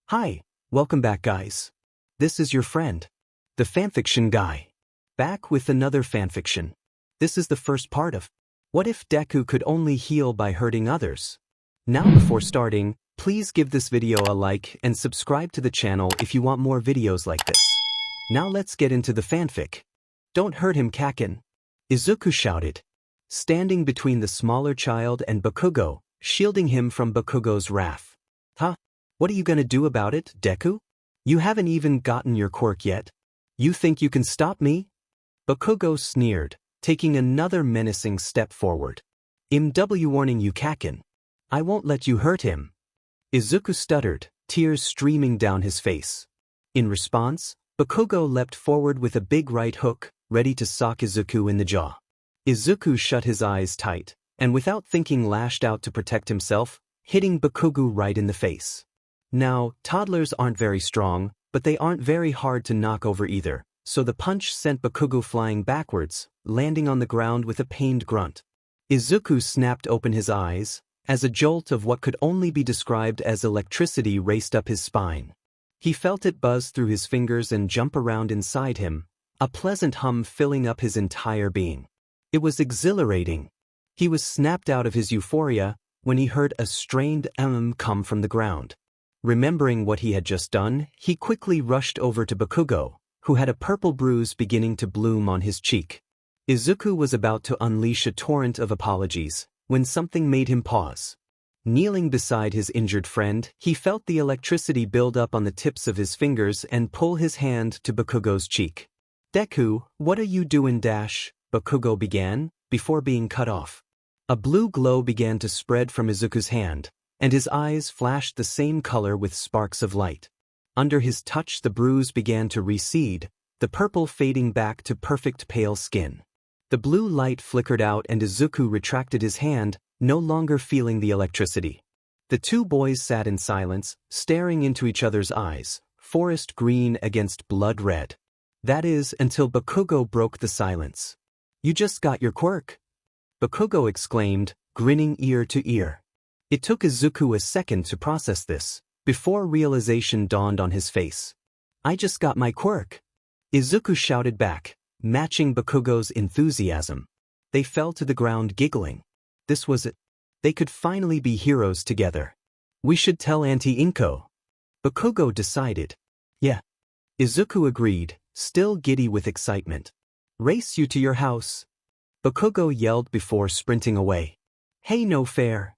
Hi, welcome back guys. This is your friend, the fanfiction guy. Back with another fanfiction. This is the first part of What if Deku could only heal by hurting others? Now before starting, please give this video a like and subscribe to the channel if you want more videos like this. Now let's get into the fanfic. Don't hurt him, Kakin, Izuku shouted, standing between the smaller child and Bakugo, shielding him from Bakugo's wrath. Huh? What are you gonna do about it, Deku? You haven't even gotten your quirk yet. You think you can stop me? Bakugo sneered, taking another menacing step forward. Warning you, Kakin. I won't let you hurt him. Izuku stuttered, tears streaming down his face. In response, Bakugo leapt forward with a big right hook, ready to sock Izuku in the jaw. Izuku shut his eyes tight, and without thinking lashed out to protect himself, hitting Bakugo right in the face. Now, toddlers aren't very strong, but they aren't very hard to knock over either, so the punch sent Bakugo flying backwards, landing on the ground with a pained grunt. Izuku snapped open his eyes, as a jolt of what could only be described as electricity raced up his spine. He felt it buzz through his fingers and jump around inside him, a pleasant hum filling up his entire being. It was exhilarating. He was snapped out of his euphoria when he heard a strained come from the ground. Remembering what he had just done, he quickly rushed over to Bakugo, who had a purple bruise beginning to bloom on his cheek. Izuku was about to unleash a torrent of apologies, when something made him pause. Kneeling beside his injured friend, he felt the electricity build up on the tips of his fingers and pull his hand to Bakugo's cheek. Deku, what are you doing, Bakugo began, before being cut off. A blue glow began to spread from Izuku's hand, and his eyes flashed the same color with sparks of light. Under his touch the bruise began to recede, the purple fading back to perfect pale skin. The blue light flickered out and Izuku retracted his hand, no longer feeling the electricity. The two boys sat in silence, staring into each other's eyes, forest green against blood red. That is, until Bakugo broke the silence. You just got your quirk? Bakugo exclaimed, grinning ear to ear. It took Izuku a second to process this, before realization dawned on his face. I just got my quirk. Izuku shouted back, matching Bakugo's enthusiasm. They fell to the ground giggling. This was it. They could finally be heroes together. We should tell Auntie Inko. Bakugo decided. Yeah. Izuku agreed, still giddy with excitement. Race you to your house. Bakugo yelled before sprinting away. Hey, no fair.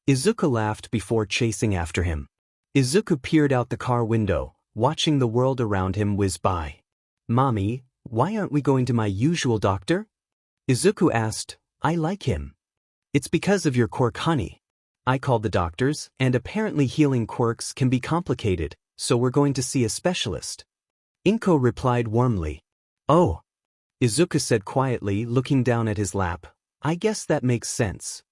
Izuku laughed before chasing after him. Izuku peered out the car window, watching the world around him whiz by. Mommy, why aren't we going to my usual doctor? Izuku asked. I like him. It's because of your quirk, honey. I called the doctors, and apparently healing quirks can be complicated, so we're going to see a specialist. Inko replied warmly. Oh. Izuku said quietly, looking down at his lap. I guess that makes sense.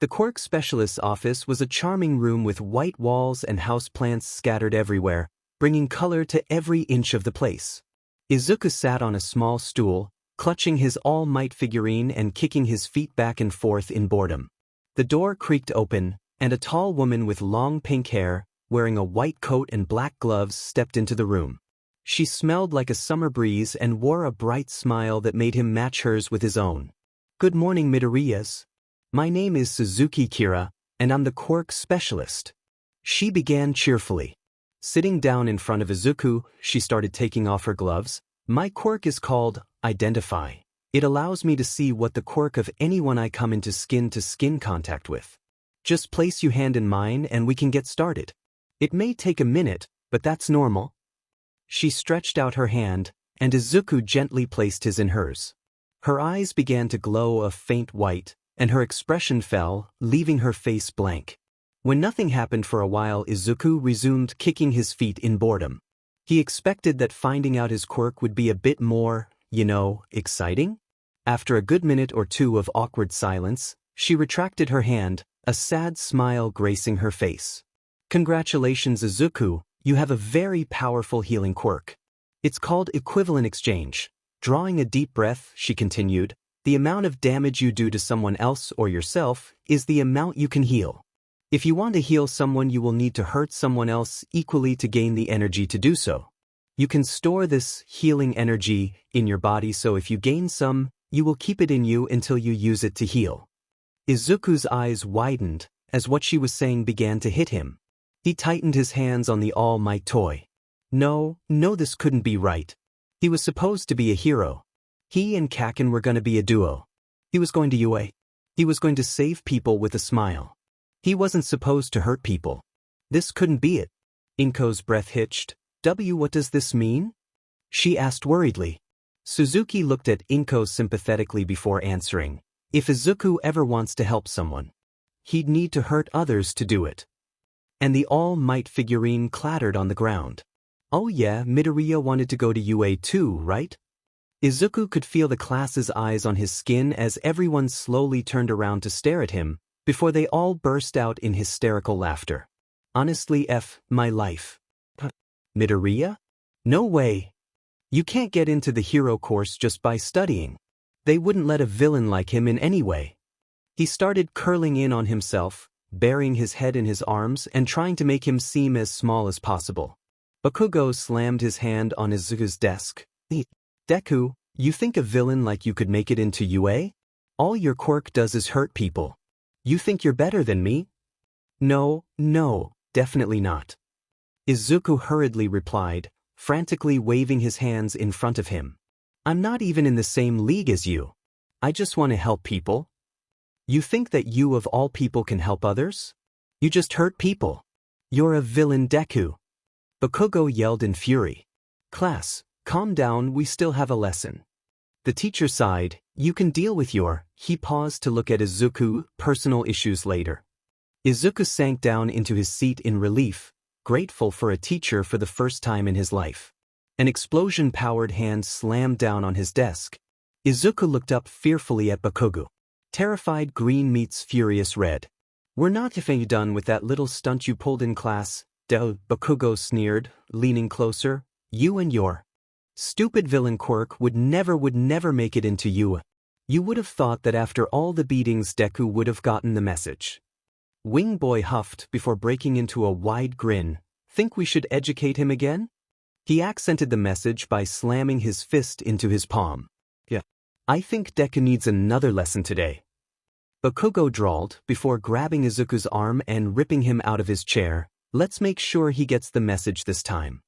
The quirk specialist's office was a charming room with white walls and houseplants scattered everywhere, bringing color to every inch of the place. Izuku sat on a small stool, clutching his All Might figurine and kicking his feet back and forth in boredom. The door creaked open, and a tall woman with long pink hair, wearing a white coat and black gloves, stepped into the room. She smelled like a summer breeze and wore a bright smile that made him match hers with his own. Good morning, Midoriyas. My name is Suzuki Kira, and I'm the quirk specialist. She began cheerfully. Sitting down in front of Izuku, she started taking off her gloves. My quirk is called Identify. It allows me to see what the quirk of anyone I come into skin-to-skin contact with. Just place your hand in mine and we can get started. It may take a minute, but that's normal. She stretched out her hand, and Izuku gently placed his in hers. Her eyes began to glow a faint white, and her expression fell, leaving her face blank. When nothing happened for a while, Izuku resumed kicking his feet in boredom. He expected that finding out his quirk would be a bit more, exciting. After a good minute or two of awkward silence, she retracted her hand, a sad smile gracing her face. Congratulations, Izuku, you have a very powerful healing quirk. It's called equivalent exchange. Drawing a deep breath, she continued, the amount of damage you do to someone else or yourself is the amount you can heal. If you want to heal someone, you will need to hurt someone else equally to gain the energy to do so. You can store this healing energy in your body, so if you gain some, you will keep it in you until you use it to heal. Izuku's eyes widened as what she was saying began to hit him. He tightened his hands on the All Might toy. No, this couldn't be right. He was supposed to be a hero. He and Kaken were going to be a duo. He was going to UA. He was going to save people with a smile. He wasn't supposed to hurt people. This couldn't be it. Inko's breath hitched. What does this mean? She asked worriedly. Suzuki looked at Inko sympathetically before answering. If Izuku ever wants to help someone, he'd need to hurt others to do it. And the All Might figurine clattered on the ground. Oh yeah, Midoriya wanted to go to UA too, right? Izuku could feel the class's eyes on his skin as everyone slowly turned around to stare at him, before they all burst out in hysterical laughter. Honestly, my life. Midoriya? No way. You can't get into the hero course just by studying. They wouldn't let a villain like him in any way. He started curling in on himself, burying his head in his arms and trying to make him seem as small as possible. Bakugo slammed his hand on Izuku's desk. Deku, you think a villain like you could make it into UA? All your quirk does is hurt people. You think you're better than me? No, definitely not. Izuku hurriedly replied, frantically waving his hands in front of him. I'm not even in the same league as you. I just want to help people. You think that you of all people can help others? You just hurt people. You're a villain, Deku. Bakugo yelled in fury. Class, calm down, we still have a lesson. The teacher sighed. You can deal with your... He paused to look at Izuku, personal issues later. Izuku sank down into his seat in relief, grateful for a teacher for the first time in his life. An explosion-powered hand slammed down on his desk. Izuku looked up fearfully at Bakugo. Terrified green meets furious red. We're not done with that little stunt you pulled in class, Bakugo sneered, leaning closer. You and your stupid villain quirk would never make it into you. You would have thought that after all the beatings Deku would have gotten the message. Wing Boy huffed before breaking into a wide grin. Think we should educate him again? He accented the message by slamming his fist into his palm. Yeah. I think Deku needs another lesson today. Bakugo drawled before grabbing Izuku's arm and ripping him out of his chair. Let's make sure he gets the message this time.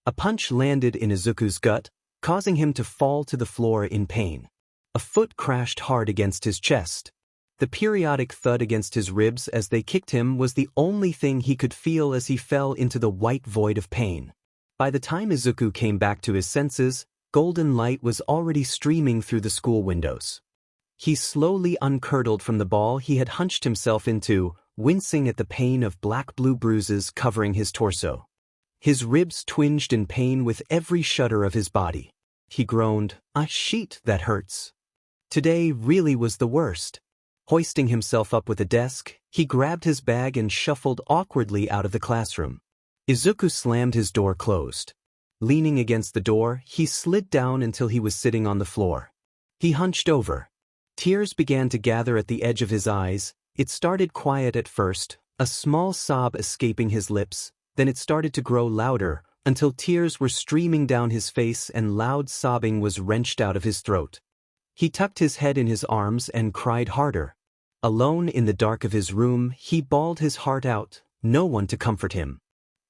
A punch landed in Izuku's gut, causing him to fall to the floor in pain. A foot crashed hard against his chest. The periodic thud against his ribs as they kicked him was the only thing he could feel as he fell into the white void of pain. By the time Izuku came back to his senses, golden light was already streaming through the school windows. He slowly uncurdled from the ball he had hunched himself into, wincing at the pain of black-blue bruises covering his torso. His ribs twinged in pain with every shudder of his body. He groaned, "Ah, shit, that hurts." Today really was the worst. Hoisting himself up with a desk, he grabbed his bag and shuffled awkwardly out of the classroom. Izuku slammed his door closed. Leaning against the door, he slid down until he was sitting on the floor. He hunched over. Tears began to gather at the edge of his eyes. It started quiet at first, a small sob escaping his lips, then it started to grow louder, until tears were streaming down his face and loud sobbing was wrenched out of his throat. He tucked his head in his arms and cried harder. Alone in the dark of his room, he bawled his heart out, no one to comfort him.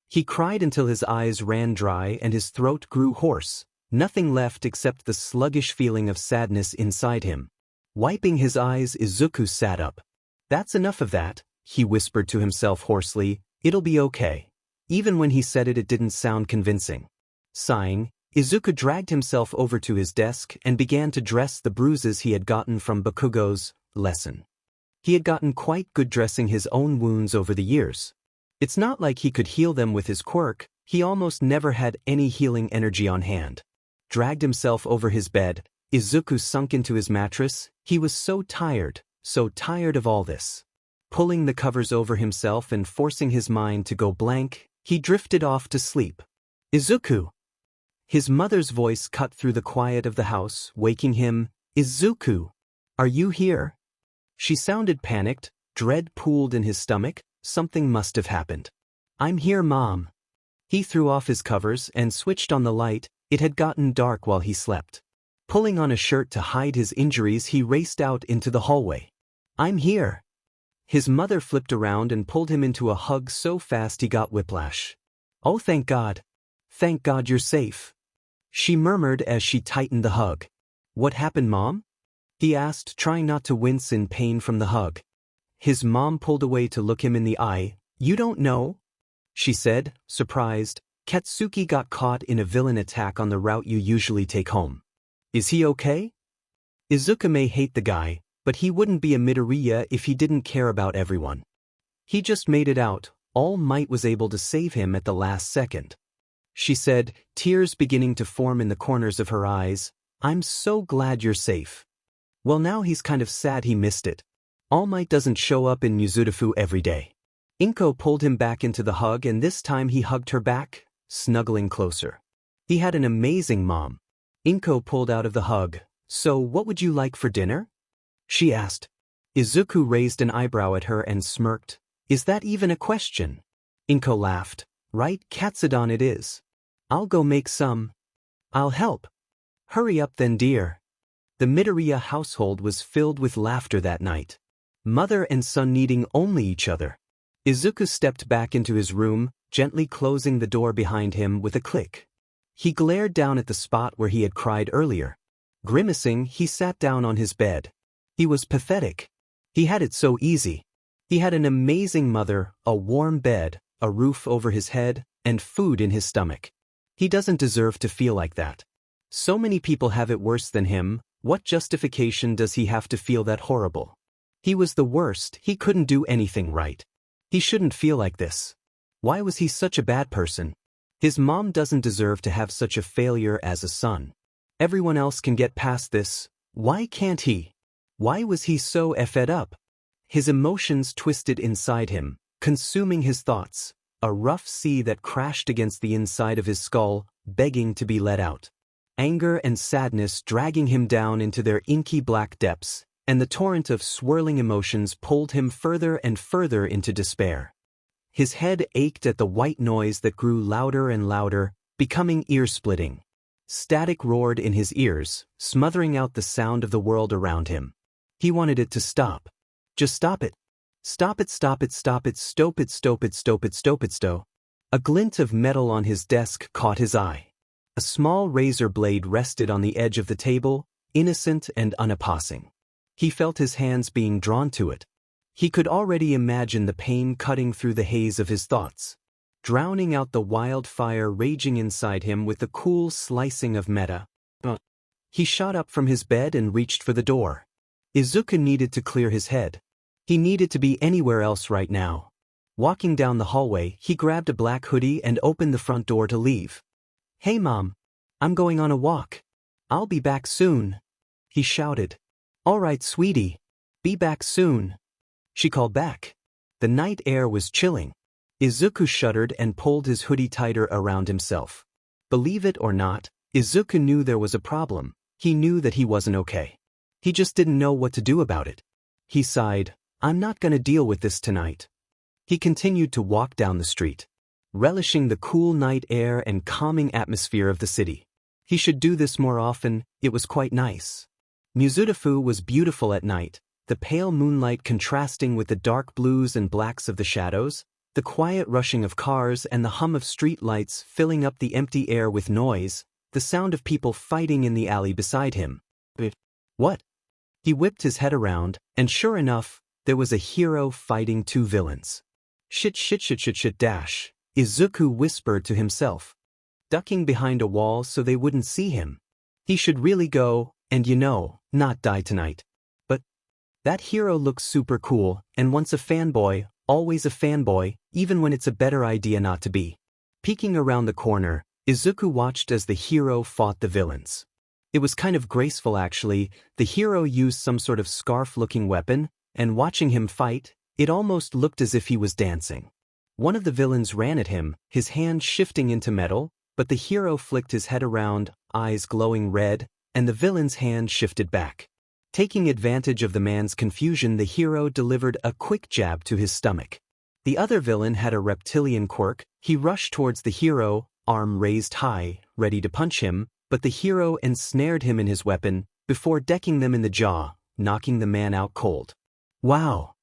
He cried until his eyes ran dry and his throat grew hoarse, nothing left except the sluggish feeling of sadness inside him. Wiping his eyes, Izuku sat up. That's enough of that, he whispered to himself hoarsely, it'll be okay. Even when he said it, it didn't sound convincing. Sighing, Izuku dragged himself over to his desk and began to dress the bruises he had gotten from Bakugo's lesson. He had gotten quite good dressing his own wounds over the years. It's not like he could heal them with his quirk, he almost never had any healing energy on hand. Dragged himself over his bed, Izuku sunk into his mattress. He was so tired of all this. Pulling the covers over himself and forcing his mind to go blank, he drifted off to sleep. Izuku! His mother's voice cut through the quiet of the house, waking him. Izuku! Are you here? She sounded panicked, dread pooled in his stomach. something must have happened. I'm here, Mom. He threw off his covers and switched on the light. It had gotten dark while he slept. Pulling on a shirt to hide his injuries, he raced out into the hallway. I'm here. His mother flipped around and pulled him into a hug so fast he got whiplash. Oh, thank God. Thank God you're safe. She murmured as she tightened the hug. What happened, Mom? He asked, trying not to wince in pain from the hug. His mom pulled away to look him in the eye. You don't know? She said, surprised. Katsuki got caught in a villain attack on the route you usually take home. Is he okay? Izuku may hate the guy, but he wouldn't be a Midoriya if he didn't care about everyone. He just made it out. All Might was able to save him at the last second. She said, tears beginning to form in the corners of her eyes. I'm so glad you're safe. Well, now he's kind of sad he missed it. All Might doesn't show up in Mizurufu every day. Inko pulled him back into the hug, and this time he hugged her back, snuggling closer. He had an amazing mom. Inko pulled out of the hug. So what would you like for dinner? She asked. Izuku raised an eyebrow at her and smirked. Is that even a question? Inko laughed. Right, Katsudon it is. I'll go make some. I'll help. Hurry up then, dear. The Midoriya household was filled with laughter that night. Mother and son needing only each other. Izuku stepped back into his room, gently closing the door behind him with a click. He glared down at the spot where he had cried earlier. Grimacing, he sat down on his bed. He was pathetic. He had it so easy. He had an amazing mother, a warm bed, a roof over his head, and food in his stomach. He doesn't deserve to feel like that. So many people have it worse than him. What justification does he have to feel that horrible? He was the worst. He couldn't do anything right. He shouldn't feel like this. Why was he such a bad person? His mom doesn't deserve to have such a failure as a son. Everyone else can get past this. Why can't he? Why was he so fed up? His emotions twisted inside him, consuming his thoughts, a rough sea that crashed against the inside of his skull, begging to be let out. Anger and sadness dragging him down into their inky black depths, and the torrent of swirling emotions pulled him further and further into despair. His head ached at the white noise that grew louder and louder, becoming ear-splitting. Static roared in his ears, smothering out the sound of the world around him. He wanted it to stop. Just stop it. Stop it, stop it, stop it, stop it, stop it, stop it, stop it, stop. A glint of metal on his desk caught his eye. A small razor blade rested on the edge of the table, innocent and unopposing. He felt his hands being drawn to it. He could already imagine the pain cutting through the haze of his thoughts, drowning out the wildfire raging inside him with the cool slicing of meta. He shot up from his bed and reached for the door. Izuku needed to clear his head. He needed to be anywhere else right now. Walking down the hallway, he grabbed a black hoodie and opened the front door to leave. Hey, Mom. I'm going on a walk. I'll be back soon. He shouted. All right, sweetie. Be back soon. She called back. The night air was chilling. Izuku shuddered and pulled his hoodie tighter around himself. Believe it or not, Izuku knew there was a problem. He knew that he wasn't okay. He just didn't know what to do about it. He sighed. I'm not going to deal with this tonight. He continued to walk down the street, relishing the cool night air and calming atmosphere of the city. He should do this more often. It was quite nice. Mizurufu was beautiful at night, the pale moonlight contrasting with the dark blues and blacks of the shadows, the quiet rushing of cars and the hum of street lights filling up the empty air with noise, the sound of people fighting in the alley beside him. What? He whipped his head around, and sure enough, there was a hero fighting two villains. Shit, dash, Izuku whispered to himself, ducking behind a wall so they wouldn't see him. He should really go, and not die tonight. But that hero looks super cool, and once a fanboy, always a fanboy, even when it's a better idea not to be. Peeking around the corner, Izuku watched as the hero fought the villains. It was kind of graceful actually. The hero used some sort of scarf-looking weapon, and watching him fight, it almost looked as if he was dancing. One of the villains ran at him, his hand shifting into metal, but the hero flicked his head around, eyes glowing red, and the villain's hand shifted back. Taking advantage of the man's confusion, the hero delivered a quick jab to his stomach. The other villain had a reptilian quirk. He rushed towards the hero, arm raised high, ready to punch him, but the hero ensnared him in his weapon, before decking them in the jaw, knocking the man out cold. Wow!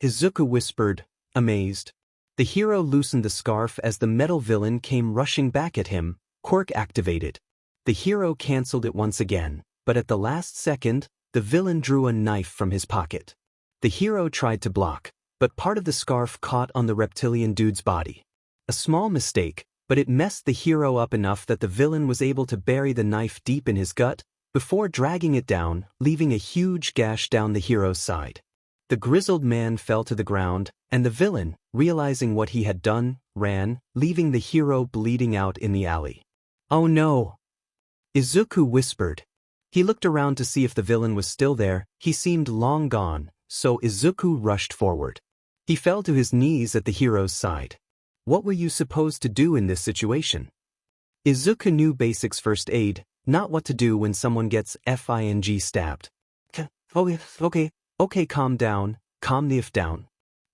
Izuku whispered, amazed. The hero loosened the scarf as the metal villain came rushing back at him, quirk activated. The hero cancelled it once again, but at the last second, the villain drew a knife from his pocket. The hero tried to block, but part of the scarf caught on the reptilian dude's body. A small mistake, but it messed the hero up enough that the villain was able to bury the knife deep in his gut, before dragging it down, leaving a huge gash down the hero's side. The grizzled man fell to the ground, and the villain, realizing what he had done, ran, leaving the hero bleeding out in the alley. Oh no! Izuku whispered. He looked around to see if the villain was still there. He seemed long gone, so Izuku rushed forward. He fell to his knees at the hero's side. What were you supposed to do in this situation? Izuku knew basics first aid, not what to do when someone gets FING stabbed. Okay, calm down, calm the F down.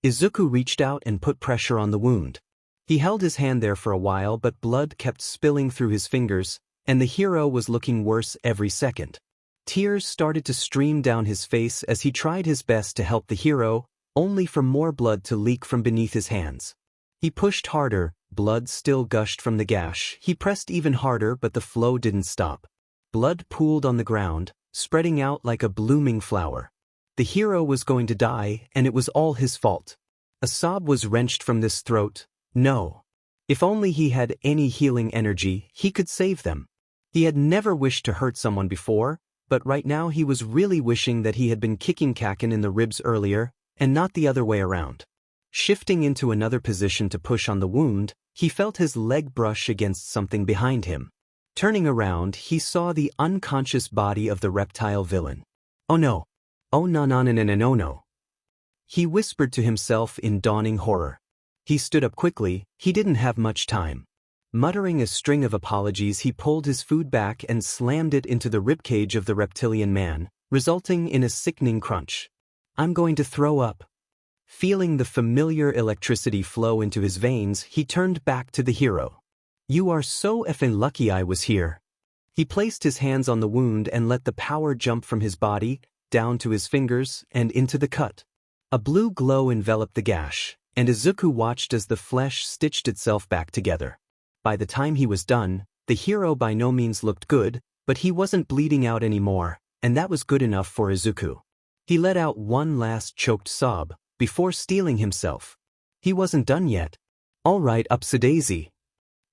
Izuku reached out and put pressure on the wound. He held his hand there for a while, but blood kept spilling through his fingers, and the hero was looking worse every second. Tears started to stream down his face as he tried his best to help the hero, only for more blood to leak from beneath his hands. He pushed harder, blood still gushed from the gash. He pressed even harder, but the flow didn't stop. Blood pooled on the ground, spreading out like a blooming flower. The hero was going to die, and it was all his fault. A sob was wrenched from this throat. No. If only he had any healing energy, he could save them. He had never wished to hurt someone before, but right now he was really wishing that he had been kicking Kaken in the ribs earlier, and not the other way around. Shifting into another position to push on the wound, he felt his leg brush against something behind him. Turning around, he saw the unconscious body of the reptile villain. Oh no. Oh no. He whispered to himself in dawning horror. He stood up quickly. He didn't have much time. Muttering a string of apologies, he pulled his food back and slammed it into the ribcage of the reptilian man, resulting in a sickening crunch. I'm going to throw up. Feeling the familiar electricity flow into his veins, he turned back to the hero. You are so effing lucky I was here. He placed his hands on the wound and let the power jump from his body, down to his fingers, and into the cut. A blue glow enveloped the gash, and Izuku watched as the flesh stitched itself back together. By the time he was done, the hero by no means looked good, but he wasn't bleeding out anymore, and that was good enough for Izuku. He let out one last choked sob, before steeling himself. He wasn't done yet. All right, upsadaisy,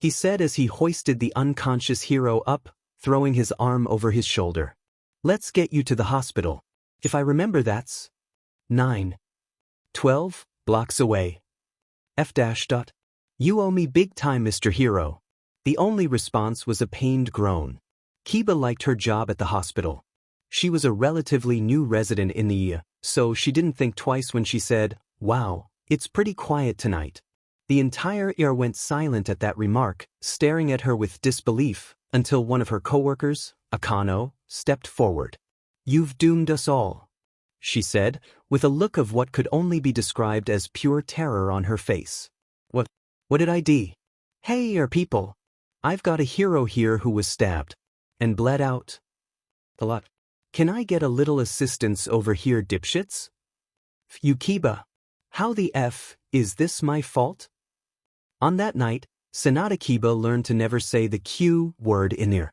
he said as he hoisted the unconscious hero up, throwing his arm over his shoulder. Let's get you to the hospital. If I remember, that's 12 blocks away. F-. You owe me big time, Mr. Hero. The only response was a pained groan. Kiba liked her job at the hospital. She was a relatively new resident in the so she didn't think twice when she said, wow, it's pretty quiet tonight. The entire ear went silent at that remark, staring at her with disbelief, until one of her coworkers, Akano, stepped forward. You've doomed us all, she said, with a look of what could only be described as pure terror on her face. What did I do? Hey, people. I've got a hero here who was stabbed and bled out a lot. Can I get a little assistance over here, dipshits? Kiba. How the F is this my fault? On that night, Sanada Kiba learned to never say the Q word in there.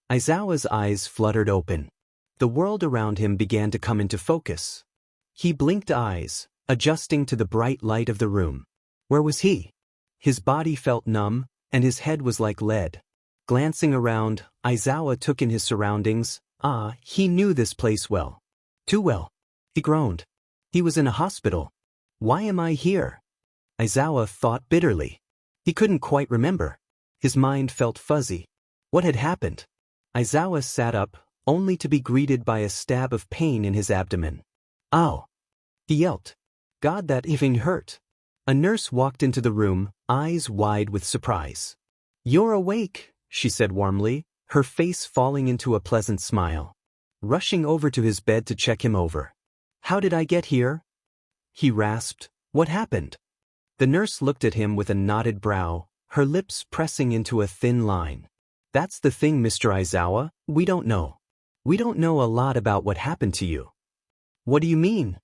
Aizawa's eyes fluttered open. The world around him began to come into focus. He blinked eyes, adjusting to the bright light of the room. Where was he? His body felt numb, and his head was like lead. Glancing around, Aizawa took in his surroundings. He knew this place well. Too well. He groaned. He was in a hospital. Why am I here? Aizawa thought bitterly. He couldn't quite remember. His mind felt fuzzy. What had happened? Aizawa sat up, only to be greeted by a stab of pain in his abdomen. Ow! He yelped. God, that effing hurt. A nurse walked into the room, eyes wide with surprise. You're awake, she said warmly, her face falling into a pleasant smile. Rushing over to his bed to check him over. How did I get here? He rasped. What happened? The nurse looked at him with a knotted brow, her lips pressing into a thin line. That's the thing, Mr. Aizawa, we don't know. We don't know a lot about what happened to you. What do you mean?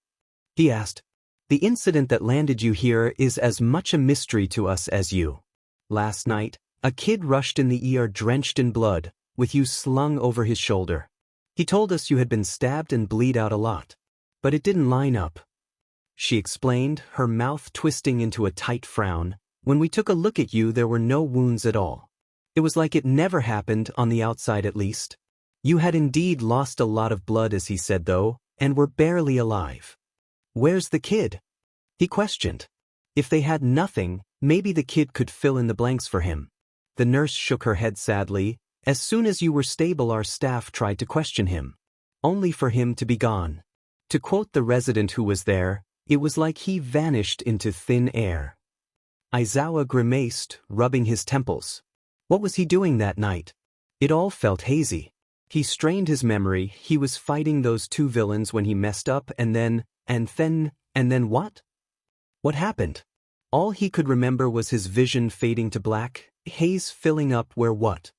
He asked. The incident that landed you here is as much a mystery to us as you. Last night, a kid rushed in the ER drenched in blood, with you slung over his shoulder. He told us you had been stabbed and bleed out a lot. But it didn't line up. She explained, her mouth twisting into a tight frown. When we took a look at you, there were no wounds at all. It was like it never happened, on the outside at least. You had indeed lost a lot of blood, as he said though, and were barely alive. Where's the kid? He questioned. If they had nothing, maybe the kid could fill in the blanks for him. The nurse shook her head sadly. As soon as you were stable, our staff tried to question him. Only for him to be gone. To quote the resident who was there, it was like he vanished into thin air. Aizawa grimaced, rubbing his temples. What was he doing that night? It all felt hazy. He strained his memory. He was fighting those two villains when he messed up, and then what? What happened? All he could remember was his vision fading to black, haze filling up where what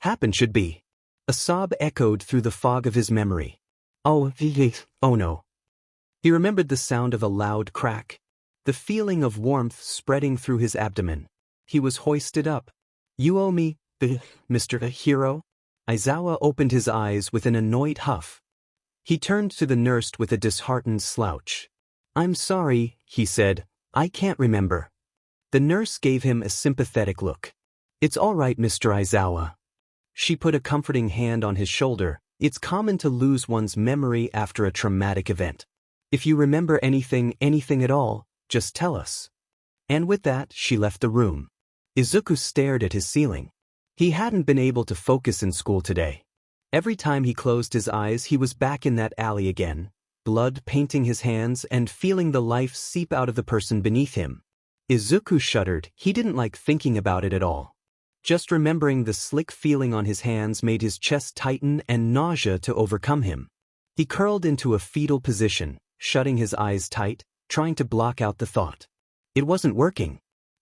happened should be. A sob echoed through the fog of his memory. Oh no. He remembered the sound of a loud crack. The feeling of warmth spreading through his abdomen. He was hoisted up. You owe me, Mr. Hero? Aizawa opened his eyes with an annoyed huff. He turned to the nurse with a disheartened slouch. I'm sorry, he said, I can't remember. The nurse gave him a sympathetic look. It's all right, Mr. Aizawa. She put a comforting hand on his shoulder. It's common to lose one's memory after a traumatic event. If you remember anything at all, just tell us. And with that, she left the room. Izuku stared at his ceiling. He hadn't been able to focus in school today. Every time he closed his eyes, he was back in that alley again, blood painting his hands and feeling the life seep out of the person beneath him. Izuku shuddered. He didn't like thinking about it at all. Just remembering the slick feeling on his hands made his chest tighten and nausea to overcome him. He curled into a fetal position, shutting his eyes tight, trying to block out the thought. It wasn't working.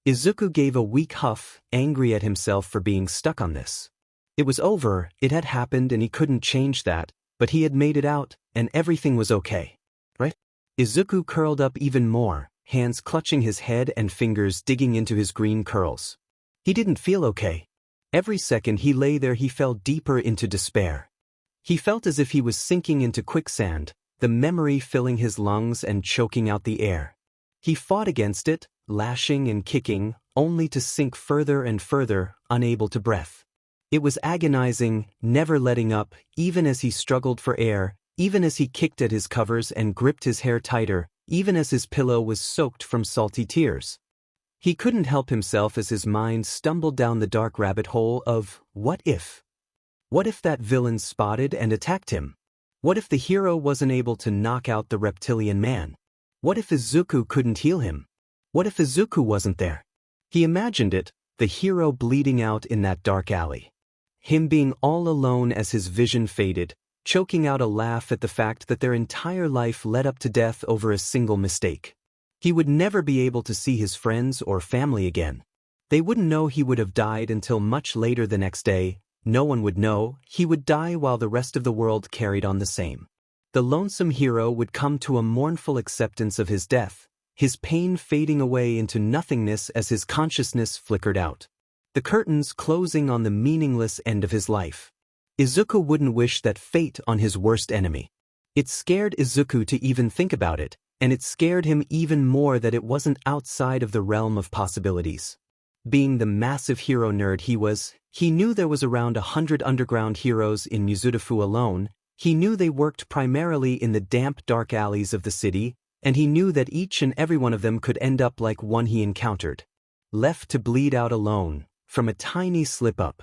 Izuku gave a weak huff, angry at himself for being stuck on this. It was over, it had happened and he couldn't change that, but he had made it out, and everything was okay. Right? Izuku curled up even more, hands clutching his head and fingers digging into his green curls. He didn't feel okay. Every second he lay there he fell deeper into despair. He felt as if he was sinking into quicksand, the memory filling his lungs and choking out the air. He fought against it, lashing and kicking, only to sink further and further, unable to breathe. It was agonizing, never letting up, even as he struggled for air, even as he kicked at his covers and gripped his hair tighter, even as his pillow was soaked from salty tears. He couldn't help himself as his mind stumbled down the dark rabbit hole of, what if? What if that villain spotted and attacked him? What if the hero wasn't able to knock out the reptilian man? What if Izuku couldn't heal him? What if Izuku wasn't there? He imagined it, the hero bleeding out in that dark alley. Him being all alone as his vision faded, choking out a laugh at the fact that their entire life led up to death over a single mistake. He would never be able to see his friends or family again. They wouldn't know he would have died until much later the next day. No one would know. He would die while the rest of the world carried on the same. The lonesome hero would come to a mournful acceptance of his death, his pain fading away into nothingness as his consciousness flickered out. The curtains closing on the meaningless end of his life. Izuku wouldn't wish that fate on his worst enemy. It scared Izuku to even think about it, and it scared him even more that it wasn't outside of the realm of possibilities. Being the massive hero nerd he was, he knew there was around 100 underground heroes in Mizudafu alone. He knew they worked primarily in the damp, dark alleys of the city, and he knew that each and every one of them could end up like one he encountered. Left to bleed out alone, from a tiny slip-up.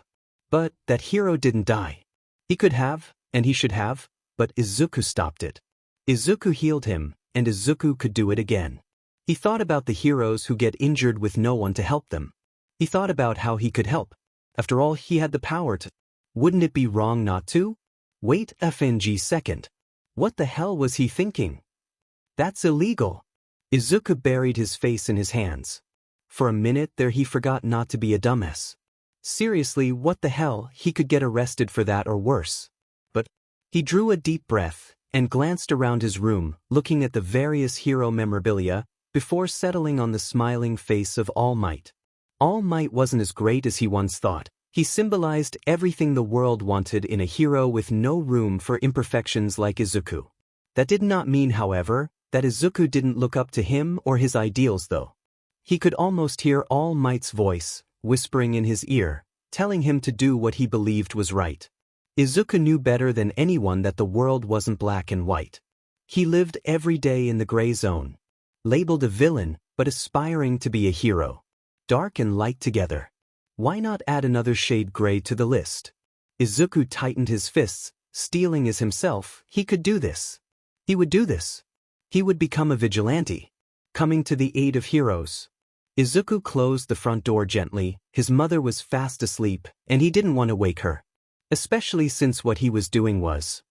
But that hero didn't die. He could have, and he should have, but Izuku stopped it. Izuku healed him, and Izuku could do it again. He thought about the heroes who get injured with no one to help them. He thought about how he could help. After all, he had the power to. Wouldn't it be wrong not to? Wait a second. What the hell was he thinking? That's illegal. Izuku buried his face in his hands. For a minute there he forgot not to be a dumbass. Seriously, what the hell, he could get arrested for that or worse. But he drew a deep breath and glanced around his room, looking at the various hero memorabilia, before settling on the smiling face of All Might. All Might wasn't as great as he once thought. He symbolized everything the world wanted in a hero with no room for imperfections like Izuku. That did not mean, however, that Izuku didn't look up to him or his ideals though. He could almost hear All Might's voice, whispering in his ear, telling him to do what he believed was right. Izuku knew better than anyone that the world wasn't black and white. He lived every day in the gray zone. Labeled a villain, but aspiring to be a hero. Dark and light together. Why not add another shade gray to the list? Izuku tightened his fists, stealing as himself. He could do this. He would do this. He would become a vigilante, coming to the aid of heroes. Izuku closed the front door gently. His mother was fast asleep, and he didn't want to wake her. Especially since what he was doing was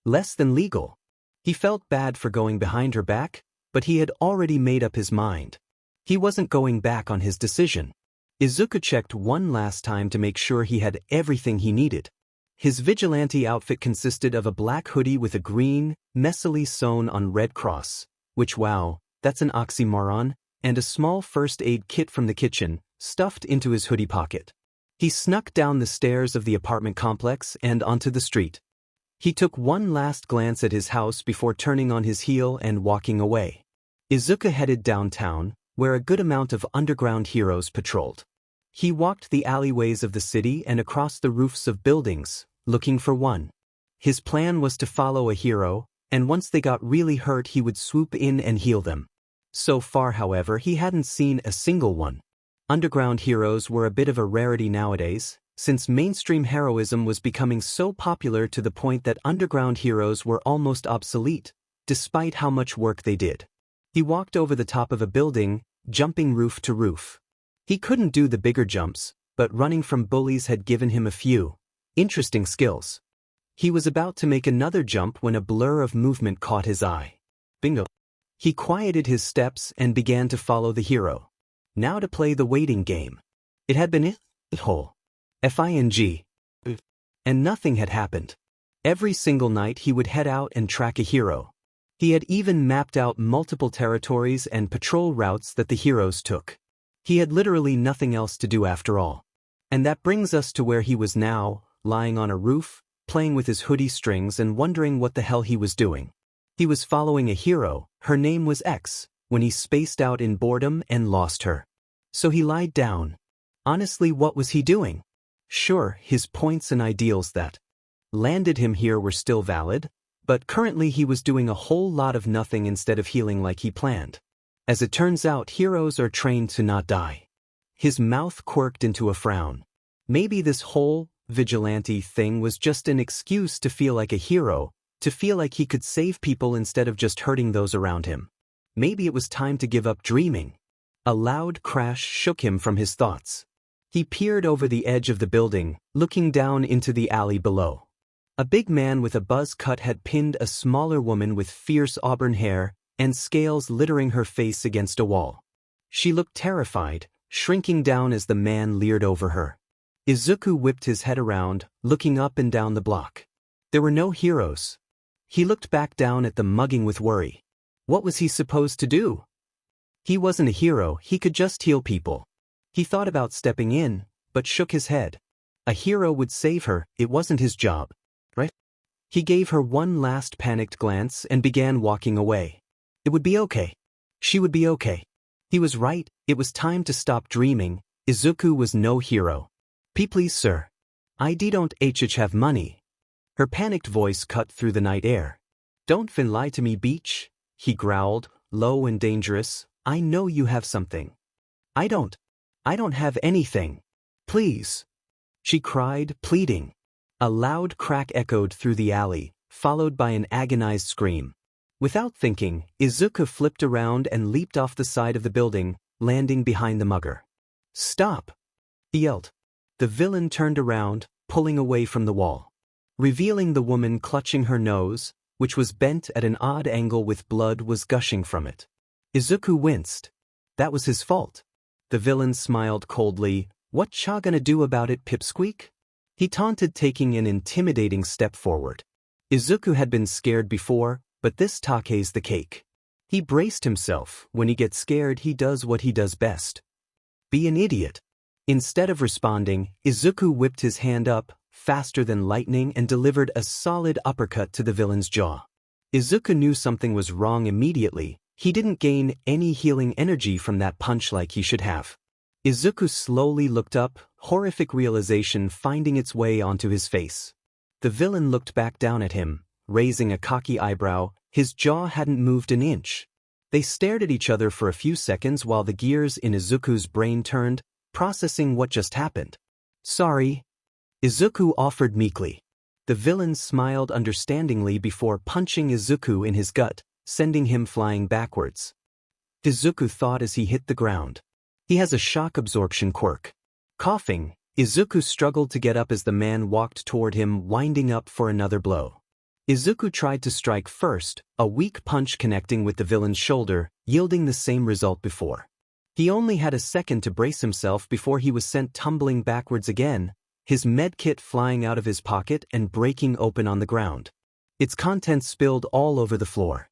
less than legal. He felt bad for going behind her back, but he had already made up his mind. He wasn't going back on his decision. Izuku checked one last time to make sure he had everything he needed. His vigilante outfit consisted of a black hoodie with a green, messily sewn on red cross, which wow, that's an oxymoron, and a small first aid kit from the kitchen, stuffed into his hoodie pocket. He snuck down the stairs of the apartment complex and onto the street. He took one last glance at his house before turning on his heel and walking away. Izuku headed downtown, where a good amount of underground heroes patrolled. He walked the alleyways of the city and across the roofs of buildings, looking for one. His plan was to follow a hero, and once they got really hurt he would swoop in and heal them. So far, however, he hadn't seen a single one. Underground heroes were a bit of a rarity nowadays, since mainstream heroism was becoming so popular to the point that underground heroes were almost obsolete, despite how much work they did. He walked over the top of a building, jumping roof to roof. He couldn't do the bigger jumps, but running from bullies had given him a few interesting skills. He was about to make another jump when a blur of movement caught his eye. Bingo! He quieted his steps and began to follow the hero. Now to play the waiting game. It had been hole. F-I-N-G. And nothing had happened. Every single night he would head out and track a hero. He had even mapped out multiple territories and patrol routes that the heroes took. He had literally nothing else to do after all. And that brings us to where he was now, lying on a roof, playing with his hoodie strings and wondering what the hell he was doing. He was following a hero, her name was X, when he spaced out in boredom and lost her. So he lied down. Honestly, what was he doing? Sure, his points and ideals that landed him here were still valid, but currently he was doing a whole lot of nothing instead of healing like he planned. As it turns out, heroes are trained to not die. His mouth quirked into a frown. Maybe this whole vigilante thing was just an excuse to feel like a hero, to feel like he could save people instead of just hurting those around him. Maybe it was time to give up dreaming. A loud crash shook him from his thoughts. He peered over the edge of the building, looking down into the alley below. A big man with a buzz cut had pinned a smaller woman with fierce auburn hair and scales littering her face against a wall. She looked terrified, shrinking down as the man leered over her. Izuku whipped his head around, looking up and down the block. There were no heroes. He looked back down at the mugging with worry. What was he supposed to do? He wasn't a hero, he could just heal people. He thought about stepping in, but shook his head. A hero would save her, it wasn't his job. Right? He gave her one last panicked glance and began walking away. It would be okay. She would be okay. He was right, it was time to stop dreaming. Izuku was no hero. Please sir. I don't have money. Her panicked voice cut through the night air. Don't fin lie to me, beach, he growled, low and dangerous. I know you have something. I don't have anything. Please. She cried, pleading. A loud crack echoed through the alley, followed by an agonized scream. Without thinking, Izuku flipped around and leaped off the side of the building, landing behind the mugger. Stop! He yelled. The villain turned around, pulling away from the wall, revealing the woman clutching her nose, which was bent at an odd angle with blood was gushing from it. Izuku winced. That was his fault. The villain smiled coldly. What cha gonna do about it, pipsqueak? He taunted, taking an intimidating step forward. Izuku had been scared before, but this take's the cake. He braced himself. When he gets scared, he does what he does best. Be an idiot. Instead of responding, Izuku whipped his hand up, faster than lightning, and delivered a solid uppercut to the villain's jaw. Izuku knew something was wrong immediately. He didn't gain any healing energy from that punch like he should have. Izuku slowly looked up, horrific realization finding its way onto his face. The villain looked back down at him, raising a cocky eyebrow. His jaw hadn't moved an inch. They stared at each other for a few seconds while the gears in Izuku's brain turned, processing what just happened. Sorry. Izuku offered meekly. The villain smiled understandingly before punching Izuku in his gut, sending him flying backwards. Izuku thought as he hit the ground. He has a shock absorption quirk. Coughing, Izuku struggled to get up as the man walked toward him, winding up for another blow. Izuku tried to strike first, a weak punch connecting with the villain's shoulder, yielding the same result before. He only had a second to brace himself before he was sent tumbling backwards again, his medkit flying out of his pocket and breaking open on the ground. Its contents spilled all over the floor.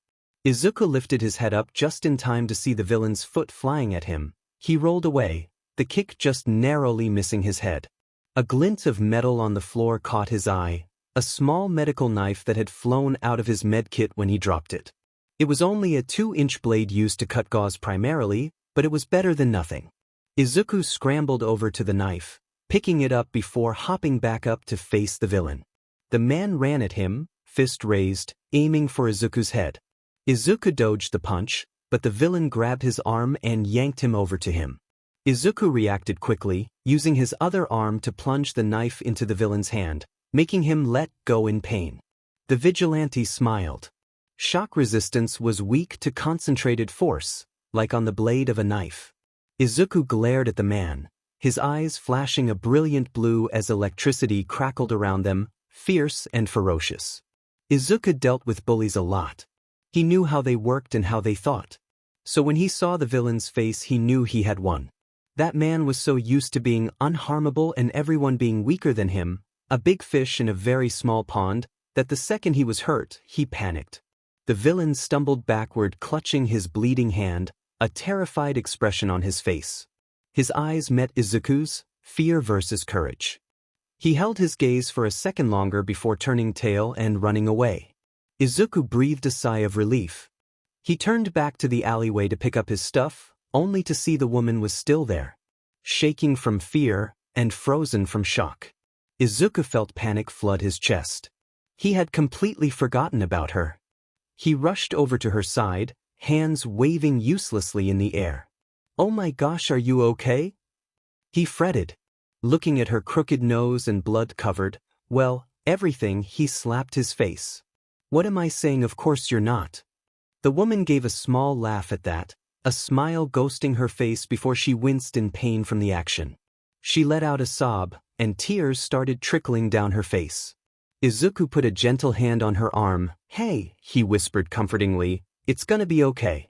Izuku lifted his head up just in time to see the villain's foot flying at him. He rolled away, the kick just narrowly missing his head. A glint of metal on the floor caught his eye, a small medical knife that had flown out of his medkit when he dropped it. It was only a 2-inch blade used to cut gauze primarily, but it was better than nothing. Izuku scrambled over to the knife, picking it up before hopping back up to face the villain. The man ran at him, fist raised, aiming for Izuku's head. Izuku dodged the punch, but the villain grabbed his arm and yanked him over to him. Izuku reacted quickly, using his other arm to plunge the knife into the villain's hand, making him let go in pain. The vigilante smiled. Shock resistance was weak to concentrated force, like on the blade of a knife. Izuku glared at the man, his eyes flashing a brilliant blue as electricity crackled around them, fierce and ferocious. Izuku dealt with bullies a lot. He knew how they worked and how they thought. So when he saw the villain's face, he knew he had won. That man was so used to being unharmable and everyone being weaker than him, a big fish in a very small pond, that the second he was hurt, he panicked. The villain stumbled backward, clutching his bleeding hand, a terrified expression on his face. His eyes met Izuku's, fear versus courage. He held his gaze for a second longer before turning tail and running away. Izuku breathed a sigh of relief. He turned back to the alleyway to pick up his stuff, only to see the woman was still there, shaking from fear and frozen from shock. Izuku felt panic flood his chest. He had completely forgotten about her. He rushed over to her side, hands waving uselessly in the air. "Oh my gosh, are you okay?" He fretted. Looking at her crooked nose and blood-covered, well, everything. He slapped his face. "What am I saying? Of course you're not." The woman gave a small laugh at that, a smile ghosting her face before she winced in pain from the action. She let out a sob, and tears started trickling down her face. Izuku put a gentle hand on her arm. "Hey," he whispered comfortingly, "it's gonna be okay."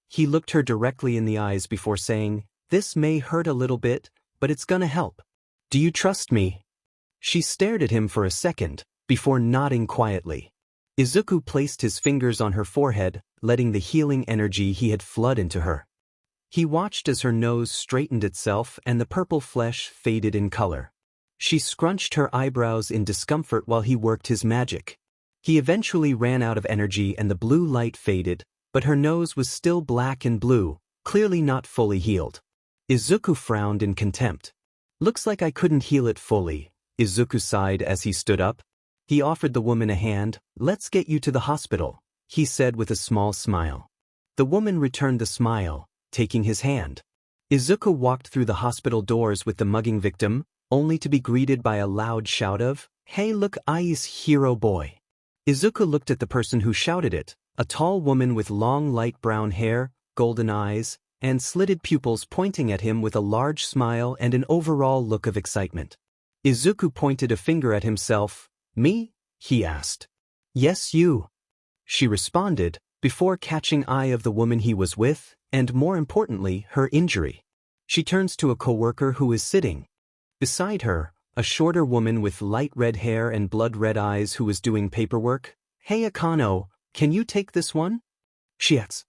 He looked her directly in the eyes before saying, "This may hurt a little bit, but it's gonna help. Do you trust me?" She stared at him for a second, before nodding quietly. Izuku placed his fingers on her forehead, letting the healing energy he had flood into her. He watched as her nose straightened itself and the purple flesh faded in color. She scrunched her eyebrows in discomfort while he worked his magic. He eventually ran out of energy and the blue light faded, but her nose was still black and blue, clearly not fully healed. Izuku frowned in contempt. "Looks like I couldn't heal it fully," Izuku sighed as he stood up. He offered the woman a hand. "Let's get you to the hospital," he said with a small smile. The woman returned the smile, taking his hand. Izuku walked through the hospital doors with the mugging victim, only to be greeted by a loud shout of, "Hey look, I's hero boy." Izuku looked at the person who shouted it, a tall woman with long light brown hair, golden eyes, and slitted pupils pointing at him with a large smile and an overall look of excitement. Izuku pointed a finger at himself. "Me?" he asked. "Yes, you," she responded, before catching eye of the woman he was with, and more importantly, her injury. She turns to a coworker who is sitting beside her, a shorter woman with light red hair and blood-red eyes who is doing paperwork. "Hey Akano, can you take this one?" she asks.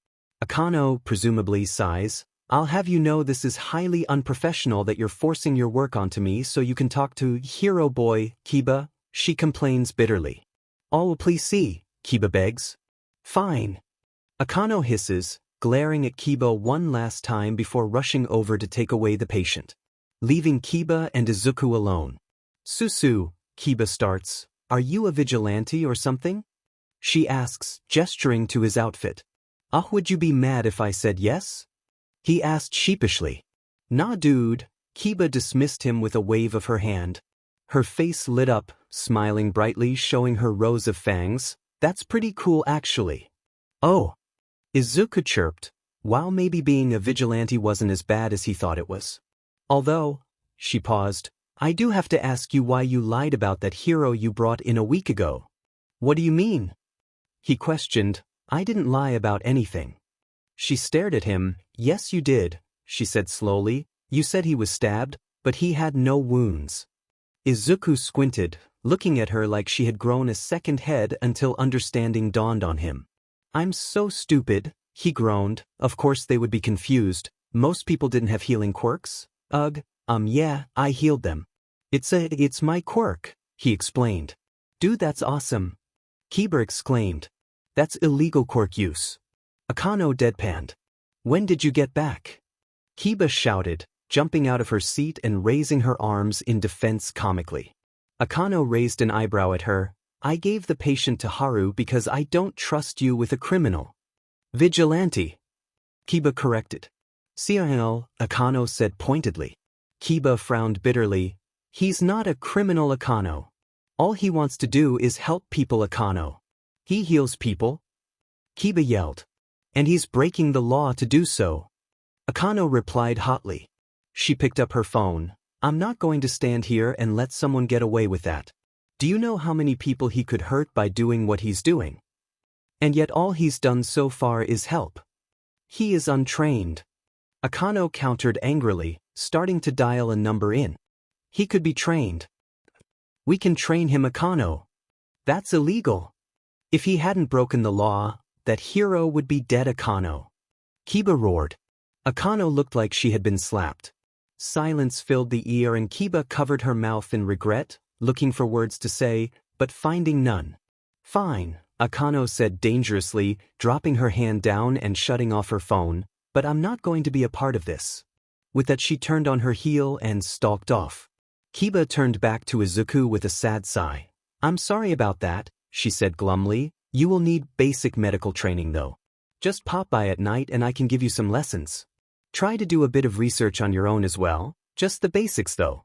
Akano presumably sighs. "I'll have you know this is highly unprofessional that you're forcing your work onto me so you can talk to hero boy, Kiba," she complains bitterly. "Oh, please see," Kiba begs. "Fine." Akano hisses, glaring at Kiba one last time before rushing over to take away the patient, leaving Kiba and Izuku alone. "Susu," Kiba starts, "are you a vigilante or something?" she asks, gesturing to his outfit. Would you be mad if I said yes?" he asked sheepishly. "Nah dude," Kiba dismissed him with a wave of her hand. Her face lit up, smiling brightly, showing her rows of fangs. "That's pretty cool actually." "Oh," Izuku chirped, while maybe being a vigilante wasn't as bad as he thought it was. "Although," she paused, "I do have to ask you why you lied about that hero you brought in a week ago." "What do you mean?" he questioned. "I didn't lie about anything." She stared at him. "Yes you did," she said slowly. "You said he was stabbed, but he had no wounds." Izuku squinted, looking at her like she had grown a second head until understanding dawned on him. "I'm so stupid," he groaned. Of course they would be confused. Most people didn't have healing quirks. Yeah, I healed them. It's my quirk," he explained. "Dude, that's awesome," Kiba exclaimed. "That's illegal quirk use." Akano deadpanned. "When did you get back?" Kiba shouted, jumping out of her seat and raising her arms in defense comically. Akano raised an eyebrow at her. "I gave the patient to Haru because I don't trust you with a criminal." "Vigilante," Kiba corrected. "CRL," Akano said pointedly. Kiba frowned bitterly. "He's not a criminal, Akano. All he wants to do is help people, Akano. He heals people," Kiba yelled. "And he's breaking the law to do so." Akano replied hotly. She picked up her phone. "I'm not going to stand here and let someone get away with that. Do you know how many people he could hurt by doing what he's doing? And yet all he's done so far is help. He is untrained." Akano countered angrily, starting to dial a number in. "He could be trained. We can train him, Akano. That's illegal. If he hadn't broken the law, that hero would be dead, Akano." Kiba roared. Akano looked like she had been slapped. Silence filled the ear and Kiba covered her mouth in regret, looking for words to say, but finding none. "Fine," Akano said dangerously, dropping her hand down and shutting off her phone, "but I'm not going to be a part of this." With that she turned on her heel and stalked off. Kiba turned back to Izuku with a sad sigh. "I'm sorry about that," she said glumly. "You will need basic medical training though. Just pop by at night and I can give you some lessons. Try to do a bit of research on your own as well, just the basics though."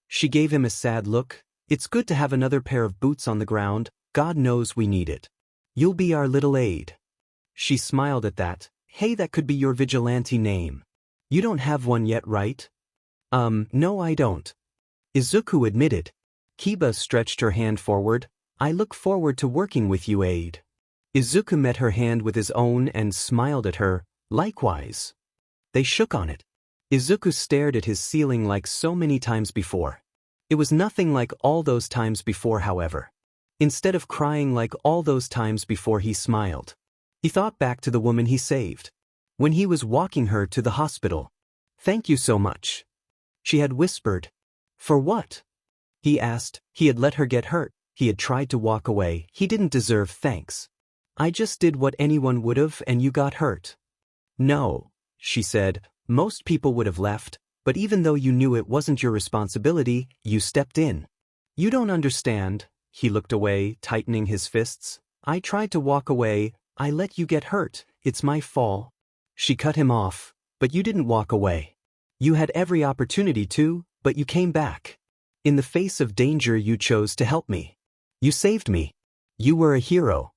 She gave him a sad look. "It's good to have another pair of boots on the ground, God knows we need it. You'll be our little aide." She smiled at that. "Hey, that could be your vigilante name. You don't have one yet, right?" No I don't," Izuku admitted. Kiba stretched her hand forward. "I look forward to working with you, aide." Izuku met her hand with his own and smiled at her. "Likewise." They shook on it. Izuku stared at his ceiling like so many times before. It was nothing like all those times before, however. Instead of crying like all those times before, he smiled. He thought back to the woman he saved, when he was walking her to the hospital. "Thank you so much," she had whispered. "For what?" he asked. He had let her get hurt. He had tried to walk away. He didn't deserve thanks. "I just did what anyone would have and you got hurt." "No," she said, "most people would have left, but even though you knew it wasn't your responsibility, you stepped in." "You don't understand." He looked away, tightening his fists. "I tried to walk away. I let you get hurt. It's my fault." She cut him off. "But you didn't walk away. You had every opportunity to, but you came back. In the face of danger you chose to help me. You saved me. You were a hero."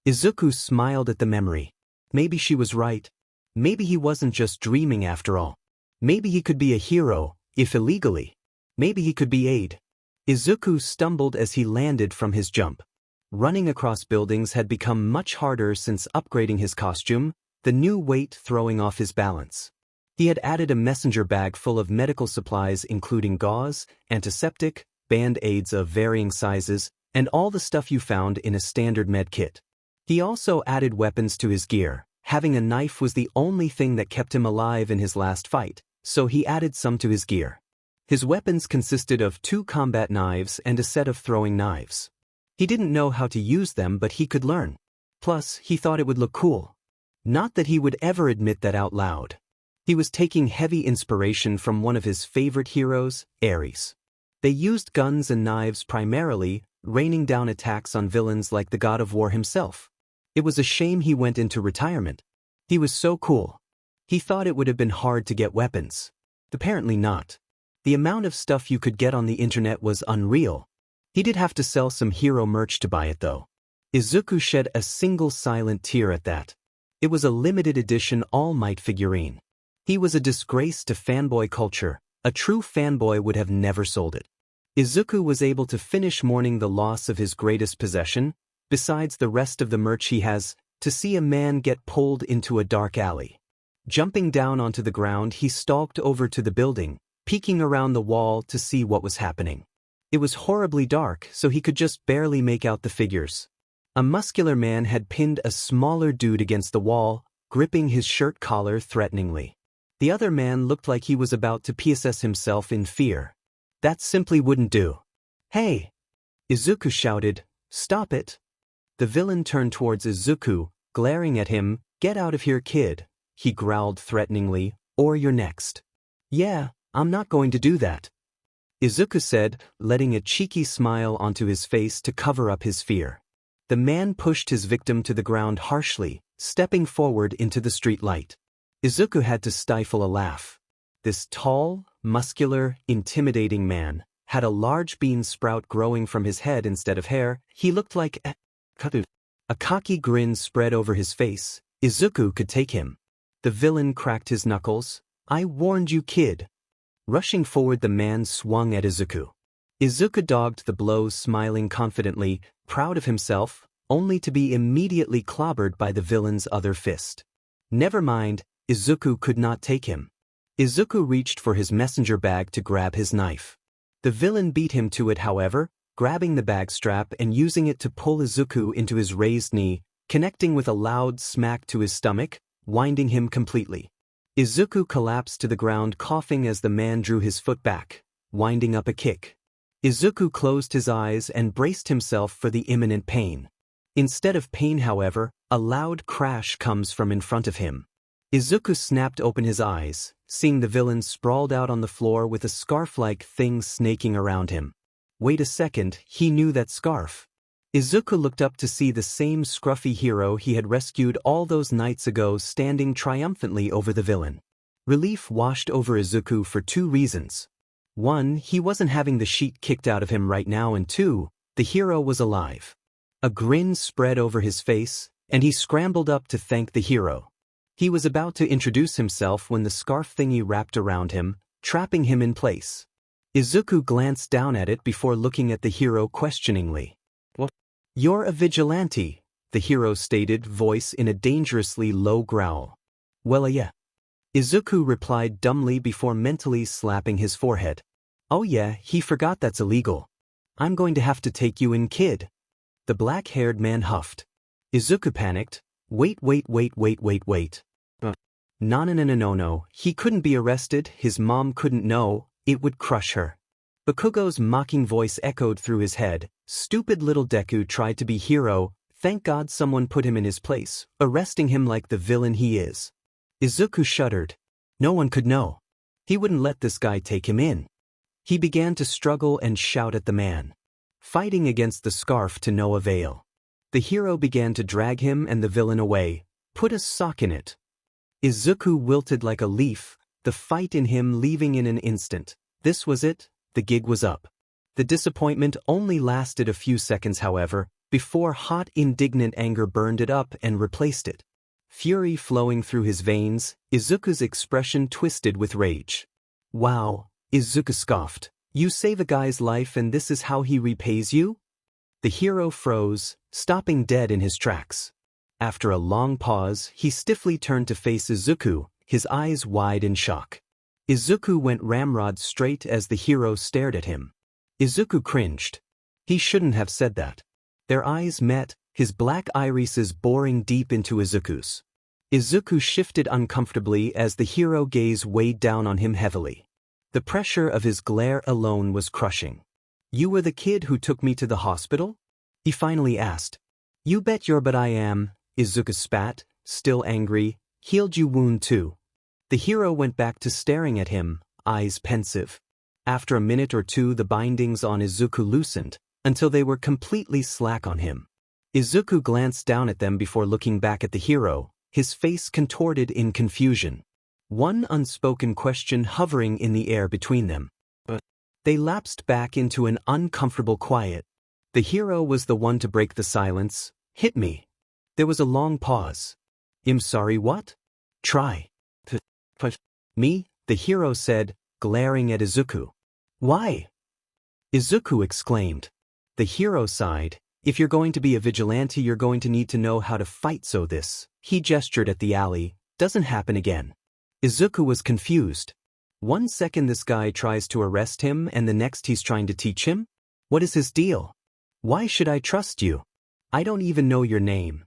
Izuku smiled at the memory. Maybe she was right. Maybe he wasn't just dreaming after all. Maybe he could be a hero, if illegally. Maybe he could be aid. Izuku stumbled as he landed from his jump. Running across buildings had become much harder since upgrading his costume, the new weight throwing off his balance. He had added a messenger bag full of medical supplies including gauze, antiseptic, band-aids of varying sizes, and all the stuff you found in a standard med kit. He also added weapons to his gear. Having a knife was the only thing that kept him alive in his last fight, so he added some to his gear. His weapons consisted of 2 combat knives and a set of throwing knives. He didn't know how to use them, but he could learn. Plus, he thought it would look cool. Not that he would ever admit that out loud. He was taking heavy inspiration from one of his favorite heroes, Ares. They used guns and knives primarily, raining down attacks on villains like the god of war himself. It was a shame he went into retirement. He was so cool. He thought it would have been hard to get weapons. Apparently not. The amount of stuff you could get on the internet was unreal. He did have to sell some hero merch to buy it though. Izuku shed a single silent tear at that. It was a limited edition All Might figurine. He was a disgrace to fanboy culture. A true fanboy would have never sold it. Izuku was able to finish mourning the loss of his greatest possession, besides the rest of the merch he has, to see a man get pulled into a dark alley. Jumping down onto the ground, he stalked over to the building, peeking around the wall to see what was happening. It was horribly dark, so he could just barely make out the figures. A muscular man had pinned a smaller dude against the wall, gripping his shirt collar threateningly. The other man looked like he was about to PSS himself in fear. That simply wouldn't do. "Hey!" Izuku shouted, "Stop it!" The villain turned towards Izuku, glaring at him. "Get out of here, kid," he growled threateningly, "or you're next." "Yeah, I'm not going to do that," Izuku said, letting a cheeky smile onto his face to cover up his fear. The man pushed his victim to the ground harshly, stepping forward into the street light. Izuku had to stifle a laugh. This tall, muscular, intimidating man had a large bean sprout growing from his head instead of hair. He looked like a cocky grin spread over his face. Izuku could take him. The villain cracked his knuckles. "I warned you, kid." Rushing forward, the man swung at Izuku. Izuku dodged the blows, smiling confidently, proud of himself, only to be immediately clobbered by the villain's other fist. Never mind, Izuku could not take him. Izuku reached for his messenger bag to grab his knife. The villain beat him to it, however, grabbing the bag strap and using it to pull Izuku into his raised knee, connecting with a loud smack to his stomach, winding him completely. Izuku collapsed to the ground, coughing as the man drew his foot back, winding up a kick. Izuku closed his eyes and braced himself for the imminent pain. Instead of pain, however, a loud crash comes from in front of him. Izuku snapped open his eyes, seeing the villain sprawled out on the floor with a scarf-like thing snaking around him. Wait a second, he knew that scarf. Izuku looked up to see the same scruffy hero he had rescued all those nights ago standing triumphantly over the villain. Relief washed over Izuku for 2 reasons. 1, he wasn't having the sheet kicked out of him right now, and 2, the hero was alive. A grin spread over his face, and he scrambled up to thank the hero. He was about to introduce himself when the scarf thingy wrapped around him, trapping him in place. Izuku glanced down at it before looking at the hero questioningly. "What? You're a vigilante," the hero stated, voice in a dangerously low growl. "Well, yeah," Izuku replied dumbly before mentally slapping his forehead. "Oh yeah, he forgot that's illegal. I'm going to have to take you in, kid," the black-haired man huffed. Izuku panicked. Wait. No, he couldn't be arrested, his mom couldn't know, it would crush her. Bakugo's mocking voice echoed through his head. Stupid little Deku tried to be hero, thank God someone put him in his place, arresting him like the villain he is. Izuku shuddered. No one could know. He wouldn't let this guy take him in. He began to struggle and shout at the man, fighting against the scarf to no avail. The hero began to drag him and the villain away. Put a sock in it. Izuku wilted like a leaf, the fight in him leaving in an instant. This was it, the gig was up. The disappointment only lasted a few seconds, however, before hot, indignant anger burned it up and replaced it. Fury flowing through his veins, Izuku's expression twisted with rage. "Wow," Izuku scoffed. "You save a guy's life and this is how he repays you?" The hero froze, stopping dead in his tracks. After a long pause, he stiffly turned to face Izuku, his eyes wide in shock. Izuku went ramrod straight as the hero stared at him. Izuku cringed. He shouldn't have said that. Their eyes met, his black irises boring deep into Izuku's. Izuku shifted uncomfortably as the hero gaze weighed down on him heavily. The pressure of his glare alone was crushing. "You were the kid who took me to the hospital?" he finally asked. "You bet but I am," Izuku spat, still angry. "Healed you wound too." The hero went back to staring at him, eyes pensive. After a minute or two the bindings on Izuku loosened, until they were completely slack on him. Izuku glanced down at them before looking back at the hero, his face contorted in confusion. One unspoken question hovering in the air between them. But they lapsed back into an uncomfortable quiet. The hero was the one to break the silence. "Hit me." There was a long pause. "I'm sorry, what?" "Try. Me?" the hero said, glaring at Izuku. "Why?" Izuku exclaimed. The hero sighed. "If you're going to be a vigilante, you're going to need to know how to fight, so this," he gestured at the alley, "doesn't happen again." Izuku was confused. One second this guy tries to arrest him and the next he's trying to teach him? What is his deal? "Why should I trust you? I don't even know your name."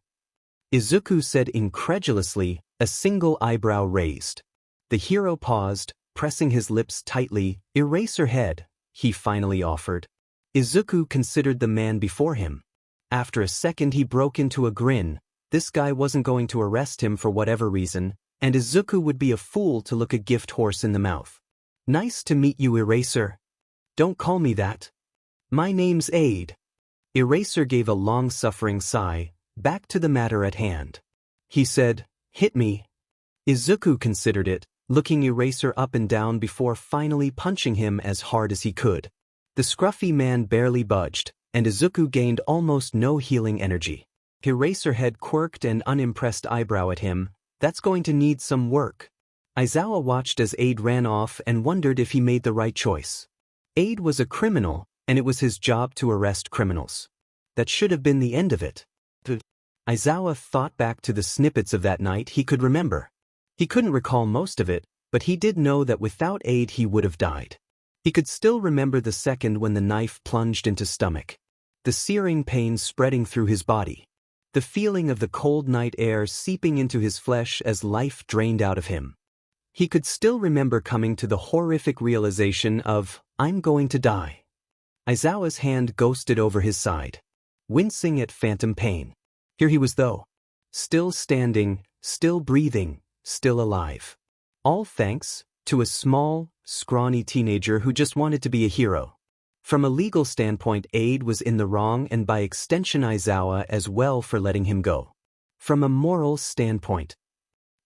Izuku said incredulously, a single eyebrow raised. The hero paused, pressing his lips tightly. "Eraserhead," he finally offered. Izuku considered the man before him. After a second he broke into a grin. This guy wasn't going to arrest him for whatever reason, and Izuku would be a fool to look a gift horse in the mouth. "Nice to meet you, Eraser." "Don't call me that. My name's Aid." Eraser gave a long-suffering sigh. Back to the matter at hand. He said, "Hit me." Izuku considered it, looking Eraser up and down before finally punching him as hard as he could. The scruffy man barely budged, and Izuku gained almost no healing energy. Eraserhead quirked an unimpressed eyebrow at him. "That's going to need some work." Aizawa watched as Aid ran off and wondered if he made the right choice. Aid was a criminal, and it was his job to arrest criminals. That should have been the end of it. Aizawa thought back to the snippets of that night he could remember. He couldn't recall most of it, but he did know that without Aid he would have died. He could still remember the second when the knife plunged into stomach. The searing pain spreading through his body. The feeling of the cold night air seeping into his flesh as life drained out of him. He could still remember coming to the horrific realization of, "I'm going to die." Aizawa's hand ghosted over his side. Wincing at phantom pain. Here he was though. Still standing, still breathing, still alive. All thanks to a small, scrawny teenager who just wanted to be a hero. From a legal standpoint, Aid was in the wrong and by extension Aizawa as well for letting him go. From a moral standpoint,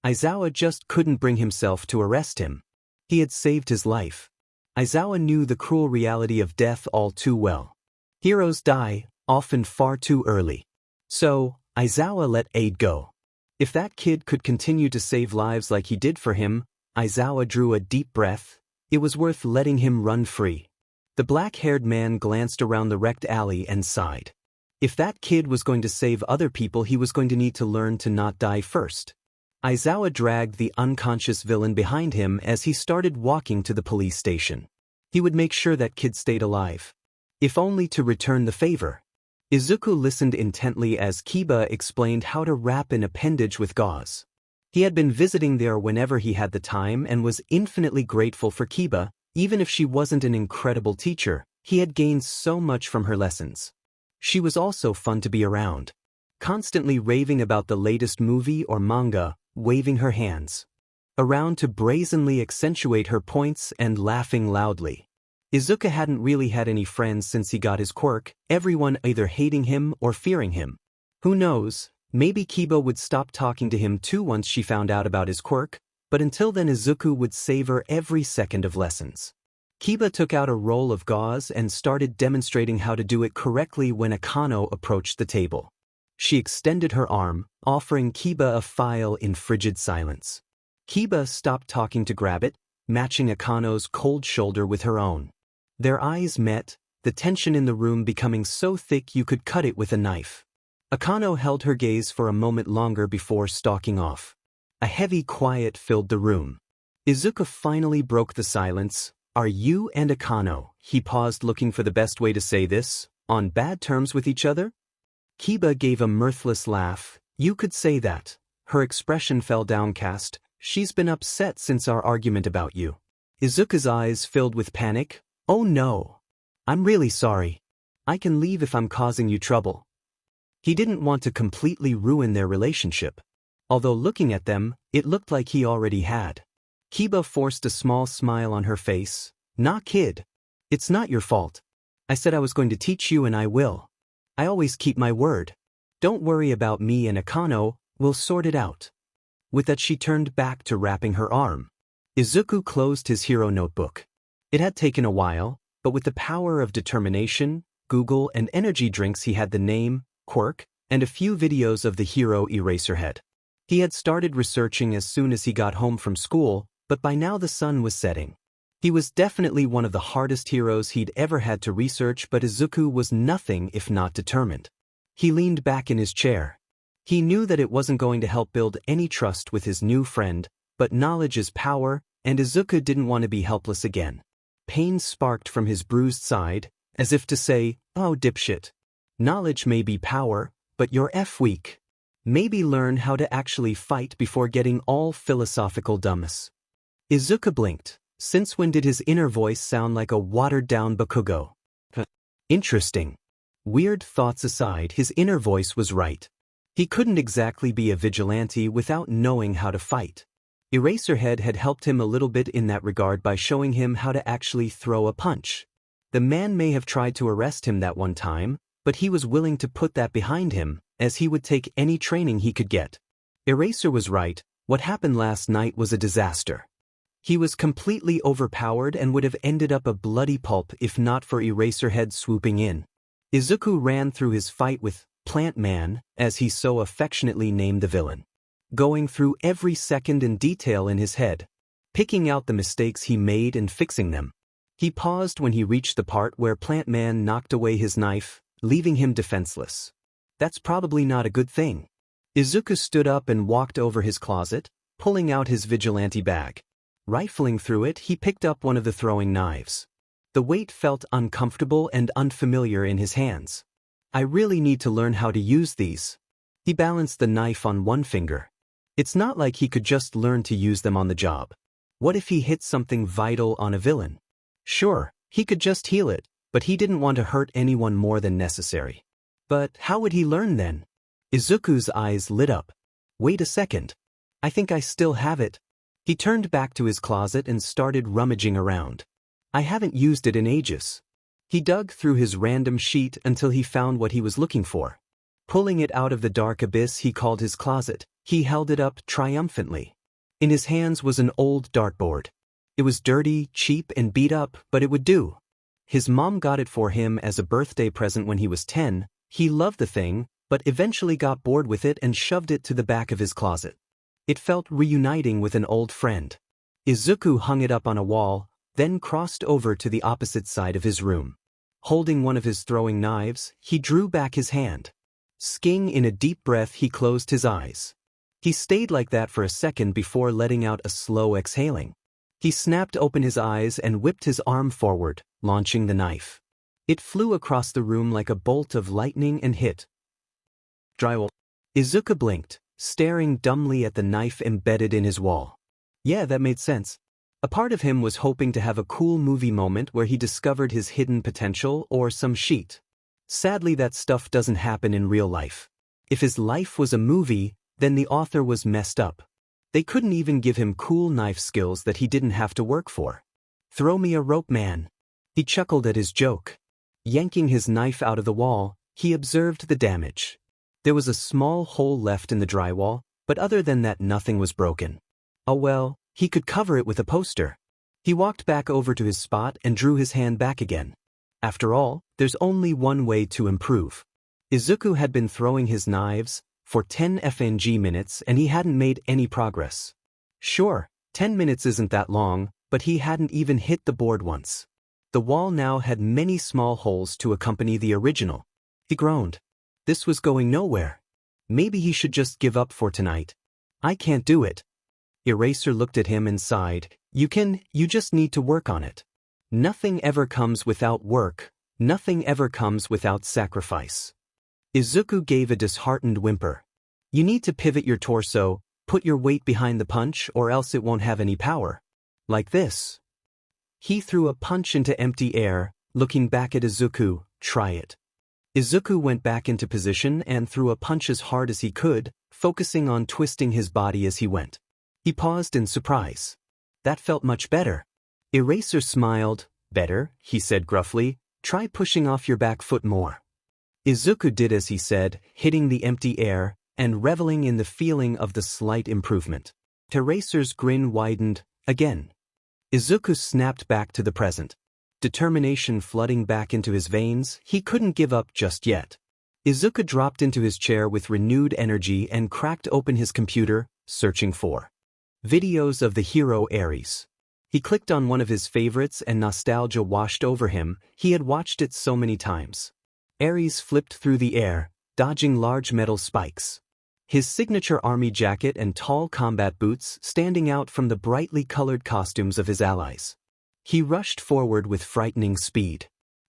Aizawa just couldn't bring himself to arrest him. He had saved his life. Aizawa knew the cruel reality of death all too well. Heroes die, often far too early. So, Aizawa let Aid go. If that kid could continue to save lives like he did for him, Aizawa drew a deep breath. It was worth letting him run free. The black-haired man glanced around the wrecked alley and sighed. If that kid was going to save other people, he was going to need to learn to not die first. Aizawa dragged the unconscious villain behind him as he started walking to the police station. He would make sure that kid stayed alive. If only to return the favor. Izuku listened intently as Kiba explained how to wrap an appendage with gauze. He had been visiting there whenever he had the time and was infinitely grateful for Kiba. Even if she wasn't an incredible teacher, he had gained so much from her lessons. She was also fun to be around. Constantly raving about the latest movie or manga, waving her hands around to brazenly accentuate her points and laughing loudly. Izuku hadn't really had any friends since he got his quirk, everyone either hating him or fearing him. Who knows, maybe Kiba would stop talking to him too once she found out about his quirk, but until then Izuku would savor every second of lessons. Kiba took out a roll of gauze and started demonstrating how to do it correctly when Akano approached the table. She extended her arm, offering Kiba a file in frigid silence. Kiba stopped talking to grab it, matching Akano's cold shoulder with her own. Their eyes met, the tension in the room becoming so thick you could cut it with a knife. Akano held her gaze for a moment longer before stalking off. A heavy quiet filled the room. Izuku finally broke the silence. Are you and Akano, he paused looking for the best way to say this, on bad terms with each other? Kiba gave a mirthless laugh. You could say that. Her expression fell downcast. She's been upset since our argument about you. Izuku's eyes filled with panic. Oh no. I'm really sorry. I can leave if I'm causing you trouble. He didn't want to completely ruin their relationship. Although looking at them, it looked like he already had. Kiba forced a small smile on her face. Nah, kid. It's not your fault. I said I was going to teach you and I will. I always keep my word. Don't worry about me and Akano, we'll sort it out. With that she turned back to wrapping her arm. Izuku closed his hero notebook. It had taken a while, but with the power of determination, Google and energy drinks he had the name, quirk, and a few videos of the hero Eraserhead. He had started researching as soon as he got home from school, but by now the sun was setting. He was definitely one of the hardest heroes he'd ever had to research, but Izuku was nothing if not determined. He leaned back in his chair. He knew that it wasn't going to help build any trust with his new friend, but knowledge is power, and Izuku didn't want to be helpless again. Pain sparked from his bruised side, as if to say, oh dipshit. Knowledge may be power, but you're weak. Maybe learn how to actually fight before getting all philosophical dumbass. Izuku blinked. Since when did his inner voice sound like a watered-down Bakugo? Interesting. Weird thoughts aside, his inner voice was right. He couldn't exactly be a vigilante without knowing how to fight. Eraserhead had helped him a little bit in that regard by showing him how to actually throw a punch. The man may have tried to arrest him that one time, but he was willing to put that behind him, as he would take any training he could get. Eraser was right, what happened last night was a disaster. He was completely overpowered and would have ended up a bloody pulp if not for Eraserhead swooping in. Izuku ran through his fight with Plant Man, as he so affectionately named the villain, going through every second in detail in his head, picking out the mistakes he made and fixing them. He paused when he reached the part where Plant Man knocked away his knife, leaving him defenseless. That's probably not a good thing. Izuku stood up and walked over his closet, pulling out his vigilante bag. Rifling through it, he picked up one of the throwing knives. The weight felt uncomfortable and unfamiliar in his hands. I really need to learn how to use these. He balanced the knife on one finger. It's not like he could just learn to use them on the job. What if he hit something vital on a villain? Sure, he could just heal it, but he didn't want to hurt anyone more than necessary. But how would he learn then? Izuku's eyes lit up. Wait a second. I think I still have it. He turned back to his closet and started rummaging around. I haven't used it in ages. He dug through his random sheet until he found what he was looking for. Pulling it out of the dark abyss he called his closet, he held it up triumphantly. In his hands was an old dartboard. It was dirty, cheap, and beat up, but it would do. His mom got it for him as a birthday present when he was 10. He loved the thing, but eventually got bored with it and shoved it to the back of his closet. It felt reuniting with an old friend. Izuku hung it up on a wall, then crossed over to the opposite side of his room. Holding one of his throwing knives, he drew back his hand. Sking in a deep breath, he closed his eyes. He stayed like that for a second before letting out a slow exhaling. He snapped open his eyes and whipped his arm forward, launching the knife. It flew across the room like a bolt of lightning and hit drywall. Izuku blinked, staring dumbly at the knife embedded in his wall. Yeah, that made sense. A part of him was hoping to have a cool movie moment where he discovered his hidden potential or some sheet. Sadly, that stuff doesn't happen in real life. If his life was a movie, then the author was messed up. They couldn't even give him cool knife skills that he didn't have to work for. Throw me a rope, man. He chuckled at his joke. Yanking his knife out of the wall, he observed the damage. There was a small hole left in the drywall, but other than that nothing was broken. Oh well, he could cover it with a poster. He walked back over to his spot and drew his hand back again. After all, there's only one way to improve. Izuku had been throwing his knives for 10 FNG minutes and he hadn't made any progress. Sure, 10 minutes isn't that long, but he hadn't even hit the board once. The wall now had many small holes to accompany the original. He groaned. This was going nowhere. Maybe he should just give up for tonight. I can't do it. Eraser looked at him and sighed. You just need to work on it. Nothing ever comes without work, nothing ever comes without sacrifice. Izuku gave a disheartened whimper. You need to pivot your torso, put your weight behind the punch or else it won't have any power. Like this. He threw a punch into empty air, looking back at Izuku. Try it. Izuku went back into position and threw a punch as hard as he could, focusing on twisting his body as he went. He paused in surprise. That felt much better. Eraser smiled. Better, he said gruffly. Try pushing off your back foot more. Izuku did as he said, hitting the empty air and reveling in the feeling of the slight improvement. Eraser's grin widened again. Izuku snapped back to the present. Determination flooding back into his veins, he couldn't give up just yet. Izuku dropped into his chair with renewed energy and cracked open his computer, searching for videos of the hero Ares. He clicked on one of his favorites and nostalgia washed over him. He had watched it so many times. Ares flipped through the air, dodging large metal spikes. His signature army jacket and tall combat boots standing out from the brightly colored costumes of his allies. He rushed forward with frightening speed.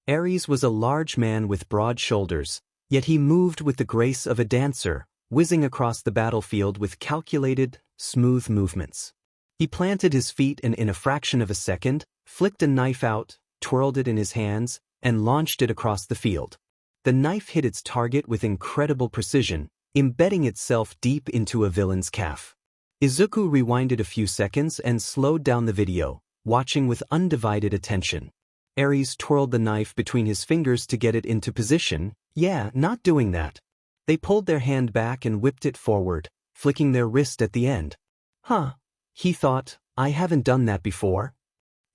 Ares was a large man with broad shoulders, yet he moved with the grace of a dancer, whizzing across the battlefield with calculated, smooth movements. He planted his feet and in a fraction of a second, flicked a knife out, twirled it in his hands, and launched it across the field. The knife hit its target with incredible precision, embedding itself deep into a villain's calf. Izuku rewinded a few seconds and slowed down the video, watching with undivided attention. Ares twirled the knife between his fingers to get it into position. Yeah, not doing that. They pulled their hand back and whipped it forward, flicking their wrist at the end. Huh, he thought, I haven't done that before.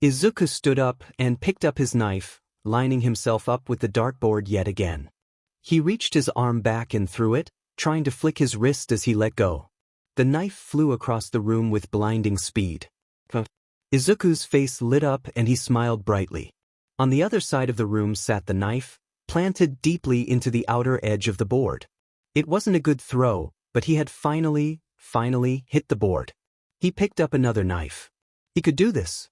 Izuku stood up and picked up his knife, lining himself up with the dartboard yet again. He reached his arm back and threw it, trying to flick his wrist as he let go. The knife flew across the room with blinding speed. Izuku's face lit up and he smiled brightly. On the other side of the room sat the knife, planted deeply into the outer edge of the board. It wasn't a good throw, but he had finally hit the board. He picked up another knife. He could do this.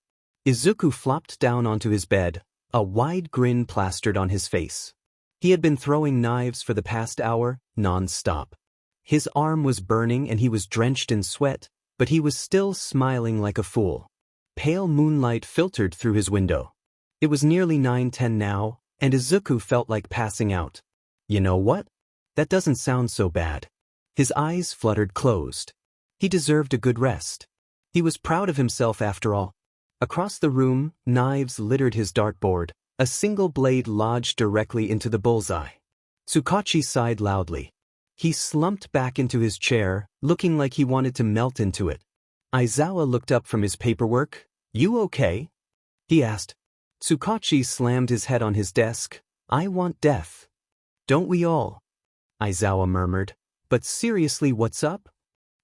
Izuku flopped down onto his bed, a wide grin plastered on his face. He had been throwing knives for the past hour, non-stop. His arm was burning and he was drenched in sweat, but he was still smiling like a fool. Pale moonlight filtered through his window. It was nearly 9:10 now, and Izuku felt like passing out. You know what? That doesn't sound so bad. His eyes fluttered closed. He deserved a good rest. He was proud of himself after all. Across the room, knives littered his dartboard. A single blade lodged directly into the bullseye. Tsukachi sighed loudly. He slumped back into his chair, looking like he wanted to melt into it. Aizawa looked up from his paperwork. You okay? He asked. Tsukachi slammed his head on his desk. I want death. Don't we all? Aizawa murmured. But seriously, what's up?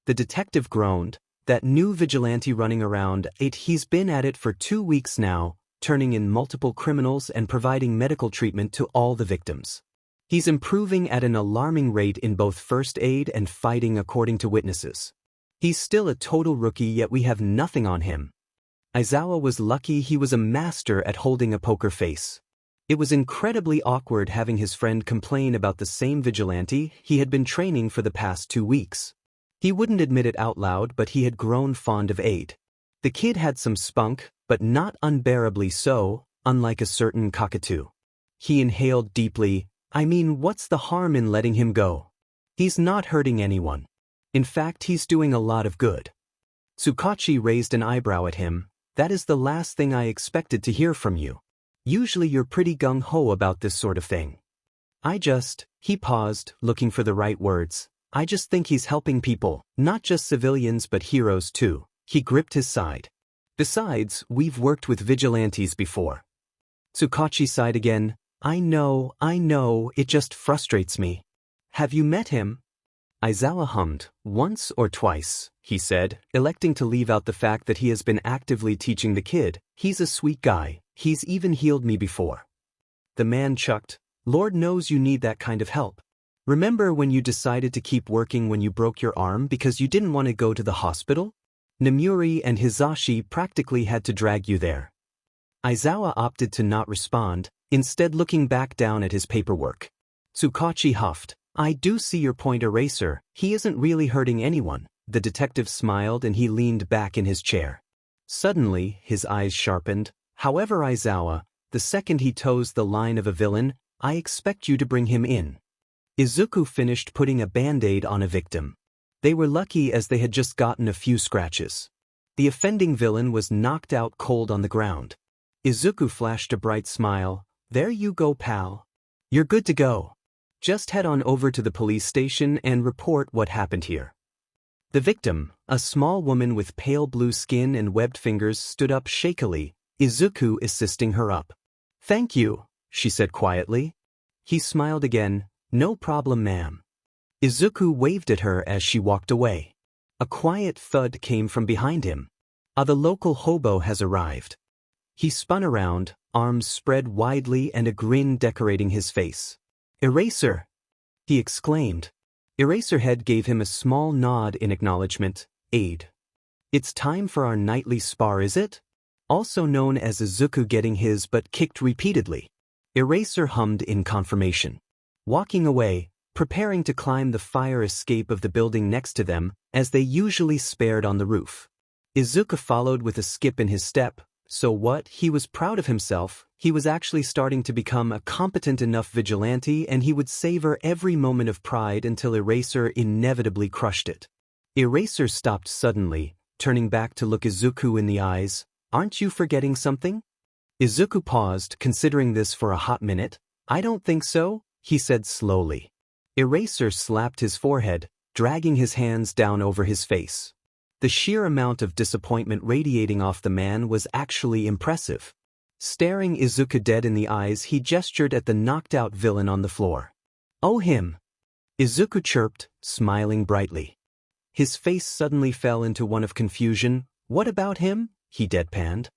The detective groaned. That new vigilante running around, he's been at it for 2 weeks now, turning in multiple criminals and providing medical treatment to all the victims. He's improving at an alarming rate in both first aid and fighting according to witnesses. He's still a total rookie, yet we have nothing on him. Aizawa was lucky he was a master at holding a poker face. It was incredibly awkward having his friend complain about the same vigilante he had been training for the past 2 weeks. He wouldn't admit it out loud, but he had grown fond of Aid. The kid had some spunk, but not unbearably so, unlike a certain cockatoo. He inhaled deeply. I mean, what's the harm in letting him go? He's not hurting anyone. In fact, he's doing a lot of good. Tsukachi raised an eyebrow at him. That is the last thing I expected to hear from you. Usually you're pretty gung-ho about this sort of thing. He paused, looking for the right words. I just think he's helping people, not just civilians but heroes too. He gripped his side. Besides, we've worked with vigilantes before. Tsukachi sighed again. I know, it just frustrates me. Have you met him? Aizawa hummed. Once or twice, he said, electing to leave out the fact that he has been actively teaching the kid. He's a sweet guy. He's even healed me before. The man chucked. Lord knows you need that kind of help. Remember when you decided to keep working when you broke your arm because you didn't want to go to the hospital? Namuri and Hizashi practically had to drag you there. Aizawa opted to not respond, instead looking back down at his paperwork. Tsukachi huffed. I do see your point, Eraser. He isn't really hurting anyone. The detective smiled and he leaned back in his chair. Suddenly, his eyes sharpened. However, Aizawa, the second he toes the line of a villain, I expect you to bring him in. Izuku finished putting a band-aid on a victim. They were lucky as they had just gotten a few scratches. The offending villain was knocked out cold on the ground. Izuku flashed a bright smile. There you go, pal. You're good to go. Just head on over to the police station and report what happened here. The victim, a small woman with pale blue skin and webbed fingers, stood up shakily, Izuku assisting her up. Thank you, she said quietly. He smiled again. No problem, ma'am. Izuku waved at her as she walked away. A quiet thud came from behind him. The local hobo has arrived. He spun around, arms spread widely and a grin decorating his face. Eraser! He exclaimed. Eraserhead gave him a small nod in acknowledgement. Aid. It's time for our nightly spar, is it? Also known as Izuku getting his butt kicked repeatedly. Eraser hummed in confirmation. Walking away, preparing to climb the fire escape of the building next to them, as they usually spared on the roof. Izuku followed with a skip in his step. So what? He was proud of himself. He was actually starting to become a competent enough vigilante, and he would savor every moment of pride until Eraser inevitably crushed it. Eraser stopped suddenly, turning back to look Izuku in the eyes. Aren't you forgetting something? Izuku paused, considering this for a hot minute. I don't think so, he said slowly. Eraser slapped his forehead, dragging his hands down over his face. The sheer amount of disappointment radiating off the man was actually impressive. Staring Izuku dead in the eyes, he gestured at the knocked-out villain on the floor. Oh, him! Izuku chirped, smiling brightly. His face suddenly fell into one of confusion. What about him? He deadpanned.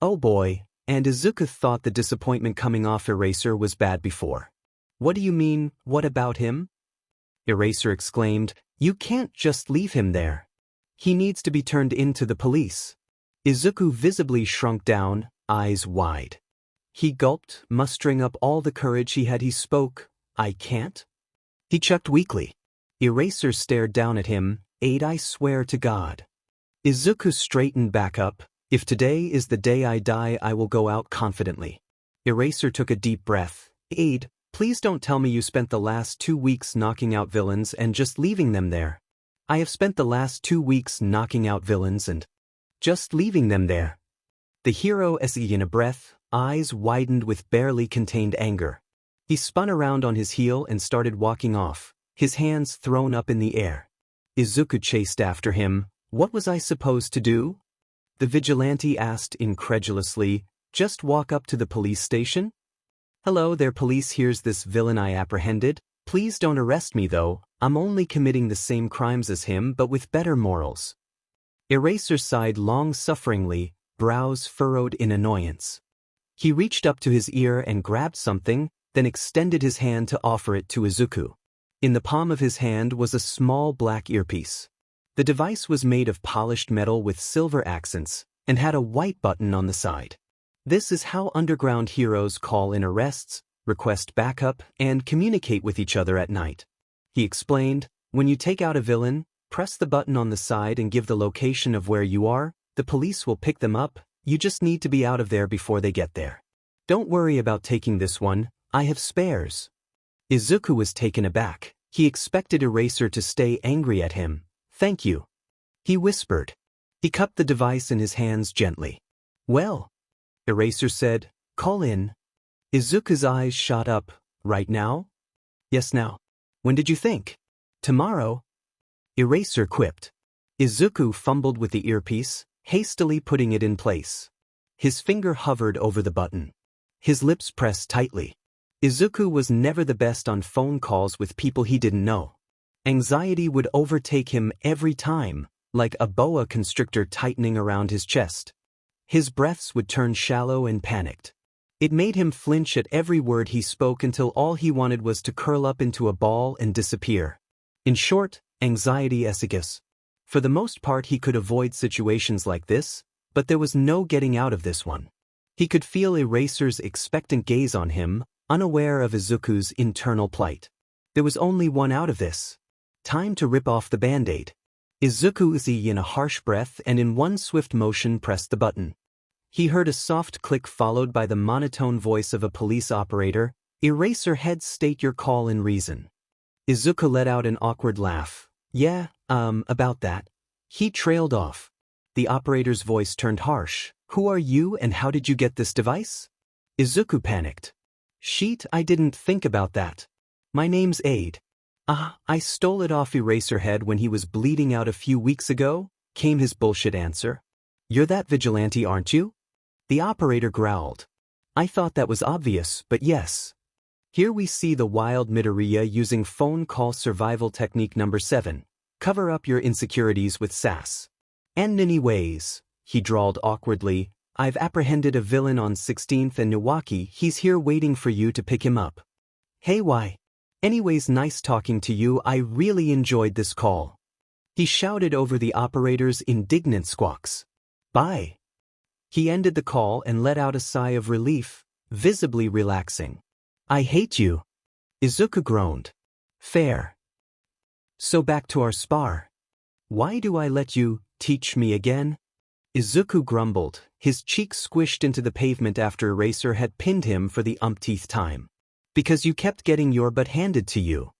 Oh boy, and Izuku thought the disappointment coming off Eraser was bad before. What do you mean, what about him? Eraser exclaimed. You can't just leave him there. He needs to be turned into the police. Izuku visibly shrunk down, eyes wide. He gulped, mustering up all the courage he had. He spoke. I can't? He chucked weakly. Eraser stared down at him. Aid, I swear to God. Izuku straightened back up. If today is the day I die, I will go out confidently. Eraser took a deep breath. Aid, please don't tell me you spent the last 2 weeks knocking out villains and just leaving them there. I have spent the last 2 weeks knocking out villains and just leaving them there. The hero essayed in a breath, eyes widened with barely contained anger. He spun around on his heel and started walking off, his hands thrown up in the air. Izuku chased after him. What was I supposed to do? The vigilante asked incredulously. Just walk up to the police station? Hello there, police, here's this villain I apprehended. Please don't arrest me though, I'm only committing the same crimes as him but with better morals. Eraser sighed long-sufferingly, brows furrowed in annoyance. He reached up to his ear and grabbed something, then extended his hand to offer it to Izuku. In the palm of his hand was a small black earpiece. The device was made of polished metal with silver accents, and had a white button on the side. This is how underground heroes call in arrests, request backup, and communicate with each other at night. He explained, when you take out a villain, press the button on the side and give the location of where you are, the police will pick them up, you just need to be out of there before they get there. Don't worry about taking this one, I have spares. Izuku was taken aback. He expected Eraser to stay angry at him. Thank you. He whispered. He cupped the device in his hands gently. Well, Eraser said, call in. Izuku's eyes shot up. Right now? Yes, now. When did you think? Tomorrow? Eraser quipped. Izuku fumbled with the earpiece, hastily putting it in place. His finger hovered over the button. His lips pressed tightly. Izuku was never the best on phone calls with people he didn't know. Anxiety would overtake him every time, like a boa constrictor tightening around his chest. His breaths would turn shallow and panicked. It made him flinch at every word he spoke until all he wanted was to curl up into a ball and disappear. In short, anxiety esigus. For the most part he could avoid situations like this, but there was no getting out of this one. He could feel Eraser's expectant gaze on him, unaware of Izuku's internal plight. There was only one out of this. Time to rip off the band-aid. Izuku uttered in a harsh breath and in one swift motion pressed the button. He heard a soft click followed by the monotone voice of a police operator. Eraser head, state your call and reason. Izuku let out an awkward laugh. Yeah, about that. He trailed off. The operator's voice turned harsh. Who are you and how did you get this device? Izuku panicked. Sheet, I didn't think about that. My name's Aid. I stole it off Eraserhead when he was bleeding out a few weeks ago, came his bullshit answer. You're that vigilante, aren't you? The operator growled. I thought that was obvious, but yes. Here we see the wild Midoriya using phone call survival technique number 7. Cover up your insecurities with sass. And anyways, he drawled awkwardly, I've apprehended a villain on 16th and Niwaki. He's here waiting for you to pick him up. Hey, why? Anyways, nice talking to you. I really enjoyed this call. He shouted over the operator's indignant squawks. Bye. He ended the call and let out a sigh of relief, visibly relaxing. I hate you. Izuku groaned. Fair. So back to our spar. Why do I let you teach me again? Izuku grumbled, his cheeks squished into the pavement after Eraser had pinned him for the umpteenth time. Because you kept getting your butt handed to you.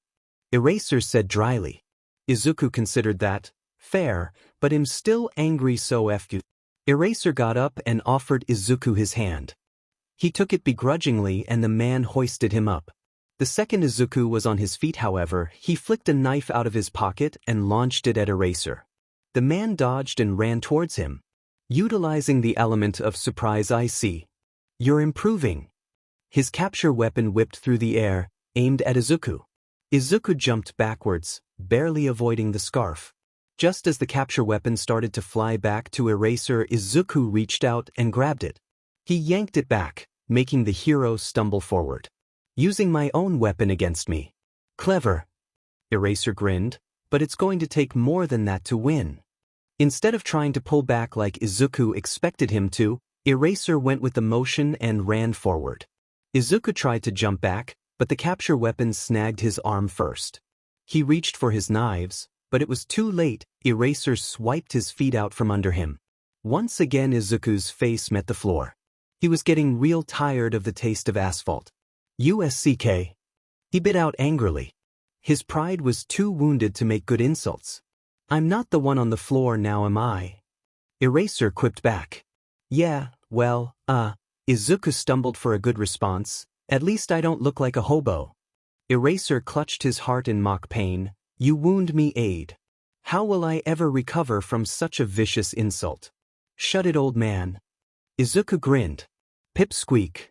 Eraser said dryly. Izuku considered that fair, but I'm still angry, so F you. Eraser got up and offered Izuku his hand. He took it begrudgingly and the man hoisted him up. The second Izuku was on his feet, however, he flicked a knife out of his pocket and launched it at Eraser. The man dodged and ran towards him. Utilizing the element of surprise, I see. You're improving. His capture weapon whipped through the air, aimed at Izuku. Izuku jumped backwards, barely avoiding the scarf. Just as the capture weapon started to fly back to Eraser, Izuku reached out and grabbed it. He yanked it back, making the hero stumble forward. Using my own weapon against me. Clever. Eraser grinned, but it's going to take more than that to win. Instead of trying to pull back like Izuku expected him to, Eraser went with the motion and ran forward. Izuku tried to jump back, but the capture weapon snagged his arm first. He reached for his knives, but it was too late. Eraser swiped his feet out from under him. Once again Izuku's face met the floor. He was getting real tired of the taste of asphalt. USCK. He bit out angrily. His pride was too wounded to make good insults. I'm not the one on the floor now, am I? Eraser quipped back. Yeah, well, Izuku stumbled for a good response. At least I don't look like a hobo. Eraser clutched his heart in mock pain. You wound me, Aid. How will I ever recover from such a vicious insult? Shut it, old man. Izuku grinned. Pipsqueak.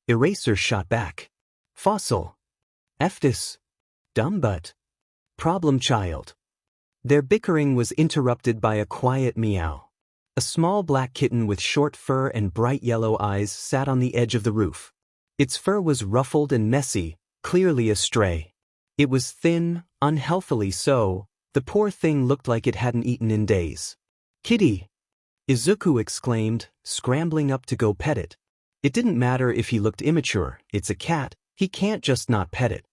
Eraser shot back. Fossil. F this. Dumb butt. Problem child. Their bickering was interrupted by a quiet meow. A small black kitten with short fur and bright yellow eyes sat on the edge of the roof. Its fur was ruffled and messy, clearly a stray. It was thin, unhealthily so. The poor thing looked like it hadn't eaten in days. Kitty! Izuku exclaimed, scrambling up to go pet it. It didn't matter if he looked immature, it's a cat, he can't just not pet it.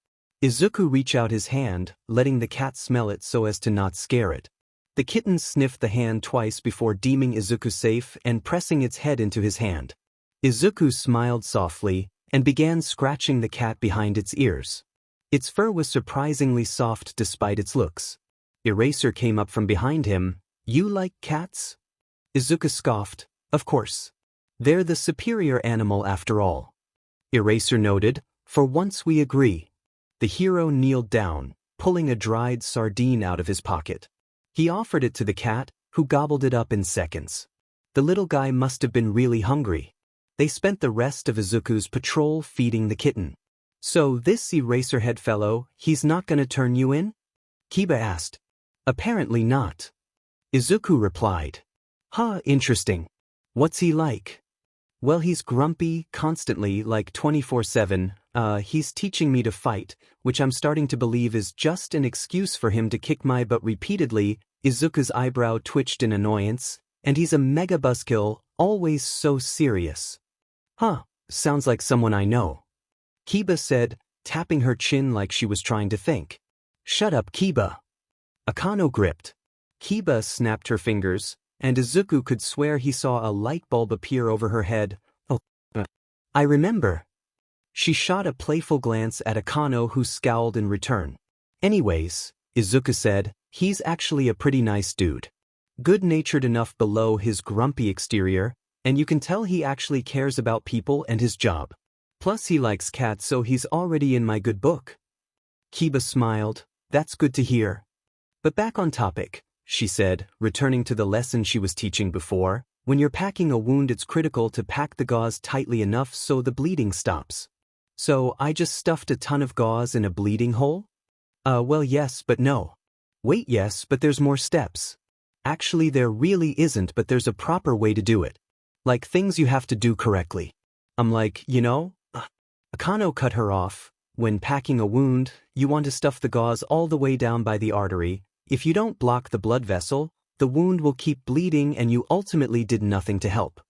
Izuku reached out his hand, letting the cat smell it so as to not scare it. The kitten sniffed the hand twice before deeming Izuku safe and pressing its head into his hand. Izuku smiled softly and began scratching the cat behind its ears. Its fur was surprisingly soft despite its looks. Eraser came up from behind him. You like cats? Izuku scoffed. Of course. They're the superior animal after all. Eraser noted. For once we agree. The hero kneeled down, pulling a dried sardine out of his pocket. He offered it to the cat, who gobbled it up in seconds. The little guy must have been really hungry. They spent the rest of Izuku's patrol feeding the kitten. So this Eraserhead fellow, he's not gonna turn you in? Kiba asked. Apparently not. Izuku replied. Huh, interesting. What's he like? Well, he's grumpy, constantly, like 24/7. He's teaching me to fight, which I'm starting to believe is just an excuse for him to kick my butt repeatedly. Izuku's eyebrow twitched in annoyance, and he's a mega buzzkill, always so serious. Huh, sounds like someone I know. Kiba said, tapping her chin like she was trying to think. Shut up, Kiba. Akano gripped. Kiba snapped her fingers, and Izuku could swear he saw a light bulb appear over her head. Oh, I remember. She shot a playful glance at Akano, who scowled in return. Anyways, Izuku said, he's actually a pretty nice dude. Good-natured enough below his grumpy exterior, and you can tell he actually cares about people and his job. Plus he likes cats, so he's already in my good book. Kiba smiled. That's good to hear. But back on topic, she said, returning to the lesson she was teaching before. When you're packing a wound, it's critical to pack the gauze tightly enough so the bleeding stops. So I just stuffed a ton of gauze in a bleeding hole? Well, yes, but no. Wait, yes, but there's more steps. Actually, there really isn't, but there's a proper way to do it. Like things you have to do correctly. I'm like, you know? Akano cut her off. When packing a wound, you want to stuff the gauze all the way down by the artery. If you don't block the blood vessel, the wound will keep bleeding and you ultimately did nothing to help.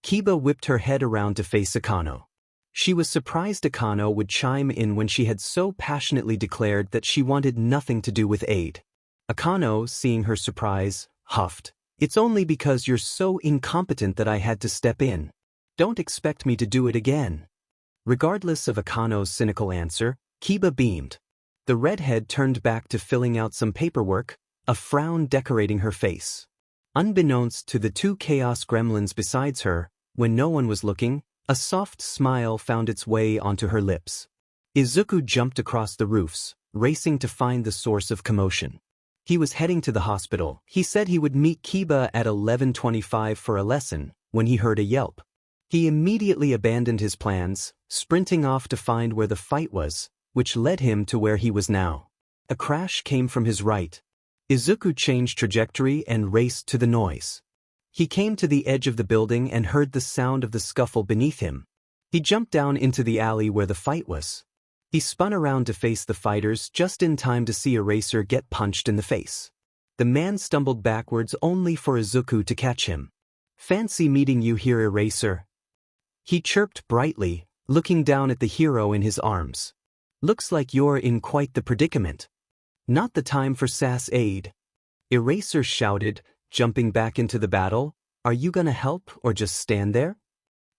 Kiba whipped her head around to face Akano. She was surprised Akano would chime in when she had so passionately declared that she wanted nothing to do with aid. Akano, seeing her surprise, huffed. It's only because you're so incompetent that I had to step in. Don't expect me to do it again. Regardless of Akano's cynical answer, Kiba beamed. The redhead turned back to filling out some paperwork, a frown decorating her face. Unbeknownst to the two chaos gremlins besides her, when no one was looking, a soft smile found its way onto her lips. Izuku jumped across the roofs, racing to find the source of commotion. He was heading to the hospital. He said he would meet Kiba at 11:25 for a lesson, when he heard a yelp. He immediately abandoned his plans, sprinting off to find where the fight was, which led him to where he was now. A crash came from his right. Izuku changed trajectory and raced to the noise. He came to the edge of the building and heard the sound of the scuffle beneath him. He jumped down into the alley where the fight was. He spun around to face the fighters just in time to see Eraser get punched in the face. The man stumbled backwards only for Izuku to catch him. Fancy meeting you here, Eraser. He chirped brightly, looking down at the hero in his arms. Looks like you're in quite the predicament. Not the time for sass aid. Eraser shouted, jumping back into the battle. Are you gonna help or just stand there?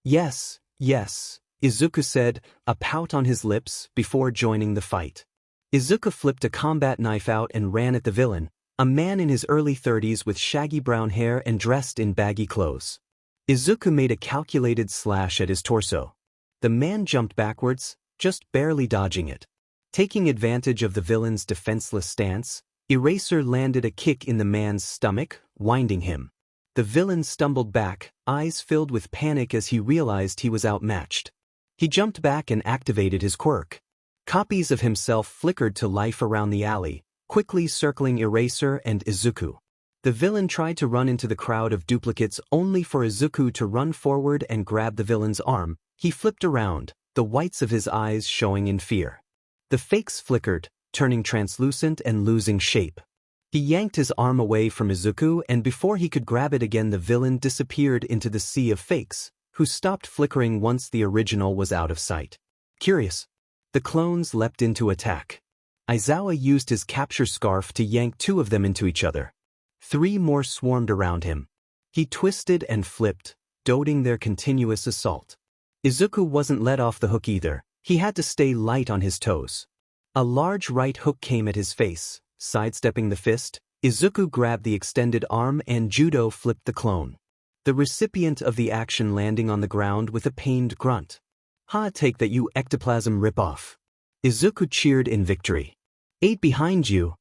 Yes, yes, Izuku said, a pout on his lips before joining the fight. Izuku flipped a combat knife out and ran at the villain, a man in his early 30s with shaggy brown hair and dressed in baggy clothes. Izuku made a calculated slash at his torso. The man jumped backwards, just barely dodging it. Taking advantage of the villain's defenseless stance, Eraser landed a kick in the man's stomach, winding him. The villain stumbled back, eyes filled with panic as he realized he was outmatched. He jumped back and activated his quirk. Copies of himself flickered to life around the alley, quickly circling Eraser and Izuku. The villain tried to run into the crowd of duplicates only for Izuku to run forward and grab the villain's arm. He flipped around, the whites of his eyes showing in fear. The fakes flickered, turning translucent and losing shape. He yanked his arm away from Izuku, and before he could grab it again, the villain disappeared into the sea of fakes, who stopped flickering once the original was out of sight. Curious. The clones leapt into attack. Aizawa used his capture scarf to yank two of them into each other. 3 more swarmed around him. He twisted and flipped, dodging their continuous assault. Izuku wasn't let off the hook either. He had to stay light on his toes. A large right hook came at his face. Sidestepping the fist, Izuku grabbed the extended arm and judo flipped the clone. The recipient of the action landing on the ground with a pained grunt. Take that, you ectoplasm ripoff. Izuku cheered in victory. 8 behind you.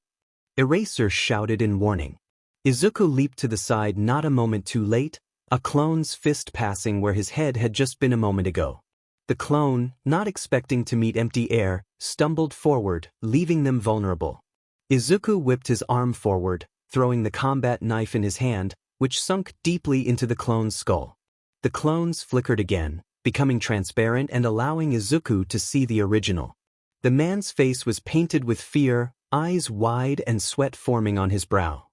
Eraser shouted in warning. Izuku leaped to the side not a moment too late, a clone's fist passing where his head had just been a moment ago. The clone, not expecting to meet empty air, stumbled forward, leaving them vulnerable. Izuku whipped his arm forward, throwing the combat knife in his hand, which sunk deeply into the clone's skull. The clones flickered again, becoming transparent and allowing Izuku to see the original. The man's face was painted with fear, eyes wide and sweat forming on his brow.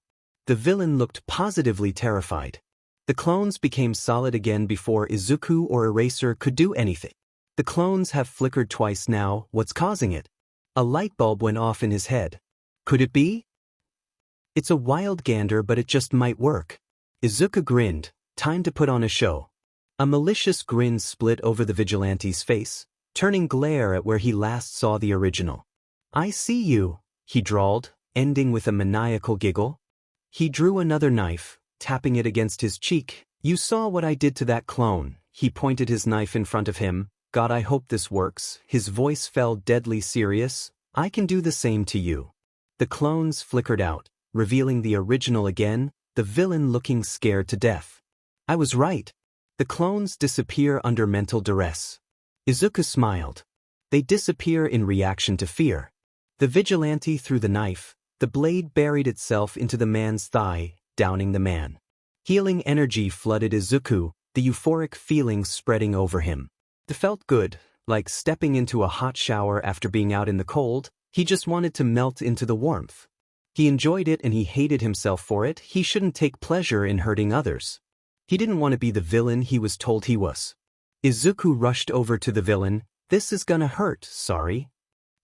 The villain looked positively terrified. The clones became solid again before Izuku or Eraser could do anything. The clones have flickered twice now, what's causing it? A light bulb went off in his head. Could it be? It's a wild gander, but it just might work. Izuku grinned, time to put on a show. A malicious grin split over the vigilante's face, turning glare at where he last saw the original. I see you, he drawled, ending with a maniacal giggle. He drew another knife, tapping it against his cheek. You saw what I did to that clone. He pointed his knife in front of him. God, I hope this works. His voice fell deadly serious. I can do the same to you. The clones flickered out, revealing the original again, the villain looking scared to death. I was right. The clones disappear under mental duress. Izuku smiled. They disappear in reaction to fear. The vigilante threw the knife. The blade buried itself into the man's thigh, downing the man. Healing energy flooded Izuku, the euphoric feelings spreading over him. It felt good, like stepping into a hot shower after being out in the cold. He just wanted to melt into the warmth. He enjoyed it and he hated himself for it. He shouldn't take pleasure in hurting others. He didn't want to be the villain he was told he was. Izuku rushed over to the villain. This is gonna hurt, sorry.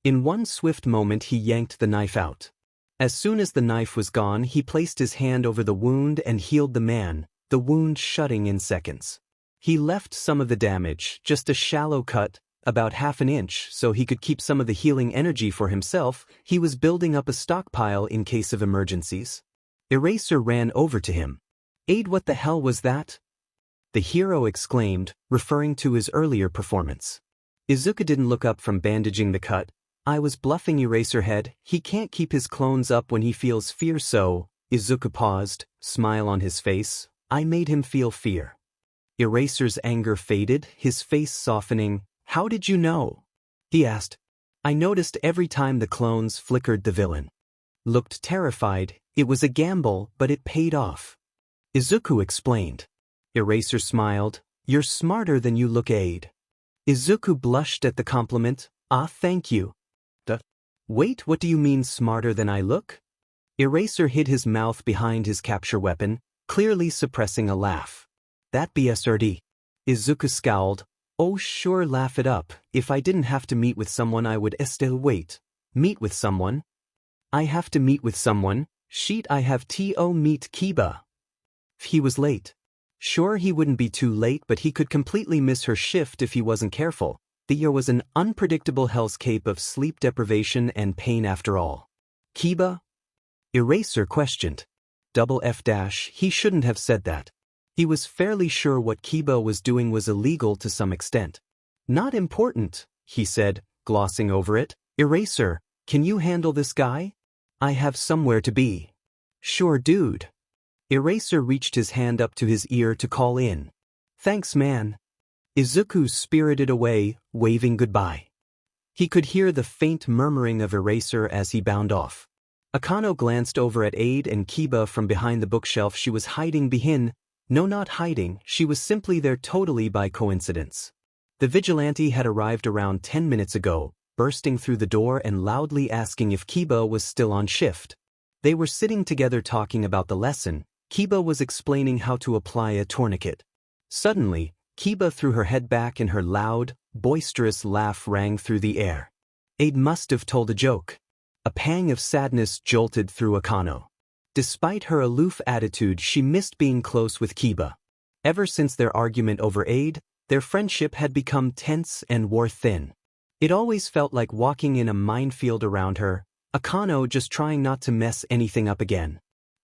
In one swift moment he yanked the knife out. As soon as the knife was gone, he placed his hand over the wound and healed the man, the wound shutting in seconds. He left some of the damage, just a shallow cut, about half an inch, so he could keep some of the healing energy for himself. He was building up a stockpile in case of emergencies. Eraser ran over to him. Aid, what the hell was that? The hero exclaimed, referring to his earlier performance. Izuku didn't look up from bandaging the cut. I was bluffing, Eraserhead. He can't keep his clones up when he feels fear, so... Izuku paused, smile on his face. I made him feel fear. Eraser's anger faded, his face softening. How did you know? He asked. I noticed every time the clones flickered. The villain looked terrified. It was a gamble, but it paid off. Izuku explained. Eraser smiled. You're smarter than you look, Aid. Izuku blushed at the compliment. Ah, thank you. Wait, what do you mean smarter than I look? Eraser hid his mouth behind his capture weapon, clearly suppressing a laugh. That BSRD. Izuku scowled. Oh sure, laugh it up. If I didn't have to meet with someone I would still wait. Meet with someone? I have to meet with someone? Sheet, I have to meet Kiba. He was late. Sure, he wouldn't be too late, but he could completely miss her shift if he wasn't careful. The year was an unpredictable hellscape of sleep deprivation and pain after all. Kiba? Eraser questioned. He shouldn't have said that. He was fairly sure what Kiba was doing was illegal to some extent. Not important, he said, glossing over it. Eraser, can you handle this guy? I have somewhere to be. Sure, dude. Eraser reached his hand up to his ear to call in. Thanks, man. Izuku spirited away, waving goodbye. He could hear the faint murmuring of Eraser as he bound off. Akano glanced over at Aid and Kiba from behind the bookshelf she was hiding behind. No, not hiding, she was simply there totally by coincidence. The vigilante had arrived around 10 minutes ago, bursting through the door and loudly asking if Kiba was still on shift. They were sitting together talking about the lesson. Kiba was explaining how to apply a tourniquet. Suddenly, Kiba threw her head back and her loud, boisterous laugh rang through the air. Aid must have told a joke. A pang of sadness jolted through Akano. Despite her aloof attitude, she missed being close with Kiba. Ever since their argument over Aid, their friendship had become tense and wore thin. It always felt like walking in a minefield around her, Akano just trying not to mess anything up again.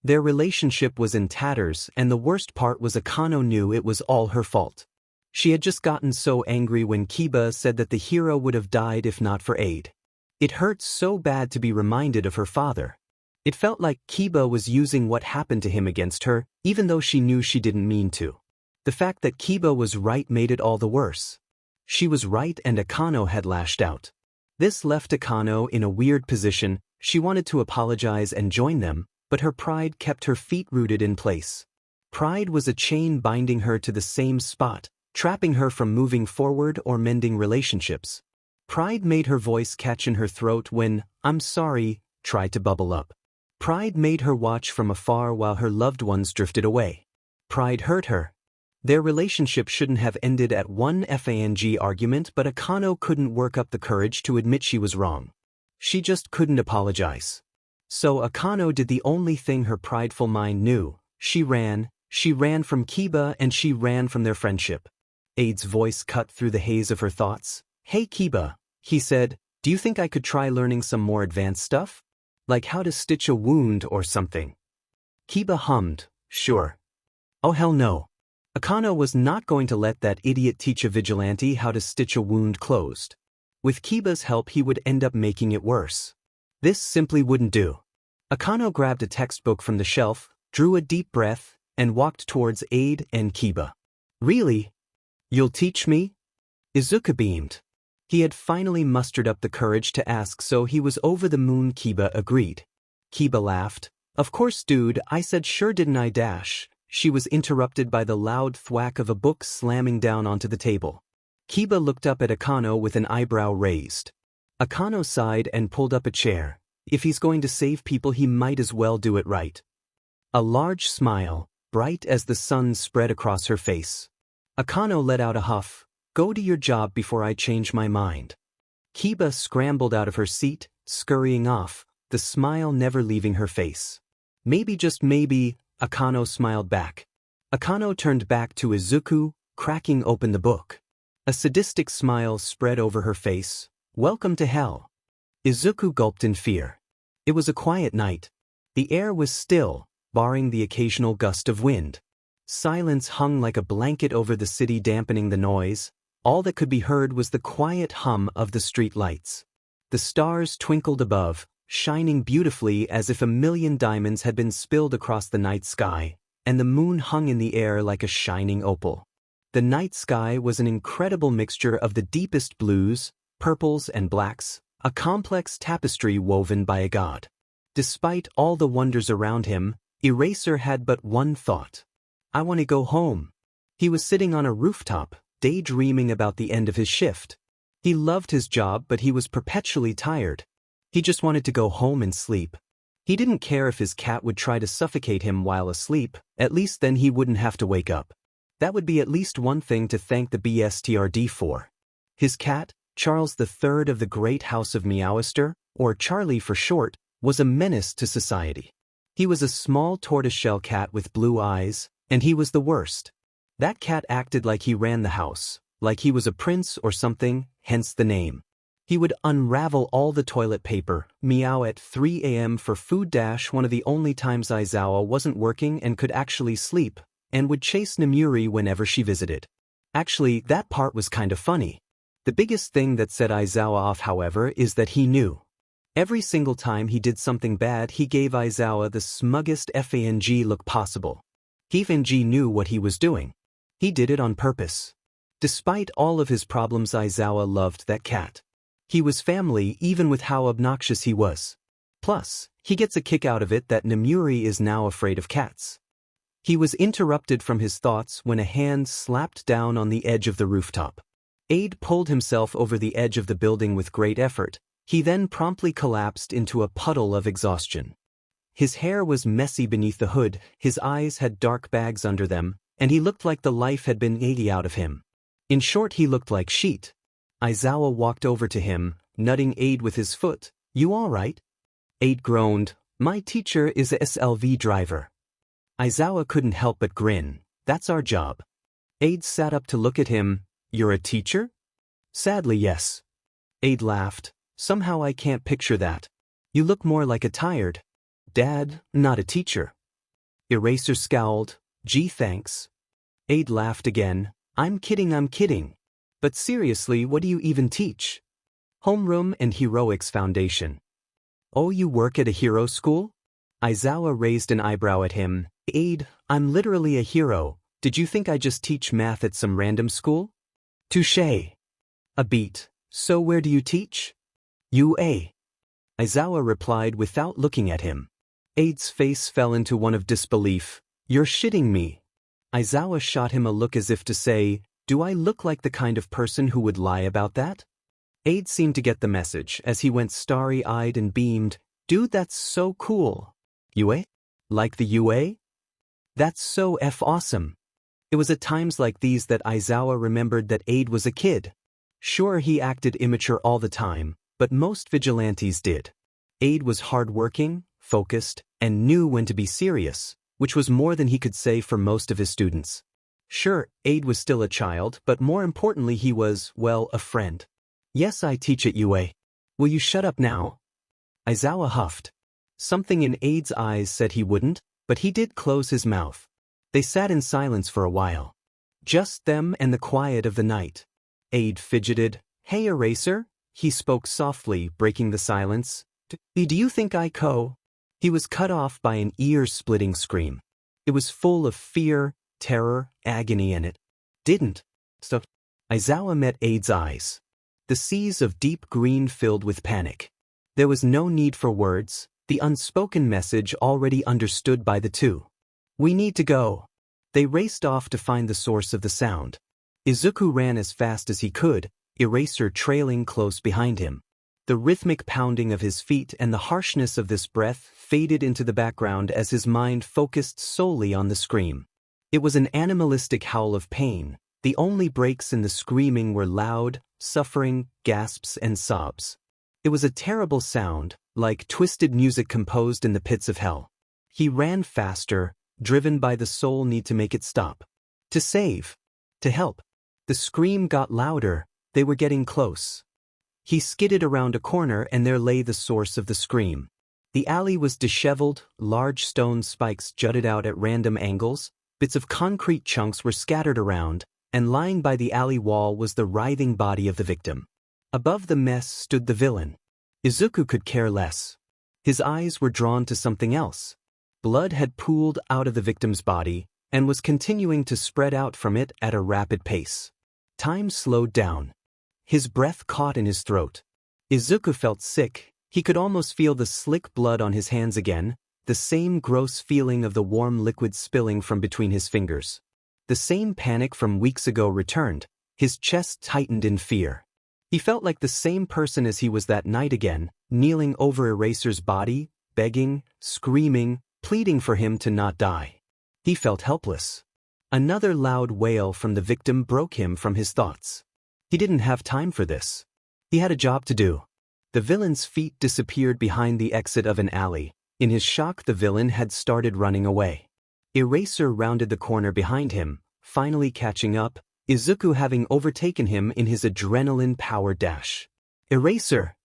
Their relationship was in tatters, and the worst part was Akano knew it was all her fault. She had just gotten so angry when Kiba said that the hero would have died if not for Aid. It hurt so bad to be reminded of her father. It felt like Kiba was using what happened to him against her, even though she knew she didn't mean to. The fact that Kiba was right made it all the worse. She was right and Akano had lashed out. This left Akano in a weird position. She wanted to apologize and join them, but her pride kept her feet rooted in place. Pride was a chain binding her to the same spot, trapping her from moving forward or mending relationships. Pride made her voice catch in her throat when, "I'm sorry," tried to bubble up. Pride made her watch from afar while her loved ones drifted away. Pride hurt her. Their relationship shouldn't have ended at one FANG argument, but Akano couldn't work up the courage to admit she was wrong. She just couldn't apologize. So Akano did the only thing her prideful mind knew. She ran from Kiba and she ran from their friendship. Aide's voice cut through the haze of her thoughts. "Hey Kiba," he said, "do you think I could try learning some more advanced stuff? Like how to stitch a wound or something?" Kiba hummed, "Sure." Oh hell no. Akano was not going to let that idiot teach a vigilante how to stitch a wound closed. With Kiba's help he would end up making it worse. This simply wouldn't do. Akano grabbed a textbook from the shelf, drew a deep breath, and walked towards Aide and Kiba. "Really? You'll teach me?" Izuku beamed. He had finally mustered up the courage to ask, so he was over the moon. Kiba agreed. Kiba laughed. "Of course dude, I said sure didn't I dash." She was interrupted by the loud thwack of a book slamming down onto the table. Kiba looked up at Akano with an eyebrow raised. Akano sighed and pulled up a chair. If he's going to save people he might as well do it right. A large smile, bright as the sun, spread across her face. Akano let out a huff. "Go to your job before I change my mind." Kiba scrambled out of her seat, scurrying off, the smile never leaving her face. "Maybe, just maybe," Akano smiled back. Akano turned back to Izuku, cracking open the book. A sadistic smile spread over her face. "Welcome to hell." Izuku gulped in fear. It was a quiet night. The air was still, barring the occasional gust of wind. Silence hung like a blanket over the city, dampening the noise. All that could be heard was the quiet hum of the street lights. The stars twinkled above, shining beautifully as if a million diamonds had been spilled across the night sky, and the moon hung in the air like a shining opal. The night sky was an incredible mixture of the deepest blues, purples and blacks, a complex tapestry woven by a god. Despite all the wonders around him, Eraser had but one thought. "I want to go home." He was sitting on a rooftop, daydreaming about the end of his shift. He loved his job, but he was perpetually tired. He just wanted to go home and sleep. He didn't care if his cat would try to suffocate him while asleep, at least then he wouldn't have to wake up. That would be at least one thing to thank the BSTRD for. His cat, Charles III of the Great House of Meowister, or Charlie for short, was a menace to society. He was a small tortoiseshell cat with blue eyes, and he was the worst. That cat acted like he ran the house, like he was a prince or something, hence the name. He would unravel all the toilet paper, meow at 3 a.m. for food, one of the only times Aizawa wasn't working and could actually sleep, and would chase Nemuri whenever she visited. Actually, that part was kind of funny. The biggest thing that set Aizawa off, however, is that he knew. Every single time he did something bad, he gave Aizawa the smuggest FANG look possible. FANG knew what he was doing. He did it on purpose. Despite all of his problems, Aizawa loved that cat. He was family even with how obnoxious he was. Plus, he gets a kick out of it that Nemuri is now afraid of cats. He was interrupted from his thoughts when a hand slapped down on the edge of the rooftop. Aide pulled himself over the edge of the building with great effort. He then promptly collapsed into a puddle of exhaustion. His hair was messy beneath the hood, his eyes had dark bags under them, and he looked like the life had been eaten out of him. In short, he looked like sheet. Aizawa walked over to him, nudging Aide with his foot. "You all right?" Aide groaned. "My teacher is a SLV driver." Aizawa couldn't help but grin. "That's our job." Aide sat up to look at him. "You're a teacher?" "Sadly, yes." Aide laughed. "Somehow I can't picture that. You look more like a tired dad, not a teacher." Eraser scowled. "Gee, thanks." Aide laughed again. I'm kidding. But seriously, what do you even teach?" "Homeroom and Heroics Foundation." "Oh, you work at a hero school?" Aizawa raised an eyebrow at him. "Aide, I'm literally a hero. Did you think I just teach math at some random school?" "Touché." A beat. "So where do you teach?" "UA." Aizawa replied without looking at him. Aide's face fell into one of disbelief. You're shitting me. Aizawa shot him a look as if to say, do I look like the kind of person who would lie about that? Aide seemed to get the message as he went starry-eyed and beamed, dude, that's so cool. UA? Like the UA? That's so awesome. It was at times like these that Aizawa remembered that Aide was a kid. Sure, he acted immature all the time, but most vigilantes did. Aide was hard-working, focused, and knew when to be serious, which was more than he could say for most of his students. Sure, Aide was still a child, but more importantly he was, well, a friend. Yes, I teach at UA. Will you shut up now? Aizawa huffed. Something in Aide's eyes said he wouldn't, but he did close his mouth. They sat in silence for a while. Just them and the quiet of the night. Aide fidgeted. Hey, Eraser? He spoke softly, breaking the silence. Do you think I co? He was cut off by an ear-splitting scream. It was full of fear, terror, agony in it. Didn't. So, Aizawa met Aide's eyes. The seas of deep green filled with panic. There was no need for words, the unspoken message already understood by the two. We need to go. They raced off to find the source of the sound. Izuku ran as fast as he could, Eraser trailing close behind him. The rhythmic pounding of his feet and the harshness of this breath faded into the background as his mind focused solely on the scream. It was an animalistic howl of pain. The only breaks in the screaming were loud, suffering, gasps and sobs. It was a terrible sound, like twisted music composed in the pits of hell. He ran faster, driven by the soul need to make it stop. To save. To help. The scream got louder, they were getting close. He skidded around a corner and there lay the source of the scream. The alley was disheveled, large stone spikes jutted out at random angles, bits of concrete chunks were scattered around, and lying by the alley wall was the writhing body of the victim. Above the mess stood the villain. Izuku could care less. His eyes were drawn to something else. Blood had pooled out of the victim's body, and was continuing to spread out from it at a rapid pace. Time slowed down. His breath caught in his throat. Izuku felt sick, he could almost feel the slick blood on his hands again, the same gross feeling of the warm liquid spilling from between his fingers. The same panic from weeks ago returned, his chest tightened in fear. He felt like the same person as he was that night again, kneeling over Eraser's body, begging, screaming, pleading for him to not die. He felt helpless. Another loud wail from the victim broke him from his thoughts. He didn't have time for this. He had a job to do. The villain's feet disappeared behind the exit of an alley. In his shock, the villain had started running away. Eraser rounded the corner behind him, finally catching up, Izuku having overtaken him in his adrenaline-powered dash. Eraser!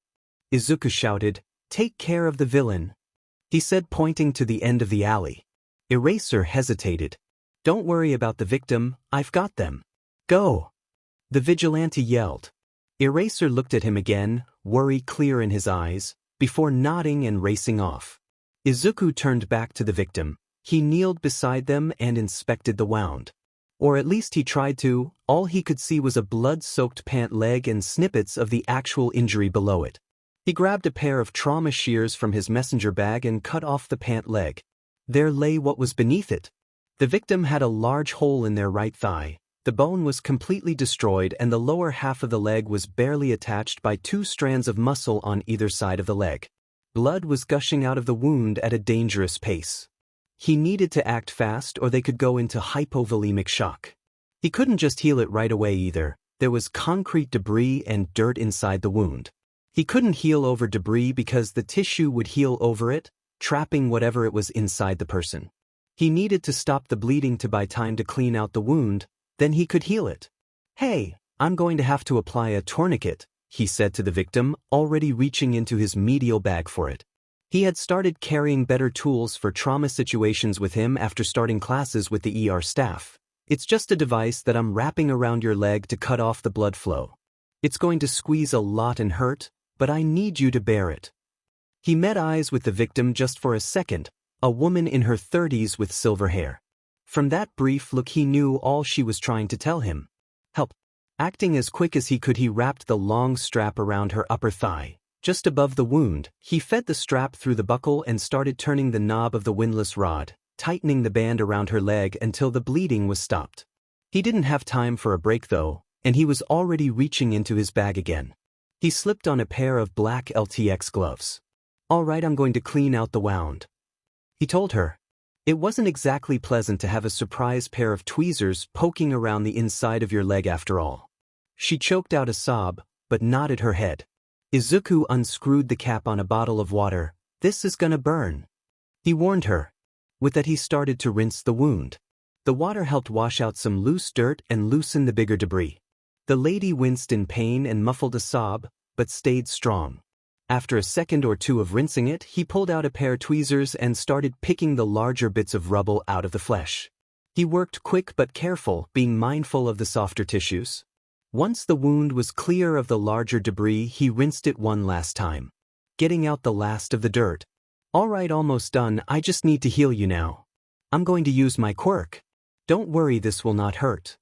Izuku shouted, take care of the villain, he said, pointing to the end of the alley. Eraser hesitated. Don't worry about the victim, I've got them. Go! The vigilante yelled. Eraser looked at him again, worry clear in his eyes, before nodding and racing off. Izuku turned back to the victim. He kneeled beside them and inspected the wound. Or at least he tried to. All he could see was a blood-soaked pant leg and snippets of the actual injury below it. He grabbed a pair of trauma shears from his messenger bag and cut off the pant leg. There lay what was beneath it. The victim had a large hole in their right thigh. The bone was completely destroyed and the lower half of the leg was barely attached by 2 strands of muscle on either side of the leg. Blood was gushing out of the wound at a dangerous pace. He needed to act fast or they could go into hypovolemic shock. He couldn't just heal it right away either. There was concrete debris and dirt inside the wound. He couldn't heal over debris because the tissue would heal over it, trapping whatever it was inside the person. He needed to stop the bleeding to buy time to clean out the wound, then he could heal it. Hey, I'm going to have to apply a tourniquet, he said to the victim, already reaching into his medial bag for it. He had started carrying better tools for trauma situations with him after starting classes with the ER staff. It's just a device that I'm wrapping around your leg to cut off the blood flow. It's going to squeeze a lot and hurt, but I need you to bear it. He met eyes with the victim just for a second, a woman in her 30s with silver hair. From that brief look he knew all she was trying to tell him. Help. Acting as quick as he could, he wrapped the long strap around her upper thigh. Just above the wound, he fed the strap through the buckle and started turning the knob of the windlass rod. tightening the band around her leg until the bleeding was stopped. He didn't have time for a break though, and he was already reaching into his bag again. He slipped on a pair of black LTX gloves. "All right, I'm going to clean out the wound," he told her. It wasn't exactly pleasant to have a surprise pair of tweezers poking around the inside of your leg after all. She choked out a sob, but nodded her head. Izuku unscrewed the cap on a bottle of water. "This is gonna burn," he warned her. With that he started to rinse the wound. The water helped wash out some loose dirt and loosen the bigger debris. The lady winced in pain and muffled a sob, but stayed strong. After a second or two of rinsing it, he pulled out a pair of tweezers and started picking the larger bits of rubble out of the flesh. He worked quick but careful, being mindful of the softer tissues. Once the wound was clear of the larger debris, he rinsed it one last time, getting out the last of the dirt. "All right, almost done. I just need to heal you now. I'm going to use my quirk. Don't worry, this will not hurt."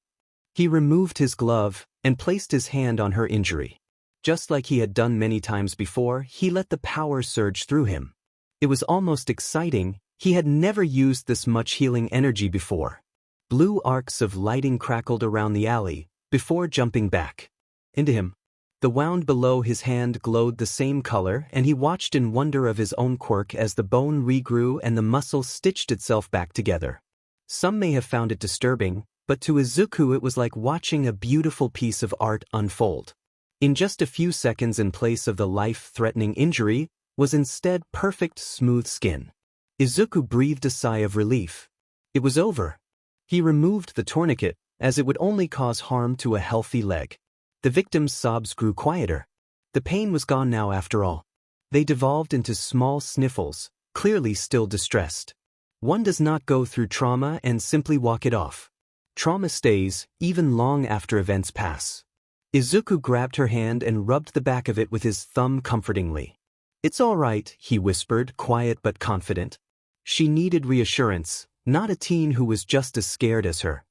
He removed his glove and placed his hand on her injury. Just like he had done many times before, he let the power surge through him. It was almost exciting. He had never used this much healing energy before. Blue arcs of lighting crackled around the alley before jumping back into him. The wound below his hand glowed the same color, and he watched in wonder of his own quirk as the bone regrew and the muscle stitched itself back together. Some may have found it disturbing, but to Izuku it was like watching a beautiful piece of art unfold. In just a few seconds, in place of the life-threatening injury, was instead perfect smooth skin. Izuku breathed a sigh of relief. It was over. He removed the tourniquet, as it would only cause harm to a healthy leg. The victim's sobs grew quieter. The pain was gone now after all. They devolved into small sniffles, clearly still distressed. One does not go through trauma and simply walk it off. Trauma stays, even long after events pass. Izuku grabbed her hand and rubbed the back of it with his thumb comfortingly. "It's all right," he whispered, quiet but confident. She needed reassurance, not a teen who was just as scared as her.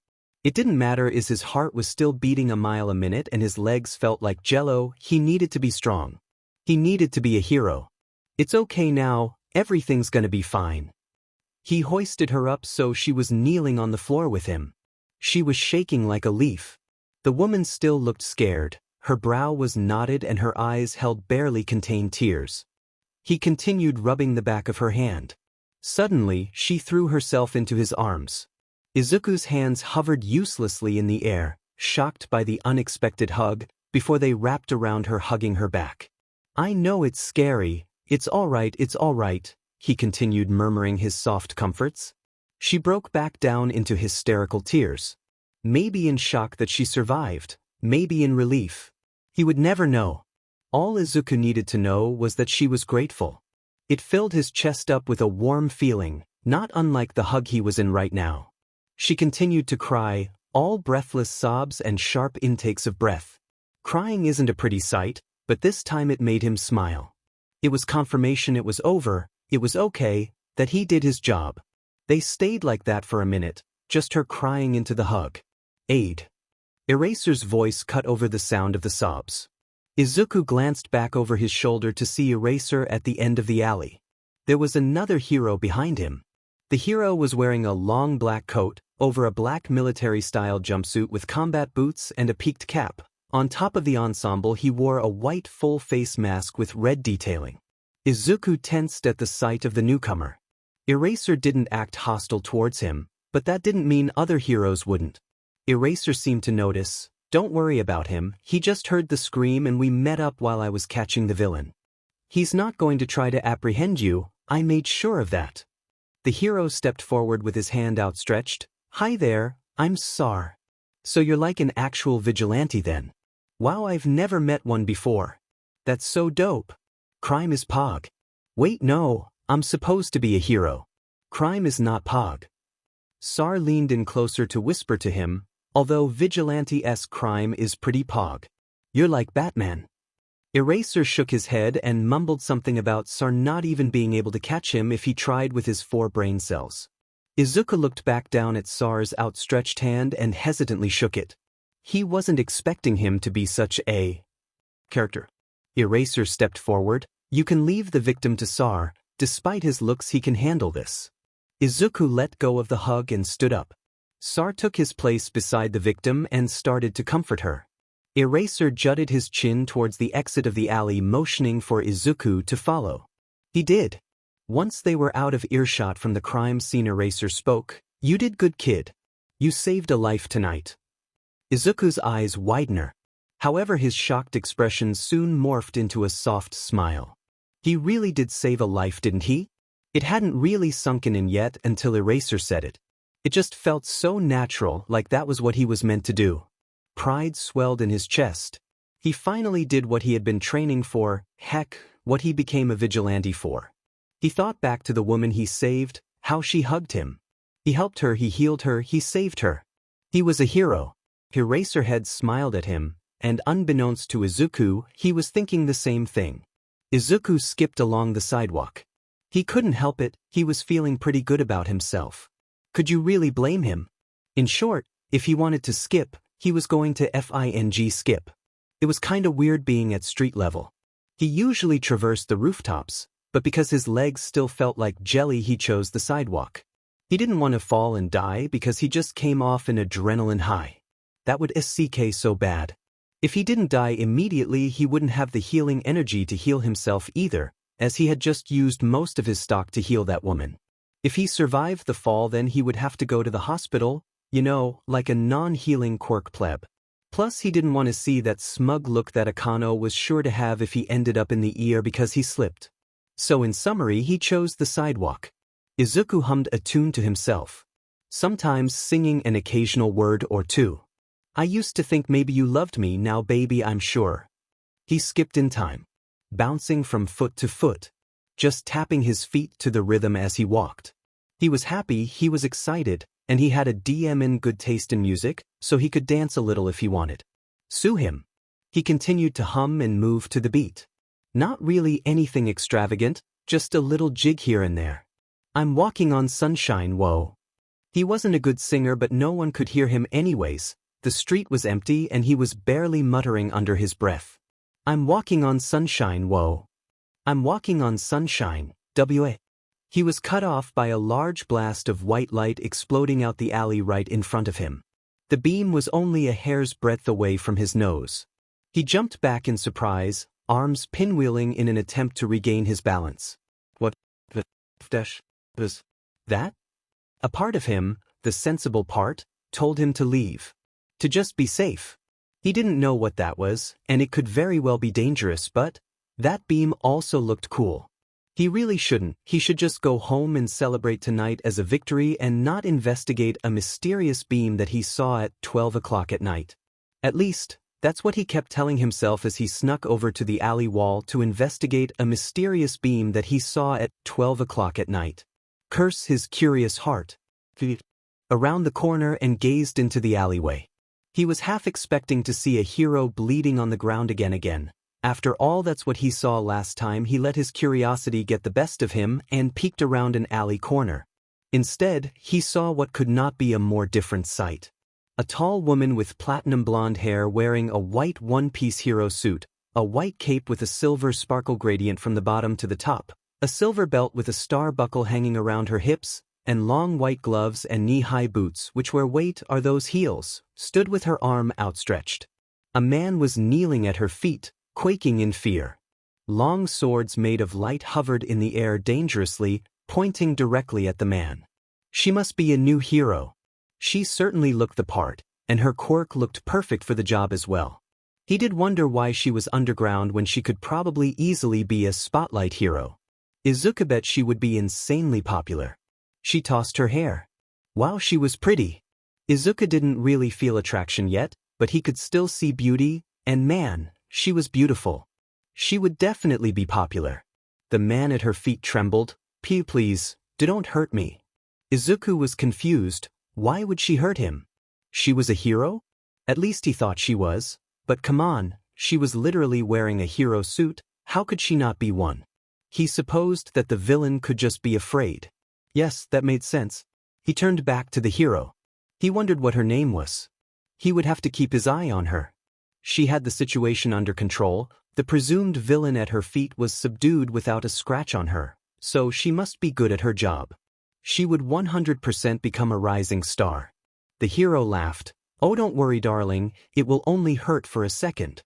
It didn't matter if his heart was still beating a mile a minute and his legs felt like jello. He needed to be strong. He needed to be a hero. "It's okay now, everything's gonna be fine." He hoisted her up so she was kneeling on the floor with him. She was shaking like a leaf. The woman still looked scared. Her brow was knotted and her eyes held barely contained tears. He continued rubbing the back of her hand. Suddenly, she threw herself into his arms. Izuku's hands hovered uselessly in the air, shocked by the unexpected hug, before they wrapped around her, hugging her back. "I know it's scary. It's all right, he continued, murmuring his soft comforts. She broke back down into hysterical tears. Maybe in shock that she survived, maybe in relief. He would never know. All Izuku needed to know was that she was grateful. It filled his chest up with a warm feeling, not unlike the hug he was in right now. She continued to cry, all breathless sobs and sharp intakes of breath. Crying isn't a pretty sight, but this time it made him smile. It was confirmation it was over, it was okay, that he did his job. They stayed like that for a minute, just her crying into the hug. "Aid." Eraser's voice cut over the sound of the sobs. Izuku glanced back over his shoulder to see Eraser at the end of the alley. There was another hero behind him. The hero was wearing a long black coat, over a black military-style jumpsuit with combat boots and a peaked cap. On top of the ensemble he wore a white full-face mask with red detailing. Izuku tensed at the sight of the newcomer. Eraser didn't act hostile towards him, but that didn't mean other heroes wouldn't. Eraser seemed to notice. "Don't worry about him, he just heard the scream and we met up while I was catching the villain. He's not going to try to apprehend you, I made sure of that." The hero stepped forward with his hand outstretched. "Hi there, I'm Sar. So you're like an actual vigilante then? Wow, I've never met one before. That's so dope. Crime is Pog." "Wait, no, I'm supposed to be a hero. Crime is not Pog." Sar leaned in closer to whisper to him, "Although vigilante-esque crime is pretty Pog. You're like Batman." Eraser shook his head and mumbled something about Sar not even being able to catch him if he tried with his 4 brain cells. Izuku looked back down at Sar's outstretched hand and hesitantly shook it. He wasn't expecting him to be such a character. Eraser stepped forward. "You can leave the victim to Sar. Despite his looks, he can handle this." Izuku let go of the hug and stood up. Sar took his place beside the victim and started to comfort her. Eraser jutted his chin towards the exit of the alley, motioning for Izuku to follow. He did. Once they were out of earshot from the crime scene, Eraser spoke. "You did good, kid. You saved a life tonight." Izuku's eyes widened. However, his shocked expression soon morphed into a soft smile. He really did save a life, didn't he? It hadn't really sunken in yet until Eraser said it. It just felt so natural, like that was what he was meant to do. Pride swelled in his chest. He finally did what he had been training for, heck, what he became a vigilante for. He thought back to the woman he saved, how she hugged him. He helped her, he healed her, he saved her. He was a hero. Eraserhead smiled at him, and unbeknownst to Izuku, he was thinking the same thing. Izuku skipped along the sidewalk. He couldn't help it, he was feeling pretty good about himself. Could you really blame him? In short, if he wanted to skip, he was going to skip. It was kinda weird being at street level. He usually traversed the rooftops, but because his legs still felt like jelly, he chose the sidewalk. He didn't want to fall and die because he just came off an adrenaline high. That would suck so bad. If he didn't die immediately, he wouldn't have the healing energy to heal himself either, as he had just used most of his stock to heal that woman. If he survived the fall, then he would have to go to the hospital, like a non-healing quirk pleb. Plus, he didn't want to see that smug look that Akano was sure to have if he ended up in the ER because he slipped. So in summary, he chose the sidewalk. Izuku hummed a tune to himself, sometimes singing an occasional word or two. "I used to think maybe you loved me, now baby I'm sure." He skipped in time, bouncing from foot to foot, just tapping his feet to the rhythm as he walked. He was happy, he was excited, and he had a in good taste in music, so he could dance a little if he wanted. Sue him. He continued to hum and move to the beat. Not really anything extravagant, just a little jig here and there. "I'm walking on sunshine, whoa." He wasn't a good singer, but no one could hear him anyways. The street was empty and he was barely muttering under his breath. "I'm walking on sunshine, whoa. I'm walking on sunshine, WA." He was cut off by a large blast of white light exploding out the alley right in front of him. The beam was only a hair's breadth away from his nose. He jumped back in surprise, arms pinwheeling in an attempt to regain his balance. What the dash was that? A part of him, the sensible part, told him to leave. To just be safe. He didn't know what that was, and it could very well be dangerous, but that beam also looked cool. He really shouldn't. He should just go home and celebrate tonight as a victory and not investigate a mysterious beam that he saw at 12 o'clock at night. At least, that's what he kept telling himself as he snuck over to the alley wall to investigate a mysterious beam that he saw at 12 o'clock at night. Curse his curious heart. Around the corner and gazed into the alleyway. He was half expecting to see a hero bleeding on the ground again. After all, that's what he saw last time. He let his curiosity get the best of him and peeked around an alley corner. Instead, he saw what could not be a more different sight. A tall woman with platinum blonde hair wearing a white one-piece hero suit, a white cape with a silver sparkle gradient from the bottom to the top, a silver belt with a star buckle hanging around her hips, and long white gloves and knee-high boots which where weight are those heels, stood with her arm outstretched. A man was kneeling at her feet, quaking in fear. Long swords made of light hovered in the air dangerously, pointing directly at the man. She must be a new hero. She certainly looked the part, and her quirk looked perfect for the job as well. He did wonder why she was underground when she could probably easily be a spotlight hero. Izuku bet she would be insanely popular. She tossed her hair. Wow, she was pretty. Izuku didn't really feel attraction yet, but he could still see beauty, and man, she was beautiful. She would definitely be popular. The man at her feet trembled. Please, don't hurt me." Izuku was confused. Why would she hurt him? She was a hero? At least he thought she was. But come on, she was literally wearing a hero suit. How could she not be one? He supposed that the villain could just be afraid. Yes, that made sense. He turned back to the hero. He wondered what her name was. He would have to keep his eye on her. She had the situation under control. The presumed villain at her feet was subdued without a scratch on her, so she must be good at her job. She would 100% become a rising star. The hero laughed. Oh, don't worry, darling, it will only hurt for a second.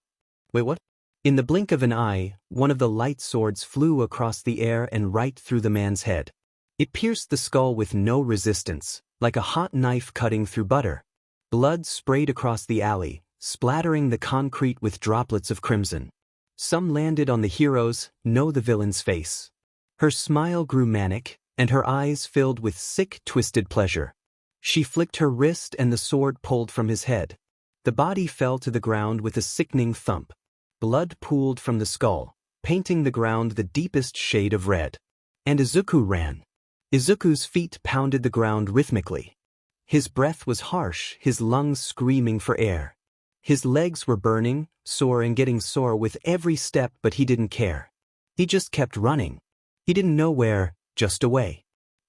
Wait, what? In the blink of an eye, one of the light swords flew across the air and right through the man's head. It pierced the skull with no resistance, like a hot knife cutting through butter. Blood sprayed across the alley, splattering the concrete with droplets of crimson. Some landed on the hero's, no, the villain's face. Her smile grew manic, and her eyes filled with sick, twisted pleasure. She flicked her wrist and the sword pulled from his head. The body fell to the ground with a sickening thump. Blood pooled from the skull, painting the ground the deepest shade of red. And Izuku ran. Izuku's feet pounded the ground rhythmically. His breath was harsh, his lungs screaming for air. His legs were burning, sore and getting sore with every step, but he didn't care. He just kept running. He didn't know where, just away.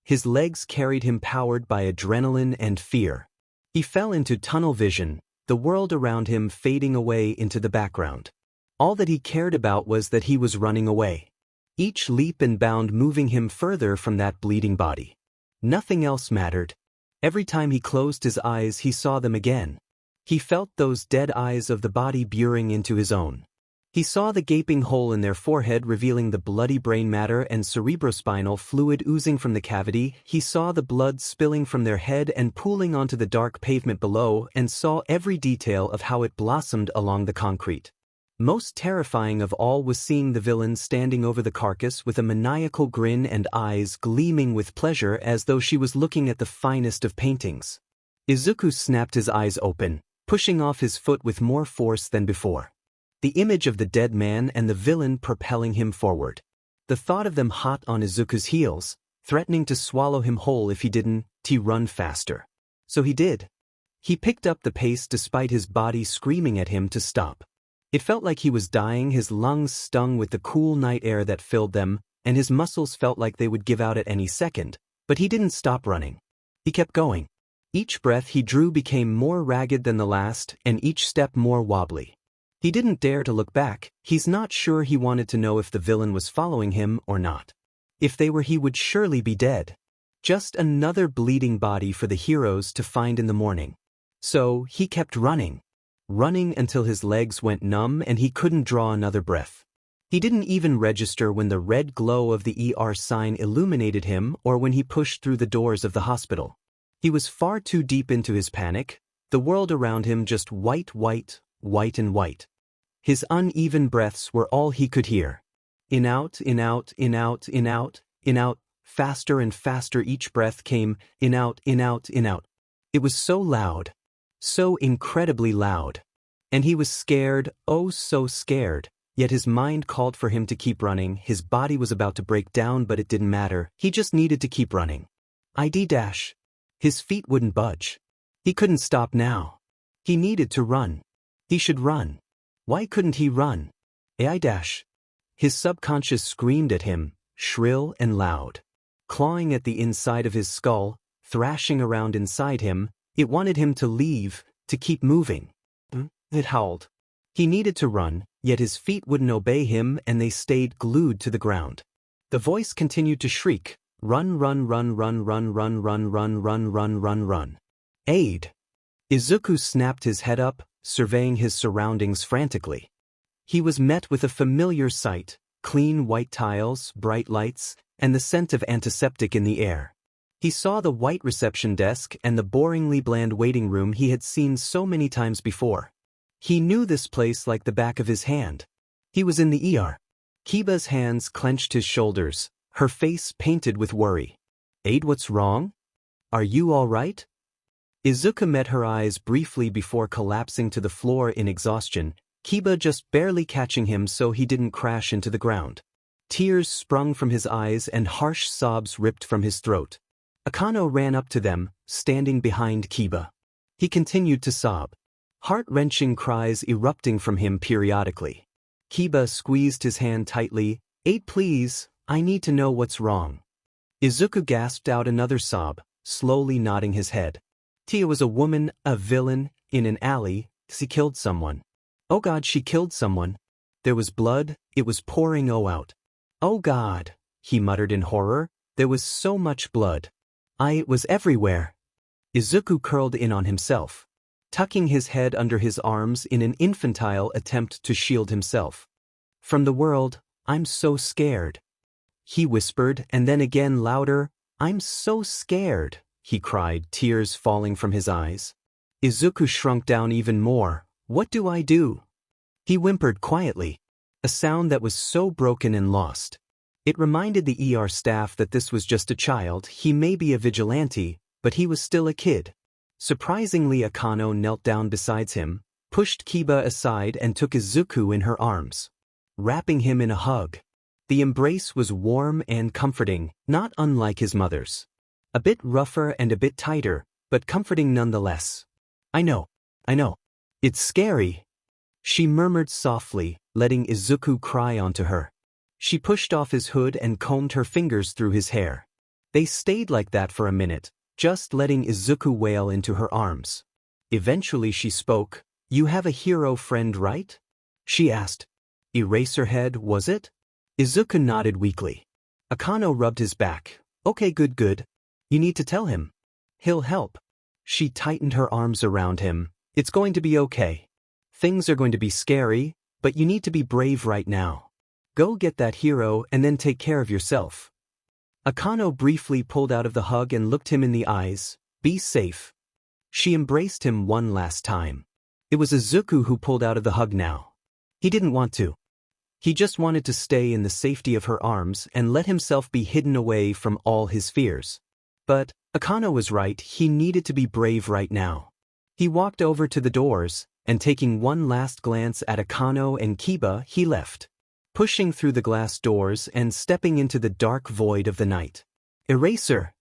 His legs carried him powered by adrenaline and fear. He fell into tunnel vision, the world around him fading away into the background. All that he cared about was that he was running away. Each leap and bound moving him further from that bleeding body. Nothing else mattered. Every time he closed his eyes, he saw them again. He felt those dead eyes of the body burying into his own. He saw the gaping hole in their forehead revealing the bloody brain matter and cerebrospinal fluid oozing from the cavity. He saw the blood spilling from their head and pooling onto the dark pavement below, and saw every detail of how it blossomed along the concrete. Most terrifying of all was seeing the villain standing over the carcass with a maniacal grin and eyes gleaming with pleasure as though she was looking at the finest of paintings. Izuku snapped his eyes open, pushing off his foot with more force than before. The image of the dead man and the villain propelling him forward. The thought of them hot on Izuku's heels, threatening to swallow him whole if he didn't run faster. So he did. He picked up the pace despite his body screaming at him to stop. It felt like he was dying, his lungs stung with the cool night air that filled them, and his muscles felt like they would give out at any second, but he didn't stop running. He kept going. Each breath he drew became more ragged than the last, and each step more wobbly. He didn't dare to look back. He's not sure he wanted to know if the villain was following him or not. If they were, he would surely be dead. Just another bleeding body for the heroes to find in the morning. So he kept running. Running until his legs went numb and he couldn't draw another breath. He didn't even register when the red glow of the ER sign illuminated him or when he pushed through the doors of the hospital. He was far too deep into his panic, the world around him just white, white, white and white. His uneven breaths were all he could hear. In out, in out, in out, in out, in out, faster and faster each breath came, in out, in out, in out. It was so loud. So incredibly loud. And he was scared, oh so scared, yet his mind called for him to keep running. His body was about to break down, but it didn't matter. He just needed to keep running. ID dash. His feet wouldn't budge. He couldn't stop now. He needed to run. He should run. Why couldn't he run? AI dash. His subconscious screamed at him, shrill and loud. Clawing at the inside of his skull, thrashing around inside him, it wanted him to leave, to keep moving. It howled. He needed to run, yet his feet wouldn't obey him and they stayed glued to the ground. The voice continued to shriek, run, run, run, run, run, run, run, run, run, run, run, run. Aid. Izuku snapped his head up, surveying his surroundings frantically. He was met with a familiar sight, clean white tiles, bright lights, and the scent of antiseptic in the air. He saw the white reception desk and the boringly bland waiting room he had seen so many times before. He knew this place like the back of his hand. He was in the ER. Kiba's hands clenched his shoulders, her face painted with worry. Aid, what's wrong? Are you all right? Izuku met her eyes briefly before collapsing to the floor in exhaustion, Kiba just barely catching him so he didn't crash into the ground. Tears sprung from his eyes and harsh sobs ripped from his throat. Akano ran up to them, standing behind Kiba. He continued to sob. Heart-wrenching cries erupting from him periodically. Kiba squeezed his hand tightly. Aid, please, I need to know what's wrong. Izuku gasped out another sob, slowly nodding his head. Tia was a woman, a villain, in an alley. She killed someone. Oh God, she killed someone. There was blood, it was pouring out. Oh God, he muttered in horror, there was so much blood. It was everywhere. Izuku curled in on himself, tucking his head under his arms in an infantile attempt to shield himself from the world. I'm so scared, he whispered, and then again louder, I'm so scared, he cried, tears falling from his eyes. Izuku shrunk down even more. What do I do? He whimpered quietly, a sound that was so broken and lost. It reminded the ER staff that this was just a child. He may be a vigilante, but he was still a kid. Surprisingly, Akano knelt down beside him, pushed Kiba aside and took Izuku in her arms, wrapping him in a hug. The embrace was warm and comforting, not unlike his mother's. A bit rougher and a bit tighter, but comforting nonetheless. I know. It's scary, she murmured softly, letting Izuku cry onto her. She pushed off his hood and combed her fingers through his hair. They stayed like that for a minute, just letting Izuku wail into her arms. Eventually she spoke. You have a hero friend, right? She asked. Eraserhead, was it? Izuku nodded weakly. Akano rubbed his back. Okay, good. You need to tell him. He'll help. She tightened her arms around him. It's going to be okay. Things are going to be scary, but you need to be brave right now. Go get that hero and then take care of yourself. Akano briefly pulled out of the hug and looked him in the eyes. Be safe. She embraced him one last time. It was Izuku who pulled out of the hug now. He didn't want to. He just wanted to stay in the safety of her arms and let himself be hidden away from all his fears. But Akano was right, he needed to be brave right now. He walked over to the doors, and taking one last glance at Akano and Kiba, he left, pushing through the glass doors and stepping into the dark void of the night. Eraser!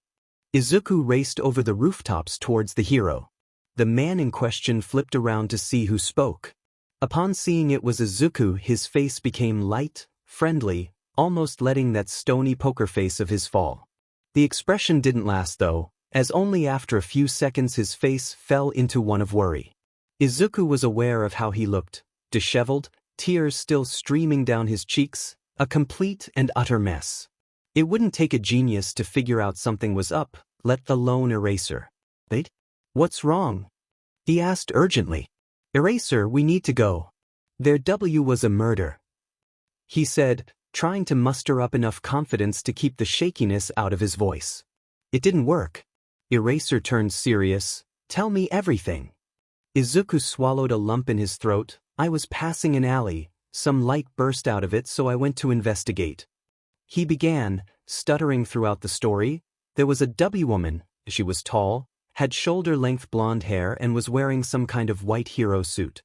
Izuku raced over the rooftops towards the hero. The man in question flipped around to see who spoke. Upon seeing it was Izuku, his face became light, friendly, almost letting that stony poker face of his fall. The expression didn't last though, as only after a few seconds his face fell into one of worry. Izuku was aware of how he looked, disheveled, tears still streaming down his cheeks, a complete and utter mess. It wouldn't take a genius to figure out something was up, let alone Eraser. Wait? What's wrong? He asked urgently. Eraser, we need to go. There was a murder, he said, trying to muster up enough confidence to keep the shakiness out of his voice. It didn't work. Eraser turned serious. Tell me everything. Izuku swallowed a lump in his throat. I was passing an alley. Some light burst out of it, so I went to investigate. He began, stuttering throughout the story. There was a woman. She was tall, had shoulder-length blonde hair and was wearing some kind of white hero suit.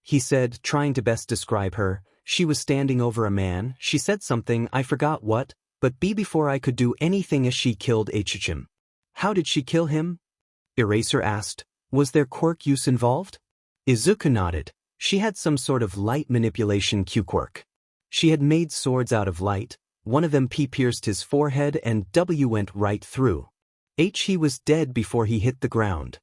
He said, trying to best describe her. She was standing over a man. She said something, I forgot what, but before I could do anything she killed Him. How did she kill him? Eraser asked. Was there quirk use involved? Izuku nodded. She had some sort of light manipulation quirk. She had made swords out of light. One of them pierced his forehead and went right through. He was dead before he hit the ground.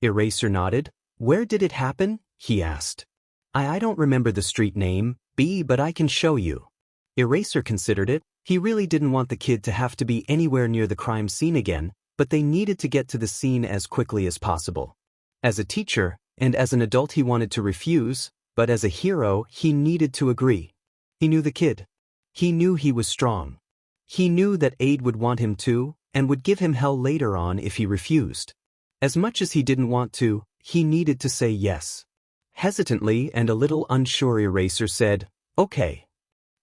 Eraser nodded. Where did it happen? He asked. I don't remember the street name, but I can show you. Eraser considered it. He really didn't want the kid to have to be anywhere near the crime scene again, but they needed to get to the scene as quickly as possible. As a teacher, and as an adult he wanted to refuse, but as a hero he needed to agree. He knew the kid. He knew he was strong. He knew that Aid would want him to, and would give him hell later on if he refused. As much as he didn't want to, he needed to say yes. Hesitantly and a little unsure, Eraser said, okay.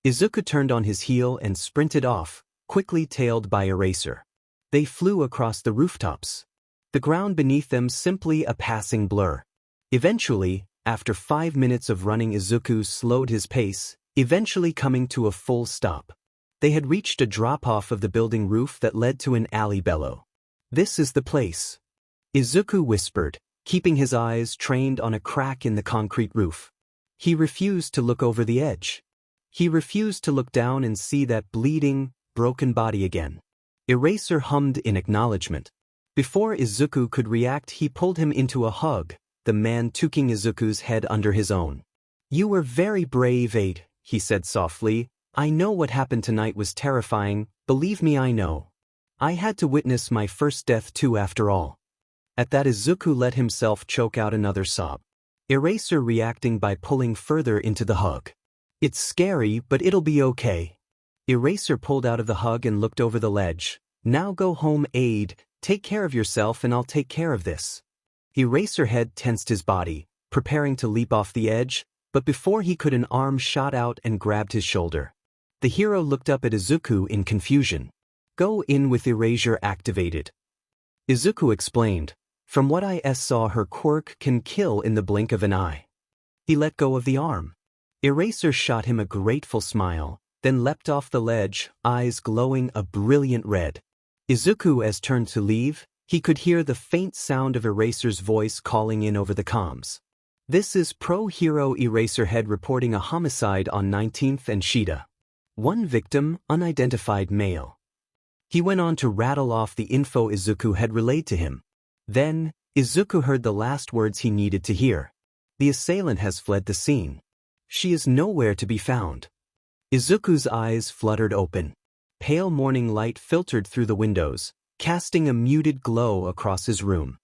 Izuku turned on his heel and sprinted off, quickly tailed by Eraser. They flew across the rooftops. The ground beneath them simply a passing blur. Eventually, after 5 minutes of running, Izuku slowed his pace, eventually coming to a full stop. They had reached a drop-off of the building roof that led to an alley below. This is the place, Izuku whispered, keeping his eyes trained on a crack in the concrete roof. He refused to look over the edge. He refused to look down and see that bleeding, broken body again. Eraser hummed in acknowledgement. Before Izuku could react, he pulled him into a hug, the man tucking Izuku's head under his own. You were very brave, Aid, he said softly. I know what happened tonight was terrifying, believe me, I know. I had to witness my first death too after all. At that Izuku let himself choke out another sob. Eraser reacting by pulling further into the hug. It's scary, but it'll be okay. Eraser pulled out of the hug and looked over the ledge. Now go home, Aid. Take care of yourself and I'll take care of this. Eraserhead tensed his body, preparing to leap off the edge, but before he could an arm shot out and grabbed his shoulder. The hero looked up at Izuku in confusion. Go in with erasure activated. Izuku explained. From what I saw, her quirk can kill in the blink of an eye. He let go of the arm. Eraser shot him a grateful smile, then leapt off the ledge, eyes glowing a brilliant red. Izuku as turned to leave, he could hear the faint sound of Eraser's voice calling in over the comms. This is Pro Hero Eraserhead reporting a homicide on 19th and Shida. One victim, unidentified male. He went on to rattle off the info Izuku had relayed to him. Then, Izuku heard the last words he needed to hear. The assailant has fled the scene. She is nowhere to be found. Izuku's eyes fluttered open. Pale morning light filtered through the windows, casting a muted glow across his room.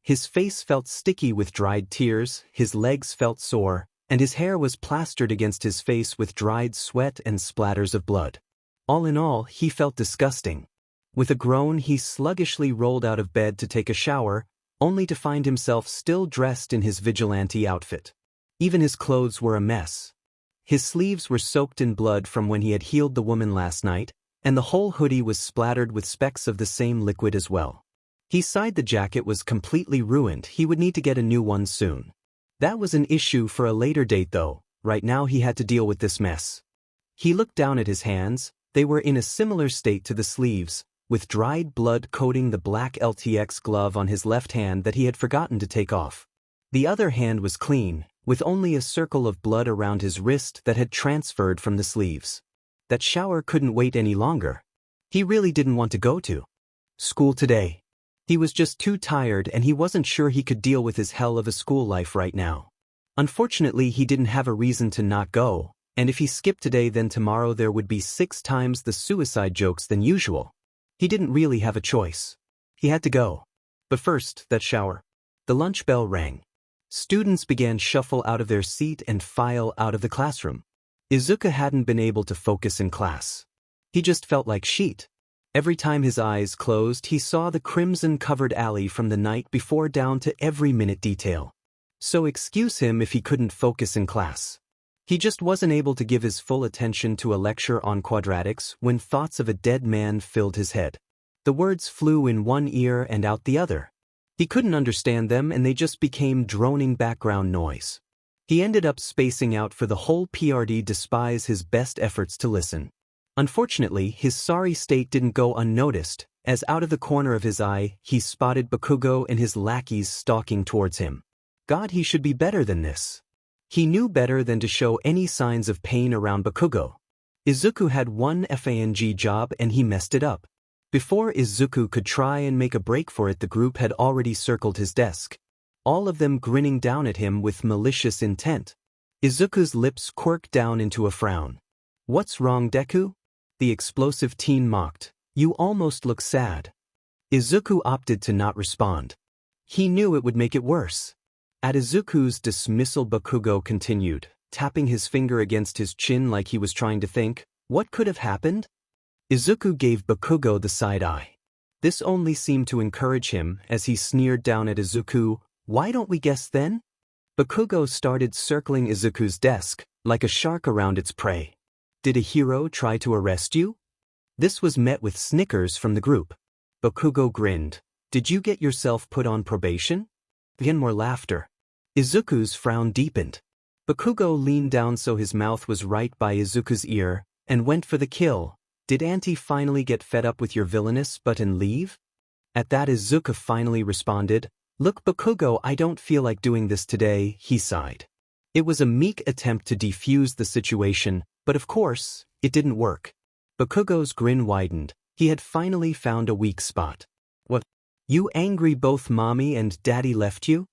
His face felt sticky with dried tears, his legs felt sore, and his hair was plastered against his face with dried sweat and splatters of blood. All in all, he felt disgusting. With a groan, he sluggishly rolled out of bed to take a shower, only to find himself still dressed in his vigilante outfit. Even his clothes were a mess. His sleeves were soaked in blood from when he had healed the woman last night, and the whole hoodie was splattered with specks of the same liquid as well. He sighed. The jacket was completely ruined. He would need to get a new one soon. That was an issue for a later date though. Right now he had to deal with this mess. He looked down at his hands. They were in a similar state to the sleeves, with dried blood coating the black LTX glove on his left hand that he had forgotten to take off. The other hand was clean, with only a circle of blood around his wrist that had transferred from the sleeves. That shower couldn't wait any longer. He really didn't want to go to school today. He was just too tired and he wasn't sure he could deal with his hell of a school life right now. Unfortunately, he didn't have a reason to not go, and if he skipped today then tomorrow there would be 6 times the suicide jokes than usual. He didn't really have a choice. He had to go. But first, that shower. The lunch bell rang. Students began shuffle out of their seat and file out of the classroom. Izuku hadn't been able to focus in class. He just felt like shit. Every time his eyes closed, he saw the crimson-covered alley from the night before down to every minute detail. So excuse him if he couldn't focus in class. He just wasn't able to give his full attention to a lecture on quadratics when thoughts of a dead man filled his head. The words flew in one ear and out the other. He couldn't understand them and they just became droning background noise. He ended up spacing out for the whole PRD despite his best efforts to listen. Unfortunately, his sorry state didn't go unnoticed, as out of the corner of his eye, he spotted Bakugo and his lackeys stalking towards him. God, he should be better than this. He knew better than to show any signs of pain around Bakugo. Izuku had one FANG job and he messed it up. Before Izuku could try and make a break for it, the group had already circled his desk. All of them grinning down at him with malicious intent. Izuku's lips quirked down into a frown. What's wrong, Deku? The explosive teen mocked. You almost look sad. Izuku opted to not respond. He knew it would make it worse. At Izuku's dismissal, Bakugo continued, tapping his finger against his chin like he was trying to think, what could have happened? Izuku gave Bakugo the side eye. This only seemed to encourage him as he sneered down at Izuku, why don't we guess then? Bakugo started circling Izuku's desk, like a shark around its prey. Did a hero try to arrest you? This was met with snickers from the group. Bakugo grinned. Did you get yourself put on probation? Again more laughter. Izuku's frown deepened. Bakugo leaned down so his mouth was right by Izuku's ear, and went for the kill. Did Auntie finally get fed up with your villainous butt and leave? At that Izuku finally responded, look Bakugo, I don't feel like doing this today, he sighed. It was a meek attempt to defuse the situation, but of course, it didn't work. Bakugo's grin widened. He had finally found a weak spot. What? You angry both mommy and daddy left you?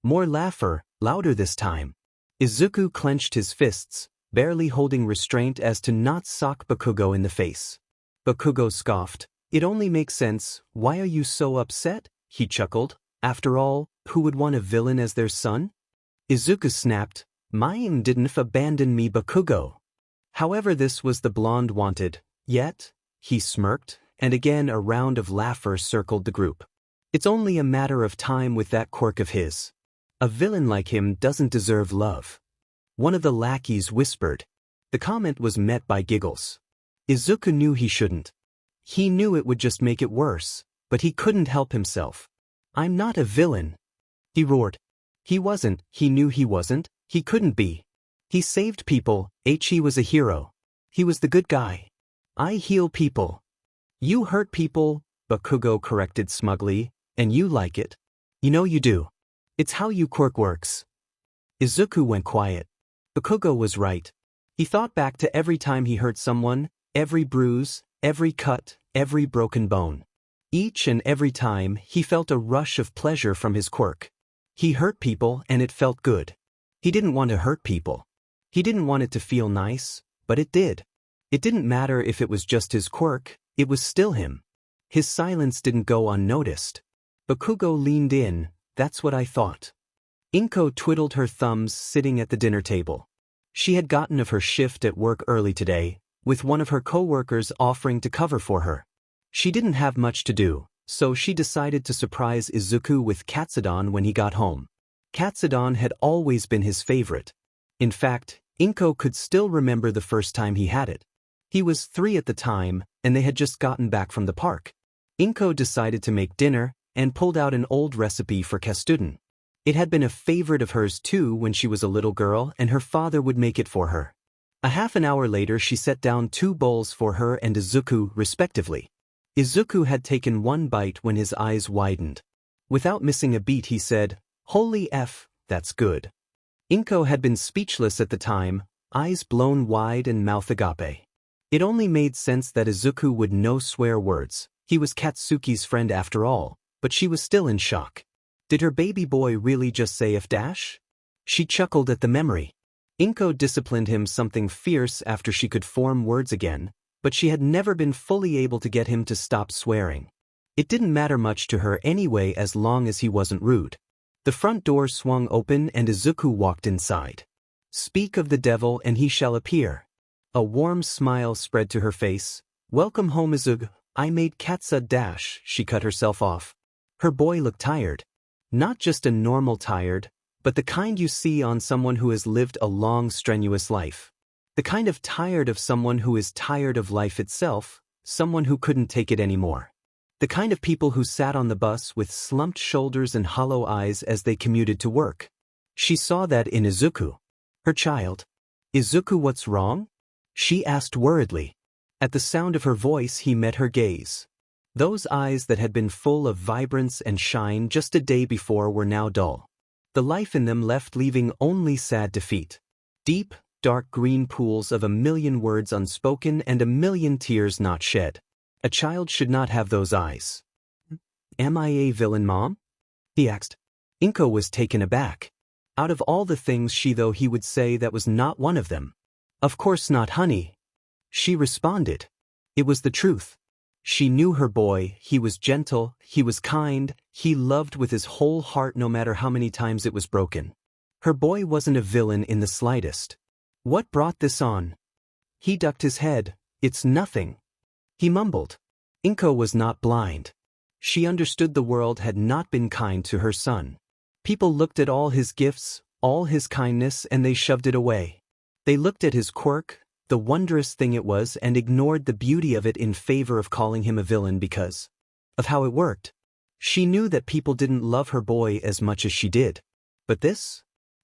More laughter, louder this time. Izuku clenched his fists, barely holding restraint as to not sock Bakugo in the face. Bakugo scoffed. It only makes sense. Why are you so upset? He chuckled. After all, who would want a villain as their son? Izuku snapped. Mine didn't abandon me, Bakugo. However, this was the blonde wanted. Yet, he smirked, and again a round of laughter circled the group. It's only a matter of time with that quirk of his. A villain like him doesn't deserve love. One of the lackeys whispered. The comment was met by giggles. Izuku knew he shouldn't. He knew it would just make it worse, but he couldn't help himself. I'm not a villain, he roared. He wasn't, he knew he wasn't, he couldn't be. He saved people, he was a hero. He was the good guy. I heal people. You hurt people, Bakugo corrected smugly, and you like it. You know you do. It's how your quirk works. Izuku went quiet. Bakugo was right. He thought back to every time he hurt someone, every bruise, every cut, every broken bone. Each and every time, he felt a rush of pleasure from his quirk. He hurt people and it felt good. He didn't want to hurt people. He didn't want it to feel nice, but it did. It didn't matter if it was just his quirk, it was still him. His silence didn't go unnoticed. Bakugo leaned in. That's what I thought. Inko twiddled her thumbs sitting at the dinner table. She had gotten off her shift at work early today, with one of her co-workers offering to cover for her. She didn't have much to do, so she decided to surprise Izuku with katsudon when he got home. Katsudon had always been his favorite. In fact, Inko could still remember the first time he had it. He was 3 at the time, and they had just gotten back from the park. Inko decided to make dinner, and pulled out an old recipe for katsudon. It had been a favorite of hers too when she was a little girl, and her father would make it for her. A half an hour later she set down 2 bowls for her and Izuku, respectively. Izuku had taken 1 bite when his eyes widened. Without missing a beat he said, "Holy F, that's good." Inko had been speechless at the time, eyes blown wide and mouth agape. It only made sense that Izuku would know swear words. He was Katsuki's friend after all, but she was still in shock. Did her baby boy really just say F dash? She chuckled at the memory. Inko disciplined him something fierce after she could form words again, but she had never been fully able to get him to stop swearing. It didn't matter much to her anyway as long as he wasn't rude. The front door swung open and Izuku walked inside. Speak of the devil and he shall appear. A warm smile spread to her face. Welcome home, Izuku. I made katsu dash. She cut herself off. Her boy looked tired. Not just a normal tired, but the kind you see on someone who has lived a long, strenuous life. The kind of tired of someone who is tired of life itself, someone who couldn't take it anymore. The kind of people who sat on the bus with slumped shoulders and hollow eyes as they commuted to work. She saw that in Izuku. Her child. Izuku, what's wrong? She asked worriedly. At the sound of her voice he met her gaze. Those eyes that had been full of vibrance and shine just a day before were now dull. The life in them left leaving only sad defeat. Deep, dark green pools of a million words unspoken and a million tears not shed. A child should not have those eyes. Am I a villain, Mom? He asked. Inko was taken aback. Out of all the things he would say that was not one of them. Of course not, honey. She responded. It was the truth. She knew her boy, he was gentle, he was kind, he loved with his whole heart no matter how many times it was broken. Her boy wasn't a villain in the slightest. What brought this on? He ducked his head. It's nothing. He mumbled. Inko was not blind. She understood the world had not been kind to her son. People looked at all his gifts, all his kindness, and they shoved it away. They looked at his quirk, the wondrous thing it was, and ignored the beauty of it in favor of calling him a villain because of how it worked. She knew that people didn't love her boy as much as she did. But this?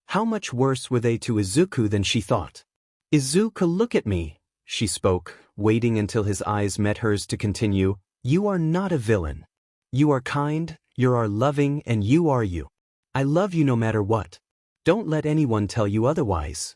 How much worse were they to Izuku than she thought? Izuku, look at me, she spoke, waiting until his eyes met hers to continue. You are not a villain. You are kind, you are loving, and you are you. I love you no matter what. Don't let anyone tell you otherwise.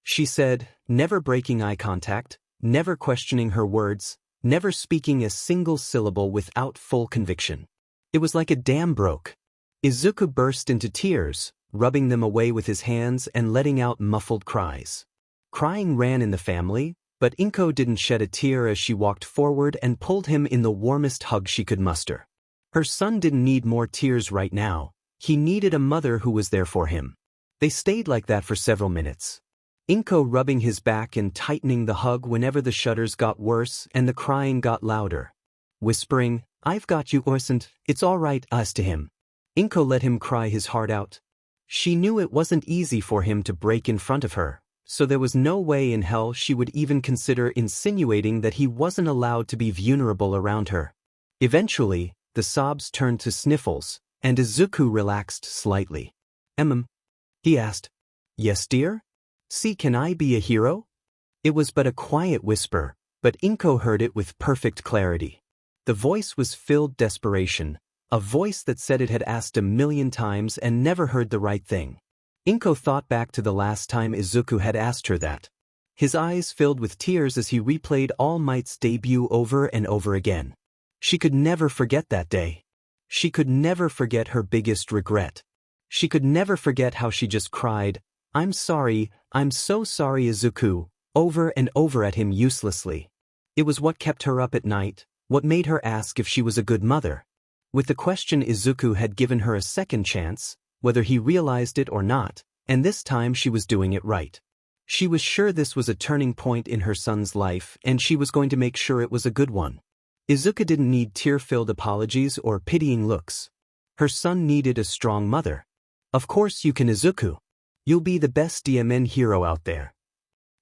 She said, never breaking eye contact, never questioning her words, never speaking a single syllable without full conviction. It was like a dam broke. Izuku burst into tears, rubbing them away with his hands and letting out muffled cries. Crying ran in the family, But Inko didn't shed a tear as she walked forward and pulled him in the warmest hug she could muster. Her son didn't need more tears right now. He needed a mother who was there for him. They stayed like that for several minutes. Inko rubbing his back and tightening the hug whenever the shudders got worse and the crying got louder. Whispering, "I've got you, Orsant, it's all right," us to him. Inko let him cry his heart out. She knew it wasn't easy for him to break in front of her, so there was no way in hell she would even consider insinuating that he wasn't allowed to be vulnerable around her. Eventually, the sobs turned to sniffles, and Izuku relaxed slightly. He asked. "Yes, dear? See, can I be a hero?" It was but a quiet whisper, but Inko heard it with perfect clarity. The voice was filled desperation, a voice that said it had asked 1,000,000 times and never heard the right thing. Inko thought back to the last time Izuku had asked her that. His eyes filled with tears as he replayed All Might's debut over and over again. She could never forget that day. She could never forget her biggest regret. She could never forget how she just cried, I'm so sorry Izuku," over and over at him uselessly. It was what kept her up at night, what made her ask if she was a good mother. With the question, Izuku had given her a second chance, whether he realized it or not, and this time she was doing it right. She was sure this was a turning point in her son's life, and she was going to make sure it was a good one. Izuku didn't need tear-filled apologies or pitying looks. Her son needed a strong mother. "Of course you can, Izuku. You'll be the best DMN hero out there."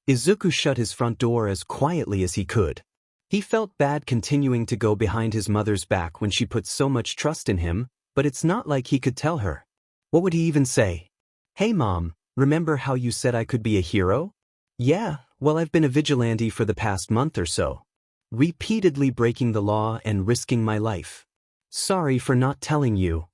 Izuku shut his front door as quietly as he could. He felt bad continuing to go behind his mother's back when she put so much trust in him, but it's not like he could tell her. What would he even say? "Hey Mom, remember how you said I could be a hero?" "Yeah, well I've been a vigilante for the past month or so. Repeatedly breaking the law and risking my life. Sorry for not telling you."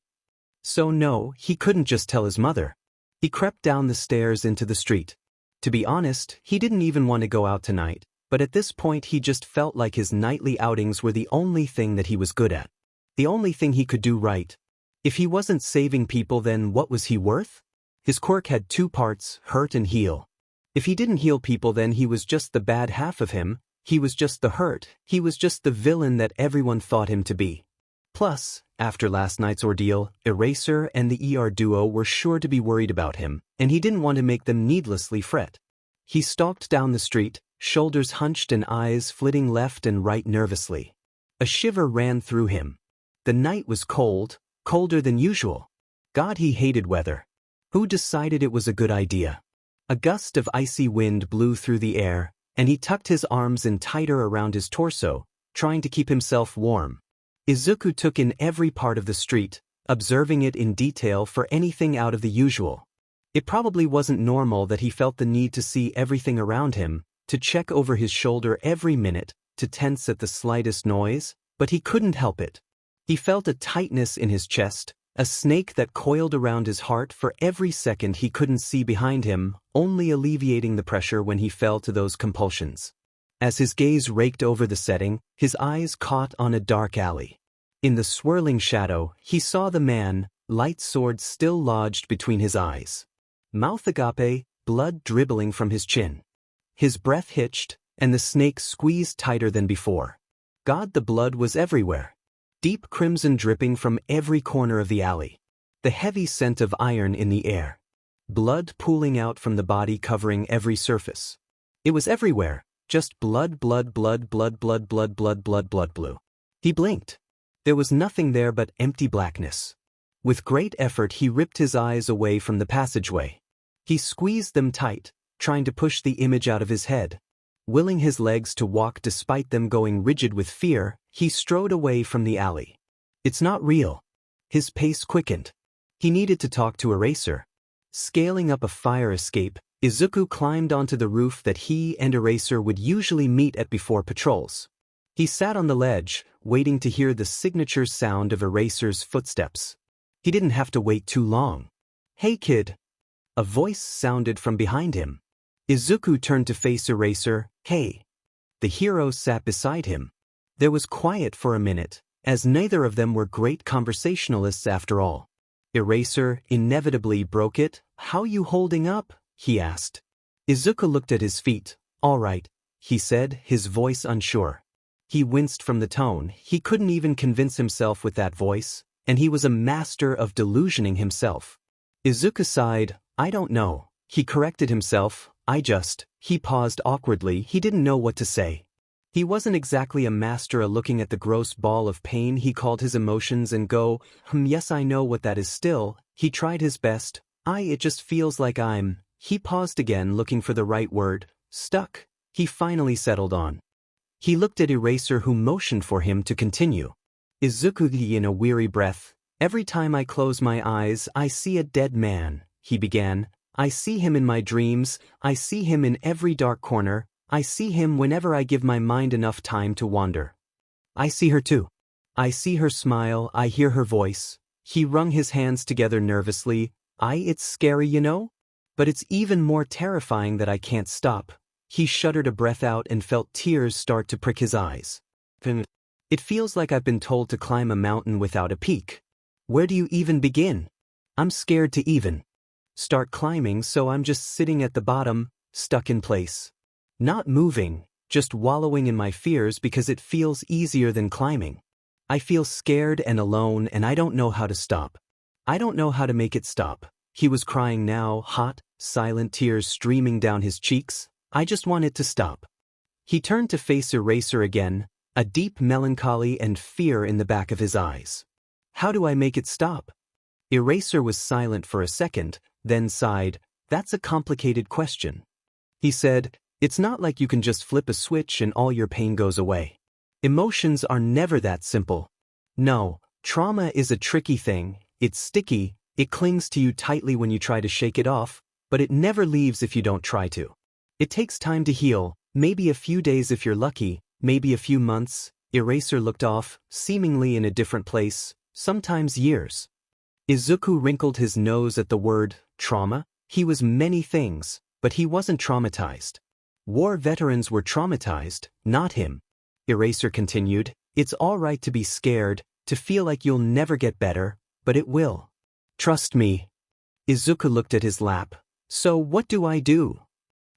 So no, he couldn't just tell his mother. He crept down the stairs into the street. To be honest, he didn't even want to go out tonight, but at this point he just felt like his nightly outings were the only thing that he was good at. The only thing he could do right. If he wasn't saving people, then what was he worth? His quirk had two parts, hurt and heal. If he didn't heal people, then he was just the bad half of him, he was just the hurt, he was just the villain that everyone thought him to be. Plus, after last night's ordeal, Eraser and the ER duo were sure to be worried about him, and he didn't want to make them needlessly fret. He stalked down the street, shoulders hunched and eyes flitting left and right nervously. A shiver ran through him. The night was cold, colder than usual. God, he hated weather. Who decided it was a good idea? A gust of icy wind blew through the air, and he tucked his arms in tighter around his torso, trying to keep himself warm. Izuku took in every part of the street, observing it in detail for anything out of the usual. It probably wasn't normal that he felt the need to see everything around him, to check over his shoulder every minute, to tense at the slightest noise, but he couldn't help it. He felt a tightness in his chest, a snake that coiled around his heart for every second he couldn't see behind him, only alleviating the pressure when he fell to those compulsions. As his gaze raked over the setting, his eyes caught on a dark alley. In the swirling shadow, he saw the man, light sword still lodged between his eyes. Mouth agape, blood dribbling from his chin. His breath hitched, and the snake squeezed tighter than before. God, the blood was everywhere. Deep crimson dripping from every corner of the alley. The heavy scent of iron in the air. Blood pooling out from the body covering every surface. It was everywhere, just blood, blood, blood, blood, blood, blood, blood, blood, blood, blue. He blinked. There was nothing there but empty blackness. With great effort he ripped his eyes away from the passageway. He squeezed them tight, trying to push the image out of his head. Willing his legs to walk despite them going rigid with fear, he strode away from the alley. It's not real. His pace quickened. He needed to talk to Eraser. Scaling up a fire escape, Izuku climbed onto the roof that he and Eraser would usually meet at before patrols. He sat on the ledge, waiting to hear the signature sound of Eraser's footsteps. He didn't have to wait too long. "Hey kid." A voice sounded from behind him. Izuku turned to face Eraser. "Hey." The hero sat beside him. There was quiet for a minute, as neither of them were great conversationalists after all. Eraser inevitably broke it. "How you holding up?" he asked. Izuku looked at his feet. "All right, he said, his voice unsure. He winced from the tone. He couldn't even convince himself with that voice, and he was a master of delusioning himself. Izuku sighed. I don't know. He corrected himself. He paused awkwardly. He didn't know what to say. He wasn't exactly a master at looking at the gross ball of pain he called his emotions and go, yes, I know what that is still. He tried his best. It just feels like I'm. He paused again, looking for the right word. Stuck. He finally settled on. He looked at Eraser, who motioned for him to continue. Izuku, in a weary breath. Every time I close my eyes, I see a dead man, he began. I see him in my dreams. I see him in every dark corner. I see him whenever I give my mind enough time to wander. I see her too. I see her smile. I hear her voice. He wrung his hands together nervously. It's scary, you know? But it's even more terrifying that I can't stop. He shuddered a breath out and felt tears start to prick his eyes. It feels like I've been told to climb a mountain without a peak. Where do you even begin? I'm scared to even start climbing, so I'm just sitting at the bottom, stuck in place. Not moving, just wallowing in my fears because it feels easier than climbing. I feel scared and alone, and I don't know how to stop. I don't know how to make it stop. He was crying now, hot, silent tears streaming down his cheeks. I just want it to stop. He turned to face Eraser again, a deep melancholy and fear in the back of his eyes. How do I make it stop? Eraser was silent for a second, then sighed. That's a complicated question. He said, it's not like you can just flip a switch and all your pain goes away. Emotions are never that simple. No, trauma is a tricky thing. It's sticky, it clings to you tightly when you try to shake it off, but it never leaves if you don't try to. It takes time to heal, maybe a few days if you're lucky, maybe a few months. Eraser looked off, seemingly in a different place, sometimes years. Izuku wrinkled his nose at the word, trauma. He was many things, but he wasn't traumatized. War veterans were traumatized, not him. Eraser continued, it's all right to be scared, to feel like you'll never get better, but it will. Trust me. Izuku looked at his lap. So what do I do?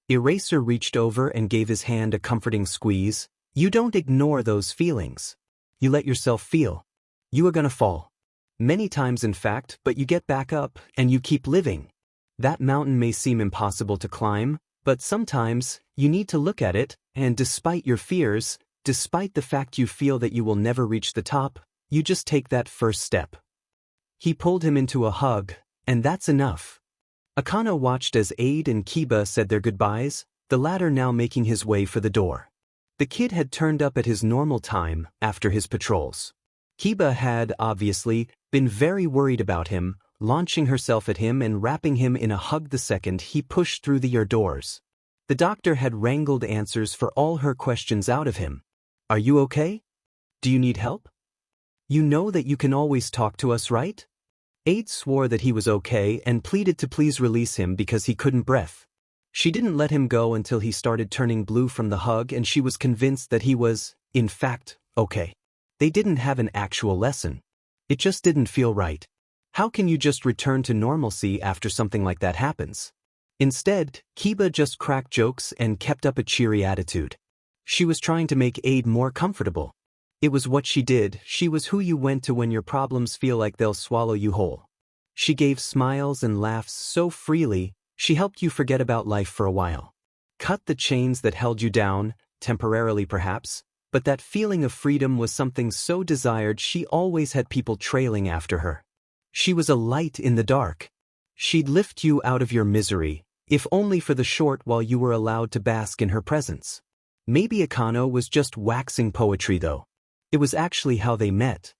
Eraser reached over and gave his hand a comforting squeeze. You don't ignore those feelings. You let yourself feel. You are gonna fall. Many times in fact, but you get back up, and you keep living. That mountain may seem impossible to climb, but sometimes, you need to look at it, and despite your fears, despite the fact you feel that you will never reach the top, you just take that first step. He pulled him into a hug, and that's enough. Akano watched as Aide and Kiba said their goodbyes, the latter now making his way for the door. The kid had turned up at his normal time, after his patrols. Kiba had, obviously, been very worried about him, launching herself at him and wrapping him in a hug the second he pushed through the doors. The doctor had wrangled answers for all her questions out of him. Are you okay? Do you need help? You know that you can always talk to us, right? Aide swore that he was okay and pleaded to please release him because he couldn't breathe. She didn't let him go until he started turning blue from the hug, and she was convinced that he was, in fact, okay. They didn't have an actual lesson. It just didn't feel right. How can you just return to normalcy after something like that happens? Instead, Kiba just cracked jokes and kept up a cheery attitude. She was trying to make Aide more comfortable. It was what she did. She was who you went to when your problems feel like they'll swallow you whole. She gave smiles and laughs so freely, she helped you forget about life for a while. Cut the chains that held you down, temporarily perhaps, but that feeling of freedom was something so desired she always had people trailing after her. She was a light in the dark. She'd lift you out of your misery, if only for the short while you were allowed to bask in her presence. Maybe Akano was just waxing poetry though. It was actually how they met.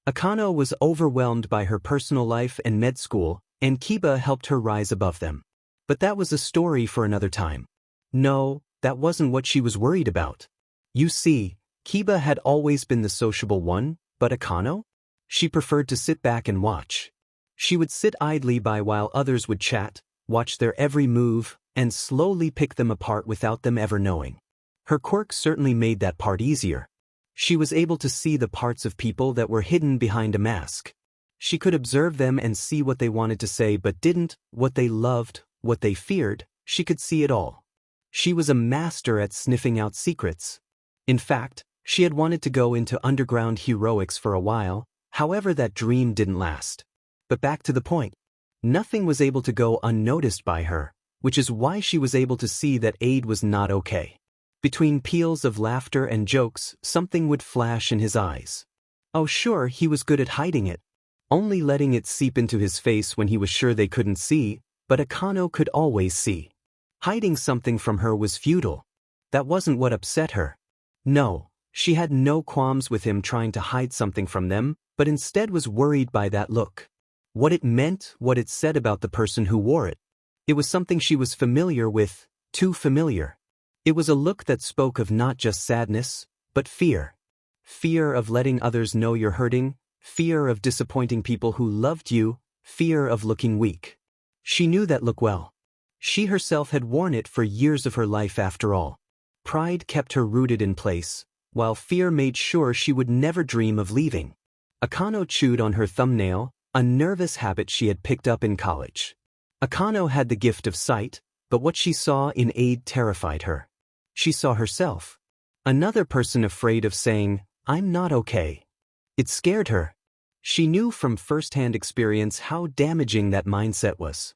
Akano was overwhelmed by her personal life and med school, and Kiba helped her rise above them. But that was a story for another time. No, that wasn't what she was worried about. You see, Kiba had always been the sociable one, but Akano? She preferred to sit back and watch. She would sit idly by while others would chat, watch their every move, and slowly pick them apart without them ever knowing. Her quirk certainly made that part easier. She was able to see the parts of people that were hidden behind a mask. She could observe them and see what they wanted to say but didn't, what they loved, what they feared. She could see it all. She was a master at sniffing out secrets. In fact, she had wanted to go into underground heroics for a while, however that dream didn't last. But back to the point. Nothing was able to go unnoticed by her, which is why she was able to see that Aid was not okay. Between peals of laughter and jokes, something would flash in his eyes. Oh sure, he was good at hiding it. Only letting it seep into his face when he was sure they couldn't see, but Akano could always see. Hiding something from her was futile. That wasn't what upset her. No, she had no qualms with him trying to hide something from them, but instead was worried by that look. What it meant, what it said about the person who wore it. It was something she was familiar with, too familiar. It was a look that spoke of not just sadness, but fear. Fear of letting others know you're hurting, fear of disappointing people who loved you, fear of looking weak. She knew that look well. She herself had worn it for years of her life after all. Pride kept her rooted in place, while fear made sure she would never dream of leaving. Akano chewed on her thumbnail, a nervous habit she had picked up in college. Akano had the gift of sight, but what she saw in Aid terrified her. She saw herself. Another person afraid of saying, "I'm not okay." It scared her. She knew from first-hand experience how damaging that mindset was.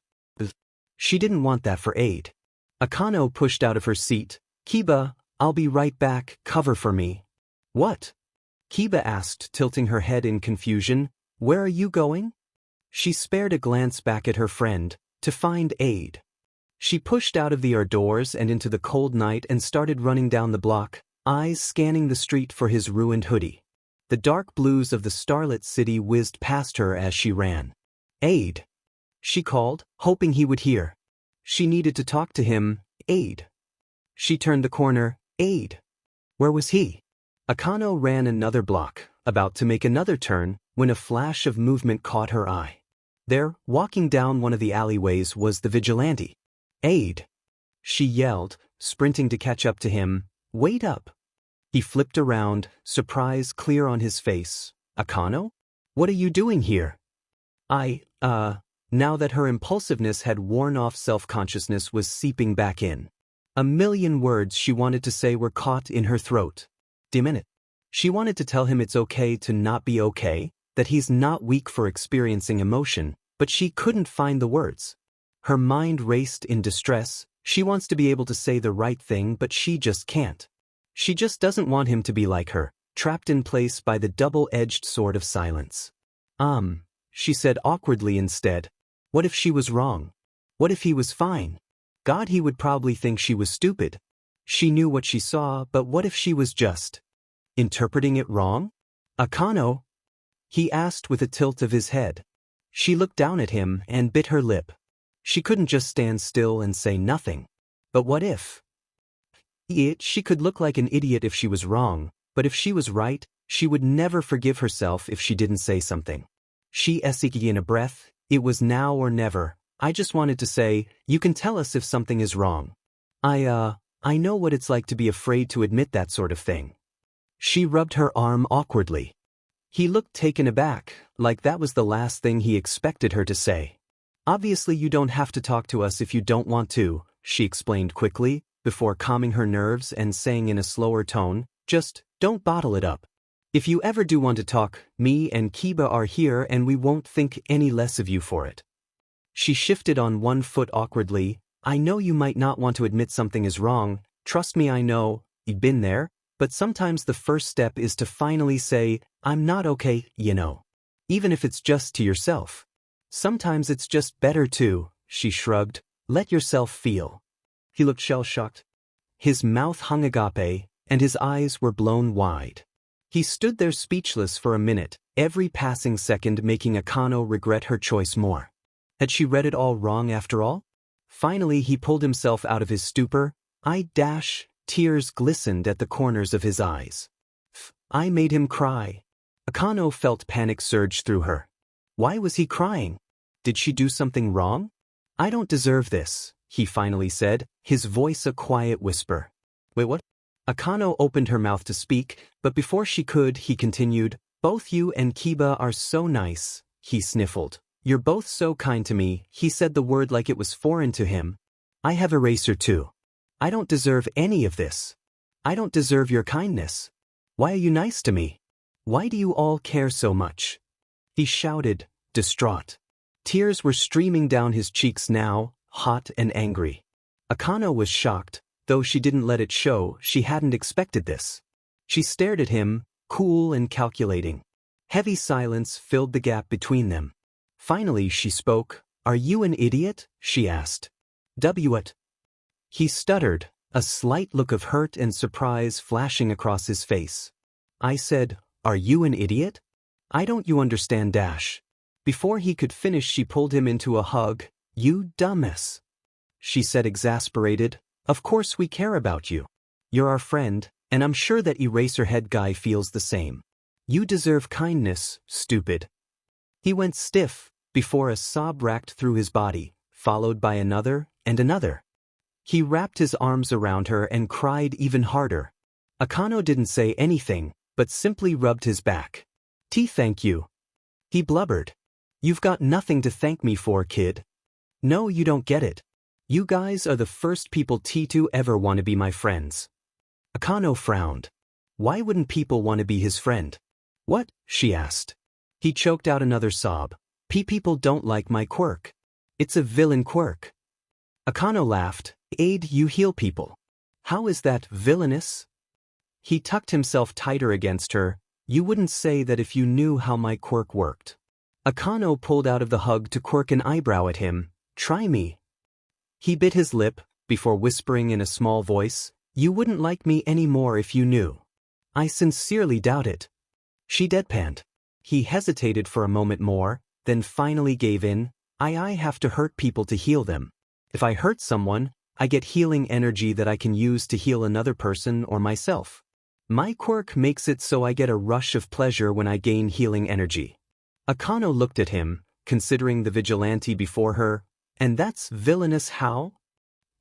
She didn't want that for Aid. Akano pushed out of her seat. "Kiba, I'll be right back, cover for me." "What?" Kiba asked, tilting her head in confusion. "Where are you going?" She spared a glance back at her friend, to find Aid. She pushed out of the outdoors and into the cold night and started running down the block, eyes scanning the street for his ruined hoodie. The dark blues of the starlit city whizzed past her as she ran. "Aid!" she called, hoping he would hear. She needed to talk to him. "Aid!" She turned the corner. "Aid!" Where was he? Akano ran another block, about to make another turn, when a flash of movement caught her eye. There, walking down one of the alleyways, was the vigilante. "Aid!" she yelled, sprinting to catch up to him. "Wait up!" He flipped around, surprise clear on his face. "Akano? What are you doing here?" Now that her impulsiveness had worn off, self-consciousness was seeping back in. A million words she wanted to say were caught in her throat. Damn it. She wanted to tell him it's okay to not be okay, that he's not weak for experiencing emotion, but she couldn't find the words. Her mind raced in distress. She wants to be able to say the right thing, but she just can't. She just doesn't want him to be like her, trapped in place by the double-edged sword of silence. She said awkwardly instead. What if she was wrong? What if he was fine? God, he would probably think she was stupid. She knew what she saw, but what if she was just interpreting it wrong? "Akano?" he asked with a tilt of his head. She looked down at him and bit her lip. She couldn't just stand still and say nothing. But what if? She could look like an idiot if she was wrong, but if she was right, she would never forgive herself if she didn't say something. She essayed in a breath. "It was now or never. I just wanted to say, you can tell us if something is wrong. I know what it's like to be afraid to admit that sort of thing." She rubbed her arm awkwardly. He looked taken aback, like that was the last thing he expected her to say. "Obviously you don't have to talk to us if you don't want to," she explained quickly, before calming her nerves and saying in a slower tone, "Just don't bottle it up. If you ever do want to talk, me and Kiba are here and we won't think any less of you for it." She shifted on one foot awkwardly. "I know you might not want to admit something is wrong. Trust me, I know. You've been there. But sometimes the first step is to finally say, I'm not okay, you know. Even if it's just to yourself. Sometimes it's just better to," she shrugged, "let yourself feel." He looked shell-shocked. His mouth hung agape, and his eyes were blown wide. He stood there speechless for a minute, every passing second making Akano regret her choice more. Had she read it all wrong after all? Finally he pulled himself out of his stupor. Tears glistened at the corners of his eyes. I made him cry. Akano felt panic surge through her. Why was he crying? Did she do something wrong? "I don't deserve this," he finally said, his voice a quiet whisper. "Wait, what?" Akano opened her mouth to speak, but before she could, he continued, "Both you and Kiba are so nice," he sniffled. "You're both so kind to me," he said the word like it was foreign to him. "I have eraser too." I don't deserve any of this. I don't deserve your kindness. Why are you nice to me? Why do you all care so much? He shouted, distraught. Tears were streaming down his cheeks now, hot and angry. Akano was shocked, though she didn't let it show. She hadn't expected this. She stared at him, cool and calculating. Heavy silence filled the gap between them. Finally she spoke. Are you an idiot? She asked. What? He stuttered, a slight look of hurt and surprise flashing across his face. I said, are you an idiot? I don't you understand dash. Before he could finish she pulled him into a hug. You dumbass. She said exasperated, of course we care about you. You're our friend, and I'm sure that Eraserhead guy feels the same. You deserve kindness, stupid. He went stiff, before a sob racked through his body, followed by another and another. He wrapped his arms around her and cried even harder. Akano didn't say anything, but simply rubbed his back. Thank you. He blubbered. You've got nothing to thank me for, kid. No, you don't get it. You guys are the first people to ever want to be my friends. Akano frowned. Why wouldn't people want to be his friend? What? She asked. He choked out another sob. People don't like my quirk. It's a villain quirk. Akano laughed. You heal people. How is that villainous? He tucked himself tighter against her. You wouldn't say that if you knew how my quirk worked. Akano pulled out of the hug to quirk an eyebrow at him. Try me. He bit his lip, before whispering in a small voice, you wouldn't like me anymore if you knew. I sincerely doubt it. She deadpanned. He hesitated for a moment more, then finally gave in. I have to hurt people to heal them. If I hurt someone, I get healing energy that I can use to heal another person or myself. My quirk makes it so I get a rush of pleasure when I gain healing energy. Akano looked at him, considering the vigilante before her. And that's villainous how?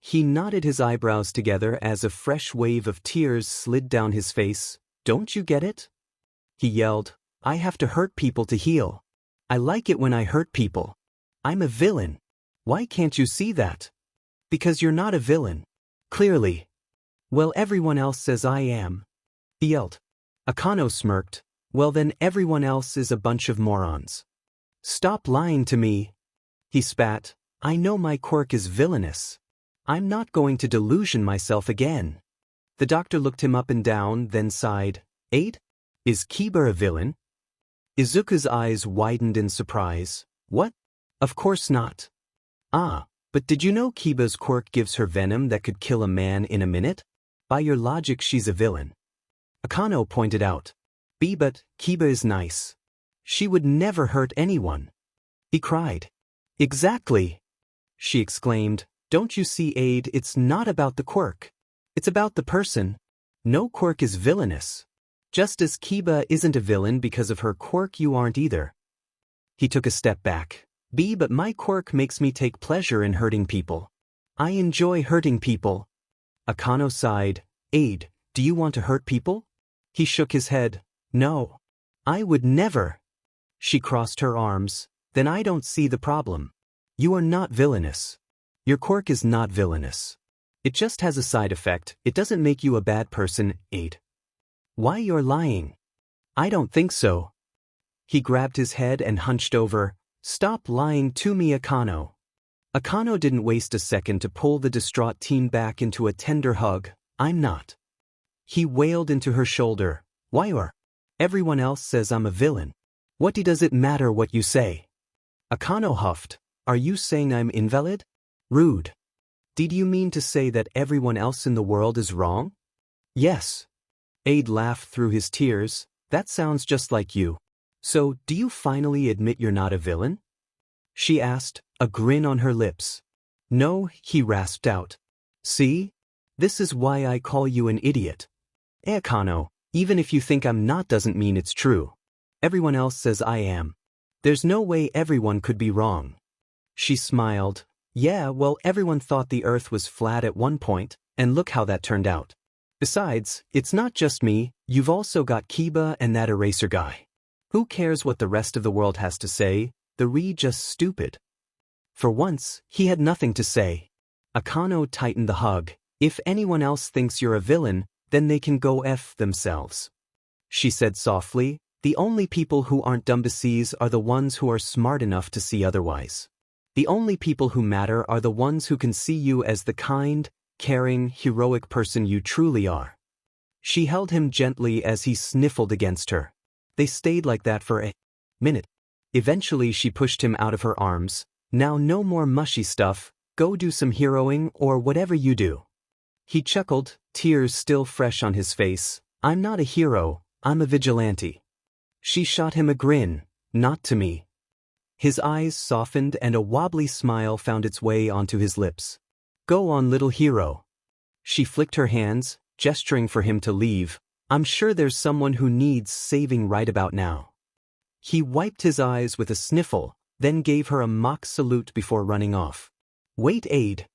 He knotted his eyebrows together as a fresh wave of tears slid down his face. Don't you get it? He yelled, I have to hurt people to heal. I like it when I hurt people. I'm a villain. Why can't you see that? Because you're not a villain. Clearly. Well, everyone else says I am. He yelled. Akano smirked. Well then everyone else is a bunch of morons. Stop lying to me. He spat. I know my quirk is villainous. I'm not going to delusion myself again. The doctor looked him up and down, then sighed. Is Kiba a villain? Izuku's eyes widened in surprise. What? Of course not. But did you know Kiba's quirk gives her venom that could kill a man in a minute? By your logic she's a villain. Akano pointed out. But Kiba is nice. She would never hurt anyone. He cried. Exactly. She exclaimed, don't you see, it's not about the quirk. It's about the person. No quirk is villainous. Just as Kiba isn't a villain because of her quirk, you aren't either. He took a step back. But my quirk makes me take pleasure in hurting people. I enjoy hurting people. Akano sighed. Do you want to hurt people? He shook his head. No. I would never. She crossed her arms. Then I don't see the problem. You are not villainous. Your quirk is not villainous. It just has a side effect. It doesn't make you a bad person. Why you're lying? I don't think so. He grabbed his head and hunched over. Stop lying to me, Akano. Akano didn't waste a second to pull the distraught teen back into a tender hug. I'm not. He wailed into her shoulder. Why? Everyone else says I'm a villain. What does it matter what you say? Akano huffed. Are you saying I'm invalid? Rude. Did you mean to say that everyone else in the world is wrong? Yes. Laughed through his tears. That sounds just like you. So, do you finally admit you're not a villain? She asked, a grin on her lips. No, he rasped out. See? This is why I call you an idiot. Akano, even if you think I'm not doesn't mean it's true. Everyone else says I am. There's no way everyone could be wrong. She smiled. Yeah, well, everyone thought the Earth was flat at one point, and look how that turned out. Besides, it's not just me, you've also got Kiba and that eraser guy. Who cares what the rest of the world has to say? They're just stupid. For once, he had nothing to say. Akano tightened the hug. If anyone else thinks you're a villain, then they can go F themselves. She said softly, the only people who aren't dumb to see are the ones who are smart enough to see otherwise. The only people who matter are the ones who can see you as the kind, caring, heroic person you truly are. She held him gently as he sniffled against her. They stayed like that for a minute. Eventually she pushed him out of her arms. Now no more mushy stuff, go do some heroing or whatever you do. He chuckled, tears still fresh on his face. I'm not a hero, I'm a vigilante. She shot him a grin, not to me. His eyes softened and a wobbly smile found its way onto his lips. Go on, little hero. She flicked her hands, gesturing for him to leave. I'm sure there's someone who needs saving right about now. He wiped his eyes with a sniffle, then gave her a mock salute before running off. Wait, Aide.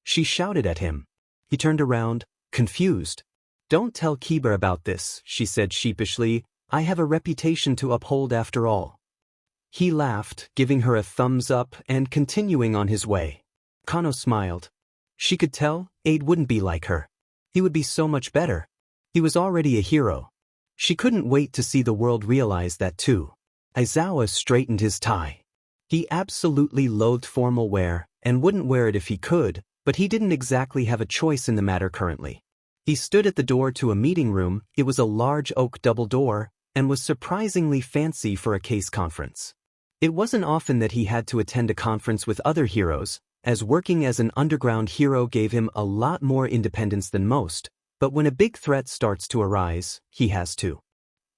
She shouted at him. He turned around, confused. Don't tell Kiba about this, she said sheepishly. I have a reputation to uphold after all. He laughed, giving her a thumbs up and continuing on his way. Kano smiled. She could tell Aide wouldn't be like her. He would be so much better. He was already a hero. She couldn't wait to see the world realize that too. Aizawa straightened his tie. He absolutely loathed formal wear and wouldn't wear it if he could, but he didn't exactly have a choice in the matter currently. He stood at the door to a meeting room. It was a large oak double door and was surprisingly fancy for a case conference. It wasn't often that he had to attend a conference with other heroes, as working as an underground hero gave him a lot more independence than most, but when a big threat starts to arise, he has to.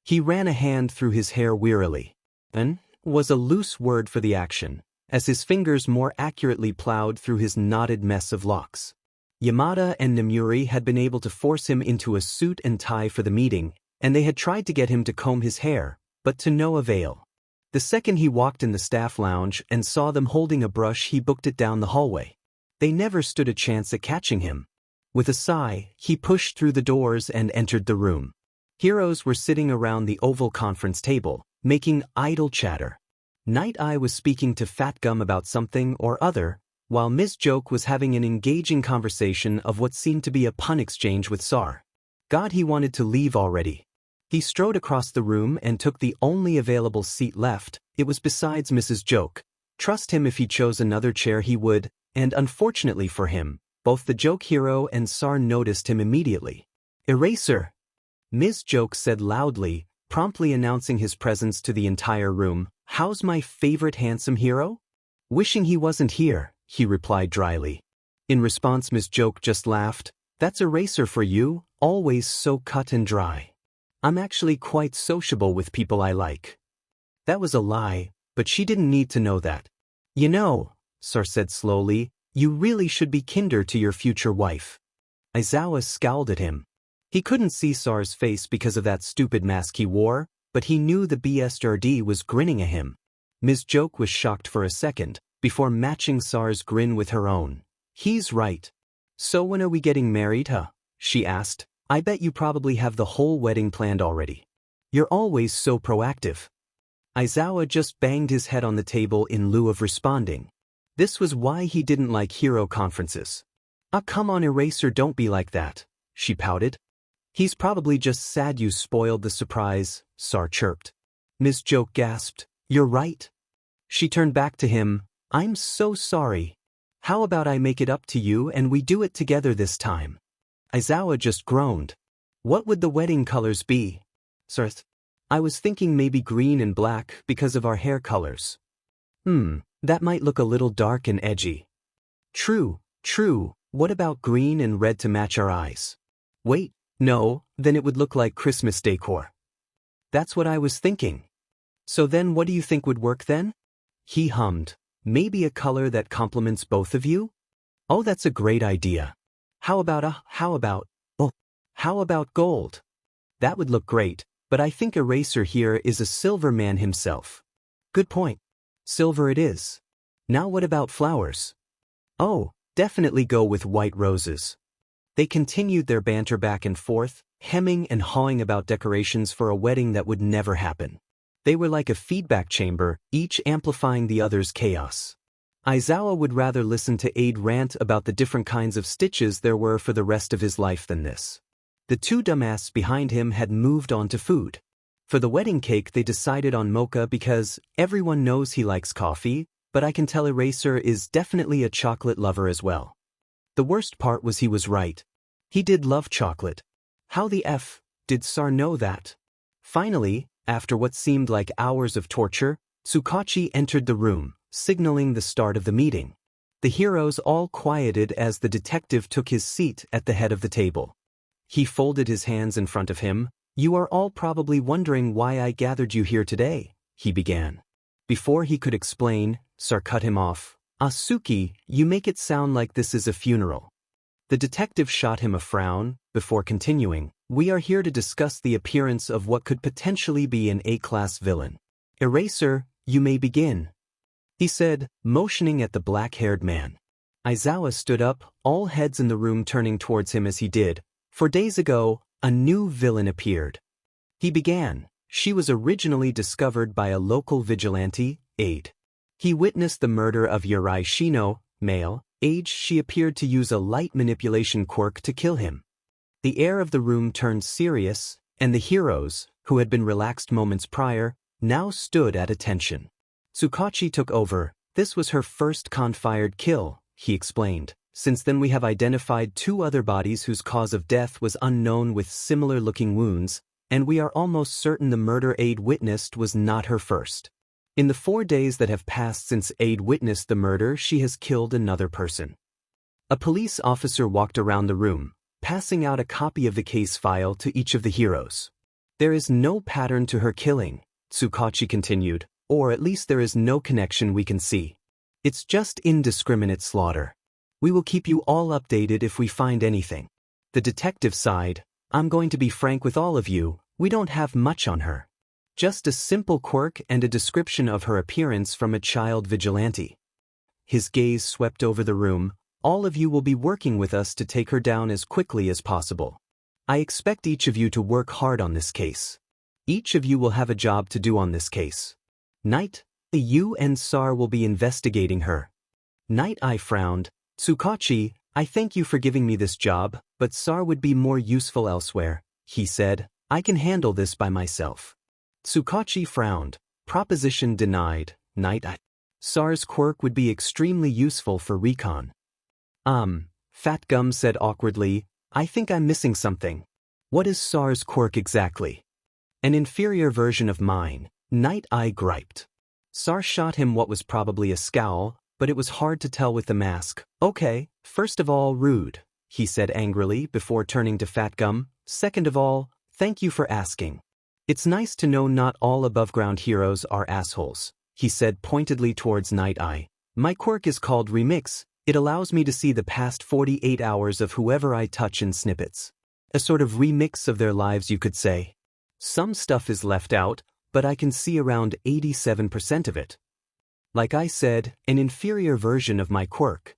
He ran a hand through his hair wearily. "An" was a loose word for the action, as his fingers more accurately plowed through his knotted mess of locks. Yamada and Nemuri had been able to force him into a suit and tie for the meeting, and they had tried to get him to comb his hair, but to no avail. The second he walked in the staff lounge and saw them holding a brush, he booked it down the hallway. They never stood a chance at catching him. With a sigh, he pushed through the doors and entered the room. Heroes were sitting around the oval conference table, making idle chatter. Night Eye was speaking to Fat Gum about something or other, while Ms. Joke was having an engaging conversation of what seemed to be a pun exchange with Sar. God, he wanted to leave already. He strode across the room and took the only available seat left. It was beside Mrs. Joke. Trust him, if he chose another chair he would, and unfortunately for him, both the joke hero and Sar noticed him immediately. Eraser! Ms. Joke said loudly, promptly announcing his presence to the entire room. How's my favorite handsome hero? Wishing he wasn't here, he replied dryly. In response, Ms. Joke just laughed. That's Eraser for you, always so cut and dry. I'm actually quite sociable with people I like. That was a lie, but she didn't need to know that. You know, Sar said slowly, you really should be kinder to your future wife. Aizawa scowled at him. He couldn't see Sar's face because of that stupid mask he wore, but he knew the BSRD was grinning at him. Ms. Joke was shocked for a second, before matching Sar's grin with her own. He's right. So when are we getting married, huh? She asked. I bet you probably have the whole wedding planned already. You're always so proactive. Aizawa just banged his head on the table in lieu of responding. This was why he didn't like hero conferences. Ah, come on, Eraser, don't be like that, she pouted. He's probably just sad you spoiled the surprise, Sar chirped. Ms. Joke gasped. You're right. She turned back to him. I'm so sorry. How about I make it up to you and we do it together this time? Aizawa just groaned. What would the wedding colors be? Sirth. I was thinking maybe green and black because of our hair colors. That might look a little dark and edgy. True. What about green and red to match our eyes? Wait, no, then it would look like Christmas decor. That's what I was thinking. So then what do you think would work then? He hummed. Maybe a color that complements both of you? Oh, that's a great idea. How about gold? That would look great, but I think Eraser here is a silver man himself. Good point. Silver it is. Now what about flowers? Oh, definitely go with white roses. They continued their banter back and forth, hemming and hawing about decorations for a wedding that would never happen. They were like a feedback chamber, each amplifying the other's chaos. Aizawa would rather listen to Aide rant about the different kinds of stitches there were for the rest of his life than this. The two dumbasses behind him had moved on to food. For the wedding cake they decided on mocha because everyone knows he likes coffee, but I can tell Eraser is definitely a chocolate lover as well. The worst part was he was right. He did love chocolate. How the F did Sar know that? Finally, after what seemed like hours of torture, Tsukachi entered the room, signaling the start of the meeting. The heroes all quieted as the detective took his seat at the head of the table. He folded his hands in front of him. "You are all probably wondering why I gathered you here today," he began. Before he could explain, Sar cut him off. "Asuki, you make it sound like this is a funeral." The detective shot him a frown, before continuing, "We are here to discuss the appearance of what could potentially be an A-class villain. Eraser, you may begin," he said, motioning at the black-haired man. Aizawa stood up, all heads in the room turning towards him as he did. "4 days ago, a new villain appeared." He began. "She was originally discovered by a local vigilante, Aide. He witnessed the murder of Yurai Shino, male. Age she appeared to use a light manipulation quirk to kill him." The air of the room turned serious, and the heroes, who had been relaxed moments prior, now stood at attention. Tsukachi took over. "This was her first con-fired kill," he explained. "Since then we have identified 2 other bodies whose cause of death was unknown with similar-looking wounds, and we are almost certain the murder Aide witnessed was not her first. In the 4 days that have passed since Aide witnessed the murder, she has killed another person." A police officer walked around the room, passing out a copy of the case file to each of the heroes. "There is no pattern to her killing," Tsukachi continued, "or at least there is no connection we can see. It's just indiscriminate slaughter. We will keep you all updated if we find anything." The detective sighed. "I'm going to be frank with all of you, we don't have much on her. Just a simple quirk and a description of her appearance from a child vigilante." His gaze swept over the room. "All of you will be working with us to take her down as quickly as possible. I expect each of you to work hard on this case. Each of you will have a job to do on this case. Night, you and Sar will be investigating her." Night Eye frowned. "Tsukachi, I thank you for giving me this job, but Sar would be more useful elsewhere," he said. "I can handle this by myself." Tsukachi frowned. "Proposition denied, Night Eye. Sar's quirk would be extremely useful for recon." Fat Gum said awkwardly, "I think I'm missing something. What is Sar's quirk exactly?" "An inferior version of mine," Night Eye griped. Sar shot him what was probably a scowl, but it was hard to tell with the mask. "Okay, first of all, rude," he said angrily before turning to Fat Gum. "Second of all, thank you for asking. It's nice to know not all above-ground heroes are assholes," he said pointedly towards Night Eye. "My quirk is called Remix. It allows me to see the past 48 hours of whoever I touch in snippets. A sort of remix of their lives, you could say. Some stuff is left out, but I can see around 87% of it. Like I said, an inferior version of my quirk."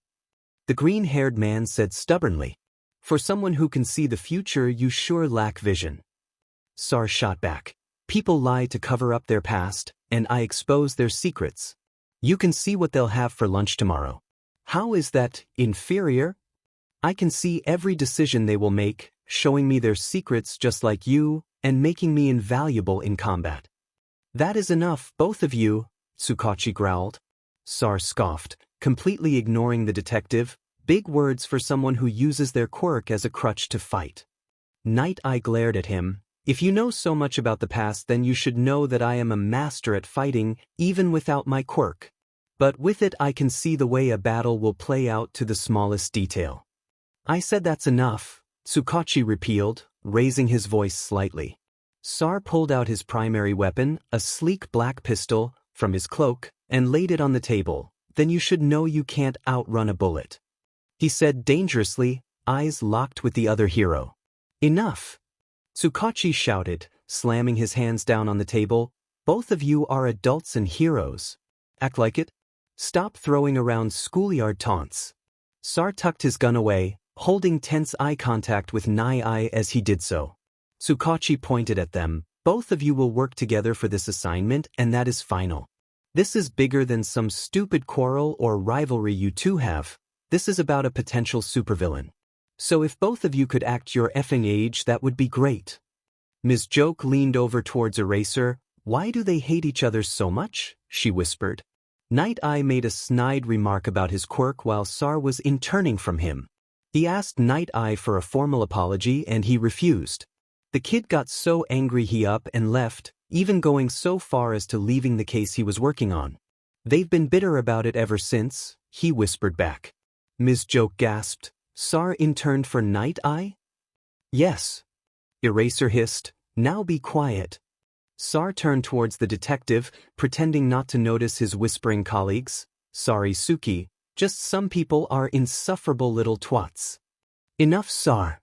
The green-haired man said stubbornly. "For someone who can see the future, you sure lack vision." Sar shot back. "People lie to cover up their past, and I expose their secrets. You can see what they'll have for lunch tomorrow. How is that inferior? I can see every decision they will make, showing me their secrets just like you, and making me invaluable in combat." "That is enough, both of you," Tsukachi growled. Sar scoffed, completely ignoring the detective. Big words for someone who uses their quirk as a crutch to fight. Night Eye glared at him. "If you know so much about the past, then you should know that I am a master at fighting, even without my quirk. But with it I can see the way a battle will play out to the smallest detail." "I said that's enough," Tsukachi repealed, raising his voice slightly. Sar pulled out his primary weapon, a sleek black pistol, from his cloak, and laid it on the table. "Then you should know you can't outrun a bullet," he said dangerously, eyes locked with the other hero. "Enough!" Tsukachi shouted, slamming his hands down on the table. "Both of you are adults and heroes. Act like it. Stop throwing around schoolyard taunts." Sar tucked his gun away, holding tense eye contact with Night Eye as he did so. Tsukachi pointed at them. "Both of you will work together for this assignment, and that is final. This is bigger than some stupid quarrel or rivalry you two have. This is about a potential supervillain. So if both of you could act your effing age, that would be great. Ms. Joke leaned over towards Eraser. Why do they hate each other so much? She whispered. Night Eye made a snide remark about his quirk while Sar was interning from him. He asked Night Eye for a formal apology and he refused. The kid got so angry he up and left, even going so far as to leaving the case he was working on. They've been bitter about it ever since, he whispered back. Ms. Joke gasped. Sar interned for Night Eye? Yes. Eraser hissed. Now be quiet. Sar turned towards the detective, pretending not to notice his whispering colleagues. Sorry, Suki, just some people are insufferable little twats. Enough, Sar.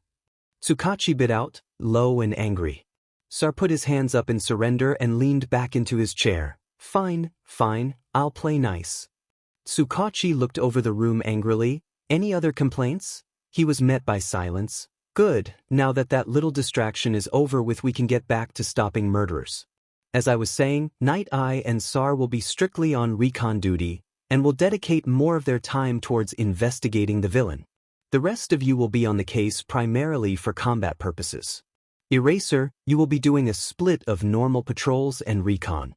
Tsukachi bit out, low and angry. Sar put his hands up in surrender and leaned back into his chair. Fine, fine, I'll play nice. Tsukachi looked over the room angrily. Any other complaints? He was met by silence. Good, now that little distraction is over with, we can get back to stopping murderers. As I was saying, Night Eye and Sar will be strictly on recon duty, and will dedicate more of their time towards investigating the villain. The rest of you will be on the case primarily for combat purposes. Eraser, you will be doing a split of normal patrols and recon.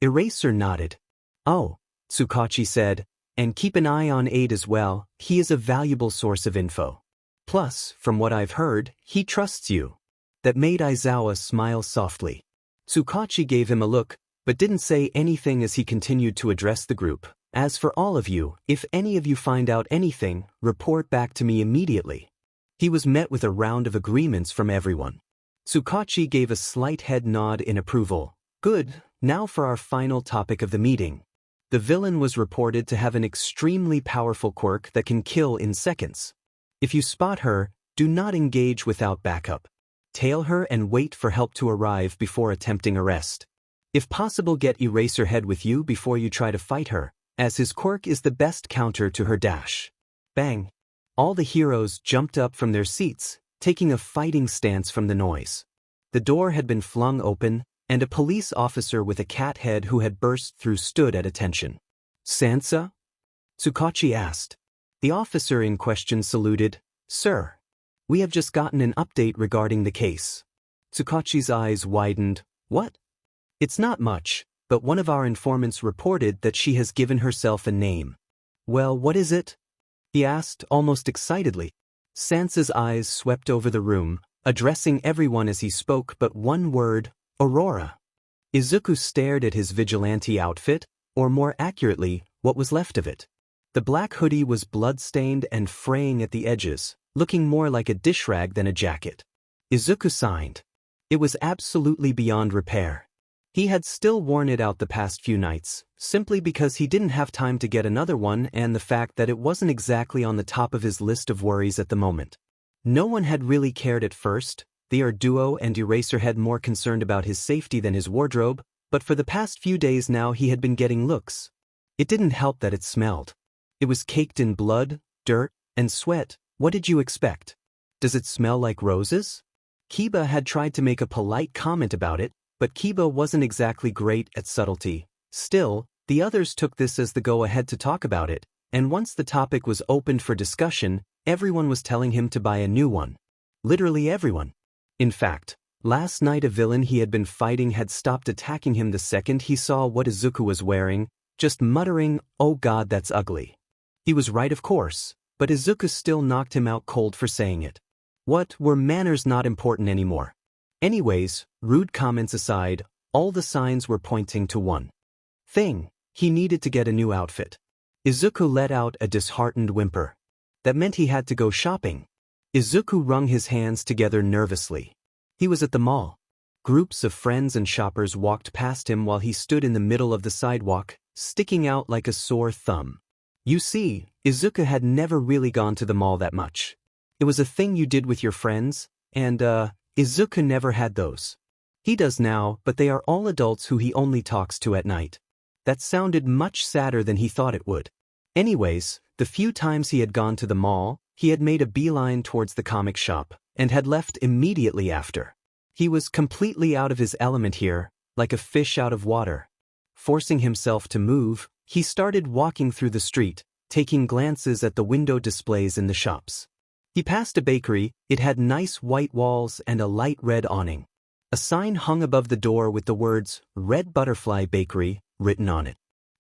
Eraser nodded. Oh, Tsukachi said, and keep an eye on Aide as well, he is a valuable source of info. Plus, from what I've heard, he trusts you. That made Aizawa smile softly. Tsukachi gave him a look, but didn't say anything as he continued to address the group. As for all of you, if any of you find out anything, report back to me immediately. He was met with a round of agreements from everyone. Tsukachi gave a slight head nod in approval. Good, now for our final topic of the meeting. The villain was reported to have an extremely powerful quirk that can kill in seconds. If you spot her, do not engage without backup. Tail her and wait for help to arrive before attempting arrest. If possible, get Eraserhead with you before you try to fight her, as his quirk is the best counter to her dash. Bang! All the heroes jumped up from their seats, taking a fighting stance from the noise. The door had been flung open, and a police officer with a cat head who had burst through stood at attention. Sansa? Tsukachi asked. The officer in question saluted. Sir, we have just gotten an update regarding the case. Tsukachi's eyes widened. What? It's not much, but one of our informants reported that she has given herself a name. Well, what is it? He asked, almost excitedly. Sansa's eyes swept over the room, addressing everyone as he spoke but one word, Aurora. Izuku stared at his vigilante outfit, or more accurately, what was left of it. The black hoodie was blood-stained and fraying at the edges, looking more like a dish rag than a jacket. Izuku signed. It was absolutely beyond repair. He had still worn it out the past few nights, simply because he didn't have time to get another one and the fact that it wasn't exactly on the top of his list of worries at the moment. No one had really cared at first. The duo and Eraserhead more concerned about his safety than his wardrobe, but for the past few days now he had been getting looks. It didn't help that it smelled. It was caked in blood, dirt, and sweat. What did you expect? Does it smell like roses? Kiba had tried to make a polite comment about it, but Kiba wasn't exactly great at subtlety. Still, the others took this as the go-ahead to talk about it, and once the topic was opened for discussion, everyone was telling him to buy a new one. Literally everyone. In fact, last night a villain he had been fighting had stopped attacking him the second he saw what Izuku was wearing, just muttering, "Oh God, that's ugly." He was right, of course, but Izuku still knocked him out cold for saying it. What, were manners not important anymore? Anyways, rude comments aside, all the signs were pointing to one thing: he needed to get a new outfit. Izuku let out a disheartened whimper. That meant he had to go shopping. Izuku wrung his hands together nervously. He was at the mall. Groups of friends and shoppers walked past him while he stood in the middle of the sidewalk, sticking out like a sore thumb. You see, Izuku had never really gone to the mall that much. It was a thing you did with your friends, and, Izuku never had those. He does now, but they are all adults who he only talks to at night. That sounded much sadder than he thought it would. Anyways, the few times he had gone to the mall, he had made a beeline towards the comic shop, and had left immediately after. He was completely out of his element here, like a fish out of water. Forcing himself to move, he started walking through the street, taking glances at the window displays in the shops. He passed a bakery. It had nice white walls and a light red awning. A sign hung above the door with the words, "Red Butterfly Bakery," written on it.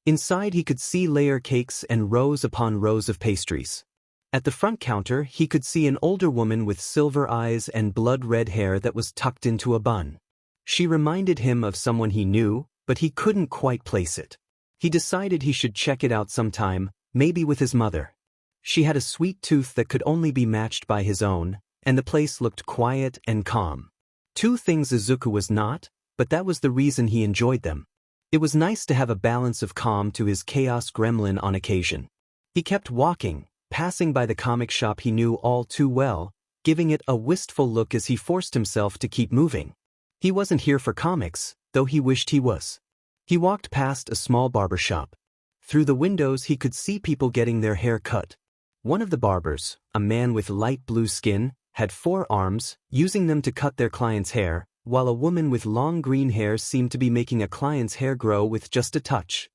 Inside he could see layer cakes and rows upon rows of pastries. At the front counter he could see an older woman with silver eyes and blood-red hair that was tucked into a bun. She reminded him of someone he knew, but he couldn't quite place it. He decided he should check it out sometime, maybe with his mother. She had a sweet tooth that could only be matched by his own, and the place looked quiet and calm. Two things Izuku was not, but that was the reason he enjoyed them. It was nice to have a balance of calm to his chaos gremlin on occasion. He kept walking, passing by the comic shop he knew all too well, giving it a wistful look as he forced himself to keep moving. He wasn't here for comics, though he wished he was. He walked past a small barber shop. Through the windows he could see people getting their hair cut. One of the barbers, a man with light blue skin, had 4 arms, using them to cut their client's hair, while a woman with long green hair seemed to be making a client's hair grow with just a touch.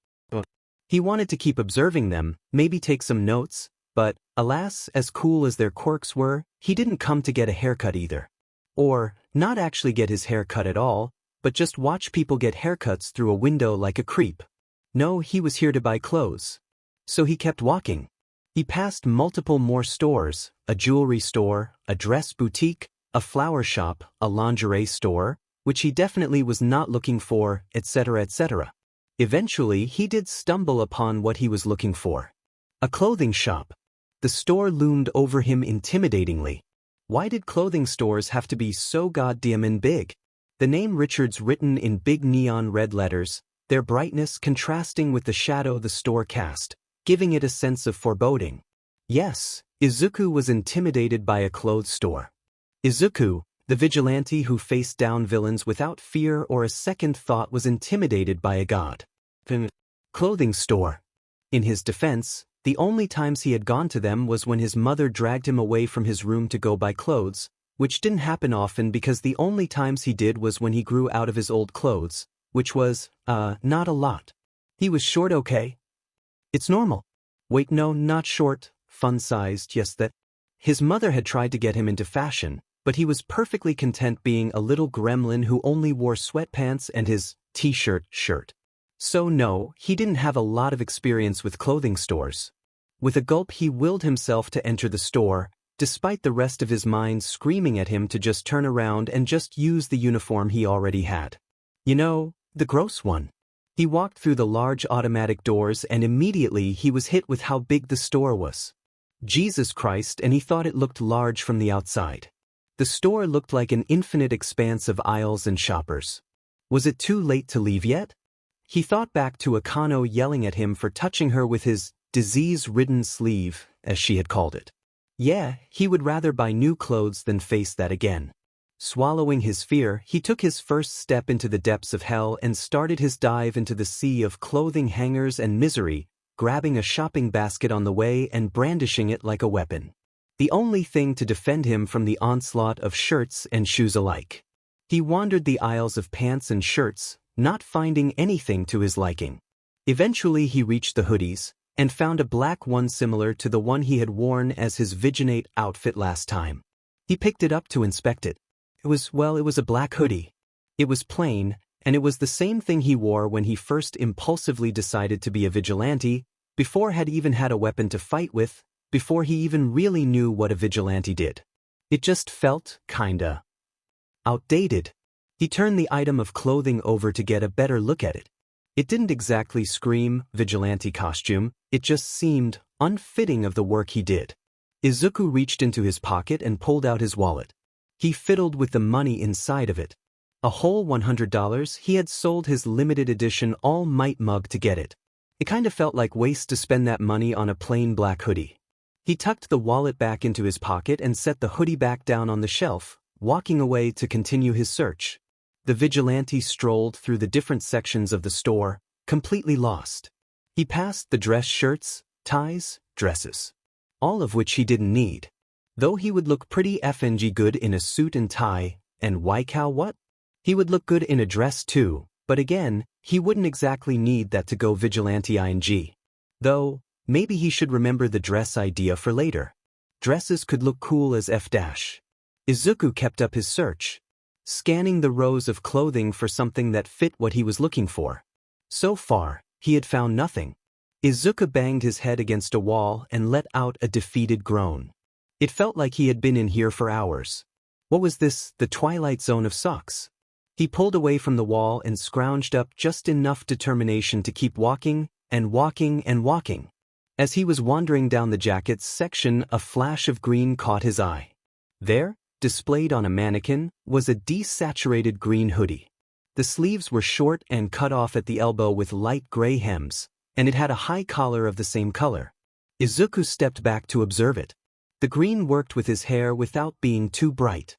He wanted to keep observing them, maybe take some notes, but, alas, as cool as their quirks were, he didn't come to get a haircut either. Or, not actually get his hair cut at all, but just watch people get haircuts through a window like a creep. No, he was here to buy clothes. So he kept walking. He passed multiple more stores, a jewelry store, a dress boutique, a flower shop, a lingerie store, which he definitely was not looking for, etc., etc. Eventually, he did stumble upon what he was looking for. A clothing shop. The store loomed over him intimidatingly. Why did clothing stores have to be so goddamn big? The name Richards written in big neon red letters, their brightness contrasting with the shadow the store cast, giving it a sense of foreboding. Yes, Izuku was intimidated by a clothes store. Izuku, the vigilante who faced down villains without fear or a second thought, was intimidated by a god. Clothing store. In his defense, the only times he had gone to them was when his mother dragged him away from his room to go buy clothes, which didn't happen often because the only times he did was when he grew out of his old clothes, which was, not a lot. He was short, okay? It's normal. Wait, no, not short, fun-sized, yes, that. His mother had tried to get him into fashion, but he was perfectly content being a little gremlin who only wore sweatpants and his t-shirt shirt. So no, he didn't have a lot of experience with clothing stores. With a gulp he willed himself to enter the store, despite the rest of his mind screaming at him to just turn around and just use the uniform he already had. You know, the gross one. He walked through the large automatic doors and immediately he was hit with how big the store was. Jesus Christ, and he thought it looked large from the outside. The store looked like an infinite expanse of aisles and shoppers. Was it too late to leave yet? He thought back to Akano yelling at him for touching her with his disease-ridden sleeve, as she had called it. Yeah, he would rather buy new clothes than face that again. Swallowing his fear, he took his first step into the depths of hell and started his dive into the sea of clothing hangers and misery, grabbing a shopping basket on the way and brandishing it like a weapon. The only thing to defend him from the onslaught of shirts and shoes alike. He wandered the aisles of pants and shirts, not finding anything to his liking. Eventually he reached the hoodies, and found a black one similar to the one he had worn as his Viginate outfit last time. He picked it up to inspect it. It was a black hoodie. It was plain, and it was the same thing he wore when he first impulsively decided to be a vigilante, before had even had a weapon to fight with, before he even really knew what a vigilante did. It just felt, kinda, outdated. He turned the item of clothing over to get a better look at it. It didn't exactly scream vigilante costume, it just seemed unfitting of the work he did. Izuku reached into his pocket and pulled out his wallet. He fiddled with the money inside of it. A whole $100. He had sold his limited edition All Might mug to get it. It kind of felt like waste to spend that money on a plain black hoodie. He tucked the wallet back into his pocket and set the hoodie back down on the shelf, walking away to continue his search. The vigilante strolled through the different sections of the store, completely lost. He passed the dress shirts, ties, dresses. All of which he didn't need. Though he would look pretty FNG good in a suit and tie, and why cow what? He would look good in a dress too, but again, He wouldn't exactly need that to go vigilante ing. Though, maybe he should remember the dress idea for later. Dresses could look cool as F-. Izuku kept up his search, scanning the rows of clothing for something that fit what he was looking for. So far, he had found nothing. Izuku banged his head against a wall and let out a defeated groan. It felt like he had been in here for hours. What was this, the twilight zone of socks? He pulled away from the wall and scrounged up just enough determination to keep walking and walking and walking. As he was wandering down the jackets section, a flash of green caught his eye. There, displayed on a mannequin, was a desaturated green hoodie. The sleeves were short and cut off at the elbow with light gray hems, and it had a high collar of the same color. Izuku stepped back to observe it. The green worked with his hair without being too bright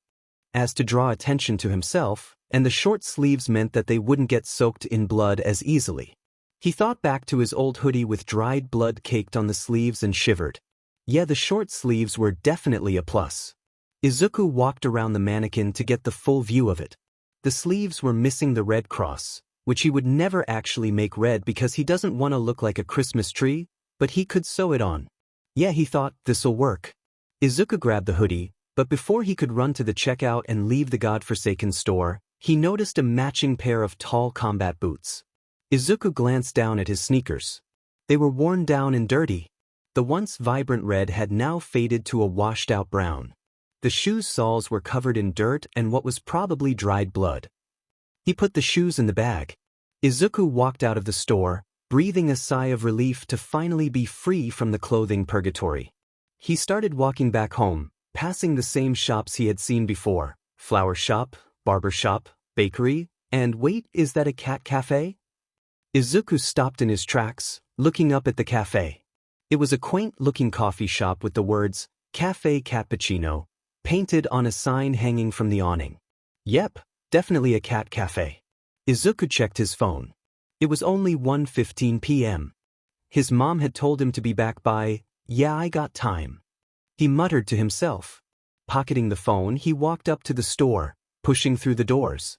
as to draw attention to himself, and the short sleeves meant that they wouldn't get soaked in blood as easily. He thought back to his old hoodie with dried blood caked on the sleeves and shivered. Yeah, the short sleeves were definitely a plus. Izuku walked around the mannequin to get the full view of it. The sleeves were missing the red cross, which he would never actually make red because he doesn't want to look like a Christmas tree, but he could sew it on. Yeah, he thought, this'll work. Izuku grabbed the hoodie, but before he could run to the checkout and leave the godforsaken store, he noticed a matching pair of tall combat boots. Izuku glanced down at his sneakers. They were worn down and dirty. The once vibrant red had now faded to a washed-out brown. The shoes' soles were covered in dirt and what was probably dried blood. He put the shoes in the bag. Izuku walked out of the store, breathing a sigh of relief to finally be free from the clothing purgatory. He started walking back home, passing the same shops he had seen before: flower shop, barber shop, bakery, and wait, is that a cat cafe? Izuku stopped in his tracks, looking up at the cafe. It was a quaint-looking coffee shop with the words, Cafe Cappuccino, painted on a sign hanging from the awning. Yep, definitely a cat cafe. Izuku checked his phone. It was only 1:15 p.m. His mom had told him to be back by, "Yeah, I got time." He muttered to himself. Pocketing the phone, he walked up to the store, pushing through the doors.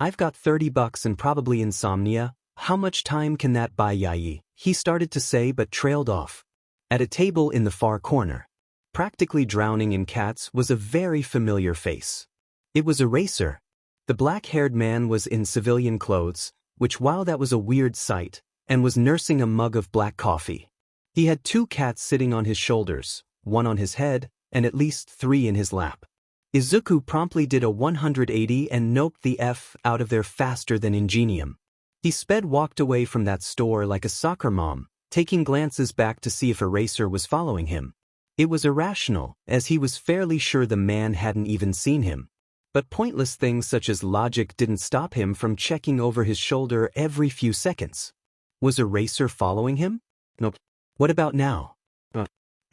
I've got $30 and probably insomnia. How much time can that buy, Yai? He started to say but trailed off. At a table in the far corner, practically drowning in cats, was a very familiar face. It was Eraser. The black-haired man was in civilian clothes, which, while that was a weird sight, and was nursing a mug of black coffee. He had two cats sitting on his shoulders, one on his head, and at least 3 in his lap. Izuku promptly did a 180 and noped the F out of there faster than Ingenium. He walked away from that store like a soccer mom, taking glances back to see if Eraser was following him. It was irrational, as he was fairly sure the man hadn't even seen him. But pointless things such as logic didn't stop him from checking over his shoulder every few seconds. Was Eraser following him? Nope. What about now?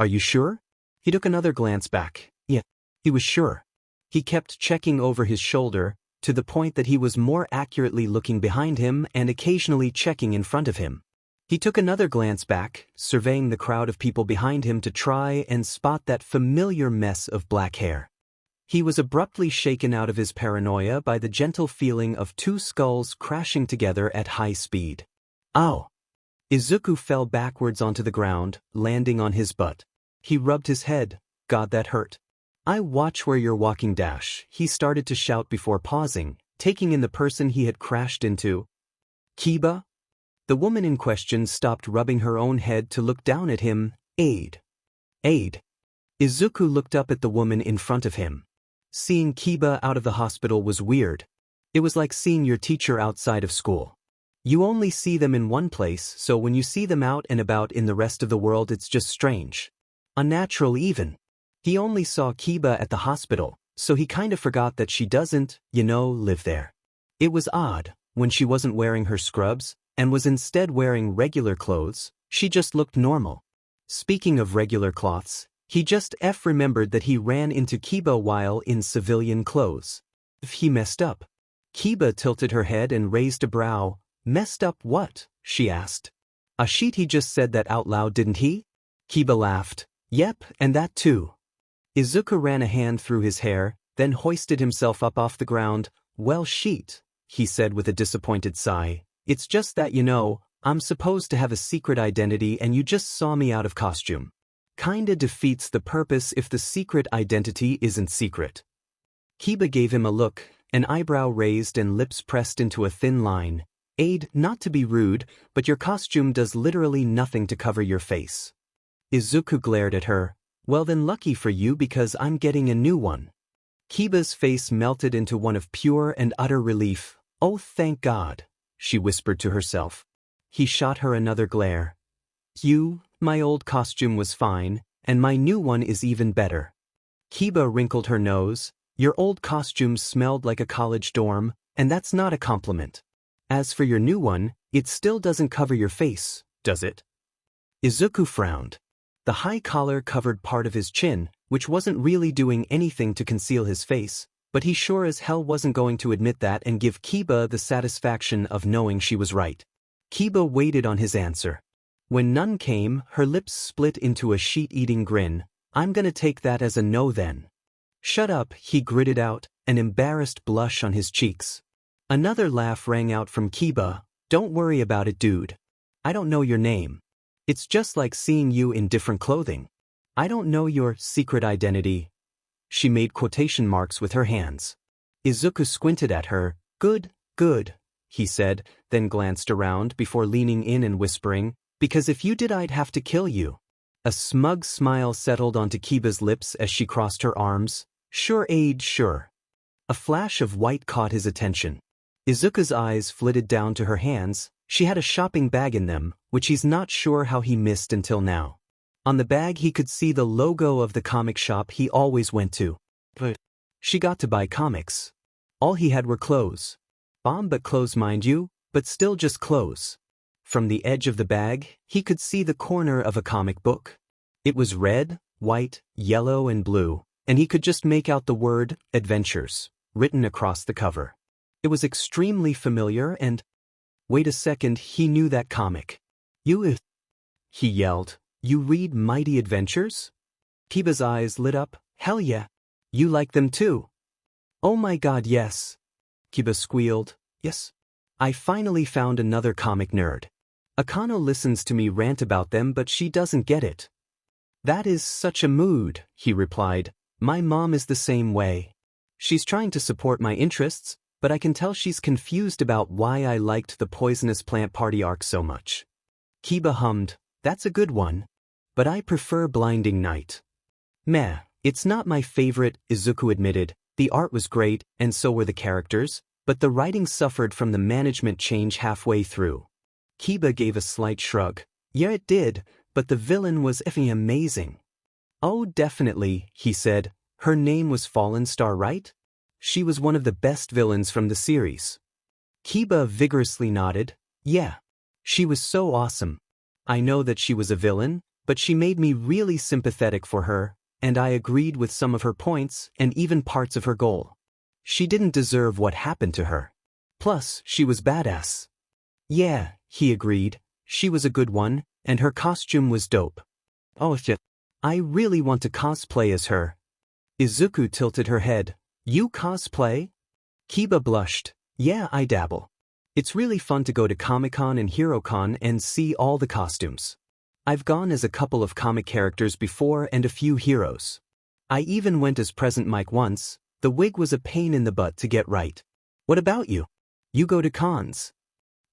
Are you sure? He took another glance back. Yeah, he was sure. He kept checking over his shoulder, to the point that he was more accurately looking behind him and occasionally checking in front of him. He took another glance back, surveying the crowd of people behind him to try and spot that familiar mess of black hair. He was abruptly shaken out of his paranoia by the gentle feeling of 2 skulls crashing together at high speed. Ow! Izuku fell backwards onto the ground, landing on his butt. He rubbed his head. God, that hurt. I watch where you're walking, dash. He started to shout before pausing, taking in the person he had crashed into. Kiba? The woman in question stopped rubbing her own head to look down at him. Aid. Aid. Izuku looked up at the woman in front of him. Seeing Kiba out of the hospital was weird. It was like seeing your teacher outside of school. You only see them in one place, so when you see them out and about in the rest of the world, it's just strange. Unnatural even. He only saw Kiba at the hospital, so he kind of forgot that she doesn't, live there. It was odd, when she wasn't wearing her scrubs, and was instead wearing regular clothes, she just looked normal. Speaking of regular cloths, he just remembered that he ran into Kiba while in civilian clothes. If he messed up. Kiba tilted her head and raised a brow. Messed up what? She asked. Ashit, he just said that out loud, didn't he? Kiba laughed. Yep, and that too. Izuku ran a hand through his hair, then hoisted himself up off the ground. Well, Sheet, he said with a disappointed sigh. It's just that I'm supposed to have a secret identity and you just saw me out of costume. Kinda defeats the purpose if the secret identity isn't secret. Kiba gave him a look, an eyebrow raised and lips pressed into a thin line. Not to be rude, but your costume does literally nothing to cover your face. Izuku glared at her. Well then lucky for you because I'm getting a new one. Kiba's face melted into one of pure and utter relief. Oh thank God, she whispered to herself. He shot her another glare. My old costume was fine, and my new one is even better. Kiba wrinkled her nose. Your old costume smelled like a college dorm, and that's not a compliment. As for your new one, it still doesn't cover your face, does it? Izuku frowned. The high collar covered part of his chin, which wasn't really doing anything to conceal his face, but he sure as hell wasn't going to admit that and give Kiba the satisfaction of knowing she was right. Kiba waited on his answer. When none came, her lips split into a sheet-eating grin. I'm gonna take that as a no then. Shut up, he gritted out, an embarrassed blush on his cheeks. Another laugh rang out from Kiba. Don't worry about it, dude. I don't know your name. It's just like seeing you in different clothing. I don't know your secret identity. She made quotation marks with her hands. Izuku squinted at her. Good, he said, then glanced around before leaning in and whispering, because if you did I'd have to kill you. A smug smile settled onto Kiba's lips as she crossed her arms. Sure, sure. A flash of white caught his attention. Izuku's eyes flitted down to her hands. She had a shopping bag in them, which he's not sure how he missed until now. On the bag he could see the logo of the comic shop he always went to. But she got to buy comics. All he had were clothes. But clothes mind you, but still just clothes. From the edge of the bag, he could see the corner of a comic book. It was red, white, yellow and blue, and he could just make out the word, Adventures, written across the cover. It was extremely familiar and… Wait a second, he knew that comic. He yelled. You read Mighty Adventures? Kiba's eyes lit up. Hell yeah. You like them too? Oh my god, yes. Kiba squealed. Yes. I finally found another comic nerd. Akano listens to me rant about them but she doesn't get it. That is such a mood, he replied. My mom is the same way. She's trying to support my interests, but I can tell she's confused about why I liked the Poisonous Plant Party arc so much. Kiba hummed. That's a good one. But I prefer Blinding Night. Meh, it's not my favorite, Izuku admitted. The art was great, and so were the characters, but the writing suffered from the management change halfway through. Kiba gave a slight shrug. Yeah, it did, but the villain was effing amazing. Oh, definitely, he said. Her name was Fallen Star, right? She was one of the best villains from the series. Kiba vigorously nodded. Yeah. She was so awesome. I know that she was a villain, but she made me really sympathetic for her, and I agreed with some of her points and even parts of her goal. She didn't deserve what happened to her. Plus, she was badass. Yeah, he agreed. She was a good one, and her costume was dope. Oh shit. I really want to cosplay as her. Izuku tilted her head. You cosplay? Kiba blushed. Yeah, I dabble. It's really fun to go to Comic-Con and HeroCon and see all the costumes. I've gone as a couple of comic characters before and a few heroes. I even went as Present Mike once. The wig was a pain in the butt to get right. What about you? You go to cons?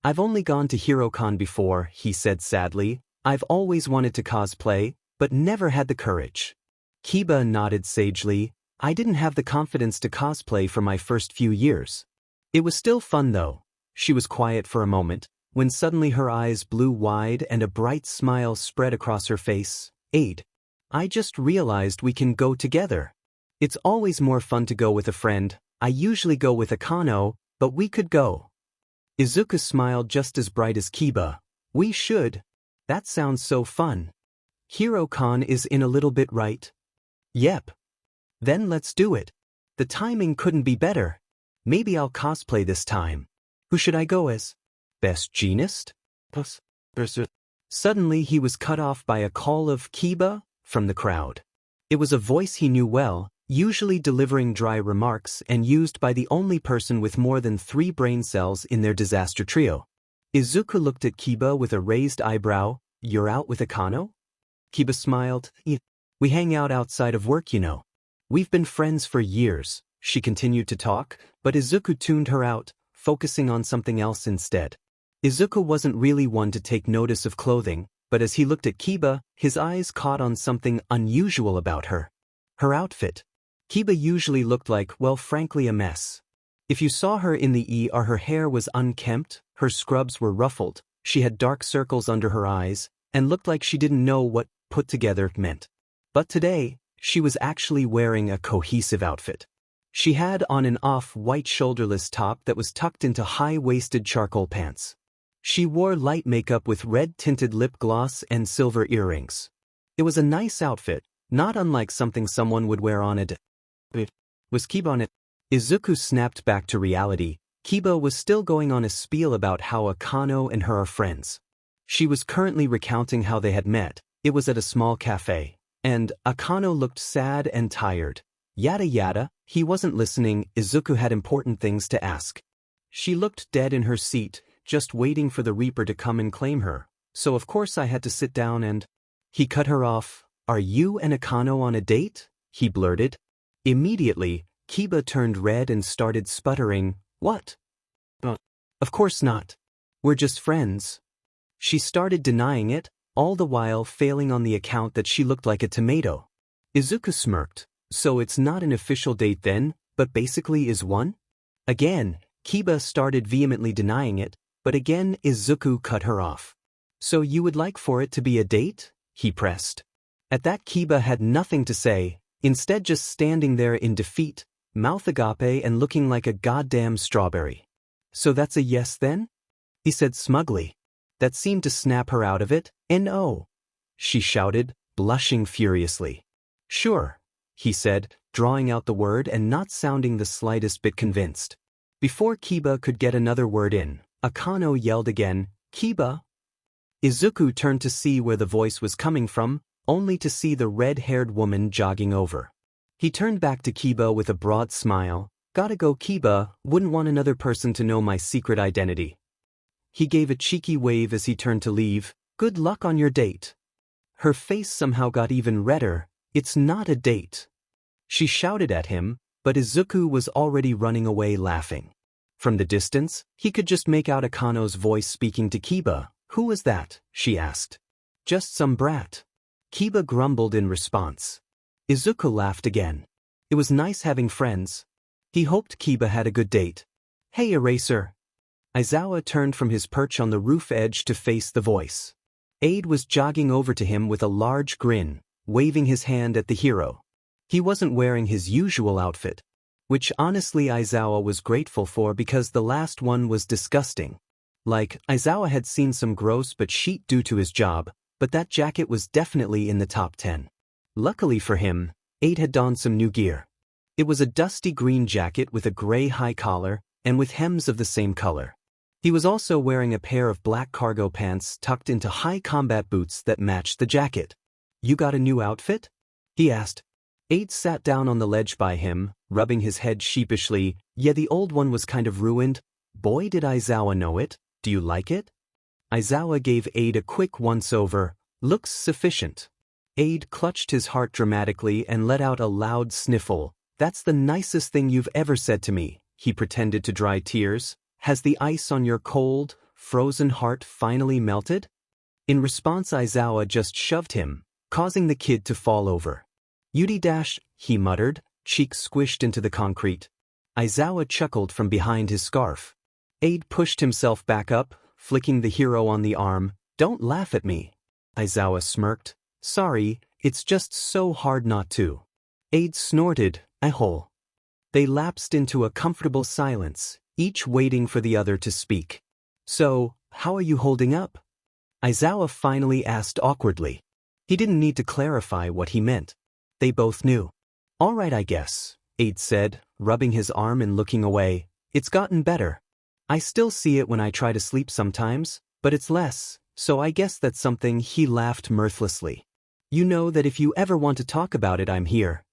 I've only gone to HeroCon before, he said sadly. I've always wanted to cosplay, but never had the courage. Kiba nodded sagely. I didn't have the confidence to cosplay for my first few years. It was still fun though. She was quiet for a moment, when suddenly her eyes blew wide and a bright smile spread across her face. I just realized we can go together. It's always more fun to go with a friend. I usually go with Akano, but we could go. Izuku smiled just as bright as Kiba. We should. That sounds so fun. HeroCon is in a little bit, right? Yep. Then let's do it. The timing couldn't be better. Maybe I'll cosplay this time. Who should I go as? Best Jeanist? Suddenly he was cut off by a call of Kiba from the crowd. It was a voice he knew well, usually delivering dry remarks and used by the only person with more than 3 brain cells in their disaster trio. Izuku looked at Kiba with a raised eyebrow. "You're out with Akano?" Kiba smiled. "Yeah. We hang out outside of work, you know. We've been friends for years." She continued to talk, but Izuku tuned her out, focusing on something else instead. Izuku wasn't really one to take notice of clothing, but as he looked at Kiba, his eyes caught on something unusual about her. Her outfit. Kiba usually looked like, well, frankly, a mess. If you saw her in the ER, her hair was unkempt, her scrubs were ruffled, she had dark circles under her eyes, and looked like she didn't know what put together meant. But today, she was actually wearing a cohesive outfit. She had on an off-white shoulderless top that was tucked into high-waisted charcoal pants. She wore light makeup with red-tinted lip gloss and silver earrings. It was a nice outfit, not unlike something someone would wear on a date. Was Kiba on it? Izuku snapped back to reality. Kiba was still going on a spiel about how Akano and her are friends. She was currently recounting how they had met. It was at a small cafe. And Akano looked sad and tired. Yada yada. He wasn't listening. Izuku had important things to ask. She looked dead in her seat, just waiting for the Reaper to come and claim her. So of course I had to sit down and... He cut her off. "Are you and Akano on a date?" he blurted. Immediately, Kiba turned red and started sputtering. "What? Of course not. We're just friends." She started denying it, all the while failing on the account that she looked like a tomato. Izuku smirked. "So it's not an official date then, but basically is one?" Again, Kiba started vehemently denying it, but again Izuku cut her off. "So you would like for it to be a date?" he pressed. At that, Kiba had nothing to say, instead just standing there in defeat, mouth agape and looking like a goddamn strawberry. "So that's a yes then?" he said smugly. That seemed to snap her out of it. "No," she shouted, blushing furiously. "Sure," he said, drawing out the word and not sounding the slightest bit convinced. Before Kiba could get another word in, Akano yelled again, "Kiba!" Izuku turned to see where the voice was coming from, only to see the red-haired woman jogging over. He turned back to Kiba with a broad smile. "Gotta go, Kiba, wouldn't want another person to know my secret identity." He gave a cheeky wave as he turned to leave. "Good luck on your date." Her face somehow got even redder. "It's not a date," she shouted at him, but Izuku was already running away laughing. From the distance, he could just make out Akano's voice speaking to Kiba. "Who was that?" she asked. "Just some brat." Kiba grumbled in response. Izuku laughed again. It was nice having friends. He hoped Kiba had a good date. "Hey, Eraser." Aizawa turned from his perch on the roof edge to face the voice. Aide was jogging over to him with a large grin, waving his hand at the hero. He wasn't wearing his usual outfit, which honestly Aizawa was grateful for because the last one was disgusting. Like, Aizawa had seen some gross but chic due to his job, but that jacket was definitely in the top 10. Luckily for him, Aide had donned some new gear. It was a dusty green jacket with a gray high collar, and with hems of the same color. He was also wearing a pair of black cargo pants tucked into high combat boots that matched the jacket. "You got a new outfit?" he asked. Aide sat down on the ledge by him, rubbing his head sheepishly. "Yeah, the old one was kind of ruined. Boy, did Aizawa know it. Do you like it?" Aizawa gave Aide a quick once-over. "Looks sufficient." Aide clutched his heart dramatically and let out a loud sniffle. "That's the nicest thing you've ever said to me." He pretended to dry tears. "Has the ice on your cold, frozen heart finally melted?" In response, Aizawa just shoved him, causing the kid to fall over. "Yuri dash," he muttered, cheeks squished into the concrete. Aizawa chuckled from behind his scarf. Aide pushed himself back up, flicking the hero on the arm. "Don't laugh at me." Aizawa smirked. "Sorry, it's just so hard not to." Aide snorted. "Ahole." They lapsed into a comfortable silence, each waiting for the other to speak. "So, how are you holding up?" Aizawa finally asked awkwardly. He didn't need to clarify what he meant. They both knew. "All right, I guess," Aide said, rubbing his arm and looking away. "It's gotten better. I still see it when I try to sleep sometimes, but it's less, so I guess that's something." He laughed mirthlessly. "You know that if you ever want to talk about it, I'm here."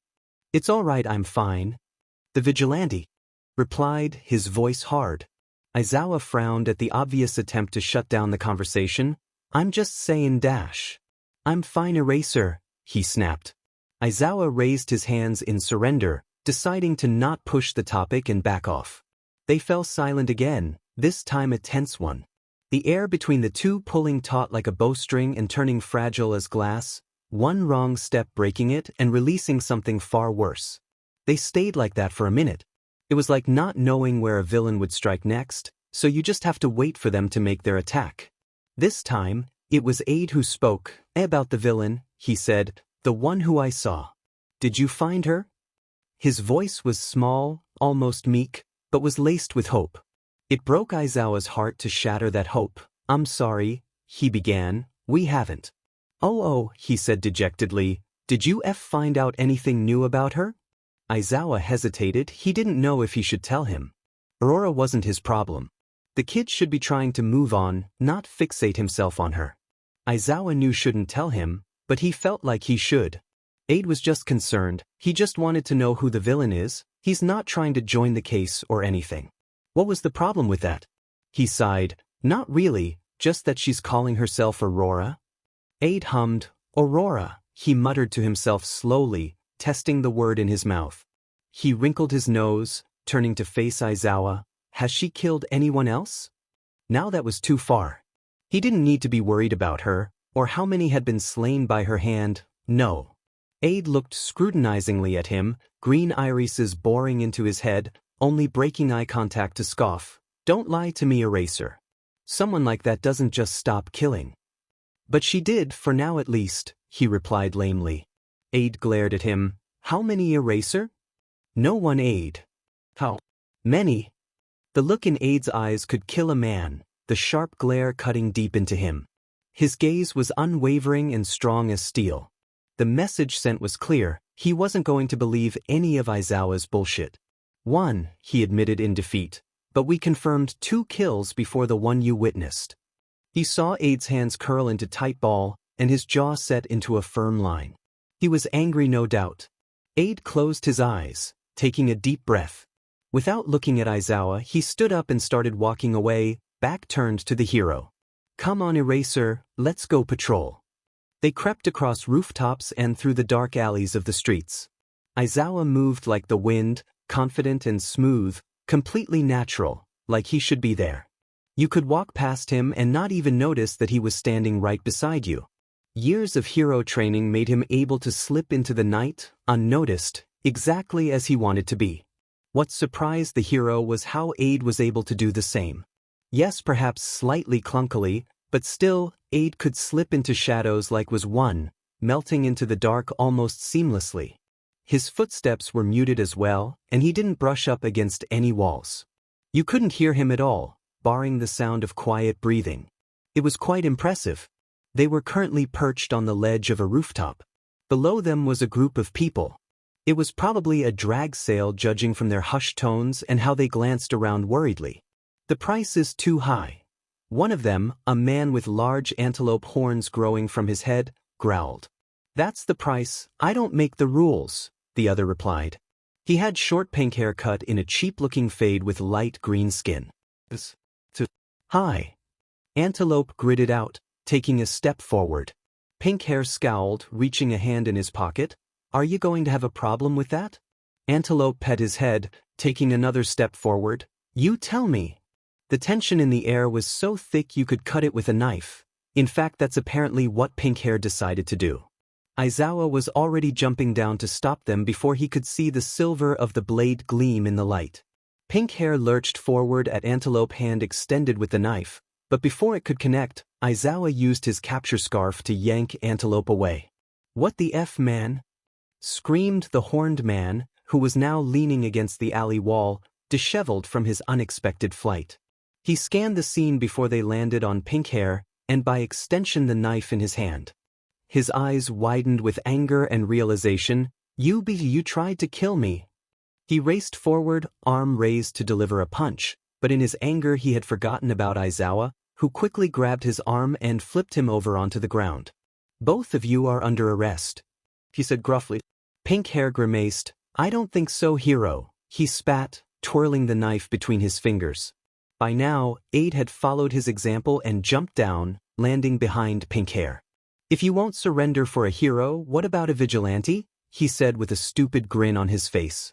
It's all right, I'm fine. The vigilante replied, his voice hard. Aizawa frowned at the obvious attempt to shut down the conversation. I'm just saying dash. I'm fine, Eraser, he snapped. Aizawa raised his hands in surrender, deciding to not push the topic and back off. They fell silent again, this time a tense one. The air between the two pulling taut like a bowstring and turning fragile as glass, one wrong step breaking it and releasing something far worse. They stayed like that for a minute. It was like not knowing where a villain would strike next, so you just have to wait for them to make their attack. This time, it was Aide who spoke. About the villain, he said, the one who I saw. Did you find her? His voice was small, almost meek, but was laced with hope. It broke Aizawa's heart to shatter that hope. I'm sorry, he began, we haven't. Oh, he said dejectedly, did you find out anything new about her? Aizawa hesitated, he didn't know if he should tell him. Aurora wasn't his problem. The kid should be trying to move on, not fixate himself on her. Aizawa knew shouldn't tell him, but he felt like he should. Aide was just concerned, he just wanted to know who the villain is, he's not trying to join the case or anything. What was the problem with that? He sighed, not really, just that she's calling herself Aurora. Aide hummed, Aurora, he muttered to himself slowly, testing the word in his mouth. He wrinkled his nose, turning to face Aizawa. Has she killed anyone else? Now that was too far. He didn't need to be worried about her, or how many had been slain by her hand, no. Aide looked scrutinizingly at him, green irises boring into his head, only breaking eye contact to scoff. Don't lie to me, Eraser. Someone like that doesn't just stop killing. But she did, for now at least, he replied lamely. Aide glared at him. How many, Eraser? No one, Aide. How many? The look in Aide's eyes could kill a man, the sharp glare cutting deep into him. His gaze was unwavering and strong as steel. The message sent was clear, he wasn't going to believe any of Aizawa's bullshit. One, he admitted in defeat, but we confirmed 2 kills before the one you witnessed. He saw Aide's hands curl into tight ball, and his jaw set into a firm line. He was angry, no doubt. Aide closed his eyes, taking a deep breath. Without looking at Aizawa, he stood up and started walking away, back turned to the hero. Come on, Eraser, let's go patrol. They crept across rooftops and through the dark alleys of the streets. Aizawa moved like the wind, confident and smooth, completely natural, like he should be there. You could walk past him and not even notice that he was standing right beside you. Years of hero training made him able to slip into the night, unnoticed, exactly as he wanted to be. What surprised the hero was how Aide was able to do the same. Yes, perhaps slightly clunkily, but still, Aide could slip into shadows like was one, melting into the dark almost seamlessly. His footsteps were muted as well, and he didn't brush up against any walls. You couldn't hear him at all, barring the sound of quiet breathing. It was quite impressive. They were currently perched on the ledge of a rooftop. Below them was a group of people. It was probably a drag sale, judging from their hushed tones and how they glanced around worriedly. The price is too high. One of them, a man with large antelope horns growing from his head, growled. That's the price, I don't make the rules, the other replied. He had short pink hair cut in a cheap-looking fade with light green skin. Hi. Antelope gritted out, taking a step forward. Pink hair scowled, reaching a hand in his pocket. Are you going to have a problem with that? Antelope pet his head, taking another step forward. You tell me. The tension in the air was so thick you could cut it with a knife. In fact, that's apparently what Pink Hair decided to do. Aizawa was already jumping down to stop them before he could see the silver of the blade gleam in the light. Pink Hair lurched forward at Antelope, hand extended with the knife, but before it could connect, Aizawa used his capture scarf to yank Antelope away. What the F, man? Screamed the horned man, who was now leaning against the alley wall, disheveled from his unexpected flight. He scanned the scene before they landed on Pink Hair, and by extension the knife in his hand. His eyes widened with anger and realization. You tried to kill me. He raced forward, arm raised to deliver a punch, but in his anger he had forgotten about Aizawa, who quickly grabbed his arm and flipped him over onto the ground. Both of you are under arrest, he said gruffly. Pink Hair grimaced. I don't think so, hero, he spat, twirling the knife between his fingers. By now, Aid had followed his example and jumped down, landing behind Pink Hair. If you won't surrender for a hero, what about a vigilante? He said with a stupid grin on his face.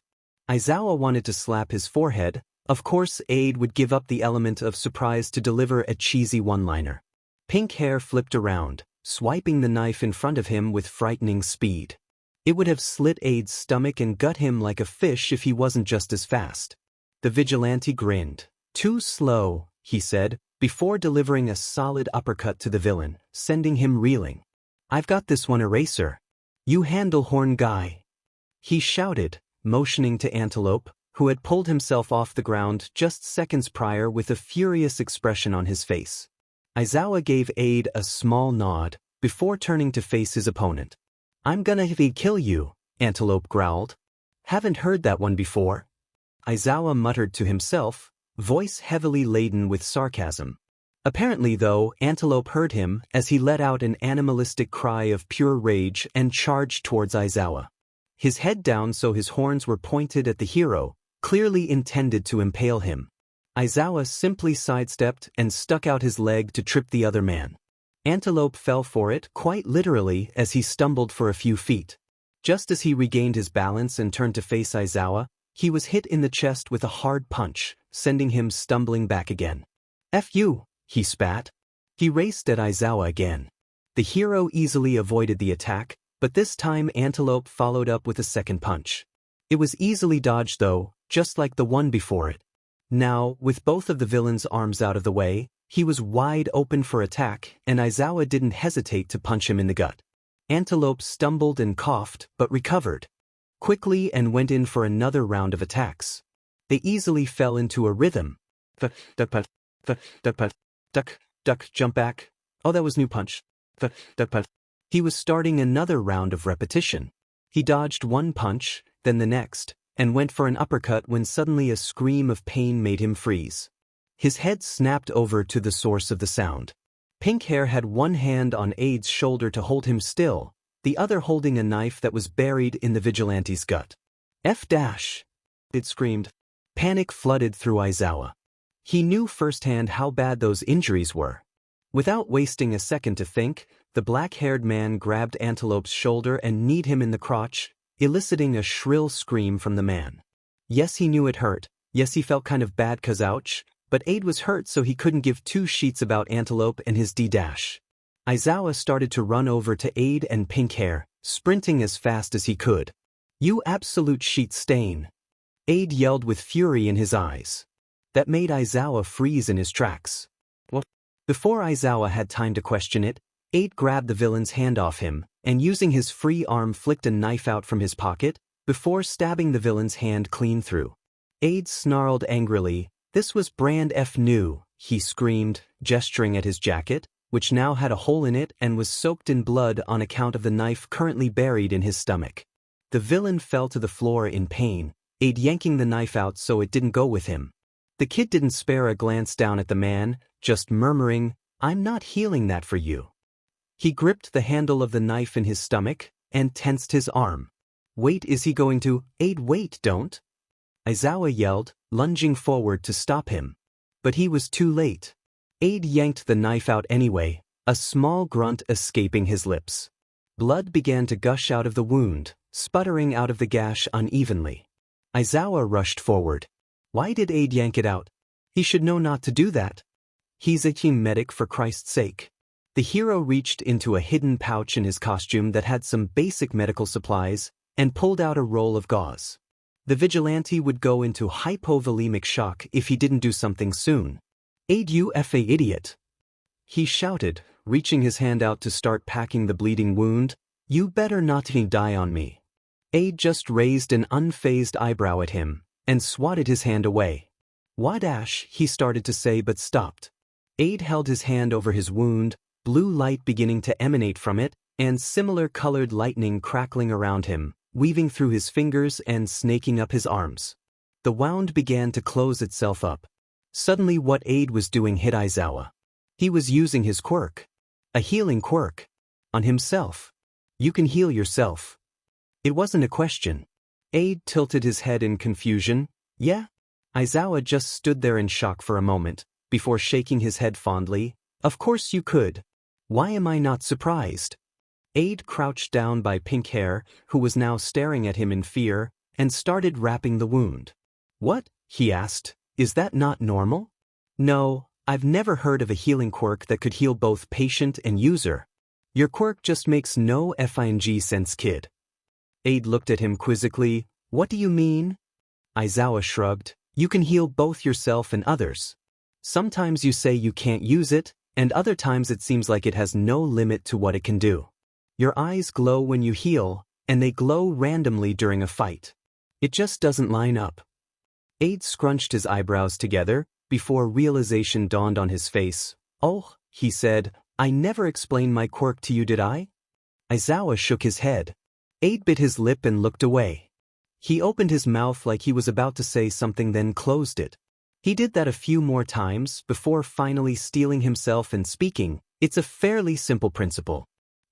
Aizawa wanted to slap his forehead. Of course, Aid would give up the element of surprise to deliver a cheesy one-liner. Pink Hair flipped around, swiping the knife in front of him with frightening speed. It would have slit Aid's stomach and gut him like a fish if he wasn't just as fast. The vigilante grinned. Too slow, he said, before delivering a solid uppercut to the villain, sending him reeling. I've got this one, Eraser. You handle, horn guy. He shouted, motioning to Antelope, who had pulled himself off the ground just seconds prior with a furious expression on his face. Aizawa gave Aid a small nod, before turning to face his opponent. I'm gonna kill you, Antelope growled. Haven't heard that one before. Aizawa muttered to himself, voice heavily laden with sarcasm. Apparently, though, Antelope heard him as he let out an animalistic cry of pure rage and charged towards Aizawa. His head down so his horns were pointed at the hero, clearly intended to impale him. Aizawa simply sidestepped and stuck out his leg to trip the other man. Antelope fell for it quite literally as he stumbled for a few feet. Just as he regained his balance and turned to face Aizawa, he was hit in the chest with a hard punch, sending him stumbling back again. F you, he spat. He raced at Aizawa again. The hero easily avoided the attack, but this time Antelope followed up with a second punch. It was easily dodged though, just like the one before it. Now, with both of the villain's arms out of the way, he was wide open for attack, and Aizawa didn't hesitate to punch him in the gut. Antelope stumbled and coughed, but recovered quickly and went in for another round of attacks. They easily fell into a rhythm. Duck, jump back. Oh, that was new punch. He was starting another round of repetition. He dodged one punch, then the next, and went for an uppercut when suddenly a scream of pain made him freeze. His head snapped over to the source of the sound. Pink Hair had one hand on Aid's shoulder to hold him still, the other holding a knife that was buried in the vigilante's gut. F-dash! It screamed. Panic flooded through Aizawa. He knew firsthand how bad those injuries were. Without wasting a second to think, the black-haired man grabbed Antelope's shoulder and kneed him in the crotch, eliciting a shrill scream from the man. Yes, he knew it hurt. Yes, he felt kind of bad 'cause ouch, but Aid was hurt so he couldn't give two sheets about Antelope and his D-dash. Aizawa started to run over to Aid and Pink Hair, sprinting as fast as he could. You absolute sheet stain! Aid yelled with fury in his eyes. That made Aizawa freeze in his tracks. What? Before Aizawa had time to question it, Aid grabbed the villain's hand off him, and using his free arm flicked a knife out from his pocket, before stabbing the villain's hand clean through. Aid snarled angrily. This was brand F new, he screamed, gesturing at his jacket, which now had a hole in it and was soaked in blood on account of the knife currently buried in his stomach. The villain fell to the floor in pain, Aid yanking the knife out so it didn't go with him. The kid didn't spare a glance down at the man, just murmuring, I'm not healing that for you. He gripped the handle of the knife in his stomach and tensed his arm. Wait, is he going to? Aid, wait, don't! Aizawa yelled, lunging forward to stop him. But he was too late. Aid yanked the knife out anyway, a small grunt escaping his lips. Blood began to gush out of the wound, sputtering out of the gash unevenly. Aizawa rushed forward. Why did Aid yank it out? He should know not to do that. He's a team medic, for Christ's sake. The hero reached into a hidden pouch in his costume that had some basic medical supplies and pulled out a roll of gauze. The vigilante would go into hypovolemic shock if he didn't do something soon. Aid, you F.A. idiot! He shouted, reaching his hand out to start packing the bleeding wound. You better not die on me. Aid just raised an unfazed eyebrow at him and swatted his hand away. Wadash, he started to say but stopped. Aid held his hand over his wound, blue light beginning to emanate from it, and similar colored lightning crackling around him, weaving through his fingers and snaking up his arms. The wound began to close itself up. Suddenly what Aid was doing hit Aizawa. He was using his quirk. A healing quirk. On himself. You can heal yourself. It wasn't a question. Aide tilted his head in confusion. Yeah? Aizawa just stood there in shock for a moment, before shaking his head fondly. Of course you could. Why am I not surprised? Aide crouched down by Pink Hair, who was now staring at him in fear, and started wrapping the wound. What? He asked. Is that not normal? No, I've never heard of a healing quirk that could heal both patient and user. Your quirk just makes no FING sense, kid. Aide looked at him quizzically. What do you mean? Aizawa shrugged. You can heal both yourself and others. Sometimes you say you can't use it, and other times it seems like it has no limit to what it can do. Your eyes glow when you heal, and they glow randomly during a fight. It just doesn't line up. Aide scrunched his eyebrows together, before realization dawned on his face. Oh, he said, I never explained my quirk to you, did I? Aizawa shook his head. Aide bit his lip and looked away. He opened his mouth like he was about to say something, then closed it. He did that a few more times before finally steeling himself and speaking. It's a fairly simple principle.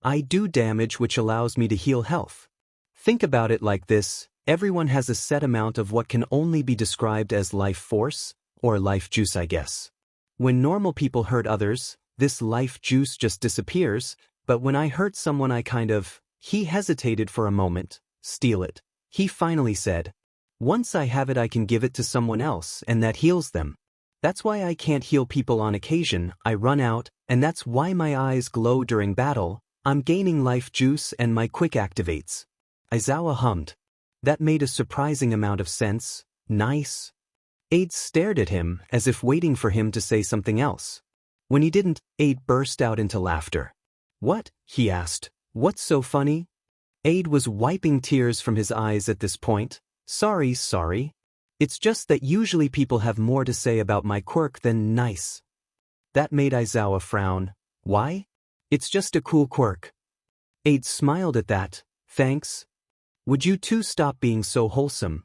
I do damage which allows me to heal health. Think about it like this. Everyone has a set amount of what can only be described as life force, or life juice, I guess. When normal people hurt others, this life juice just disappears, but when I hurt someone He hesitated for a moment. Steal it. He finally said, once I have it I can give it to someone else and that heals them. That's why I can't heal people on occasion, I run out, and that's why my eyes glow during battle. I'm gaining life juice and my quick activates. Aizawa hummed. That made a surprising amount of sense. Nice. Aide stared at him as if waiting for him to say something else. When he didn't, Aide burst out into laughter. What? He asked. What's so funny? Aide was wiping tears from his eyes at this point. Sorry. It's just that usually people have more to say about my quirk than nice. That made Aizawa frown. Why? It's just a cool quirk. Aide smiled at that. Thanks. Would you two stop being so wholesome?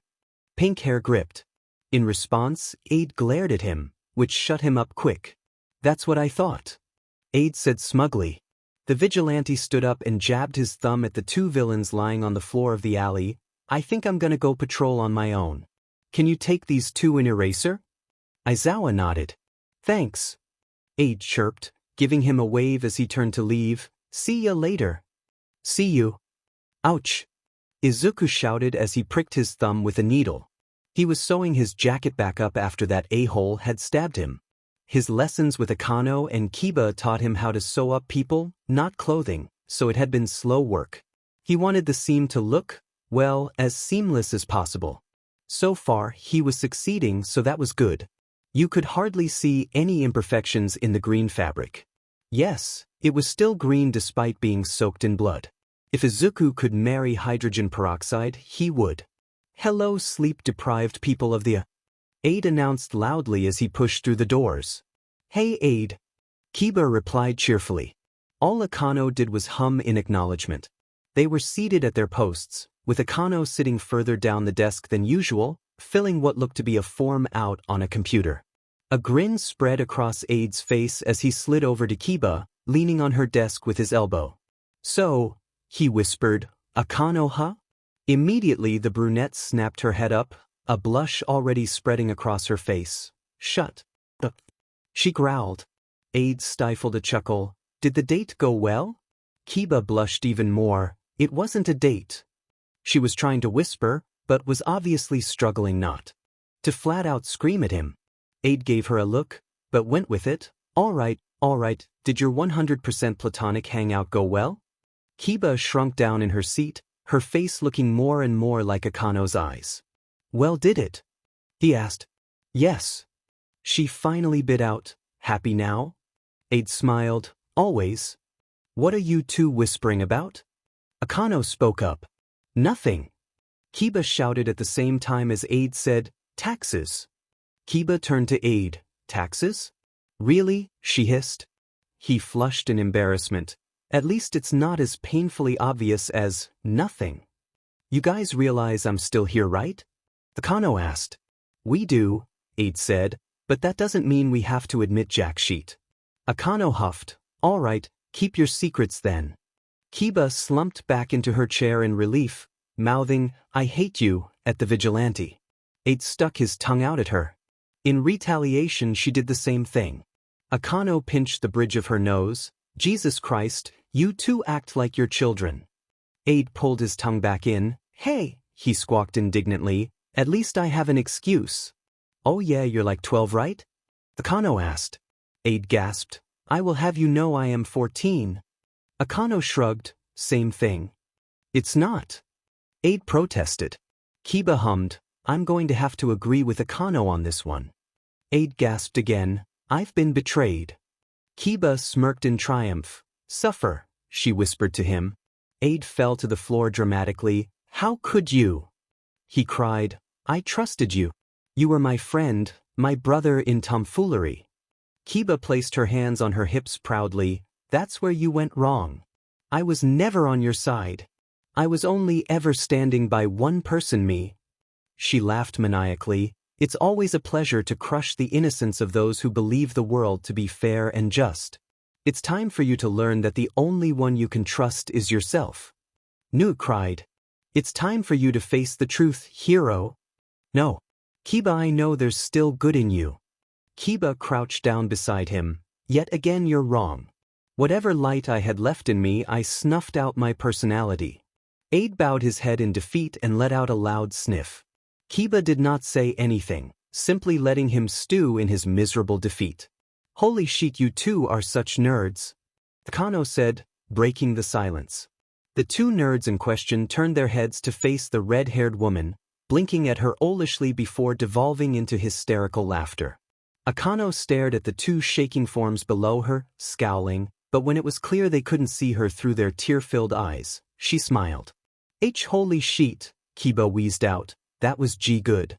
Pink Hair gripped. In response, Aide glared at him, which shut him up quick. That's what I thought. Aide said smugly. The vigilante stood up and jabbed his thumb at the two villains lying on the floor of the alley. I think I'm gonna go patrol on my own. Can you take these two in eraser? Aizawa nodded. Thanks. Aide chirped, giving him a wave as he turned to leave. See ya later. See you. Ouch. Izuku shouted as he pricked his thumb with a needle. He was sewing his jacket back up after that a-hole had stabbed him. His lessons with Akano and Kiba taught him how to sew up people, not clothing, so it had been slow work. He wanted the seam to look, well, as seamless as possible. So far, he was succeeding, so that was good. You could hardly see any imperfections in the green fabric. Yes, it was still green despite being soaked in blood. If Izuku could marry hydrogen peroxide, he would. Hello, sleep-deprived people of the... Aide announced loudly as he pushed through the doors. Hey, Aide. Kiba replied cheerfully. All Akano did was hum in acknowledgement. They were seated at their posts, with Akano sitting further down the desk than usual, filling what looked to be a form out on a computer. A grin spread across Aide's face as he slid over to Kiba, leaning on her desk with his elbow. So, he whispered, Akano, huh? Immediately the brunette snapped her head up, a blush already spreading across her face. Shut up. She growled. Aide stifled a chuckle. Did the date go well? Kiba blushed even more. It wasn't a date. She was trying to whisper, but was obviously struggling not to flat out scream at him. Aide gave her a look, but went with it. All right, did your 100% platonic hangout go well? Kiba shrunk down in her seat, her face looking more and more like Akano's eyes. Well, did it? He asked. Yes. She finally bit out, happy now? Aide smiled, always. What are you two whispering about? Akano spoke up. Nothing. Kiba shouted at the same time as Aide said, taxes. Kiba turned to Aide. Taxes? Really? She hissed. He flushed in embarrassment. At least it's not as painfully obvious as nothing. You guys realize I'm still here, right? Akano asked. We do, Aide said, but that doesn't mean we have to admit jack shit. Akano huffed. All right, keep your secrets then. Kiba slumped back into her chair in relief. mouthing, "I hate you," at the vigilante. Aid stuck his tongue out at her. In retaliation she did the same thing. Akano pinched the bridge of her nose. "Jesus Christ, you two act like your children." Aid pulled his tongue back in. "Hey," he squawked indignantly, "at least I have an excuse." "Oh yeah, you're like 12, right?" Akano asked. Aid gasped. "I will have you know I am 14. Akano shrugged. "Same thing." "It's not." Aid protested. Kiba hummed, "I'm going to have to agree with Akano on this one." Aid gasped again. "I've been betrayed." Kiba smirked in triumph. "Suffer," she whispered to him. Aid fell to the floor dramatically. "How could you?" He cried. "I trusted you. You were my friend, my brother in tomfoolery." Kiba placed her hands on her hips proudly. "That's where you went wrong. I was never on your side. I was only ever standing by one person, me." She laughed maniacally. "It's always a pleasure to crush the innocence of those who believe the world to be fair and just. It's time for you to learn that the only one you can trust is yourself." Nu cried. "It's time for you to face the truth, hero." "No. Kiba, I know there's still good in you." Kiba crouched down beside him. "Yet again you're wrong. Whatever light I had left in me, I snuffed out my personality." Aid bowed his head in defeat and let out a loud sniff. Kiba did not say anything, simply letting him stew in his miserable defeat. "Holy shit, you two are such nerds," Akano said, breaking the silence. The two nerds in question turned their heads to face the red-haired woman, blinking at her owlishly before devolving into hysterical laughter. Akano stared at the two shaking forms below her, scowling, but when it was clear they couldn't see her through their tear-filled eyes, she smiled. Holy shit," Kiba wheezed out, "that was good."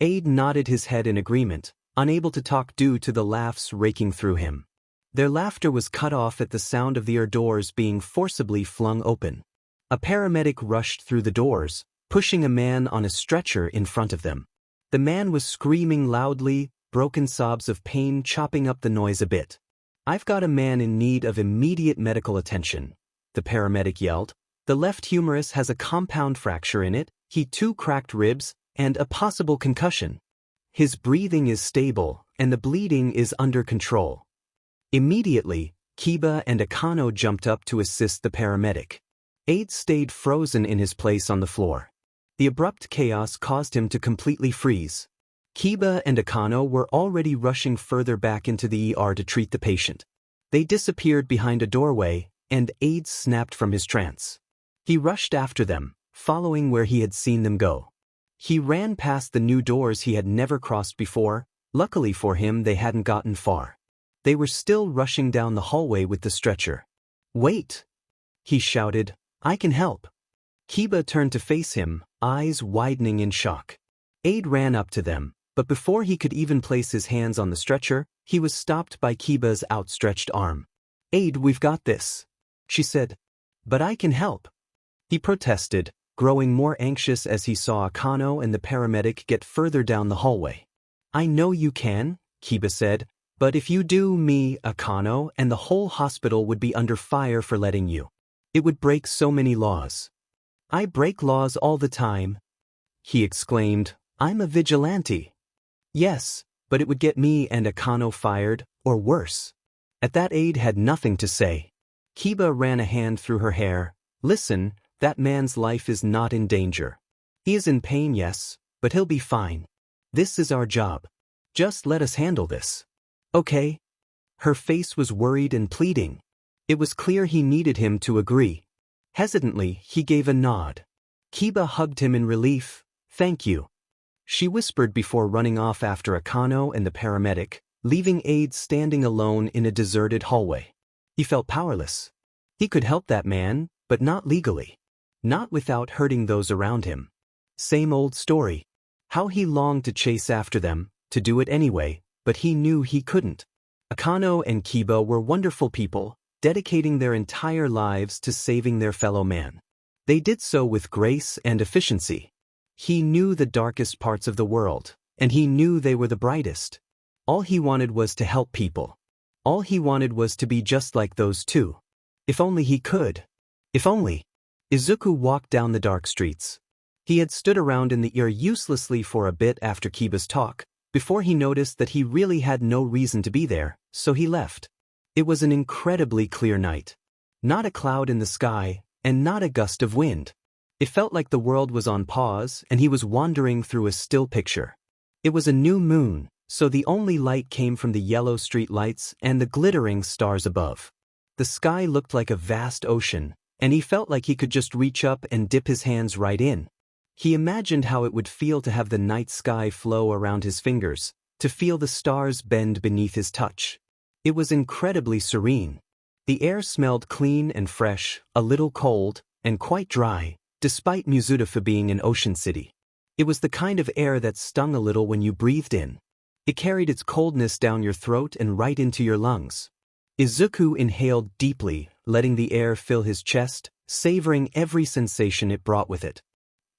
Aid nodded his head in agreement, unable to talk due to the laughs raking through him. Their laughter was cut off at the sound of their doors being forcibly flung open. A paramedic rushed through the doors, pushing a man on a stretcher in front of them. The man was screaming loudly, broken sobs of pain chopping up the noise a bit. "I've got a man in need of immediate medical attention," the paramedic yelled. "The left humerus has a compound fracture in it, he too cracked ribs, and a possible concussion. His breathing is stable, and the bleeding is under control." Immediately, Kiba and Akano jumped up to assist the paramedic. Aid stayed frozen in his place on the floor. The abrupt chaos caused him to completely freeze. Kiba and Akano were already rushing further back into the ER to treat the patient. They disappeared behind a doorway, and Aid snapped from his trance. He rushed after them, following where he had seen them go. He ran past the new doors he had never crossed before. Luckily for him, they hadn't gotten far. They were still rushing down the hallway with the stretcher. "Wait!" he shouted. "I can help." Kiba turned to face him, eyes widening in shock. Aid ran up to them, but before he could even place his hands on the stretcher, he was stopped by Kiba's outstretched arm. "Aid, we've got this," she said. "But I can help." He protested, growing more anxious as he saw Akano and the paramedic get further down the hallway. "I know you can," Kiba said, "but if you do, me, Akano, and the whole hospital would be under fire for letting you. It would break so many laws." "I break laws all the time," he exclaimed. "I'm a vigilante." "Yes, but it would get me and Akano fired, or worse." At that, Aid had nothing to say. Kiba ran a hand through her hair. "Listen, that man's life is not in danger. He is in pain, yes, but he'll be fine. This is our job. Just let us handle this. Okay?" Her face was worried and pleading. It was clear he needed him to agree. Hesitantly, he gave a nod. Kiba hugged him in relief. "Thank you," she whispered before running off after Akano and the paramedic, leaving Aid standing alone in a deserted hallway. He felt powerless. He could help that man, but not legally. Not without hurting those around him. Same old story. How he longed to chase after them, to do it anyway, but he knew he couldn't. Akano and Kiba were wonderful people, dedicating their entire lives to saving their fellow man. They did so with grace and efficiency. He knew the darkest parts of the world, and he knew they were the brightest. All he wanted was to help people. All he wanted was to be just like those two. If only he could. If only. Izuku walked down the dark streets. He had stood around in the air uselessly for a bit after Kiba's talk, before he noticed that he really had no reason to be there, so he left. It was an incredibly clear night. Not a cloud in the sky, and not a gust of wind. It felt like the world was on pause and he was wandering through a still picture. It was a new moon, so the only light came from the yellow street lights and the glittering stars above. The sky looked like a vast ocean, and he felt like he could just reach up and dip his hands right in. He imagined how it would feel to have the night sky flow around his fingers, to feel the stars bend beneath his touch. It was incredibly serene. The air smelled clean and fresh, a little cold, and quite dry, despite Mizudafa being an ocean city. It was the kind of air that stung a little when you breathed in. It carried its coldness down your throat and right into your lungs. Izuku inhaled deeply, letting the air fill his chest, savoring every sensation it brought with it.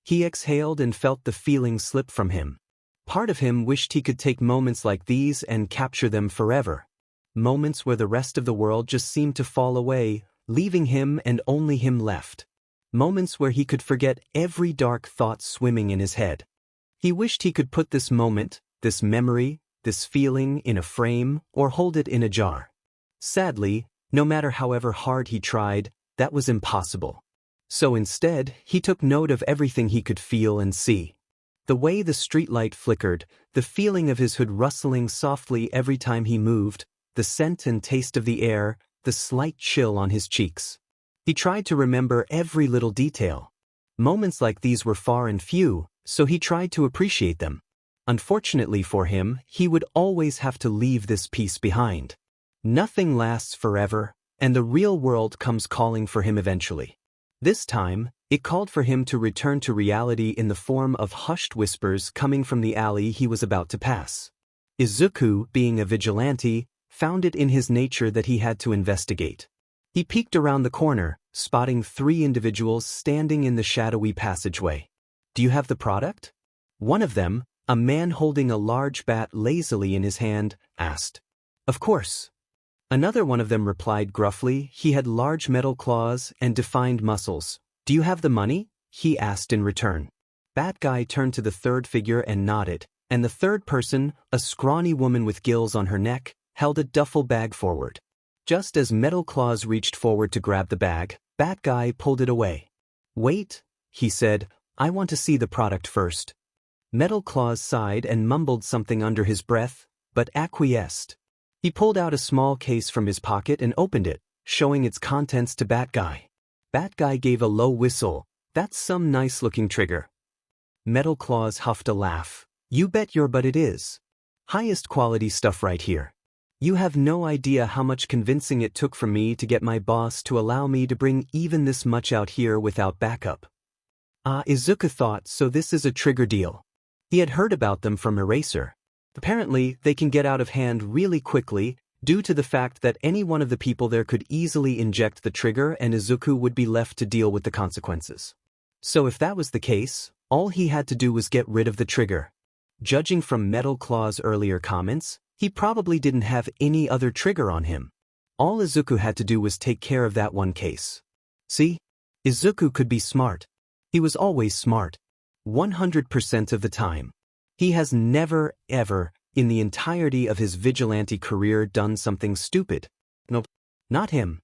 He exhaled and felt the feeling slip from him. Part of him wished he could take moments like these and capture them forever. Moments where the rest of the world just seemed to fall away, leaving him and only him left. Moments where he could forget every dark thought swimming in his head. He wished he could put this moment, this memory, this feeling in a frame or hold it in a jar. Sadly, no matter however hard he tried, that was impossible. So instead, he took note of everything he could feel and see. The way the streetlight flickered, the feeling of his hood rustling softly every time he moved, the scent and taste of the air, the slight chill on his cheeks. He tried to remember every little detail. Moments like these were far and few, so he tried to appreciate them. Unfortunately for him, he would always have to leave this piece behind. Nothing lasts forever, and the real world comes calling for him eventually. This time, it called for him to return to reality in the form of hushed whispers coming from the alley he was about to pass. Izuku, being a vigilante, found it in his nature that he had to investigate. He peeked around the corner, spotting 3 individuals standing in the shadowy passageway. "Do you have the product?" One of them, a man holding a large bat lazily in his hand, asked. "Of course." Another one of them replied gruffly. He had large metal claws and defined muscles. "Do you have the money?" he asked in return. Bat Guy turned to the third figure and nodded, and the third person, a scrawny woman with gills on her neck, held a duffel bag forward. Just as Metal Claws reached forward to grab the bag, Bat Guy pulled it away. "Wait," he said, "I want to see the product first." Metal Claws sighed and mumbled something under his breath, but acquiesced. He pulled out a small case from his pocket and opened it, showing its contents to Bat Guy. Bat Guy gave a low whistle. "That's some nice-looking trigger." Metal Claws huffed a laugh. "You bet your butt it is. Highest quality stuff right here. You have no idea how much convincing it took from me to get my boss to allow me to bring even this much out here without backup." Izuku thought, so this is a trigger deal. He had heard about them from Eraser. Apparently, they can get out of hand really quickly, due to the fact that any one of the people there could easily inject the trigger and Izuku would be left to deal with the consequences. So if that was the case, all he had to do was get rid of the trigger. Judging from Metal Claw's earlier comments, he probably didn't have any other trigger on him. All Izuku had to do was take care of that one case. See? Izuku could be smart. He was always smart. 100% of the time. He has never, ever, in the entirety of his vigilante career done something stupid. Nope. Not him.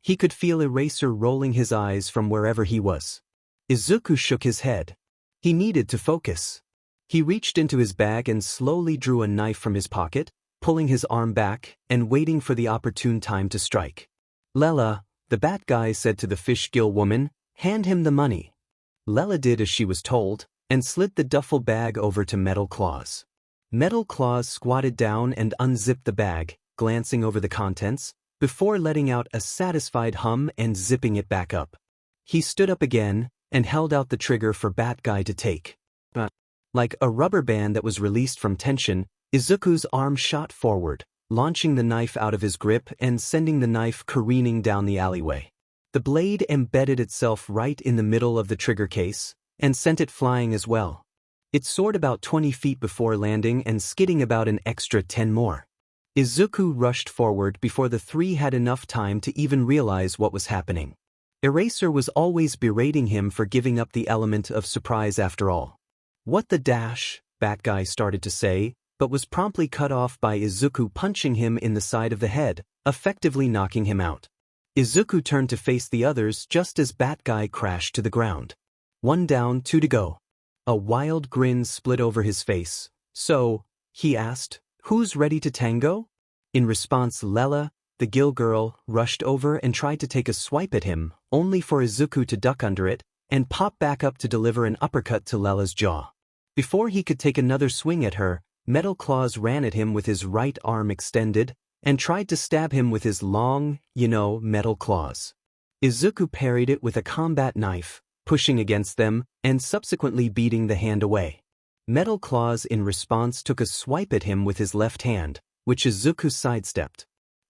He could feel Eraser rolling his eyes from wherever he was. Izuku shook his head. He needed to focus. He reached into his bag and slowly drew a knife from his pocket, pulling his arm back and waiting for the opportune time to strike. "Lela," the Bat Guy said to the fish gill woman, "hand him the money." Lela did as she was told, and slid the duffel bag over to Metal Claws. Metal Claws squatted down and unzipped the bag, glancing over the contents, before letting out a satisfied hum and zipping it back up. He stood up again and held out the trigger for Bat Guy to take. But, like a rubber band that was released from tension, Izuku's arm shot forward, launching the knife out of his grip and sending the knife careening down the alleyway. The blade embedded itself right in the middle of the trigger case, and sent it flying as well. It soared about 20 feet before landing and skidding about an extra 10 more. Izuku rushed forward before the 3 had enough time to even realize what was happening. Eraser was always berating him for giving up the element of surprise after all. What the dash, Bat Guy started to say, but was promptly cut off by Izuku punching him in the side of the head, effectively knocking him out. Izuku turned to face the others just as Bat Guy crashed to the ground. 1 down, 2 to go. A wild grin split over his face. So, he asked, who's ready to tango? In response, Lela, the Gill girl, rushed over and tried to take a swipe at him, only for Izuku to duck under it and pop back up to deliver an uppercut to Lela's jaw. Before he could take another swing at her, Metal Claws ran at him with his right arm extended and tried to stab him with his long, metal claws. Izuku parried it with a combat knife, pushing against them and subsequently beating the hand away. Metal Claws in response took a swipe at him with his left hand, which Izuku sidestepped.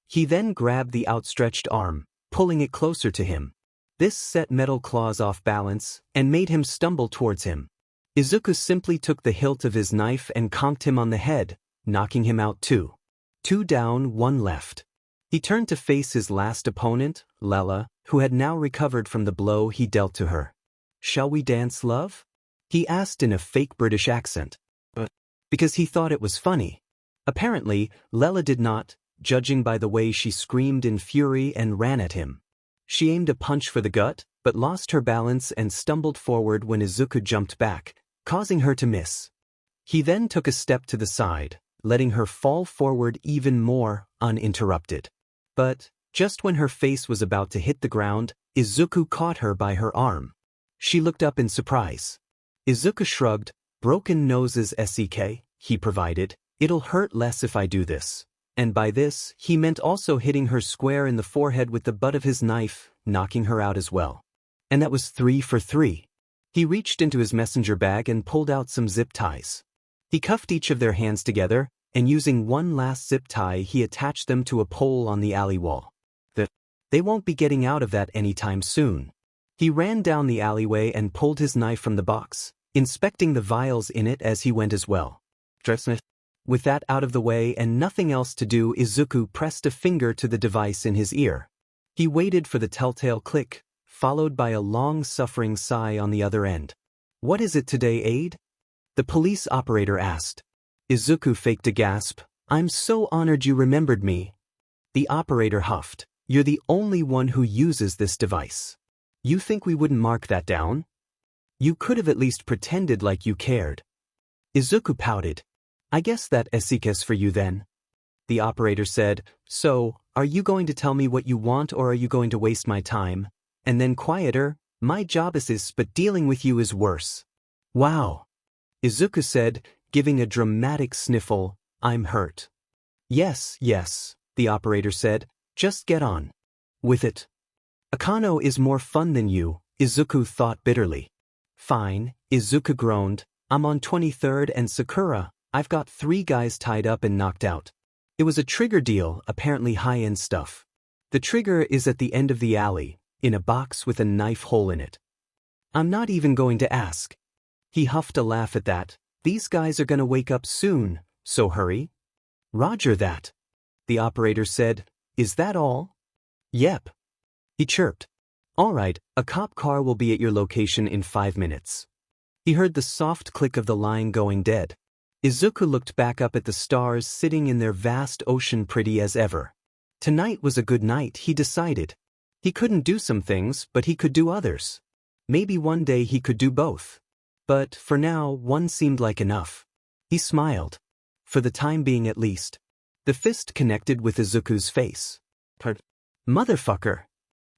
He then grabbed the outstretched arm, pulling it closer to him. This set Metal Claws off balance and made him stumble towards him. Izuku simply took the hilt of his knife and conked him on the head, knocking him out too. 2 down, 1 left. He turned to face his last opponent, Lela, who had now recovered from the blow he dealt to her. "Shall we dance, love?" he asked in a fake British accent. Because he thought it was funny. Apparently, Lela did not, judging by the way she screamed in fury and ran at him. She aimed a punch for the gut, but lost her balance and stumbled forward when Izuku jumped back, causing her to miss. He then took a step to the side, letting her fall forward even more, uninterrupted. But, just when her face was about to hit the ground, Izuku caught her by her arm. She looked up in surprise. Izuku shrugged. "Broken noses, SEK, he provided. It'll hurt less if I do this." And by this, he meant also hitting her square in the forehead with the butt of his knife, knocking her out as well. And that was 3 for 3. He reached into his messenger bag and pulled out some zip ties. He cuffed each of their hands together, and using one last zip tie he attached them to a pole on the alley wall. They won't be getting out of that anytime soon. He ran down the alleyway and pulled his knife from the box, inspecting the vials in it as he went as well. With that out of the way and nothing else to do, Izuku pressed a finger to the device in his ear. He waited for the telltale click, followed by a long-suffering sigh on the other end. "What is it today, Aide?" the police operator asked. Izuku faked a gasp. "I'm so honored you remembered me." The operator huffed. "You're the only one who uses this device. You think we wouldn't mark that down? You could have at least pretended like you cared." Izuku pouted. "I guess that SEK's for you then." The operator said, "So, are you going to tell me what you want or are you going to waste my time?" And then quieter, "My job is but dealing with you is worse." "Wow." Izuku said, giving a dramatic sniffle, "I'm hurt." Yes, the operator said, "just get on with it." "Akano is more fun than you," Izuku thought bitterly. "Fine," Izuku groaned. "I'm on 23rd and Sakura. I've got 3 guys tied up and knocked out." It was a trigger deal, apparently high-end stuff. The trigger is at the end of the alley, in a box with a knife hole in it. "I'm not even going to ask." He huffed a laugh at that. "These guys are gonna wake up soon, so hurry." "Roger that," the operator said. "Is that all?" "Yep," he chirped. "All right, a cop car will be at your location in 5 minutes." He heard the soft click of the line going dead. Izuku looked back up at the stars sitting in their vast ocean, pretty as ever. Tonight was a good night, he decided. He couldn't do some things, but he could do others. Maybe one day he could do both. But for now, one seemed like enough. He smiled. For the time being at least. The fist connected with Izuku's face. "Motherfucker!"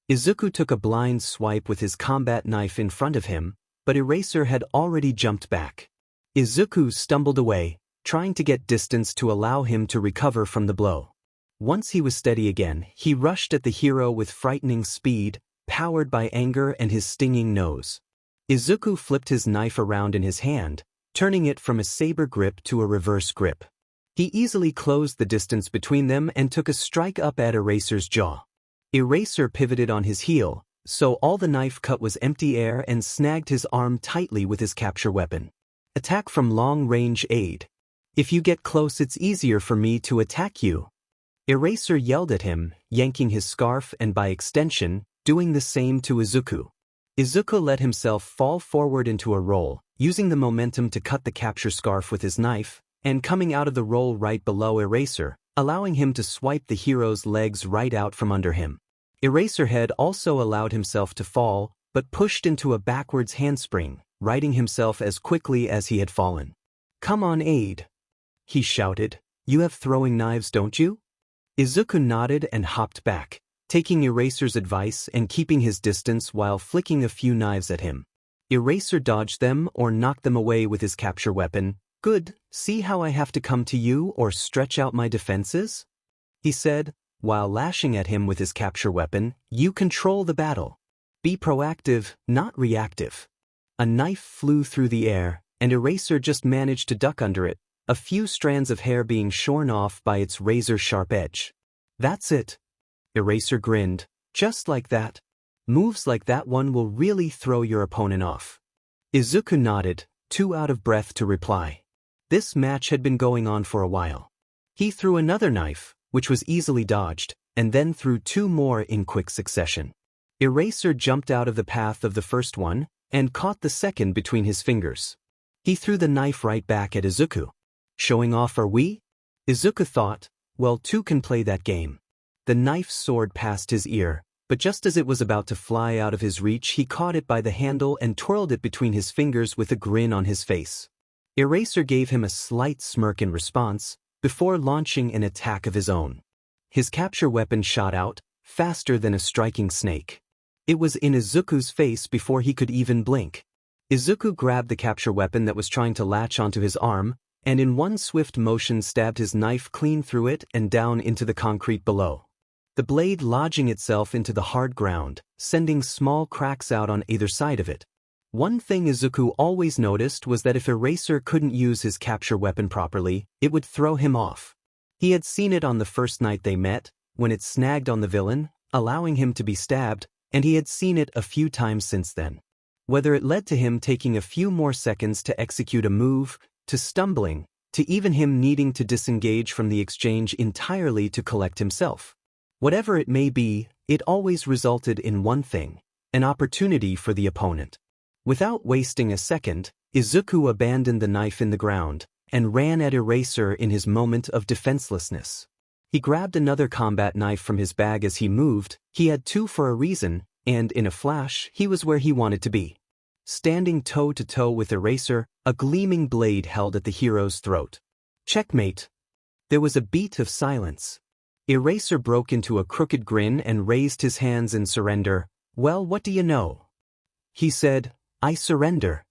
Izuku took a blind swipe with his combat knife in front of him, but Eraser had already jumped back. Izuku stumbled away, trying to get distance to allow him to recover from the blow. Once he was steady again, he rushed at the hero with frightening speed, powered by anger and his stinging nose. Izuku flipped his knife around in his hand, turning it from a saber grip to a reverse grip. He easily closed the distance between them and took a strike up at Eraser's jaw. Eraser pivoted on his heel, so all the knife cut was empty air, and snagged his arm tightly with his capture weapon. "Attack from long-range aid. If you get close, it's easier for me to attack you." Eraser yelled at him, yanking his scarf and by extension, doing the same to Izuku. Izuku let himself fall forward into a roll, using the momentum to cut the capture scarf with his knife, and coming out of the roll right below Eraser, allowing him to swipe the hero's legs right out from under him. Eraserhead also allowed himself to fall, but pushed into a backwards handspring, righting himself as quickly as he had fallen. "Come on, aid," he shouted. "You have throwing knives, don't you?" Izuku nodded and hopped back, taking Eraser's advice and keeping his distance while flicking a few knives at him. Eraser dodged them or knocked them away with his capture weapon. "Good, see how I have to come to you or stretch out my defenses?" he said, while lashing at him with his capture weapon. "You control the battle. Be proactive, not reactive." A knife flew through the air, and Eraser just managed to duck under it, a few strands of hair being shorn off by its razor-sharp edge. "That's it." Eraser grinned. "Just like that. Moves like that one will really throw your opponent off." Izuku nodded, too out of breath to reply. This match had been going on for a while. He threw another knife, which was easily dodged, and then threw two more in quick succession. Eraser jumped out of the path of the first one, and caught the second between his fingers. He threw the knife right back at Izuku. "Showing off, are we?" Izuku thought. "Well, two can play that game." The knife soared past his ear, but just as it was about to fly out of his reach, he caught it by the handle and twirled it between his fingers with a grin on his face. Eraser gave him a slight smirk in response, before launching an attack of his own. His capture weapon shot out, faster than a striking snake. It was in Izuku's face before he could even blink. Izuku grabbed the capture weapon that was trying to latch onto his arm, and in one swift motion stabbed his knife clean through it and down into the concrete below. The blade lodging itself into the hard ground, sending small cracks out on either side of it. One thing Izuku always noticed was that if Eraser couldn't use his capture weapon properly, it would throw him off. He had seen it on the first night they met, when it snagged on the villain, allowing him to be stabbed, and he had seen it a few times since then. Whether it led to him taking a few more seconds to execute a move, to stumbling, to even him needing to disengage from the exchange entirely to collect himself. Whatever it may be, it always resulted in one thing: an opportunity for the opponent. Without wasting a second, Izuku abandoned the knife in the ground, and ran at Eraser in his moment of defenselessness. He grabbed another combat knife from his bag as he moved. He had two for a reason, and in a flash, he was where he wanted to be. Standing toe-to-toe with Eraser, a gleaming blade held at the hero's throat. "Checkmate." There was a beat of silence. Eraser broke into a crooked grin and raised his hands in surrender. "Well, what do you know?" he said. "I surrender."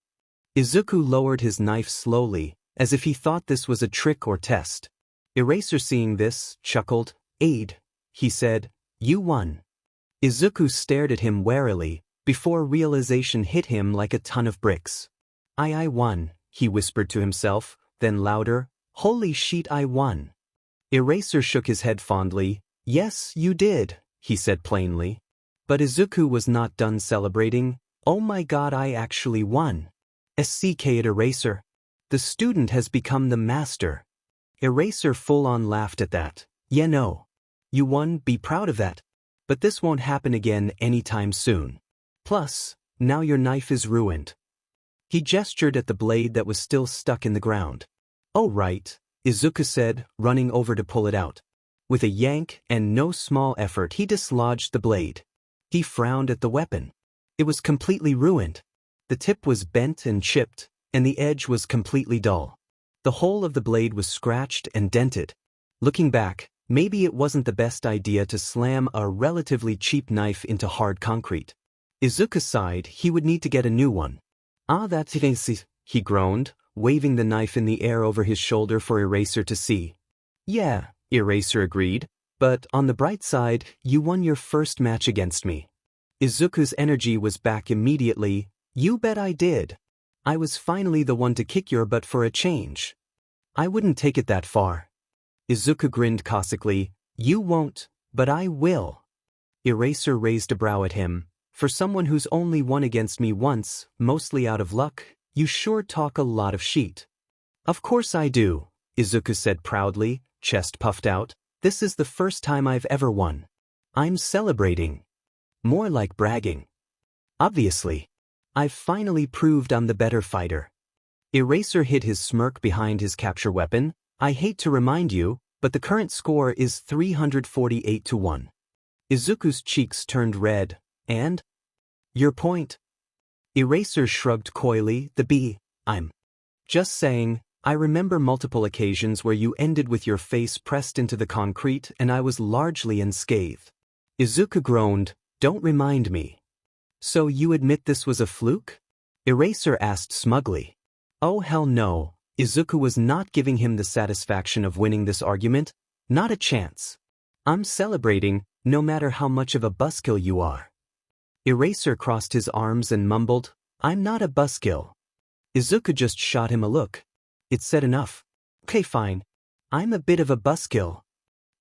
Izuku lowered his knife slowly, as if he thought this was a trick or test. Eraser, seeing this, chuckled. "Aid," he said. "You won." Izuku stared at him warily, before realization hit him like a ton of bricks. I won," he whispered to himself, then louder, "Holy shit, I won." Eraser shook his head fondly. "Yes, you did," he said plainly. But Izuku was not done celebrating. "Oh my god, I actually won. SCK at Eraser. The student has become the master." Eraser full-on laughed at that. "Yeah, no. You won, be proud of that. But this won't happen again anytime soon. Plus, now your knife is ruined." He gestured at the blade that was still stuck in the ground. "Oh right," Izuku said, running over to pull it out. With a yank and no small effort, he dislodged the blade. He frowned at the weapon. It was completely ruined. The tip was bent and chipped, and the edge was completely dull. The whole of the blade was scratched and dented. Looking back, maybe it wasn't the best idea to slam a relatively cheap knife into hard concrete. Izuku sighed. He would need to get a new one. "Ah, that's it," he groaned, waving the knife in the air over his shoulder for Eraser to see. "Yeah," Eraser agreed, "but on the bright side, you won your first match against me." Izuku's energy was back immediately. "You bet I did. I was finally the one to kick your butt for a change." "I wouldn't take it that far." Izuku grinned caustically. "You won't, but I will." Eraser raised a brow at him. "For someone who's only won against me once, mostly out of luck, you sure talk a lot of shit." "Of course I do," Izuku said proudly, chest puffed out. "This is the first time I've ever won. I'm celebrating." More like bragging. Obviously. I've finally proved I'm the better fighter. Eraser hid his smirk behind his capture weapon. I hate to remind you, but the current score is 348-1. Izuku's cheeks turned red, and? Your point? Eraser shrugged coyly, I'm just saying, I remember multiple occasions where you ended with your face pressed into the concrete and I was largely unscathed. Izuku groaned, don't remind me. So you admit this was a fluke? Eraser asked smugly. Oh hell no, Izuku was not giving him the satisfaction of winning this argument, not a chance. I'm celebrating, no matter how much of a buskill you are. Eraser crossed his arms and mumbled, I'm not a buskill. Izuku just shot him a look. It said enough. Okay fine. I'm a bit of a buskill.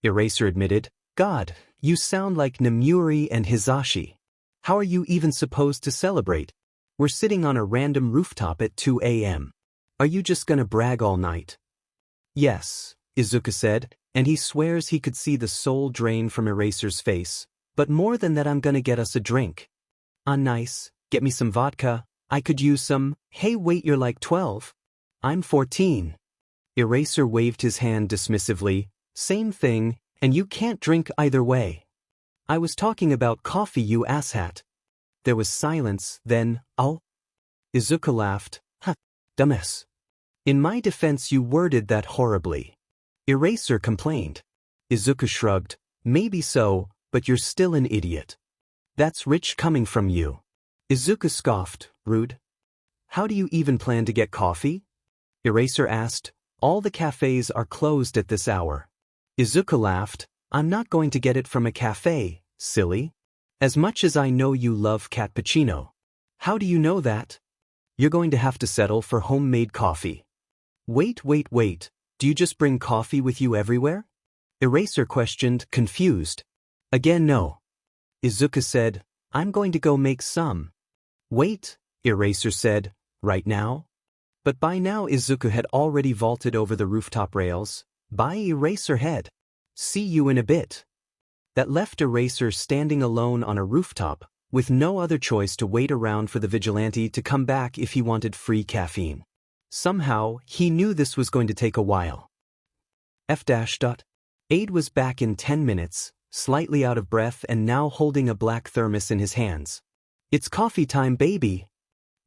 Eraser admitted, God, you sound like Namuri and Hisashi. How are you even supposed to celebrate? We're sitting on a random rooftop at 2 a.m. Are you just gonna brag all night? Yes, Izuku said, and he swears he could see the soul drain from Eraser's face. But more than that, I'm gonna get us a drink. Nice, get me some vodka. I could use some. Hey wait, you're like 12. I'm 14. Eraser waved his hand dismissively. Same thing, and you can't drink either way. I was talking about coffee, you asshat. There was silence, then, oh. Izuku laughed. Dumbass. In my defense, you worded that horribly. Eraser complained. Izuku shrugged. Maybe so, but you're still an idiot. That's rich coming from you. Izuku scoffed, rude. How do you even plan to get coffee? Eraser asked. All the cafes are closed at this hour. Izuku laughed. I'm not going to get it from a cafe, silly. As much as I know you love cappuccino. How do you know that? You're going to have to settle for homemade coffee. Wait. Do you just bring coffee with you everywhere? Eraser questioned, confused. Again no. Izuku said, I'm going to go make some. Wait, Eraser said, right now? But by now Izuku had already vaulted over the rooftop rails. Bye Eraser head. See you in a bit. That left Eraser standing alone on a rooftop, with no other choice to wait around for the vigilante to come back if he wanted free caffeine. Somehow, he knew this was going to take a while. Aid was back in 10 minutes, slightly out of breath and now holding a black thermos in his hands. It's coffee time, baby!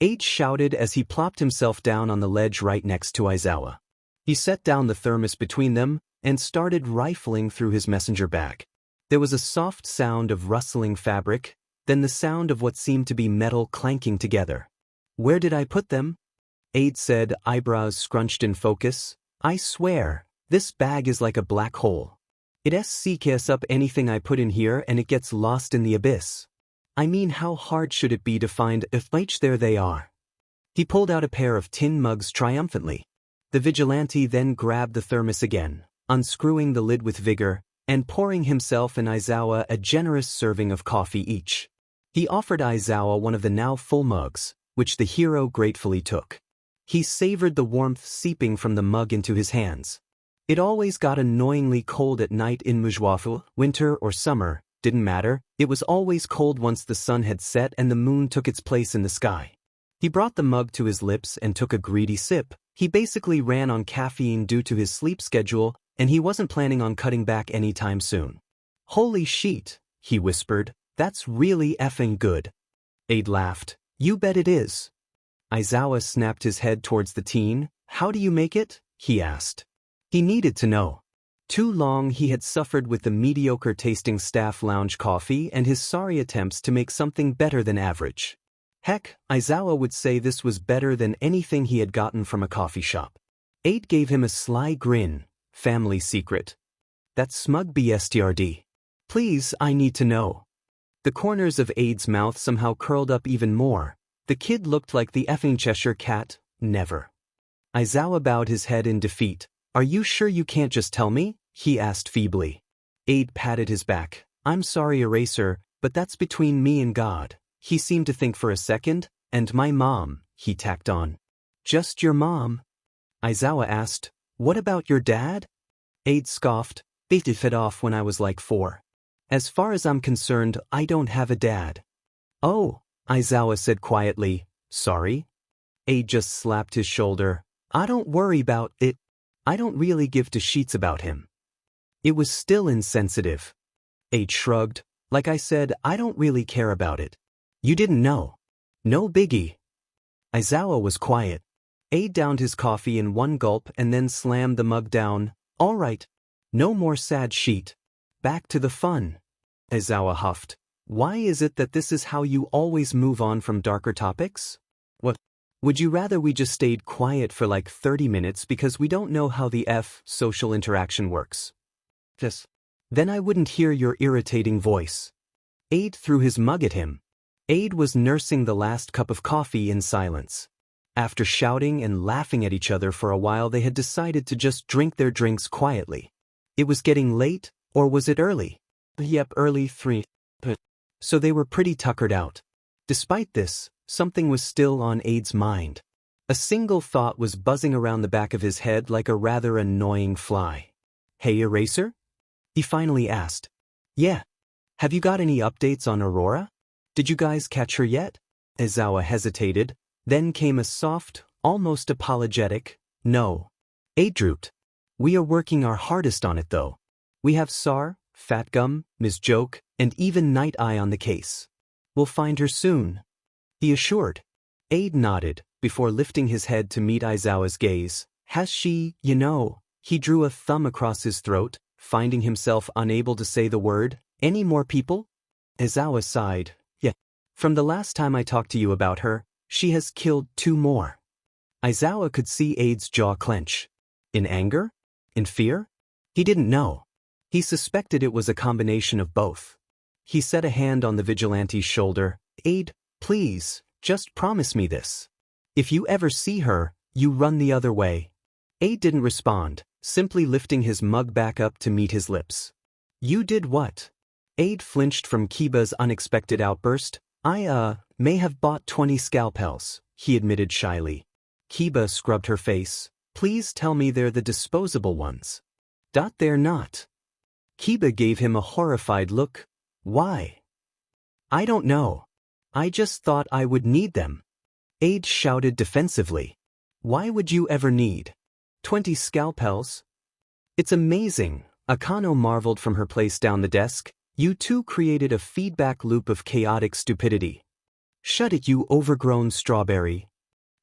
Aid shouted as he plopped himself down on the ledge right next to Aizawa. He set down the thermos between them and started rifling through his messenger bag. There was a soft sound of rustling fabric, then the sound of what seemed to be metal clanking together. Where did I put them? Aid said, eyebrows scrunched in focus. I swear, this bag is like a black hole. It SCKs up anything I put in here and it gets lost in the abyss. I mean, how hard should it be to find if there they are? He pulled out a pair of tin mugs triumphantly. The vigilante then grabbed the thermos again, unscrewing the lid with vigor, and pouring himself and Aizawa a generous serving of coffee each. He offered Aizawa one of the now full mugs, which the hero gratefully took. He savored the warmth seeping from the mug into his hands. It always got annoyingly cold at night in Mujwafu, winter or summer, didn't matter, it was always cold once the sun had set and the moon took its place in the sky. He brought the mug to his lips and took a greedy sip. He basically ran on caffeine due to his sleep schedule, and he wasn't planning on cutting back anytime soon. Holy shit, he whispered, that's really effing good. Aid laughed. You bet it is. Aizawa snapped his head towards the teen. How do you make it? He asked. He needed to know. Too long he had suffered with the mediocre-tasting staff lounge coffee and his sorry attempts to make something better than average. Heck, Aizawa would say this was better than anything he had gotten from a coffee shop. Aid gave him a sly grin. Family secret. That smug BSTRD. Please, I need to know. The corners of Aid's mouth somehow curled up even more. The kid looked like the effing Cheshire cat. Never. Aizawa bowed his head in defeat. Are you sure you can't just tell me? He asked feebly. Aid patted his back. I'm sorry, Eraser, but that's between me and God. He seemed to think for a second. And my mom, he tacked on. Just your mom? Aizawa asked. What about your dad? Aid scoffed. They fed off when I was like 4. As far as I'm concerned, I don't have a dad. Oh, Aizawa said quietly, sorry. Aide just slapped his shoulder. I don't worry about it. I don't really give two shits about him. It was still insensitive. Aide shrugged. Like I said, I don't really care about it. You didn't know. No biggie. Aizawa was quiet. Aide downed his coffee in one gulp and then slammed the mug down. All right. No more sad shit. Back to the fun. Aizawa huffed. Why is it that this is how you always move on from darker topics? What? Would you rather we just stayed quiet for like 30 minutes because we don't know how the social interaction works? Yes. Then I wouldn't hear your irritating voice. Aide threw his mug at him. Aide was nursing the last cup of coffee in silence. After shouting and laughing at each other for a while, they had decided to just drink their drinks quietly. It was getting late, or was it early? Yep, early 3. So they were pretty tuckered out. Despite this, something was still on Aide's mind. A single thought was buzzing around the back of his head like a rather annoying fly. Hey, Eraser? He finally asked. Yeah. Have you got any updates on Aurora? Did you guys catch her yet? Aizawa hesitated. Then came a soft, almost apologetic, no. Aide drooped. We are working our hardest on it though. We have Sar, Fat Gum, Ms. Joke, and even Night Eye on the case. We'll find her soon. He assured. Aide nodded, before lifting his head to meet Aizawa's gaze. Has she, he drew a thumb across his throat, finding himself unable to say the word, any more people? Aizawa sighed. Yeah. From the last time I talked to you about her, she has killed 2 more. Aizawa could see Aide's jaw clench. In anger? In fear? He didn't know. He suspected it was a combination of both. He set a hand on the vigilante's shoulder. Aide, please, just promise me this. If you ever see her, you run the other way. Aide didn't respond, simply lifting his mug back up to meet his lips. You did what? Aide flinched from Kiba's unexpected outburst. I, may have bought 20 scalpels, he admitted shyly. Kiba scrubbed her face. Please tell me they're the disposable ones. They're not. Kiba gave him a horrified look. Why? I don't know. I just thought I would need them. Aide shouted defensively. Why would you ever need 20 scalpels? It's amazing, Akano marveled from her place down the desk. You two created a feedback loop of chaotic stupidity. Shut it, you overgrown strawberry.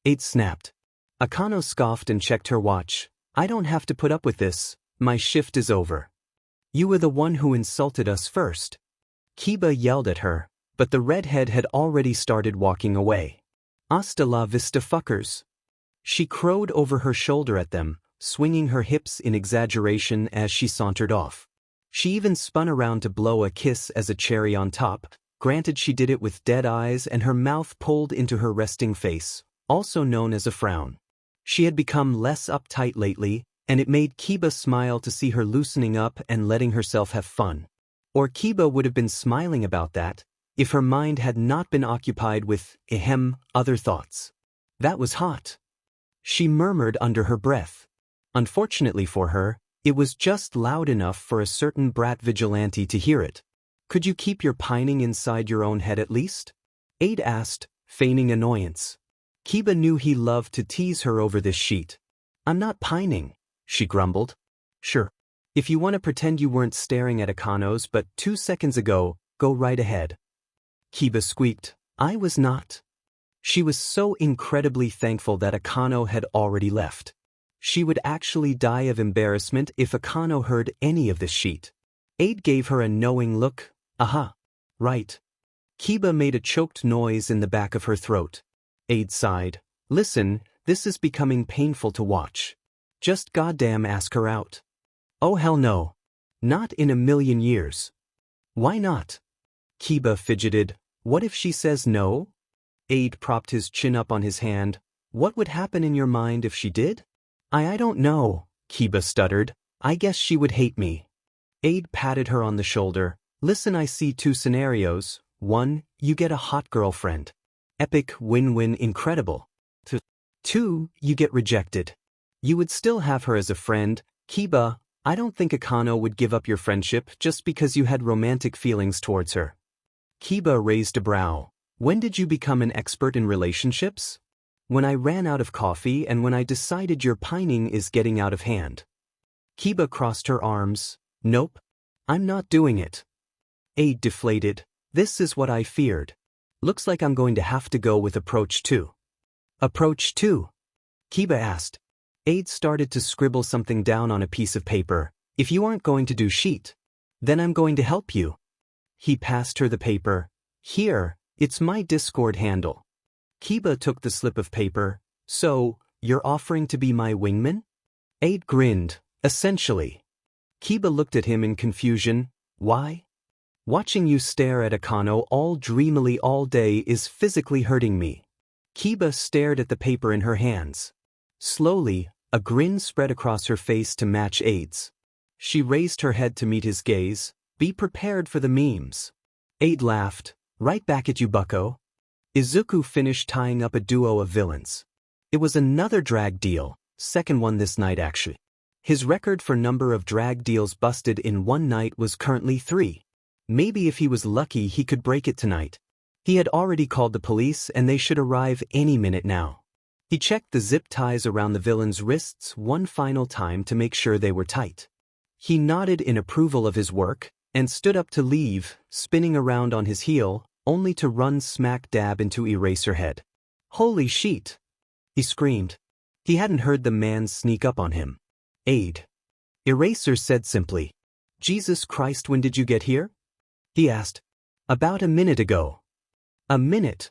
Aide snapped. Akano scoffed and checked her watch. I don't have to put up with this, my shift is over. You were the one who insulted us first. Kiba yelled at her, but the redhead had already started walking away. Hasta la vista fuckers. She crowed over her shoulder at them, swinging her hips in exaggeration as she sauntered off. She even spun around to blow a kiss as a cherry on top. Granted, she did it with dead eyes and her mouth pulled into her resting face, also known as a frown. She had become less uptight lately, and it made Kiba smile to see her loosening up and letting herself have fun. Or Kiba would have been smiling about that, if her mind had not been occupied with, other thoughts. That was hot. She murmured under her breath. Unfortunately for her, it was just loud enough for a certain brat vigilante to hear it. Could you keep your pining inside your own head at least? Aide asked, feigning annoyance. Kiba knew he loved to tease her over this sheet. I'm not pining, she grumbled. Sure. If you want to pretend you weren't staring at Akano's but 2 seconds ago, go right ahead. Kiba squeaked. I was not. She was so incredibly thankful that Akano had already left. She would actually die of embarrassment if Akano heard any of this sheet. Aide gave her a knowing look. Aha. Right. Kiba made a choked noise in the back of her throat. Aide sighed. Listen, this is becoming painful to watch. Just goddamn ask her out. Oh hell no. Not in a million years. Why not? Kiba fidgeted. What if she says no? Aide propped his chin up on his hand. What would happen in your mind if she did? I don't know, Kiba stuttered. I guess she would hate me. Aide patted her on the shoulder. Listen, I see 2 scenarios. 1, you get a hot girlfriend. Epic, win-win, incredible. 2, you get rejected. You would still have her as a friend. Kiba, I don't think Akano would give up your friendship just because you had romantic feelings towards her. Kiba raised a brow. When did you become an expert in relationships? When I ran out of coffee and when I decided your pining is getting out of hand. Kiba crossed her arms. Nope. I'm not doing it. Aide deflated. This is what I feared. Looks like I'm going to have to go with approach 2. Approach 2? Kiba asked. Aide started to scribble something down on a piece of paper. If you aren't going to do sheet, then I'm going to help you. He passed her the paper. Here, it's my Discord handle. Kiba took the slip of paper. So, you're offering to be my wingman? Aide grinned. Essentially. Kiba looked at him in confusion. Why? Watching you stare at Akano all dreamily all day is physically hurting me. Kiba stared at the paper in her hands. Slowly, a grin spread across her face to match Aide's. She raised her head to meet his gaze. Be prepared for the memes. Aide laughed. Right back at you, bucko. Izuku finished tying up a duo of villains. It was another drag deal, second one this night actually. His record for number of drag deals busted in one night was currently 3. Maybe if he was lucky he could break it tonight. He had already called the police and they should arrive any minute now. He checked the zip ties around the villain's wrists one final time to make sure they were tight. He nodded in approval of his work and stood up to leave, spinning around on his heel, only to run smack dab into Eraserhead. Holy shit! He screamed. He hadn't heard the man sneak up on him. Aide. Eraser said simply. Jesus Christ, when did you get here? He asked. About a minute ago. A minute?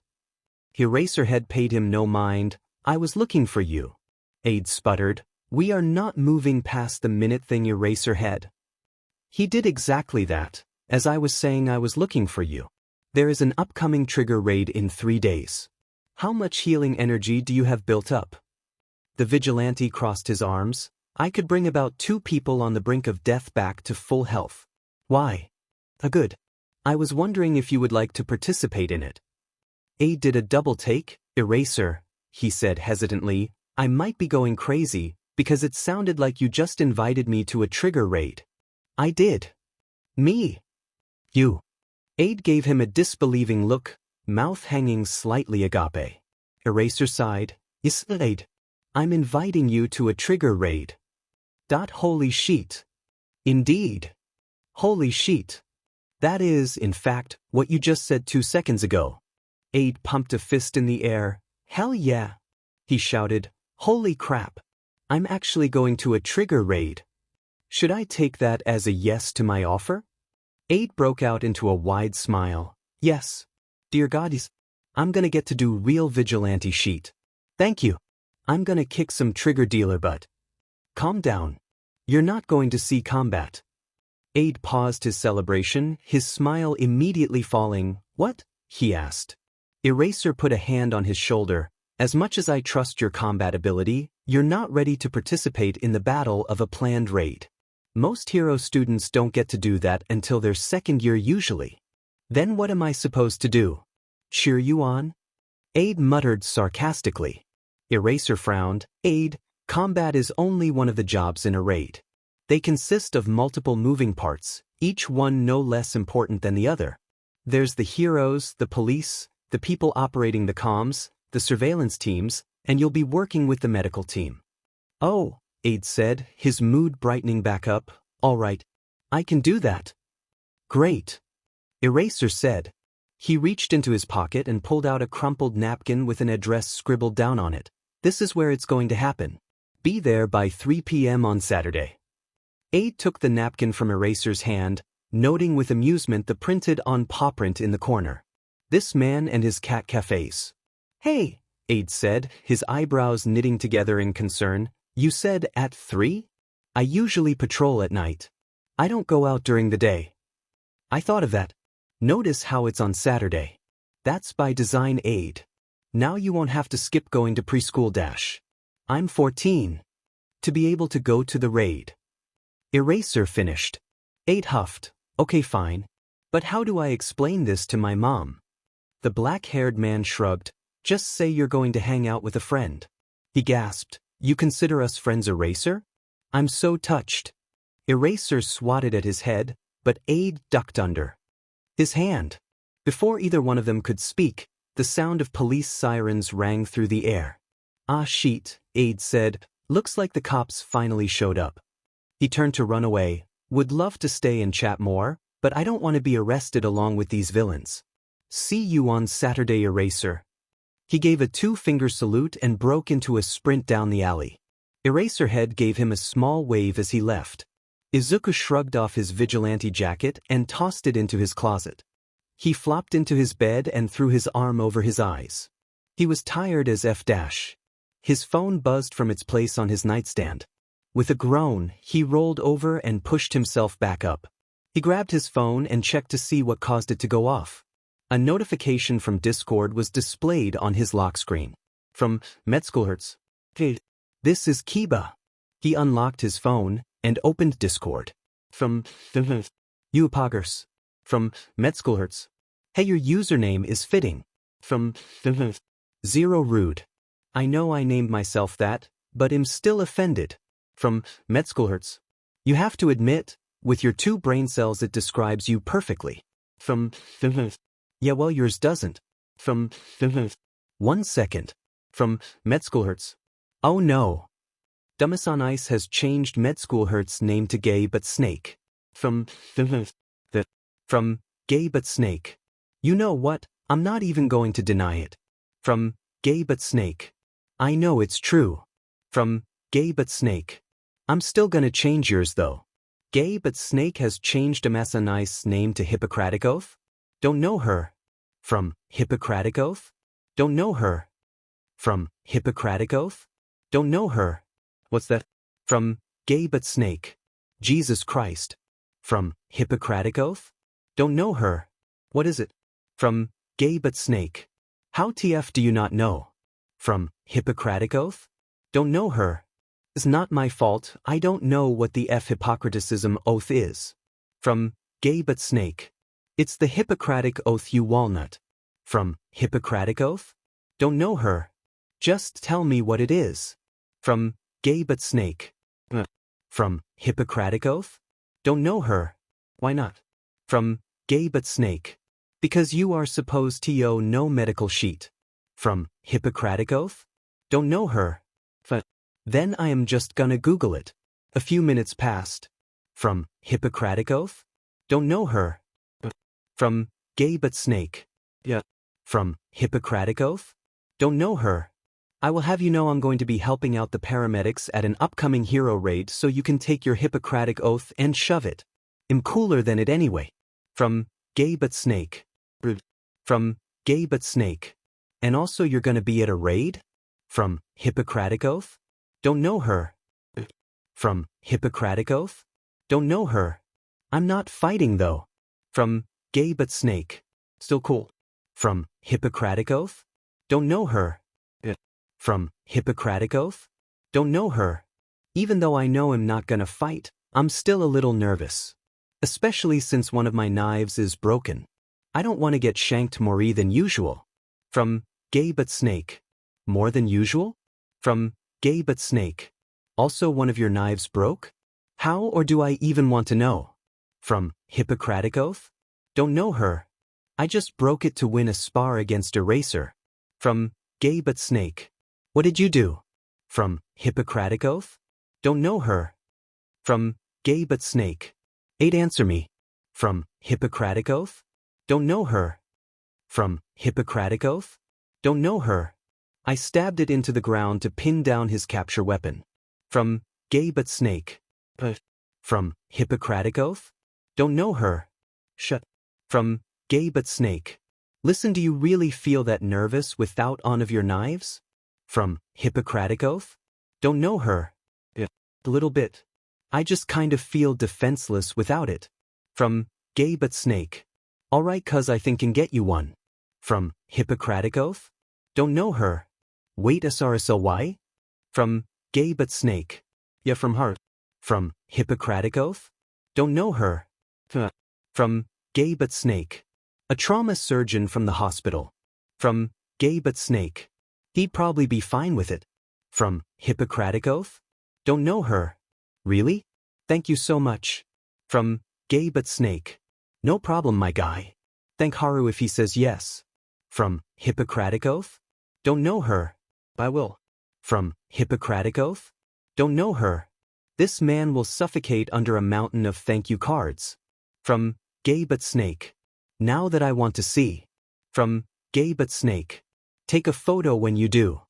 Eraserhead paid him no mind. I was looking for you. Aide sputtered. We are not moving past the minute thing, Eraserhead. He did exactly that. As I was saying, I was looking for you. There is an upcoming trigger raid in 3 days. How much healing energy do you have built up? The vigilante crossed his arms. I could bring about 2 people on the brink of death back to full health. Why? Good. I was wondering if you would like to participate in it. Aide did a double take. Eraser, he said hesitantly, I might be going crazy, because it sounded like you just invited me to a trigger raid. I did. Me? You. Aide gave him a disbelieving look, mouth hanging slightly agape. Eraser sighed. Yes, Aide. I'm inviting you to a trigger raid. Holy shit. Indeed. Holy shit. That is, in fact, what you just said 2 seconds ago. Aide pumped a fist in the air. Hell yeah. He shouted. Holy crap. I'm actually going to a trigger raid. Should I take that as a yes to my offer? Aide broke out into a wide smile. Yes. Dear goddess, I'm gonna get to do real vigilante sheet. Thank you. I'm gonna kick some trigger dealer butt. Calm down. You're not going to see combat. Aide paused his celebration, his smile immediately falling. What? He asked. Eraser put a hand on his shoulder. As much as I trust your combat ability, you're not ready to participate in the battle of a planned raid. Most hero students don't get to do that until their 2nd year usually. Then what am I supposed to do? Cheer you on? Aide muttered sarcastically. Eraser frowned. Aide, combat is only one of the jobs in a raid. They consist of multiple moving parts, each one no less important than the other. There's the heroes, the police, the people operating the comms, the surveillance teams, and you'll be working with the medical team. Oh, Aide said, his mood brightening back up. All right. I can do that. Great. Eraser said. He reached into his pocket and pulled out a crumpled napkin with an address scribbled down on it. This is where it's going to happen. Be there by 3 p.m. on Saturday. Aide took the napkin from Eraser's hand, noting with amusement the printed-on paw print in the corner. This man and his cat cafes. Hey, Aide said, his eyebrows knitting together in concern. You said at 3? I usually patrol at night. I don't go out during the day. I thought of that. Notice how it's on Saturday. That's by design, Aide. Now you won't have to skip going to preschool dash. I'm 14. To be able to go to the raid. Eraser finished. Aide huffed. Okay, fine. But how do I explain this to my mom? The black-haired man shrugged. Just say you're going to hang out with a friend. He gasped. You consider us friends, Eraser? I'm so touched. Eraser swatted at his head, but Aide ducked under his hand. Before either one of them could speak, the sound of police sirens rang through the air. "Ah shit," Aide said. "Looks like the cops finally showed up." He turned to run away. "Would love to stay and chat more, but I don't want to be arrested along with these villains. See you on Saturday, Eraser." He gave a two-finger salute and broke into a sprint down the alley. Eraserhead gave him a small wave as he left. Izuku shrugged off his vigilante jacket and tossed it into his closet. He flopped into his bed and threw his arm over his eyes. He was tired as F-. His phone buzzed from its place on his nightstand. With a groan, he rolled over and pushed himself back up. He grabbed his phone and checked to see what caused it to go off. A notification from Discord was displayed on his lock screen. From Medschoolhertz. "Hey, this is Kiba." He unlocked his phone and opened Discord. From you Poggers. From Medschoolhertz. "Hey, your username is fitting." From Zero Rude. "I know I named myself that, but am still offended." From Medschoolhertz. "You have to admit, with your 2 brain cells it describes you perfectly." From "Yeah, well, yours doesn't." From 1 second. From Medschoolhertz. "Oh no. Dumbass on Ice has changed Medschoolhertz's name to Gay But Snake." From From Gay But Snake. "You know what, I'm not even going to deny it." From Gay But Snake. "I know it's true." From Gay But Snake. "I'm still gonna change yours though." Gay But Snake has changed Dumbass on Ice's name to Hippocratic Oath? Don't know her. From Hippocratic Oath? Don't know her. From Hippocratic Oath? Don't know her. What's that? From Gay But Snake. Jesus Christ. From Hippocratic Oath? Don't know her. What is it? From Gay But Snake. How TF do you not know? From Hippocratic Oath? Don't know her. It's not my fault, I don't know what the F Hippocratism oath is. From Gay But Snake. It's the Hippocratic Oath, you walnut. From Hippocratic Oath? Don't know her. Just tell me what it is. From Gay But Snake. From Hippocratic Oath? Don't know her. Why not? From Gay But Snake. Because you are supposed to know medical sheet. From Hippocratic Oath? Don't know her. Then I am just gonna Google it. A few minutes passed. From Hippocratic Oath? Don't know her. From Gay But Snake. Yeah. From Hippocratic Oath? Don't know her. I will have you know I'm going to be helping out the paramedics at an upcoming hero raid so you can take your Hippocratic Oath and shove it. I'm cooler than it anyway. From Gay But Snake. From Gay But Snake. And also you're gonna be at a raid? From Hippocratic Oath? Don't know her. From Hippocratic Oath? Don't know her. I'm not fighting though. From Gay But Snake. Still cool. From Hippocratic Oath? Don't know her. From Hippocratic Oath? Don't know her. Even though I know I'm not gonna fight, I'm still a little nervous. Especially since one of my knives is broken. I don't want to get shanked more than usual. From Gay But Snake. More than usual? From Gay But Snake. Also one of your knives broke? How or do I even want to know? From Hippocratic Oath? Don't know her. I just broke it to win a spar against Eraser. From Gay But Snake. What did you do? From Hippocratic Oath? Don't know her. From Gay But Snake. 8 answer me. From Hippocratic Oath? Don't know her. From Hippocratic Oath? Don't know her. I stabbed it into the ground to pin down his capture weapon. From Gay But Snake. From Hippocratic Oath? Don't know her. Shut. From Gay But Snake. Listen, do you really feel that nervous without one of your knives? From Hippocratic Oath? Don't know her. A little bit. I just kind of feel defenseless without it. From Gay But Snake. Alright, cuz I think can get you one. From Hippocratic Oath? Don't know her. Wait, SRSLY? From Gay But Snake. Yeah, from her. From Hippocratic Oath? Don't know her. From Gay But Snake. A trauma surgeon from the hospital. From Gay But Snake. He'd probably be fine with it. From Hippocratic Oath? Don't know her. Really? Thank you so much. From Gay But Snake. No problem, my guy. Thank Haru if he says yes. From Hippocratic Oath? Don't know her. I will. From Hippocratic Oath? Don't know her. This man will suffocate under a mountain of thank you cards. From Gay But Snake. Now that I want to see. From Gay But Snake. Take a photo when you do.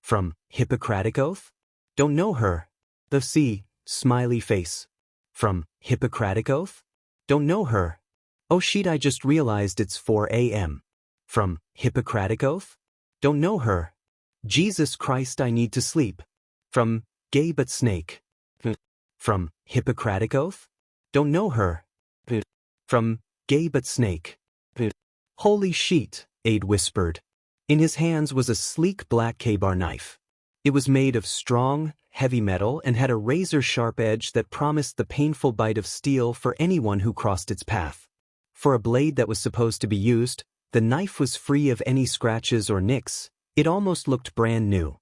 From Hippocratic Oath? Don't know her. The C, smiley face. From Hippocratic Oath? Don't know her. Oh shit, I just realized it's 4 a.m. From Hippocratic Oath? Don't know her. Jesus Christ, I need to sleep. From Gay But Snake. From Hippocratic Oath? Don't know her. From Gay But Snake. Holy shit, Aide whispered. In his hands was a sleek black K-bar knife. It was made of strong, heavy metal and had a razor-sharp edge that promised the painful bite of steel for anyone who crossed its path. For a blade that was supposed to be used, the knife was free of any scratches or nicks. It almost looked brand new.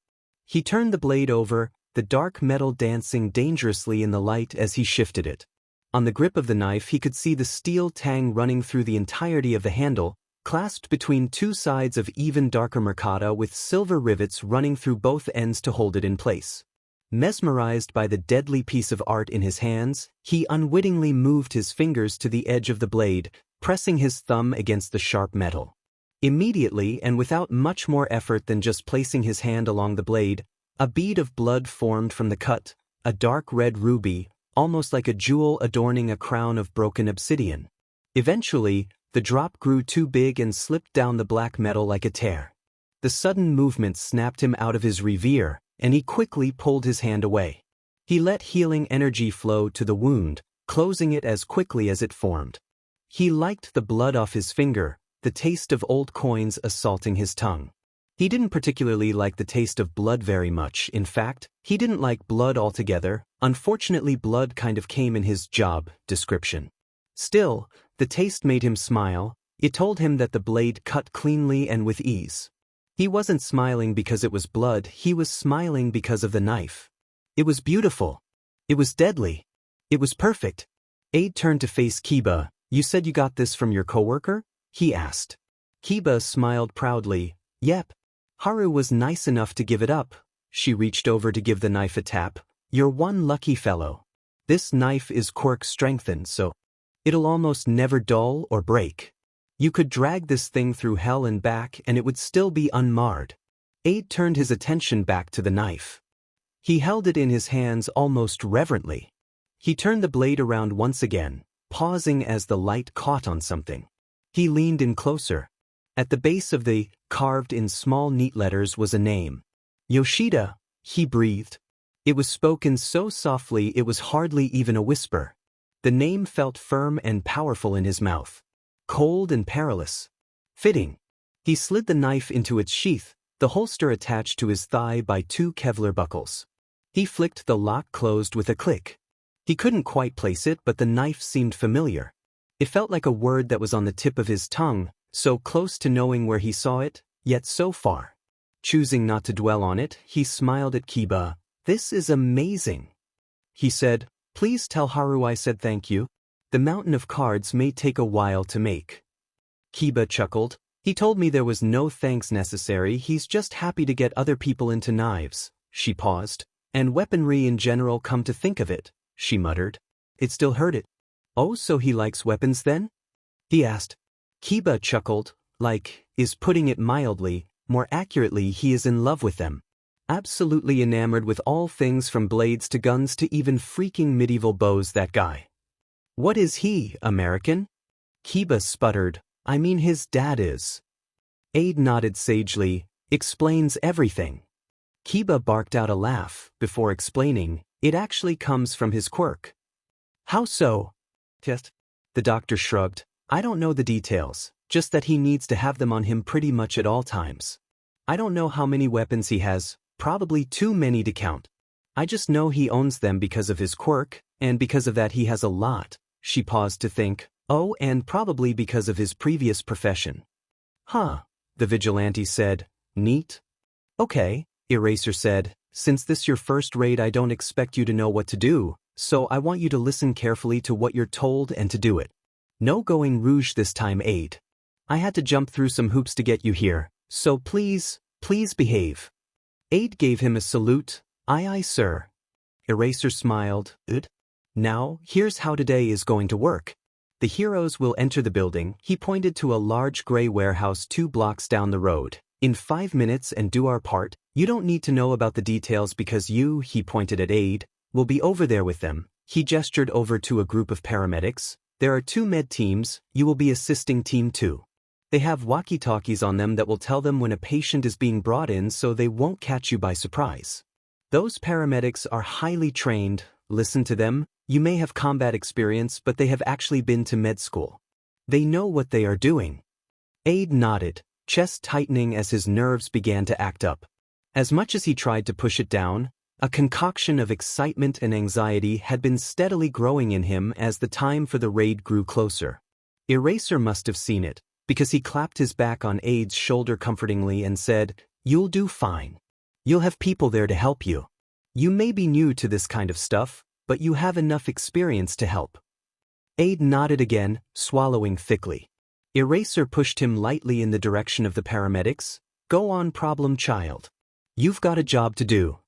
He turned the blade over, the dark metal dancing dangerously in the light as he shifted it. On the grip of the knife he could see the steel tang running through the entirety of the handle, clasped between two sides of even darker micarta with silver rivets running through both ends to hold it in place. Mesmerized by the deadly piece of art in his hands, he unwittingly moved his fingers to the edge of the blade, pressing his thumb against the sharp metal. Immediately, and without much more effort than just placing his hand along the blade, a bead of blood formed from the cut, a dark red ruby, almost like a jewel adorning a crown of broken obsidian. Eventually, the drop grew too big and slipped down the black metal like a tear. The sudden movement snapped him out of his reverie, and he quickly pulled his hand away. He let healing energy flow to the wound, closing it as quickly as it formed. He liked the blood off his finger, the taste of old coins assaulting his tongue. He didn't particularly like the taste of blood very much. In fact, he didn't like blood altogether. Unfortunately, blood kind of came in his job description. Still, the taste made him smile. It told him that the blade cut cleanly and with ease. He wasn't smiling because it was blood, he was smiling because of the knife. It was beautiful. It was deadly. It was perfect. Aide turned to face Kiba. You said you got this from your coworker? He asked. Kiba smiled proudly. Yep. Haru was nice enough to give it up. She reached over to give the knife a tap. You're one lucky fellow. This knife is quirk strengthened, so it'll almost never dull or break. You could drag this thing through hell and back and it would still be unmarred. Aide turned his attention back to the knife. He held it in his hands almost reverently. He turned the blade around once again, pausing as the light caught on something. He leaned in closer. At the base of the, carved in small neat letters, was a name. Yoshida, he breathed. It was spoken so softly it was hardly even a whisper. The name felt firm and powerful in his mouth. Cold and perilous. Fitting. He slid the knife into its sheath, the holster attached to his thigh by two Kevlar buckles. He flicked the lock closed with a click. He couldn't quite place it, but the knife seemed familiar. It felt like a word that was on the tip of his tongue, so close to knowing where he saw it, yet so far. Choosing not to dwell on it, he smiled at Kiba. This is amazing. He said, please tell Haru I said thank you. The mountain of cards may take a while to make. Kiba chuckled. He told me there was no thanks necessary, he's just happy to get other people into knives. She paused. And weaponry in general, come to think of it, she muttered. It still hurt it. Oh, so he likes weapons then? He asked. Kiba chuckled, like, is putting it mildly, more accurately he is in love with them. Absolutely enamored with all things from blades to guns to even freaking medieval bows, that guy. What is he, American? Kiba sputtered, I mean his dad is. Aide nodded sagely, explains everything. Kiba barked out a laugh, before explaining, it actually comes from his quirk. How so? Just. The doctor shrugged. I don't know the details, just that he needs to have them on him pretty much at all times. I don't know how many weapons he has, probably too many to count. I just know he owns them because of his quirk, and because of that he has a lot. She paused to think, oh, and probably because of his previous profession. Huh, the vigilante said, neat. Okay, Eraser said, since this your first raid I don't expect you to know what to do, so I want you to listen carefully to what you're told and to do it. No going rouge this time, Aid. I had to jump through some hoops to get you here, so please behave. Aid gave him a salute. Aye aye, sir. Eraser smiled. Now, here's how today is going to work. The heroes will enter the building. He pointed to a large gray warehouse 2 blocks down the road. In 5 minutes and do our part. You don't need to know about the details because he pointed at Aid, will be over there with them. He gestured over to a group of paramedics. There are 2 med teams. You will be assisting team 2. They have walkie-talkies on them that will tell them when a patient is being brought in so they won't catch you by surprise. Those paramedics are highly trained. Listen to them. You may have combat experience, but they have actually been to med school. They know what they are doing. Aid nodded, chest tightening as his nerves began to act up. As much as he tried to push it down, a concoction of excitement and anxiety had been steadily growing in him as the time for the raid grew closer. Eraser must have seen it, because he clapped his back on Aid's shoulder comfortingly and said, "You'll do fine. You'll have people there to help you. You may be new to this kind of stuff, but you have enough experience to help." Aid nodded again, swallowing thickly. Eraser pushed him lightly in the direction of the paramedics. "Go on, problem child. You've got a job to do."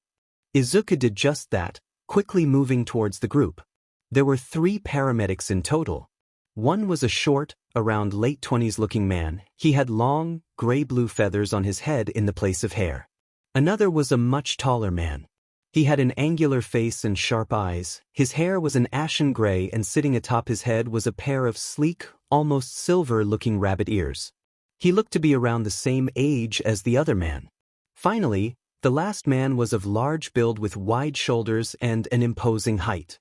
Izuku did just that, quickly moving towards the group. There were 3 paramedics in total. One was a short, around late 20s looking man. He had long, gray-blue feathers on his head in the place of hair. Another was a much taller man. He had an angular face and sharp eyes. His hair was an ashen gray and sitting atop his head was a pair of sleek, almost silver-looking rabbit ears. He looked to be around the same age as the other man. Finally, the last man was of large build with wide shoulders and an imposing height.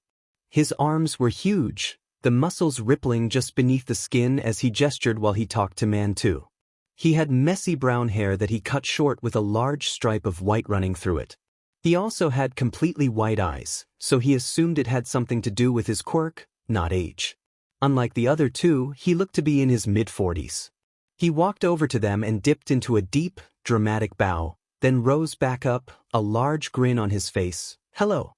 His arms were huge, the muscles rippling just beneath the skin as he gestured while he talked to man 2. He had messy brown hair that he cut short with a large stripe of white running through it. He also had completely white eyes, so he assumed it had something to do with his quirk, not age. Unlike the other 2, he looked to be in his mid-40s. He walked over to them and dipped into a deep, dramatic bow, then rose back up, a large grin on his face. "Hello.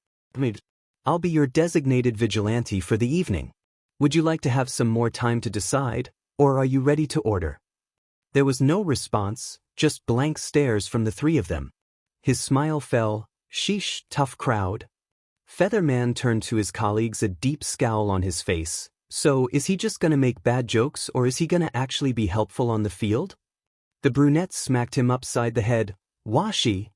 I'll be your designated vigilante for the evening. Would you like to have some more time to decide, or are you ready to order?" There was no response, just blank stares from the 3 of them. His smile fell. "Sheesh, tough crowd." Featherman turned to his colleagues, a deep scowl on his face. "So, is he just gonna make bad jokes or is he gonna actually be helpful on the field?" The brunette smacked him upside the head. "Washi!"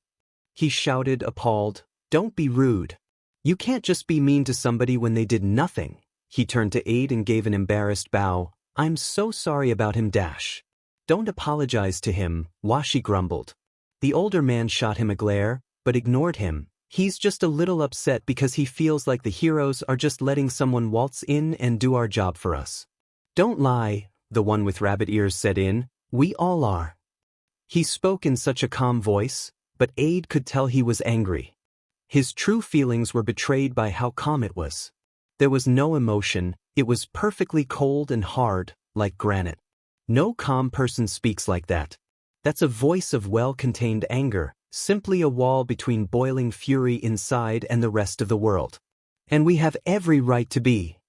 He shouted, appalled. "Don't be rude. You can't just be mean to somebody when they did nothing." He turned to Aid and gave an embarrassed bow. "I'm so sorry about him, Dash." "Don't apologize to him," Washi grumbled. The older man shot him a glare, but ignored him. "He's just a little upset because he feels like the heroes are just letting someone waltz in and do our job for us." "Don't lie," the one with rabbit ears said in. "We all are." He spoke in such a calm voice, but Aid could tell he was angry. His true feelings were betrayed by how calm it was. There was no emotion, it was perfectly cold and hard, like granite. No calm person speaks like that. That's a voice of well-contained anger, simply a wall between boiling fury inside and the rest of the world. "And we have every right to be."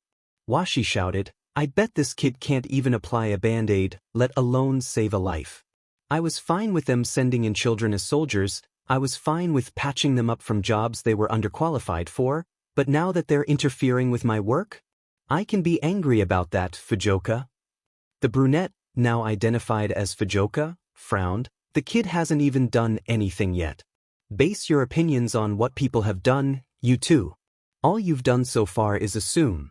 Washi shouted, "I bet this kid can't even apply a band-aid, let alone save a life. I was fine with them sending in children as soldiers, I was fine with patching them up from jobs they were underqualified for, but now that they're interfering with my work? I can be angry about that, Fujioka." The brunette, now identified as Fujioka, frowned. "The kid hasn't even done anything yet. Base your opinions on what people have done, you too. All you've done so far is assume."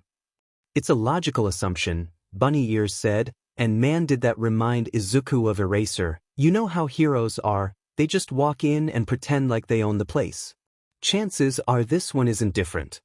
"It's a logical assumption," Bunny Ears said, and man did that remind Izuku of Eraser. "You know how heroes are, they just walk in and pretend like they own the place. Chances are this one isn't different."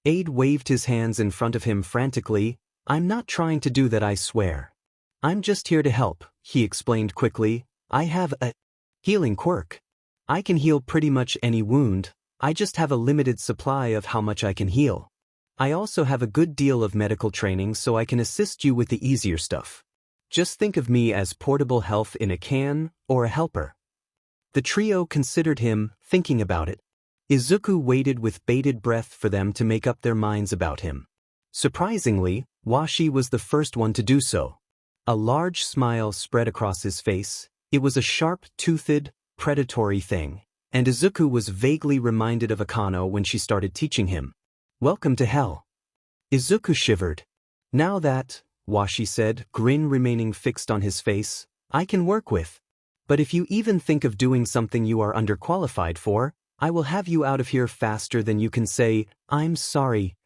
Aid waved his hands in front of him frantically. "I'm not trying to do that, I swear. I'm just here to help," he explained quickly. "I have a healing quirk. I can heal pretty much any wound, I just have a limited supply of how much I can heal. I also have a good deal of medical training so I can assist you with the easier stuff. Just think of me as portable health in a can, or a helper." The trio considered him, thinking about it. Izuku waited with bated breath for them to make up their minds about him. Surprisingly, Washi was the first one to do so. A large smile spread across his face. It was a sharp-toothed, predatory thing, and Izuku was vaguely reminded of Akano when she started teaching him. "Welcome to hell." Izuku shivered. "Now that," Washi said, grin remaining fixed on his face, "I can work with. But if you even think of doing something you are underqualified for, I will have you out of here faster than you can say, 'I'm sorry.'"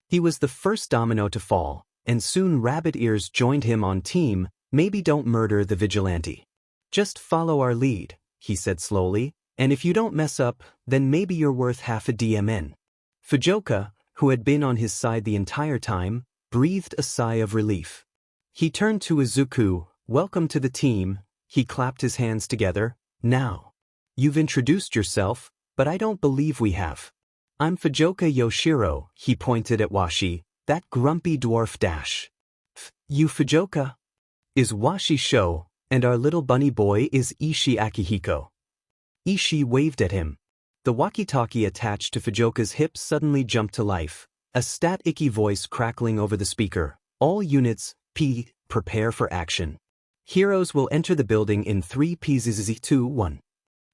He was the first domino to fall, and soon Rabbit Ears joined him on team. "Maybe don't murder the vigilante. Just follow our lead," he said slowly, "and if you don't mess up, then maybe you're worth half a DMN. Fujioka, who had been on his side the entire time, breathed a sigh of relief. He turned to Izuku. "Welcome to the team." He clapped his hands together. "Now. You've introduced yourself, but I don't believe we have. I'm Fujioka Yoshiro," he pointed at Washi, "that grumpy dwarf dash." "You Fujioka?" "Is Washi Sho, and our little bunny boy is Ishii Akihiko." Ishii waved at him. The walkie-talkie attached to Fujioka's hip suddenly jumped to life, a staticky voice crackling over the speaker. "All units, prepare for action. Heroes will enter the building in 3 pz 2 1.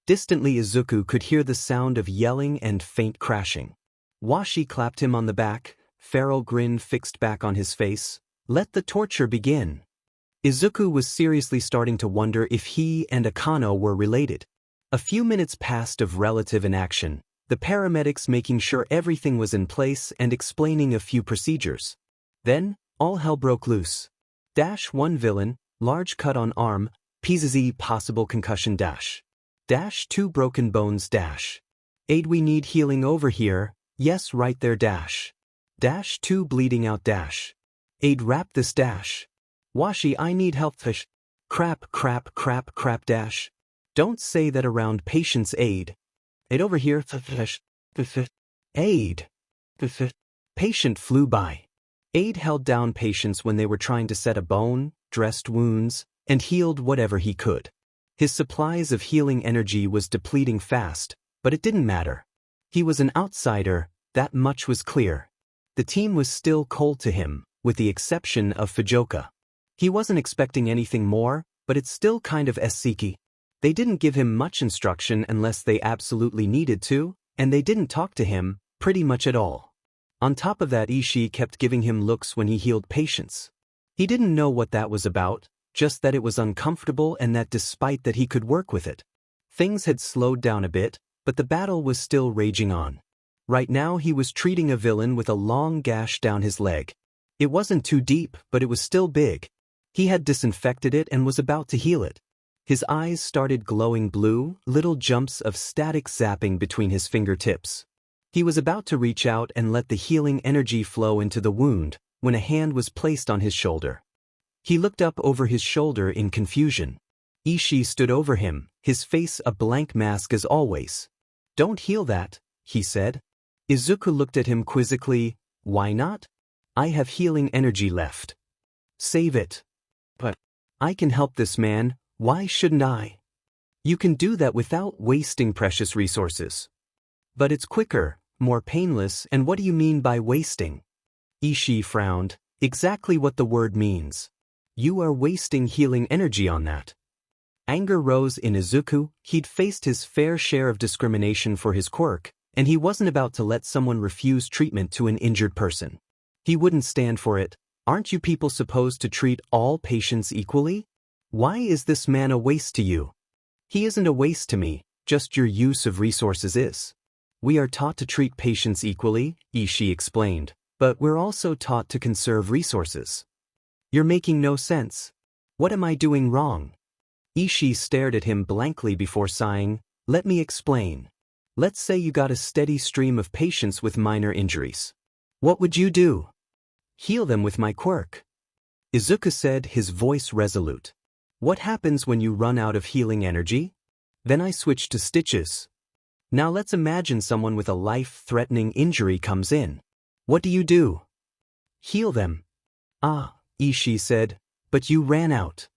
Distantly Izuku could hear the sound of yelling and faint crashing. Washi clapped him on the back, feral grin fixed back on his face. "Let the torture begin." Izuku was seriously starting to wonder if he and Akano were related. A few minutes passed of relative inaction, the paramedics making sure everything was in place and explaining a few procedures. Then, all hell broke loose. -1 villain, large cut on arm, pz possible concussion -2 broken bones -8 we need healing over here, yes right there -2 bleeding out -8 wrap this Washi I need help crap don't say that around patients aid over here aid patient flew by. Aid held down patients when they were trying to set a bone, dressed wounds, and healed whatever he could. His supplies of healing energy was depleting fast, but it didn't matter. He was an outsider, that much was clear. The team was still cold to him, with the exception of Fujioka. He wasn't expecting anything more, but it's still kind of seeky. They didn't give him much instruction unless they absolutely needed to, and they didn't talk to him, pretty much at all. On top of that, Ishii kept giving him looks when he healed patients. He didn't know what that was about, just that it was uncomfortable and that despite that he could work with it. Things had slowed down a bit, but the battle was still raging on. Right now he was treating a villain with a long gash down his leg. It wasn't too deep, but it was still big. He had disinfected it and was about to heal it. His eyes started glowing blue, little jumps of static zapping between his fingertips. He was about to reach out and let the healing energy flow into the wound, when a hand was placed on his shoulder. He looked up over his shoulder in confusion. Ishii stood over him, his face a blank mask as always. "Don't heal that," he said. Izuku looked at him quizzically. "Why not? I have healing energy left." "Save it." "But I can help this man, why shouldn't I?" "You can do that without wasting precious resources." "But it's quicker, more painless, and what do you mean by wasting?" Ishii frowned. "Exactly what the word means. You are wasting healing energy on that." Anger rose in Izuku. He'd faced his fair share of discrimination for his quirk, and he wasn't about to let someone refuse treatment to an injured person. He wouldn't stand for it. "Aren't you people supposed to treat all patients equally? Why is this man a waste to you?" "He isn't a waste to me, just your use of resources is. We are taught to treat patients equally," Ishii explained, "but we're also taught to conserve resources." "You're making no sense. What am I doing wrong?" Ishii stared at him blankly before sighing. "Let me explain. Let's say you got a steady stream of patients with minor injuries. What would you do?" "Heal them with my quirk," Izuku said, his voice resolute. "What happens when you run out of healing energy?" "Then I switch to stitches." "Now let's imagine someone with a life-threatening injury comes in. What do you do?" "Heal them." "Ah," Ishii said, "but you ran out."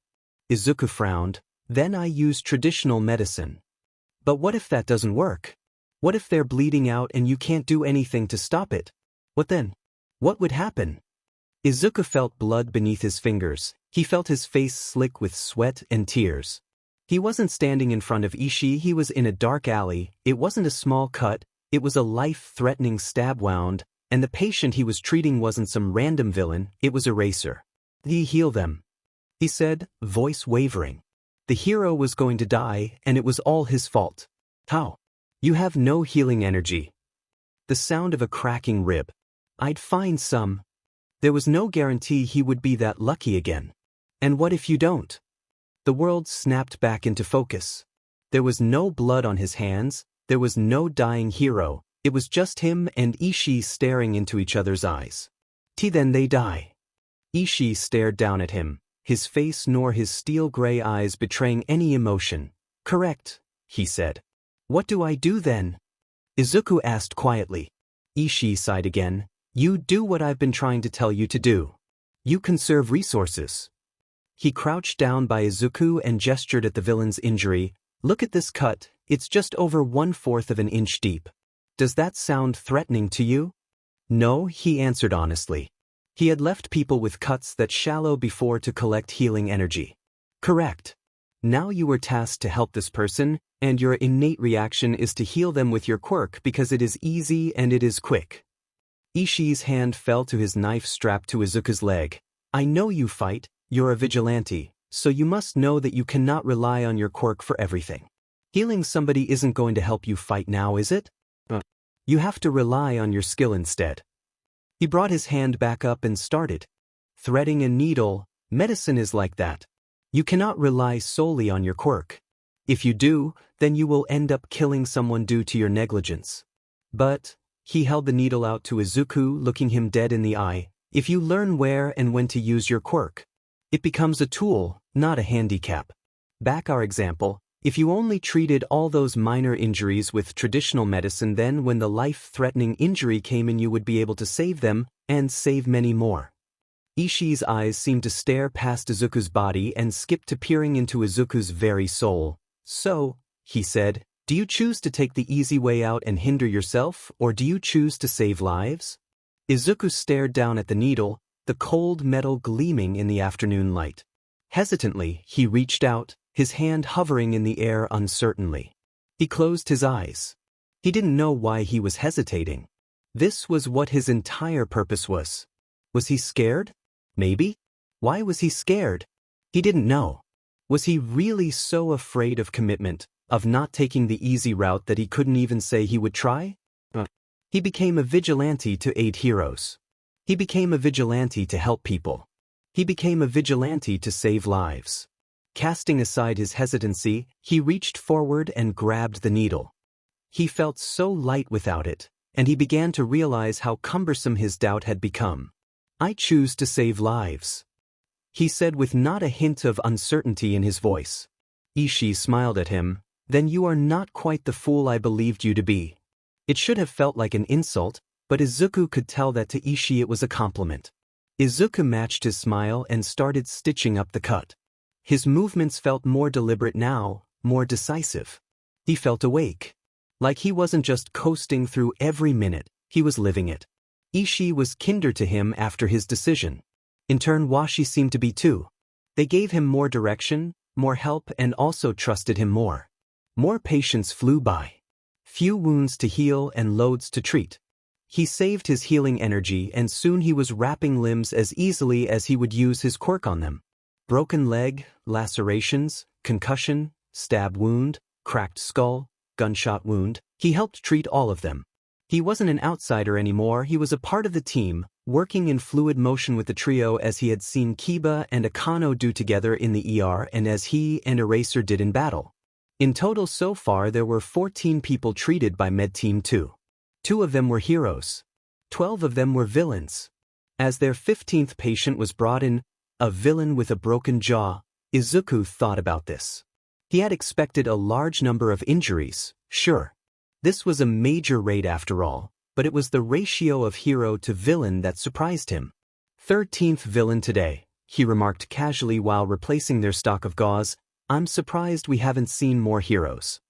Izuku frowned. "Then I use traditional medicine." "But what if that doesn't work?" What if they're bleeding out and you can't do anything to stop it? What then? What would happen? Izuku felt blood beneath his fingers. He felt his face slick with sweat and tears. He wasn't standing in front of Ishii, he was in a dark alley. It wasn't a small cut, it was a life-threatening stab wound, and the patient he was treating wasn't some random villain, it was Eraser. "He heal them," he said, voice wavering. The hero was going to die, and it was all his fault. "How? You have no healing energy." The sound of a cracking rib. "I'd find some." There was no guarantee he would be that lucky again. "And what if you don't?" The world snapped back into focus. There was no blood on his hands, there was no dying hero, it was just him and Ishii staring into each other's eyes. Then they die. Ishii stared down at him, his face nor his steel-gray eyes betraying any emotion. "Correct," he said. "What do I do then?" Izuku asked quietly. Ishii sighed again. "You do what I've been trying to tell you to do. You conserve resources." He crouched down by Izuku and gestured at the villain's injury. "Look at this cut, it's just over 1/4 of an inch deep. Does that sound threatening to you?" "No," he answered honestly. He had left people with cuts that shallow before to collect healing energy. "Correct. Now you were tasked to help this person, and your innate reaction is to heal them with your quirk because it is easy and it is quick." Ishii's hand fell to his knife strapped to Izuku's leg. "I know you fight, you're a vigilante, so you must know that you cannot rely on your quirk for everything. Healing somebody isn't going to help you fight now, is it? You have to rely on your skill instead." He brought his hand back up and started. "Threading a needle, medicine is like that. You cannot rely solely on your quirk. If you do, then you will end up killing someone due to your negligence. But," he held the needle out to Izuku, looking him dead in the eye, "if you learn where and when to use your quirk, it becomes a tool, not a handicap. Back our example, if you only treated all those minor injuries with traditional medicine, then when the life-threatening injury came in you would be able to save them, and save many more." Ishii's eyes seemed to stare past Izuku's body and skip to peering into Izuku's very soul. "So," he said, "do you choose to take the easy way out and hinder yourself, or do you choose to save lives?" Izuku stared down at the needle, the cold metal gleaming in the afternoon light. Hesitantly, he reached out, his hand hovering in the air uncertainly. He closed his eyes. He didn't know why he was hesitating. This was what his entire purpose was. Was he scared? Maybe? Why was he scared? He didn't know. Was he really so afraid of commitment, of not taking the easy route that he couldn't even say he would try? He became a vigilante to aid heroes. He became a vigilante to help people. He became a vigilante to save lives. Casting aside his hesitancy, he reached forward and grabbed the needle. He felt so light without it, and he began to realize how cumbersome his doubt had become. "I choose to save lives," he said with not a hint of uncertainty in his voice. Ishii smiled at him. "Then you are not quite the fool I believed you to be." It should have felt like an insult, but Izuku could tell that to Ishii it was a compliment. Izuku matched his smile and started stitching up the cut. His movements felt more deliberate now, more decisive. He felt awake. Like he wasn't just coasting through every minute, he was living it. Ishii was kinder to him after his decision. In turn, Washi seemed to be too. They gave him more direction, more help, and also trusted him more. More patients flew by. Few wounds to heal and loads to treat. He saved his healing energy and soon he was wrapping limbs as easily as he would use his quirk on them. Broken leg, lacerations, concussion, stab wound, cracked skull, gunshot wound, he helped treat all of them. He wasn't an outsider anymore, he was a part of the team, working in fluid motion with the trio as he had seen Kiba and Akano do together in the ER and as he and Eraser did in battle. In total so far there were 14 people treated by Med Team 2. 2 of them were heroes. 12 of them were villains. As their 15th patient was brought in, a villain with a broken jaw, Izuku thought about this. He had expected a large number of injuries, sure. This was a major raid after all, but it was the ratio of hero to villain that surprised him. 13th villain today, he remarked casually while replacing their stock of gauze. "I'm surprised we haven't seen more heroes."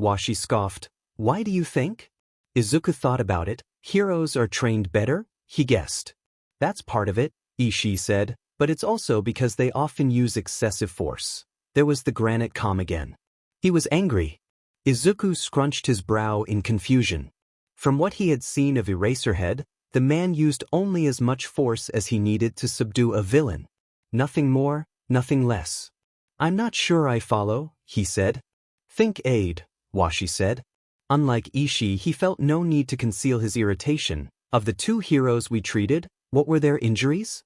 Washi scoffed. Why do you think? Izuku thought about it. Heroes are trained better, he guessed. That's part of it, Ishii said, but it's also because they often use excessive force. There was the granite calm again. He was angry. Izuku scrunched his brow in confusion. From what he had seen of Eraserhead, the man used only as much force as he needed to subdue a villain. Nothing more, nothing less. I'm not sure I follow, he said. Think aid, Washi said. Unlike Ishii, he felt no need to conceal his irritation. Of the two heroes we treated, what were their injuries?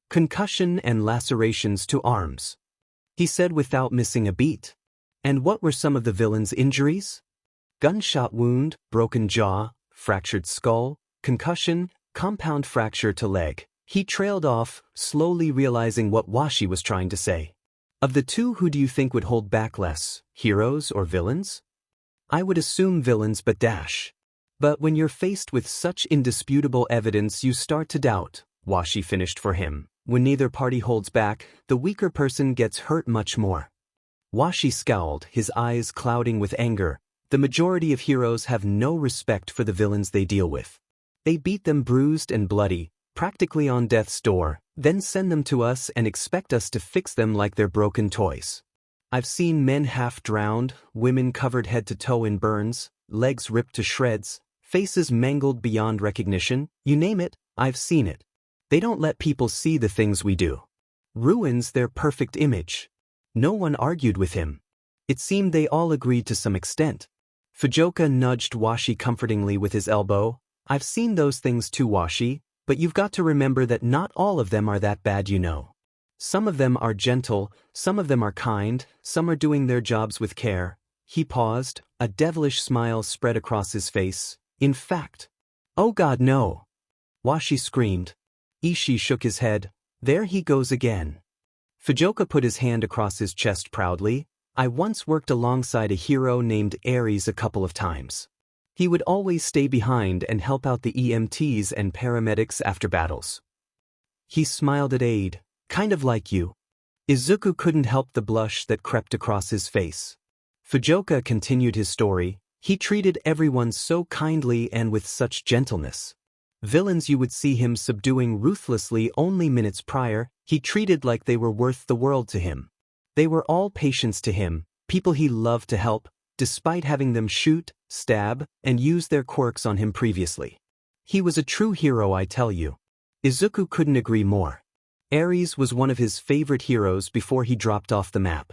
Concussion and lacerations to arms, he said without missing a beat. And what were some of the villains' injuries? Gunshot wound, broken jaw, fractured skull, concussion, compound fracture to leg. He trailed off, slowly realizing what Washi was trying to say. Of the two, who do you think would hold back less, heroes or villains? I would assume villains, but dash. But when you're faced with such indisputable evidence, you start to doubt, Washi finished for him. When neither party holds back, the weaker person gets hurt much more. Washi scowled, his eyes clouding with anger. The majority of heroes have no respect for the villains they deal with. They beat them bruised and bloody, practically on death's door, then send them to us and expect us to fix them like they're broken toys. I've seen men half drowned, women covered head to toe in burns, legs ripped to shreds, faces mangled beyond recognition, you name it, I've seen it. They don't let people see the things we do. Ruins their perfect image. No one argued with him. It seemed they all agreed to some extent. Fujioka nudged Washi comfortingly with his elbow. I've seen those things too, Washi, but you've got to remember that not all of them are that bad, you know. Some of them are gentle, some of them are kind, some are doing their jobs with care. He paused, a devilish smile spread across his face. In fact. Oh God, no! Washi screamed. Ishii shook his head. There he goes again. Fujioka put his hand across his chest proudly. I once worked alongside a hero named Ares a couple of times. He would always stay behind and help out the EMTs and paramedics after battles. He smiled at Aid, kind of like you. Izuku couldn't help the blush that crept across his face. Fujioka continued his story. He treated everyone so kindly and with such gentleness. Villains you would see him subduing ruthlessly only minutes prior, he treated like they were worth the world to him. They were all patients to him, people he loved to help, despite having them shoot, stab, and use their quirks on him previously. He was a true hero, I tell you. Izuku couldn't agree more. Ares was one of his favorite heroes before he dropped off the map.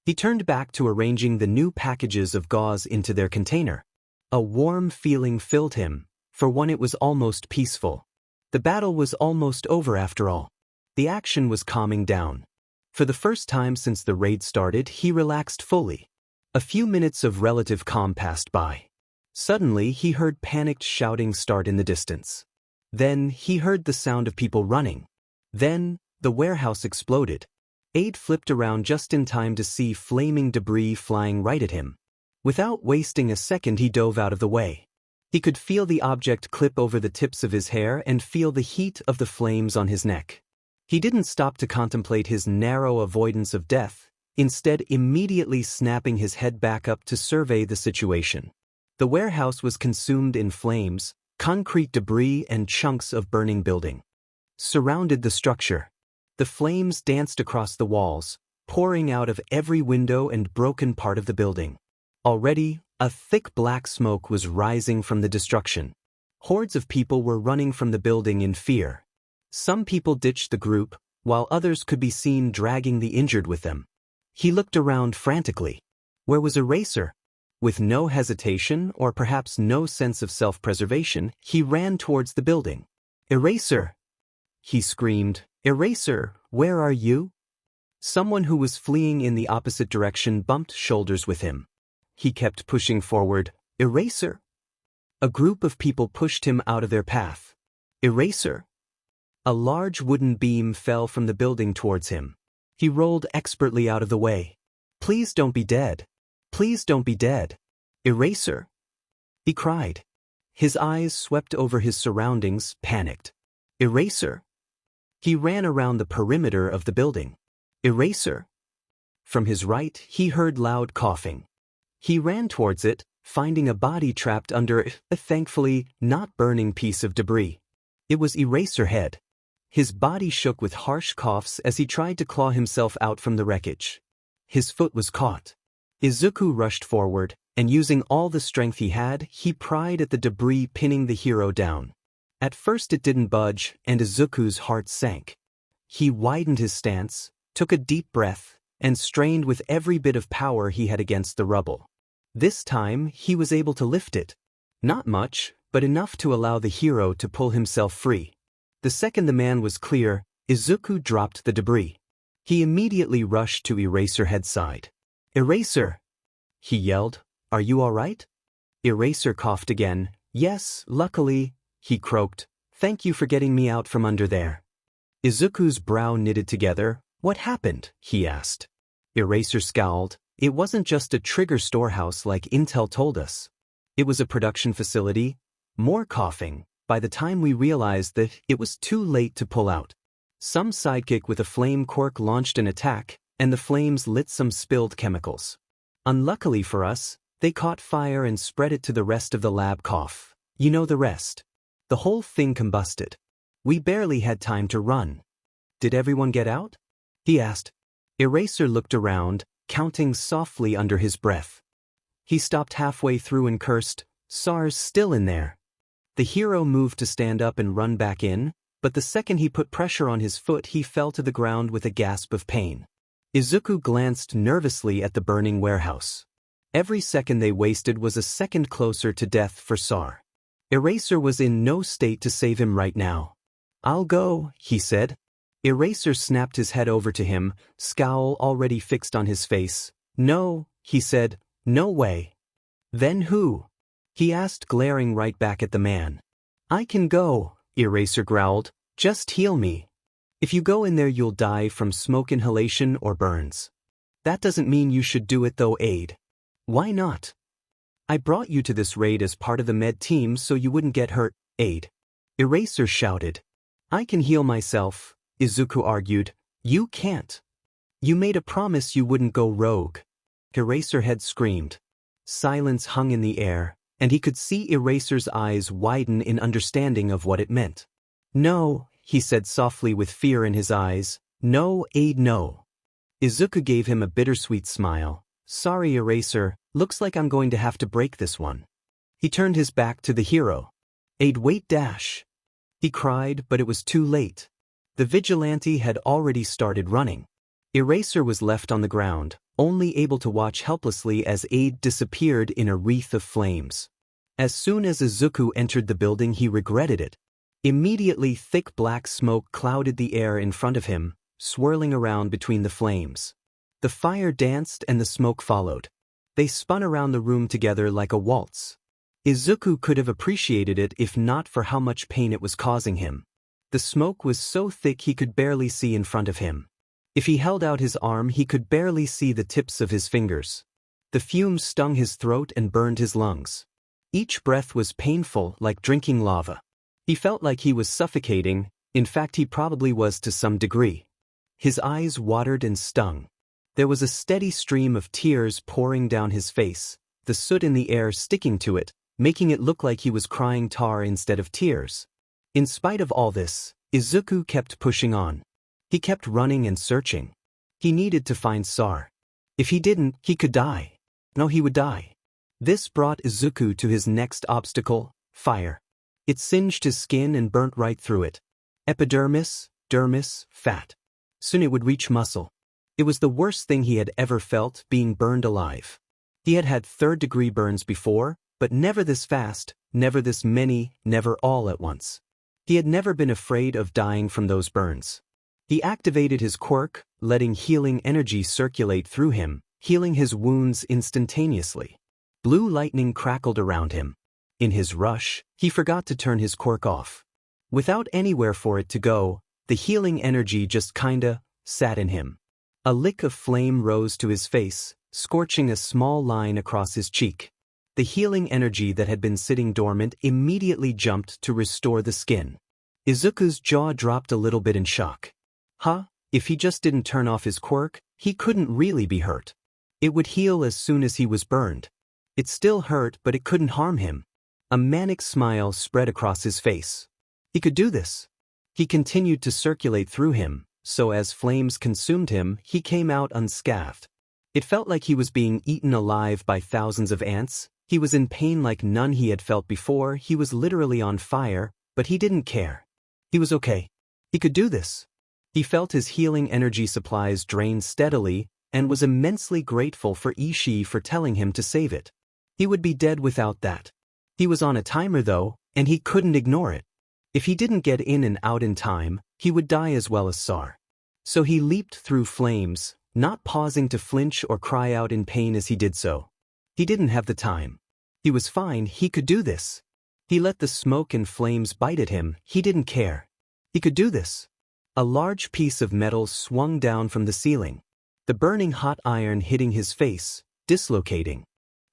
He turned back to arranging the new packages of gauze into their container. A warm feeling filled him. For one, it was almost peaceful. The battle was almost over after all. The action was calming down. For the first time since the raid started, he relaxed fully. A few minutes of relative calm passed by. Suddenly, he heard panicked shouting start in the distance. Then, he heard the sound of people running. Then, the warehouse exploded. Aid flipped around just in time to see flaming debris flying right at him. Without wasting a second, he dove out of the way. He could feel the object clip over the tips of his hair and feel the heat of the flames on his neck. He didn't stop to contemplate his narrow avoidance of death, instead immediately snapping his head back up to survey the situation. The warehouse was consumed in flames, concrete debris and chunks of burning building surrounded the structure. The flames danced across the walls, pouring out of every window and broken part of the building. Already, a thick black smoke was rising from the destruction. Hordes of people were running from the building in fear. Some people ditched the group, while others could be seen dragging the injured with them. He looked around frantically. Where was Eraser? With no hesitation, or perhaps no sense of self-preservation, he ran towards the building. Eraser! He screamed. Eraser, where are you? Someone who was fleeing in the opposite direction bumped shoulders with him. He kept pushing forward. Eraser! A group of people pushed him out of their path. Eraser! A large wooden beam fell from the building towards him. He rolled expertly out of the way. Please don't be dead. Please don't be dead. Eraser! He cried. His eyes swept over his surroundings, panicked. Eraser! He ran around the perimeter of the building. Eraser! From his right, he heard loud coughing. He ran towards it, finding a body trapped under a thankfully not burning piece of debris. It was Eraserhead. His body shook with harsh coughs as he tried to claw himself out from the wreckage. His foot was caught. Izuku rushed forward, and using all the strength he had, he pried at the debris pinning the hero down. At first it didn't budge, and Izuku's heart sank. He widened his stance, took a deep breath, and strained with every bit of power he had against the rubble. This time, he was able to lift it. Not much, but enough to allow the hero to pull himself free. The second the man was clear, Izuku dropped the debris. He immediately rushed to Eraserhead's side. "Eraser!" he yelled. "Are you all right?" Eraser coughed again. "Yes, luckily," he croaked. "Thank you for getting me out from under there." Izuku's brow knitted together. "What happened?" he asked. Eraser scowled. "It wasn't just a trigger storehouse like Intel told us. It was a production facility." More coughing. By the time we realized that, it was too late to pull out. Some sidekick with a flame quirk launched an attack, and the flames lit some spilled chemicals. Unluckily for us, they caught fire and spread it to the rest of the lab. Cough. You know the rest. The whole thing combusted. We barely had time to run. "Did everyone get out?" he asked. Eraser looked around, counting softly under his breath. He stopped halfway through and cursed, "SARS still in there." The hero moved to stand up and run back in, but the second he put pressure on his foot he fell to the ground with a gasp of pain. Izuku glanced nervously at the burning warehouse. Every second they wasted was a second closer to death for SAR. Eraser was in no state to save him right now. "I'll go," he said. Eraser snapped his head over to him, scowl already fixed on his face. "No," he said, "no way." "Then who?" he asked, glaring right back at the man. "I can go," Eraser growled. "Just heal me. If you go in there you'll die from smoke inhalation or burns." "That doesn't mean you should do it though, Aid." "Why not?" "I brought you to this raid as part of the med team so you wouldn't get hurt, Aid." Eraser shouted. "I can heal myself," Izuku argued. "You can't. You made a promise you wouldn't go rogue." Eraserhead screamed. Silence hung in the air, and he could see Eraser's eyes widen in understanding of what it meant. "No," he said softly with fear in his eyes. "No, Aid, no." Izuku gave him a bittersweet smile. "Sorry, Eraser, looks like I'm going to have to break this one." He turned his back to the hero. "Aid, wait, dash!" he cried, but it was too late. The vigilante had already started running. Eraser was left on the ground, only able to watch helplessly as Aid disappeared in a wreath of flames. As soon as Izuku entered the building he regretted it. Immediately thick black smoke clouded the air in front of him, swirling around between the flames. The fire danced and the smoke followed. They spun around the room together like a waltz. Izuku could have appreciated it if not for how much pain it was causing him. The smoke was so thick he could barely see in front of him. If he held out his arm he could barely see the tips of his fingers. The fumes stung his throat and burned his lungs. Each breath was painful, like drinking lava. He felt like he was suffocating, in fact he probably was to some degree. His eyes watered and stung. There was a steady stream of tears pouring down his face, the soot in the air sticking to it, making it look like he was crying tar instead of tears. In spite of all this, Izuku kept pushing on. He kept running and searching. He needed to find SAR. If he didn't, he could die. No, he would die. This brought Izuku to his next obstacle, fire. It singed his skin and burnt right through it. Epidermis, dermis, fat. Soon it would reach muscle. It was the worst thing he had ever felt, being burned alive. He had had third-degree burns before, but never this fast, never this many, never all at once. He had never been afraid of dying from those burns. He activated his quirk, letting healing energy circulate through him, healing his wounds instantaneously. Blue lightning crackled around him. In his rush, he forgot to turn his quirk off. Without anywhere for it to go, the healing energy just kinda sat in him. A lick of flame rose to his face, scorching a small line across his cheek. The healing energy that had been sitting dormant immediately jumped to restore the skin. Izuku's jaw dropped a little bit in shock. If he just didn't turn off his quirk, he couldn't really be hurt. It would heal as soon as he was burned. It still hurt, but it couldn't harm him. A manic smile spread across his face. He could do this. He continued to circulate through him, so as flames consumed him, he came out unscathed. It felt like he was being eaten alive by thousands of ants. He was in pain like none he had felt before. He was literally on fire, but he didn't care. He was okay. He could do this. He felt his healing energy supplies drain steadily, and was immensely grateful for Ishii for telling him to save it. He would be dead without that. He was on a timer though, and he couldn't ignore it. If he didn't get in and out in time, he would die as well as Sar. So he leaped through flames, not pausing to flinch or cry out in pain as he did so. He didn't have the time. He was fine, he could do this. He let the smoke and flames bite at him, he didn't care. He could do this. A large piece of metal swung down from the ceiling. The burning hot iron hitting his face, dislocating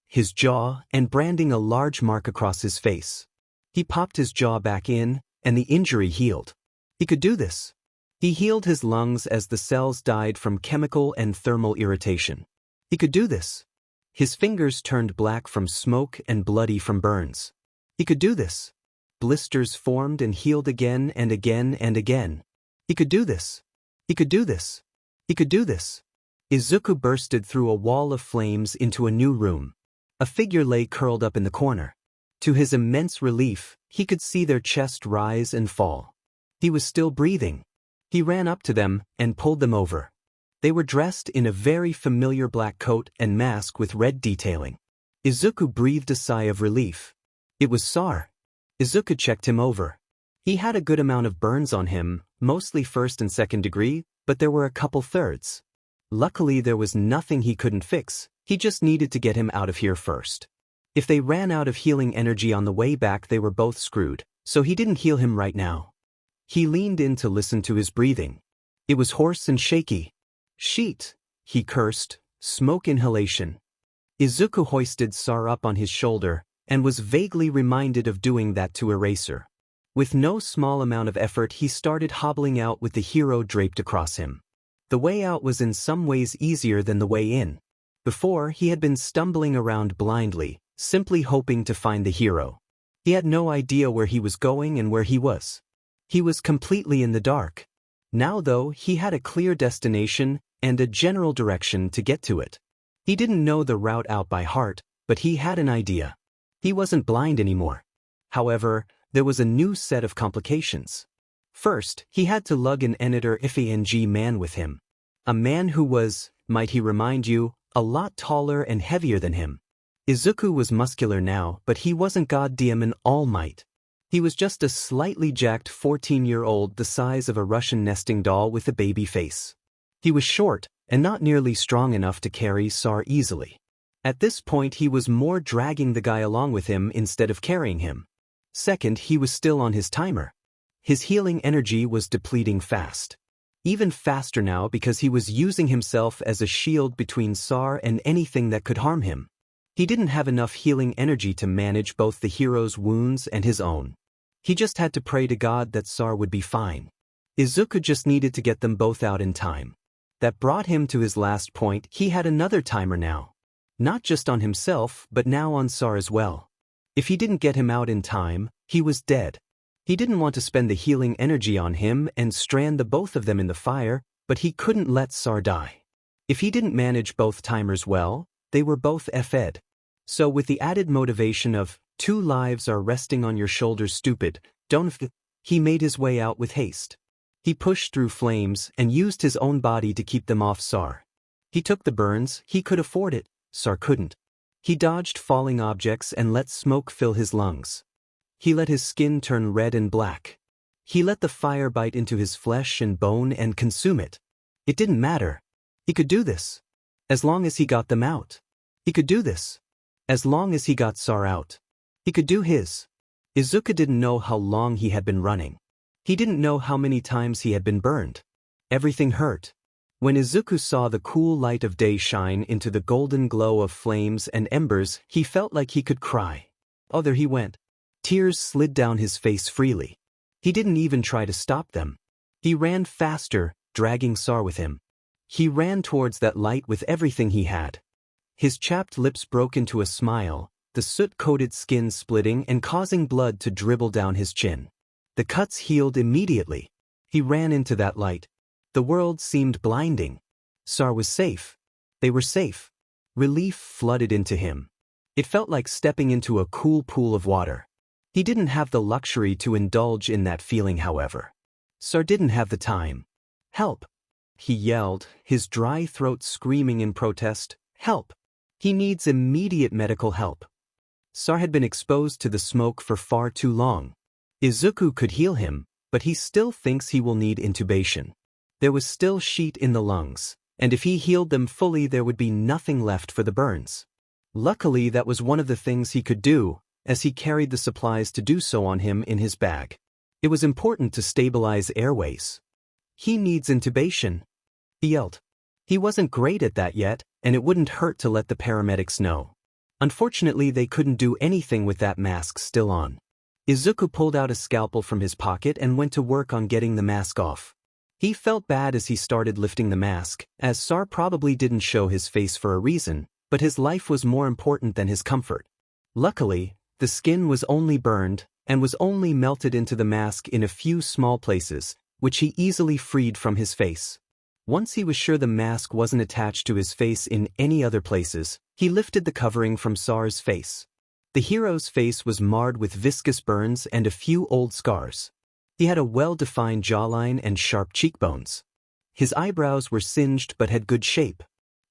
his jaw and branding a large mark across his face. He popped his jaw back in, and the injury healed. He could do this. He healed his lungs as the cells died from chemical and thermal irritation. He could do this. His fingers turned black from smoke and bloody from burns. He could do this. Blisters formed and healed again and again and again. He could do this. He could do this. He could do this. Izuku bursted through a wall of flames into a new room. A figure lay curled up in the corner. To his immense relief, he could see their chest rise and fall. He was still breathing. He ran up to them and pulled them over. They were dressed in a very familiar black coat and mask with red detailing. Izuku breathed a sigh of relief. It was Sar. Izuku checked him over. He had a good amount of burns on him, mostly first and second degree, but there were a couple thirds. Luckily there was nothing he couldn't fix, he just needed to get him out of here first. If they ran out of healing energy on the way back they were both screwed, so he didn't heal him right now. He leaned in to listen to his breathing. It was hoarse and shaky. Sheet, he cursed, smoke inhalation. Izuku hoisted Sar up on his shoulder, and was vaguely reminded of doing that to Eraser. With no small amount of effort he started hobbling out with the hero draped across him. The way out was in some ways easier than the way in. Before, he had been stumbling around blindly, simply hoping to find the hero. He had no idea where he was going and where he was. He was completely in the dark. Now though, he had a clear destination and a general direction to get to it. He didn't know the route out by heart, but he had an idea. He wasn't blind anymore. However, there was a new set of complications. First, he had to lug an Enitor Ifang man with him. A man who was, might he remind you, a lot taller and heavier than him. Izuku was muscular now, but he wasn't goddamn an all might. He was just a slightly jacked 14-year-old the size of a Russian nesting doll with a baby face. He was short, and not nearly strong enough to carry Sar easily. At this point he was more dragging the guy along with him instead of carrying him. Second, he was still on his timer. His healing energy was depleting fast. Even faster now because he was using himself as a shield between Sar and anything that could harm him. He didn't have enough healing energy to manage both the hero's wounds and his own. He just had to pray to God that Sar would be fine. Izuku just needed to get them both out in time. That brought him to his last point. He had another timer now. Not just on himself, but now on Sar as well. If he didn't get him out in time, he was dead. He didn't want to spend the healing energy on him and strand the both of them in the fire, but he couldn't let Sar die. If he didn't manage both timers well, they were both FE'd. So with the added motivation of, 2 lives are resting on your shoulders stupid, don't f***, he made his way out with haste. He pushed through flames and used his own body to keep them off Sar. He took the burns, he could afford it, Sar couldn't. He dodged falling objects and let smoke fill his lungs. He let his skin turn red and black. He let the fire bite into his flesh and bone and consume it. It didn't matter. He could do this. As long as he got them out. He could do this. As long as he got Sar out. He could do his. Izuku didn't know how long he had been running. He didn't know how many times he had been burned. Everything hurt. When Izuku saw the cool light of day shine into the golden glow of flames and embers, he felt like he could cry. Oh, there he went. Tears slid down his face freely. He didn't even try to stop them. He ran faster, dragging Sar with him. He ran towards that light with everything he had. His chapped lips broke into a smile, the soot-coated skin splitting and causing blood to dribble down his chin. The cuts healed immediately. He ran into that light. The world seemed blinding. Sar was safe. They were safe. Relief flooded into him. It felt like stepping into a cool pool of water. He didn't have the luxury to indulge in that feeling, however. Sar didn't have the time. "Help!" he yelled, his dry throat screaming in protest. "Help! He needs immediate medical help." Sar had been exposed to the smoke for far too long. Izuku could heal him, but he still thinks he will need intubation. There was still sheet in the lungs, and if he healed them fully there would be nothing left for the burns. Luckily that was one of the things he could do, as he carried the supplies to do so on him in his bag. It was important to stabilize airways. "He needs intubation," he yelled. He wasn't great at that yet, and it wouldn't hurt to let the paramedics know. Unfortunately, they couldn't do anything with that mask still on. Izuku pulled out a scalpel from his pocket and went to work on getting the mask off. He felt bad as he started lifting the mask, as Sar probably didn't show his face for a reason, but his life was more important than his comfort. Luckily, the skin was only burned, and was only melted into the mask in a few small places, which he easily freed from his face. Once he was sure the mask wasn't attached to his face in any other places, he lifted the covering from Sar's face. The hero's face was marred with viscous burns and a few old scars. He had a well-defined jawline and sharp cheekbones. His eyebrows were singed but had good shape.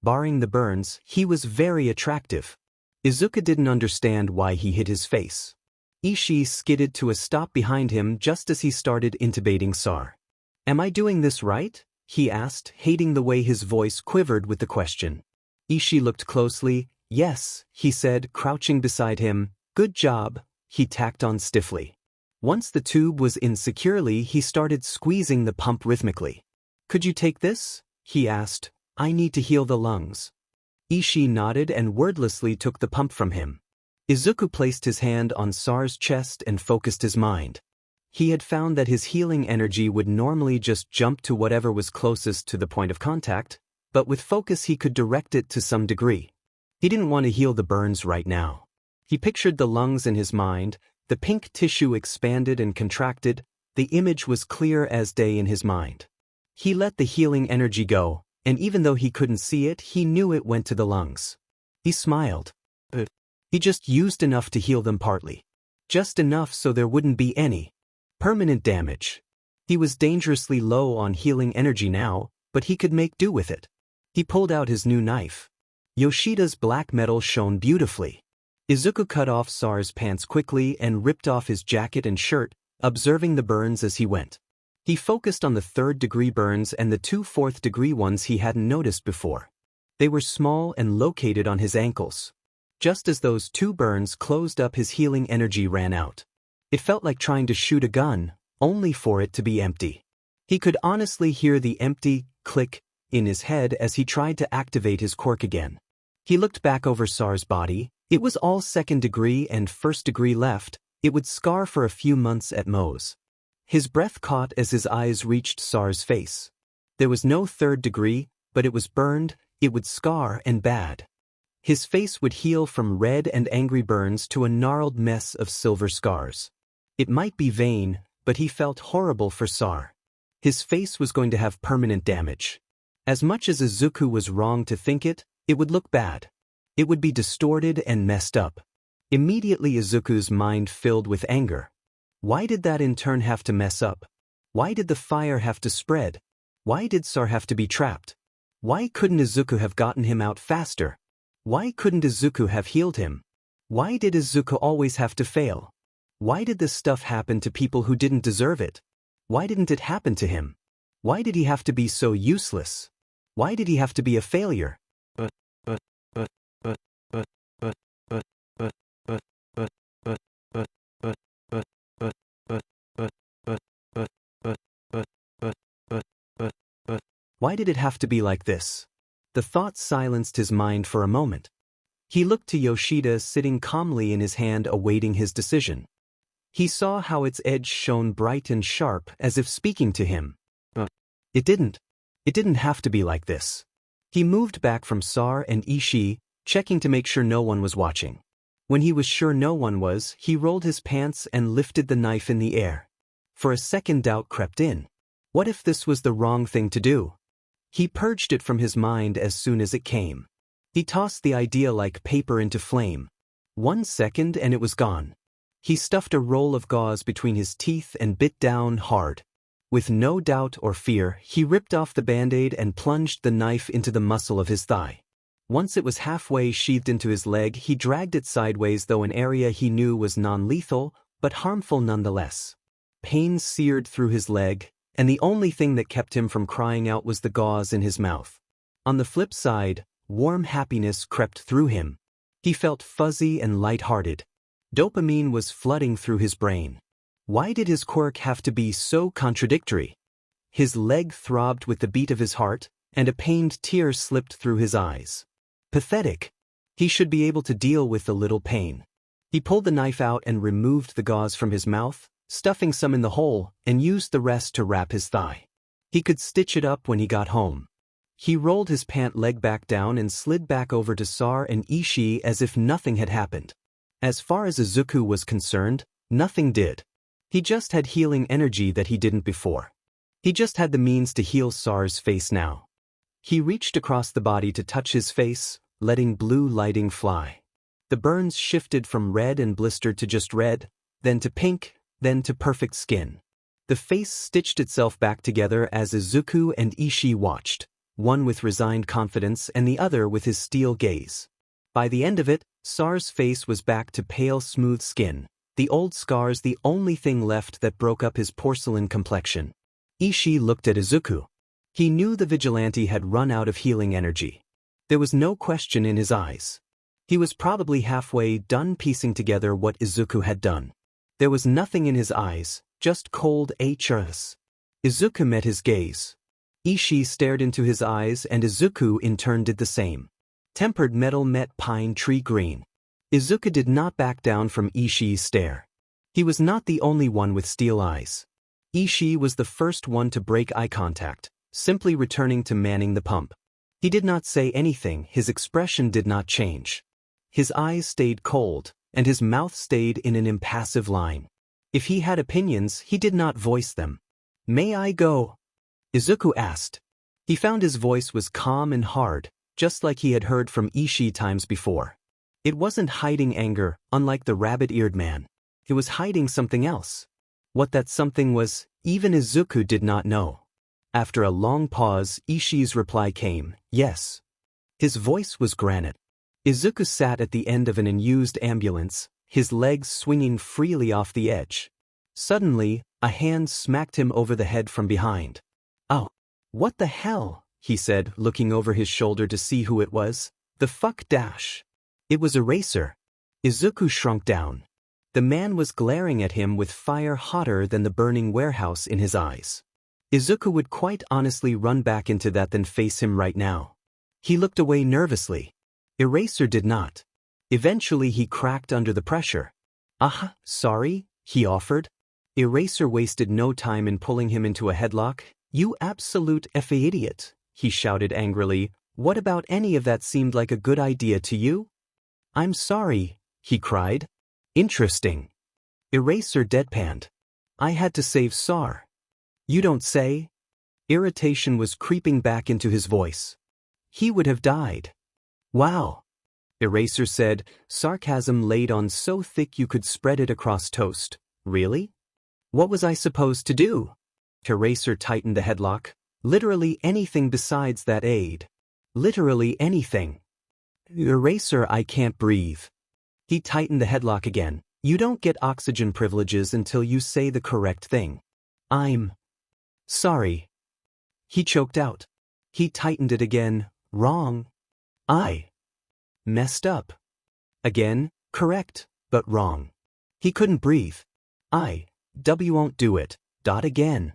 Barring the burns, he was very attractive. Izuku didn't understand why he hid his face. Ishii skidded to a stop behind him just as he started intubating Sar. "Am I doing this right?" he asked, hating the way his voice quivered with the question. Ishii looked closely. "Yes," he said, crouching beside him. "Good job," he tacked on stiffly. Once the tube was in securely, he started squeezing the pump rhythmically. "Could you take this?" he asked. "I need to heal the lungs." Ishii nodded and wordlessly took the pump from him. Izuku placed his hand on Sar's chest and focused his mind. He had found that his healing energy would normally just jump to whatever was closest to the point of contact, but with focus he could direct it to some degree. He didn't want to heal the burns right now. He pictured the lungs in his mind, the pink tissue expanded and contracted, the image was clear as day in his mind. He let the healing energy go, and even though he couldn't see it, he knew it went to the lungs. He smiled. He just used enough to heal them partly. Just enough so there wouldn't be any permanent damage. He was dangerously low on healing energy now, but he could make do with it. He pulled out his new knife. Yoshida's black metal shone beautifully. Izuku cut off Sar's pants quickly and ripped off his jacket and shirt, observing the burns as he went. He focused on the third-degree burns and the 2 fourth-degree ones he hadn't noticed before. They were small and located on his ankles. Just as those 2 burns closed up, his healing energy ran out. It felt like trying to shoot a gun, only for it to be empty. He could honestly hear the empty click in his head as he tried to activate his quirk again. He looked back over Sar's body. It was all 2nd degree and 1st degree left. It would scar for a few months at most. His breath caught as his eyes reached Sar's face. There was no 3rd degree, but it was burned, it would scar and bad. His face would heal from red and angry burns to a gnarled mess of silver scars. It might be vain, but he felt horrible for Sar. His face was going to have permanent damage. As much as Izuku was wrong to think it, it would look bad. It would be distorted and messed up. Immediately Izuku's mind filled with anger. Why did that in turn have to mess up? Why did the fire have to spread? Why did Sar have to be trapped? Why couldn't Izuku have gotten him out faster? Why couldn't Izuku have healed him? Why did Izuku always have to fail? Why did this stuff happen to people who didn't deserve it? Why didn't it happen to him? Why did he have to be so useless? Why did he have to be a failure? Why did it have to be like this? The thought silenced his mind for a moment. He looked to Yoshida sitting calmly in his hand awaiting his decision. He saw how its edge shone bright and sharp as if speaking to him. It didn't have to be like this. He moved back from Sar and Ishii, checking to make sure no one was watching. When he was sure no one was, he rolled his pants and lifted the knife in the air. For a second doubt crept in. What if this was the wrong thing to do? He purged it from his mind as soon as it came. He tossed the idea like paper into flame. 1 second and it was gone. He stuffed a roll of gauze between his teeth and bit down hard. With no doubt or fear, he ripped off the band-aid and plunged the knife into the muscle of his thigh. Once it was halfway sheathed into his leg, he dragged it sideways, though an area he knew was non-lethal, but harmful nonetheless. Pain seared through his leg, and the only thing that kept him from crying out was the gauze in his mouth. On the flip side, warm happiness crept through him. He felt fuzzy and light-hearted. Dopamine was flooding through his brain. Why did his quirk have to be so contradictory? His leg throbbed with the beat of his heart, and a pained tear slipped through his eyes. Pathetic. He should be able to deal with a little pain. He pulled the knife out and removed the gauze from his mouth, stuffing some in the hole, and used the rest to wrap his thigh. He could stitch it up when he got home. He rolled his pant leg back down and slid back over to Sar and Ishii as if nothing had happened. As far as Izuku was concerned, nothing did. He just had healing energy that he didn't before. He just had the means to heal Sar's face now. He reached across the body to touch his face, letting blue lighting fly. The burns shifted from red and blistered to just red, then to pink, then to perfect skin. The face stitched itself back together as Izuku and Ishii watched, one with resigned confidence and the other with his steel gaze. By the end of it, Sar's face was back to pale smooth skin, the old scars the only thing left that broke up his porcelain complexion. Ishii looked at Izuku. He knew the vigilante had run out of healing energy. There was no question in his eyes. He was probably halfway done piecing together what Izuku had done. There was nothing in his eyes, just cold HS. Izuku met his gaze. Ishii stared into his eyes and Izuku in turn did the same. Tempered metal met pine tree green. Izuku did not back down from Ishii's stare. He was not the only one with steel eyes. Ishii was the first one to break eye contact, simply returning to manning the pump. He did not say anything, his expression did not change. His eyes stayed cold, and his mouth stayed in an impassive line. If he had opinions, he did not voice them. "May I go?" Izuku asked. He found his voice was calm and hard, just like he had heard from Ishii times before. It wasn't hiding anger, unlike the rabbit-eared man. It was hiding something else. What that something was, even Izuku did not know. After a long pause, Ishii's reply came, "Yes." His voice was granite. Izuku sat at the end of an unused ambulance, his legs swinging freely off the edge. Suddenly, a hand smacked him over the head from behind. "Oh, what the hell?" he said, looking over his shoulder to see who it was. "The fuck dash." It was Eraser. Izuku shrunk down. The man was glaring at him with fire hotter than the burning warehouse in his eyes. Izuku would quite honestly run back into that than face him right now. He looked away nervously. Eraser did not. Eventually he cracked under the pressure. Sorry," he offered. Eraser wasted no time in pulling him into a headlock. "You absolute effing idiot," he shouted angrily. "What about any of that seemed like a good idea to you?" "I'm sorry," he cried. "Interesting." Eraser deadpanned. "I had to save Sar." "You don't say?" Irritation was creeping back into his voice. "He would have died." "Wow," Eraser said, sarcasm laid on so thick you could spread it across toast. "Really? What was I supposed to do?" Eraser tightened the headlock. "Literally anything besides that aid. Literally anything." "Eraser, I can't breathe." He tightened the headlock again. "You don't get oxygen privileges until you say the correct thing." "I'm sorry." He choked out. He tightened it again. "Wrong. I messed up." Again, correct, but wrong. He couldn't breathe. Won't do it. Again.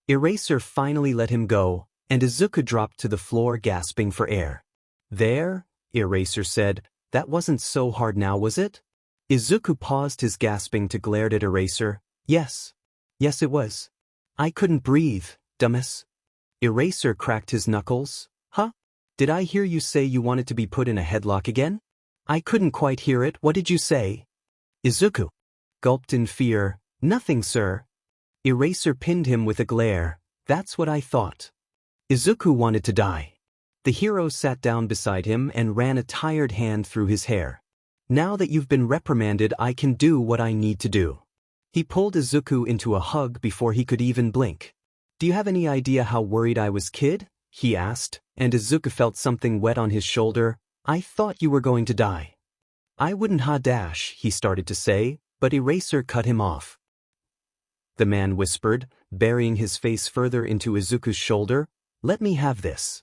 Eraser finally let him go, and Izuku dropped to the floor gasping for air. "There," Eraser said, "that wasn't so hard now, was it?" Izuku paused his gasping to glare at Eraser. Yes, it was. I couldn't breathe, dumbass." Eraser cracked his knuckles. "Huh? Did I hear you say you wanted to be put in a headlock again? I couldn't quite hear it, what did you say? Izuku gulped in fear. Nothing, sir. Eraser pinned him with a glare. That's what I thought. Izuku wanted to die. The hero sat down beside him and ran a tired hand through his hair. Now that you've been reprimanded, I can do what I need to do. He pulled Izuku into a hug before he could even blink. Do you have any idea how worried I was, kid? He asked, and Izuku felt something wet on his shoulder. I thought you were going to die. I wouldn't ha-dash, he started to say, but Eraser cut him off. The man whispered, burying his face further into Izuku's shoulder. Let me have this.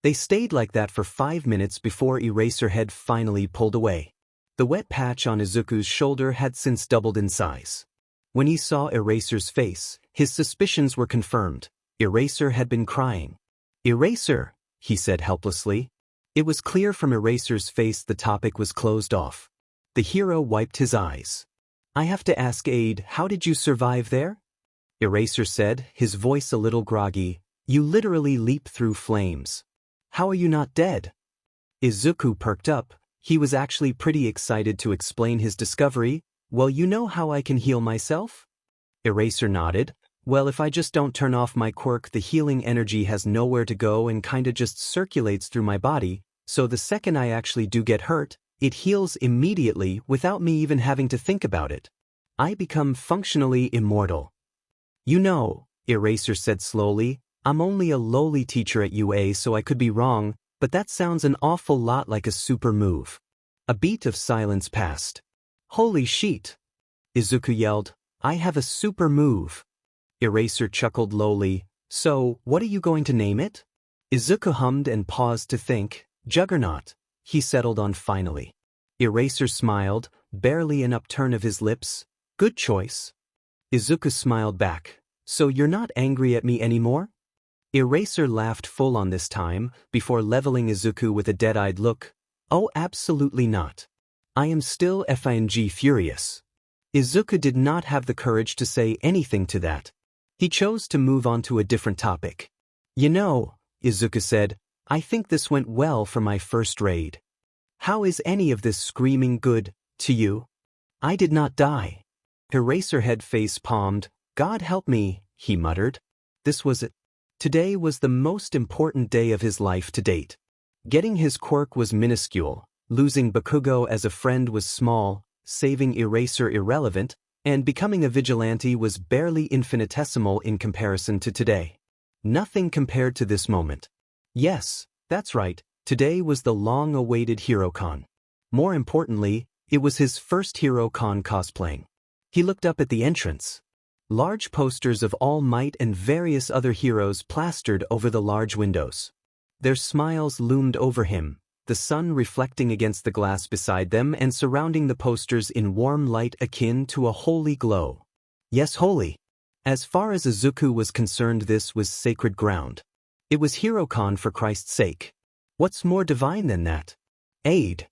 They stayed like that for 5 minutes before Eraserhead finally pulled away. The wet patch on Izuku's shoulder had since doubled in size. When he saw Eraser's face, his suspicions were confirmed. Eraser had been crying. Eraser, he said helplessly. It was clear from Eraser's face the topic was closed off. The hero wiped his eyes. I have to ask Aid, how did you survive there? Eraser said, his voice a little groggy. You literally leap through flames. How are you not dead? Izuku perked up. He was actually pretty excited to explain his discovery. Well, you know how I can heal myself? Eraser nodded. Well, if I just don't turn off my quirk, the healing energy has nowhere to go and kinda just circulates through my body, so the second I actually do get hurt, it heals immediately without me even having to think about it. I become functionally immortal. You know, Eraser said slowly, I'm only a lowly teacher at UA, so I could be wrong, but that sounds an awful lot like a super move. A beat of silence passed. Holy shit! Izuku yelled, I have a super move. Eraser chuckled lowly. So, what are you going to name it? Izuku hummed and paused to think. Juggernaut, he settled on finally. Eraser smiled, barely an upturn of his lips. Good choice. Izuku smiled back. So you're not angry at me anymore? Eraser laughed full on this time, before leveling Izuku with a dead-eyed look. Oh, absolutely not. I am still FING furious. Izuku did not have the courage to say anything to that. He chose to move on to a different topic. You know, Izuku said, I think this went well for my first raid. How is any of this screaming good, to you? I did not die. Eraserhead face palmed. God help me, he muttered. This was it. Today was the most important day of his life to date. Getting his quirk was minuscule, losing Bakugo as a friend was small, saving Eraser irrelevant, and becoming a vigilante was barely infinitesimal in comparison to today. Nothing compared to this moment. Yes, that's right, today was the long-awaited HeroCon. More importantly, it was his first HeroCon cosplaying. He looked up at the entrance. Large posters of All Might and various other heroes plastered over the large windows. Their smiles loomed over him, the sun reflecting against the glass beside them and surrounding the posters in warm light akin to a holy glow. Yes, holy. As far as Izuku was concerned, this was sacred ground. It was HeroCon for Christ's sake. What's more divine than that? Aid.